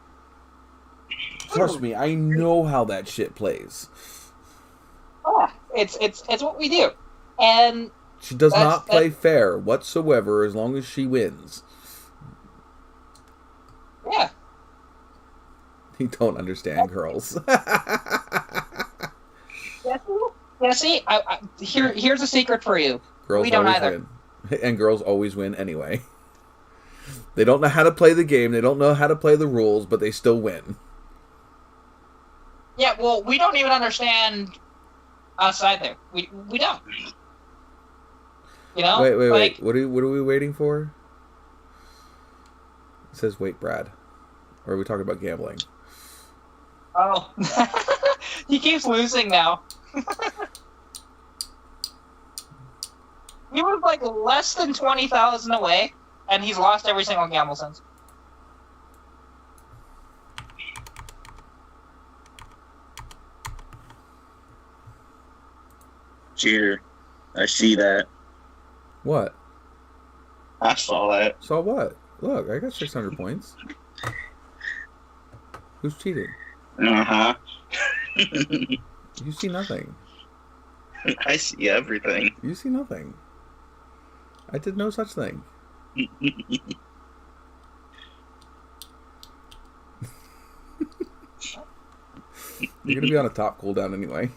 Trust me, I know how that shit plays. Yeah, it's what we do, and She does not play fair whatsoever as long as she wins. yeah. You don't understand girls. Yeah, see, here's a secret for you. Girls We don't always either. win. And girls always win anyway. They don't know how to play the game, they don't know how to play the rules, but they still win. Yeah, well, we don't even understand us either. We don't. You know? Wait. Like, What are we waiting for? It says wait, Brad. Or are we talking about gambling? oh. He keeps losing now. He was like less than 20,000 away, and he's lost every single gamble since. Cheater. I see that. What? I saw that. Saw what? Look, I got 600 points. Who's cheating? Uh-huh. You see nothing. I see everything. You see nothing. I did no such thing. You're gonna be on a top cooldown anyway.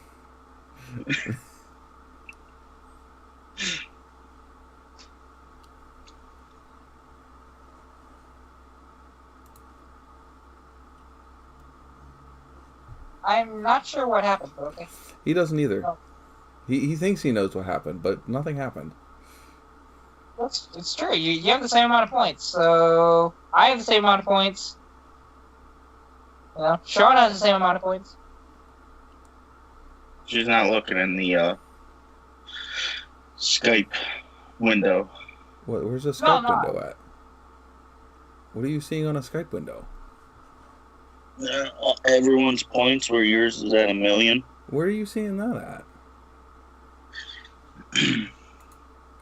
I'm not sure what happened, but okay. He doesn't either. No. He thinks he knows what happened, but nothing happened. It's true. You have the same amount of points, so I have the same amount of points. You know, Sean has the same amount of points. She's not looking in the Skype window. Where's the Skype No. window at? What are you seeing on a Skype window? Everyone's points where yours is at 1 million. Where are you seeing that at?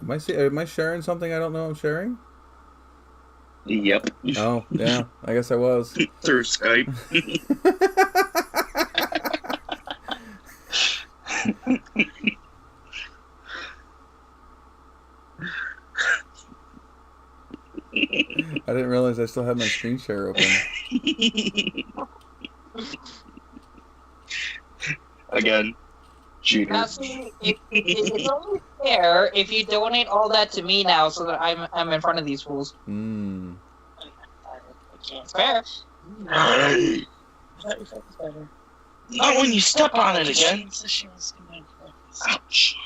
Am I sharing something I don't know I'm sharing? Yep. Oh, yeah. I guess I was. Through Skype. I didn't realize I still had my screen share open. Again, cheater. Now, see, it's only fair if you donate all that to me now, so that I'm in front of these fools. Hmm. It's fair. Hey. Not when you step on it again. Ouch.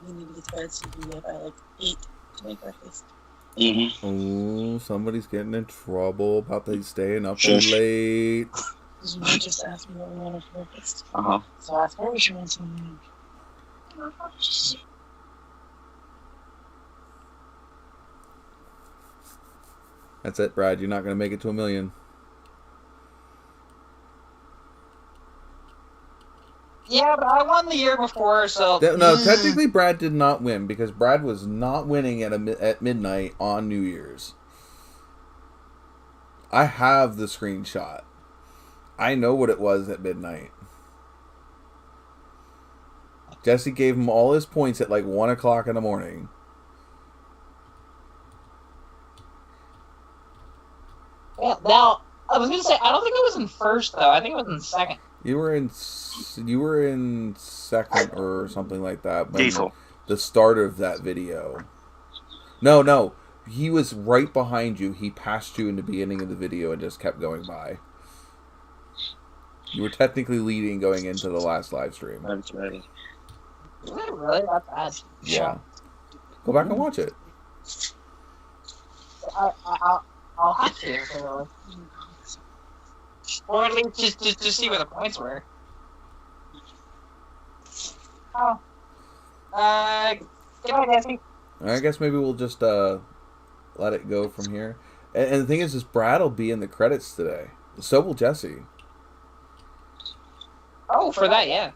We need to get to bed so we can get by like 8 to make breakfast. Mm-hmm. Oh, somebody's getting in trouble about they staying up Shush. late. Because we just asked me what we wanted for breakfast. Uh-huh. So I asked her if she wants something. That's it, Brad. You're not going to make it to 1 million. Yeah, but I won the year before, so... No, technically Brad did not win because Brad was not winning at midnight on New Year's. I have the screenshot. I know what it was at midnight. Jesse gave him all his points at like 1 o'clock in the morning. Yeah, now, I was going to say, I don't think it was in first, though. I think it was in second. You were in second or something like that. Diesel. The start of that video. No. He was right behind you. He passed you in the beginning of the video and just kept going by. You were technically leading going into the last live stream. That's ready. Is it really that bad? Yeah. Go back and watch it. I'll have to. Or at least just to see where the points were. Oh. Good night, Jesse. I guess maybe we'll just let it go from here. And the thing is Brad will be in the credits today. So will Jesse. Oh, for that, yeah.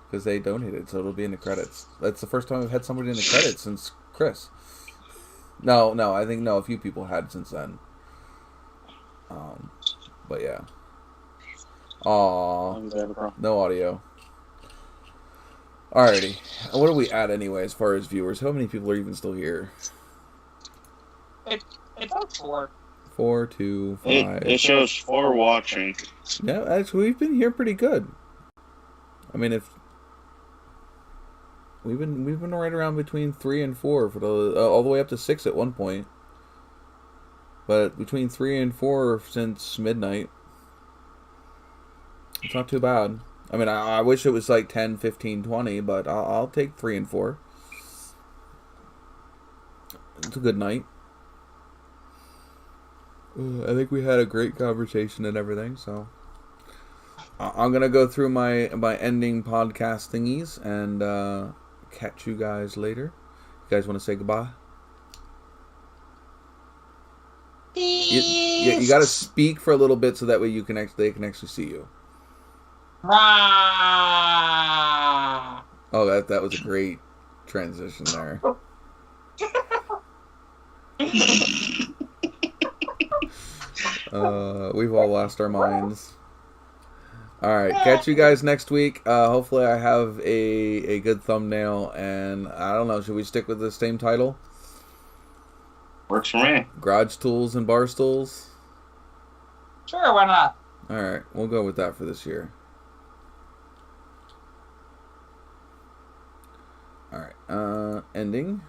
Because they donated, so it'll be in the credits. That's the first time I've had somebody in the credits since Chris. No, I think a few people had since then. But yeah. Aww. No audio. Alrighty. What are we at anyway as far as viewers? How many people are even still here? It's about 4. 4, 2, 5. It shows 4 watching. Yeah, actually, we've been here pretty good. I mean, if we've been right around between 3 and 4 for the all the way up to 6 at one point. But between 3 and 4 since midnight. It's not too bad. I mean, I wish it was like 10, 15, 20, but I'll take 3 and 4. It's a good night. I think we had a great conversation and everything, so I'm gonna go through my ending podcast thingies and catch you guys later. You guys want to say goodbye? You got to speak for a little bit so that way they can actually see you. Oh, that was a great transition there. We've all lost our minds. Alright, catch you guys next week. Hopefully I have a good thumbnail, and I don't know, should we stick with the same title? Works for me. Garage Tools and Barstools? Sure, why not? Alright, we'll go with that for this year. Alright, ending.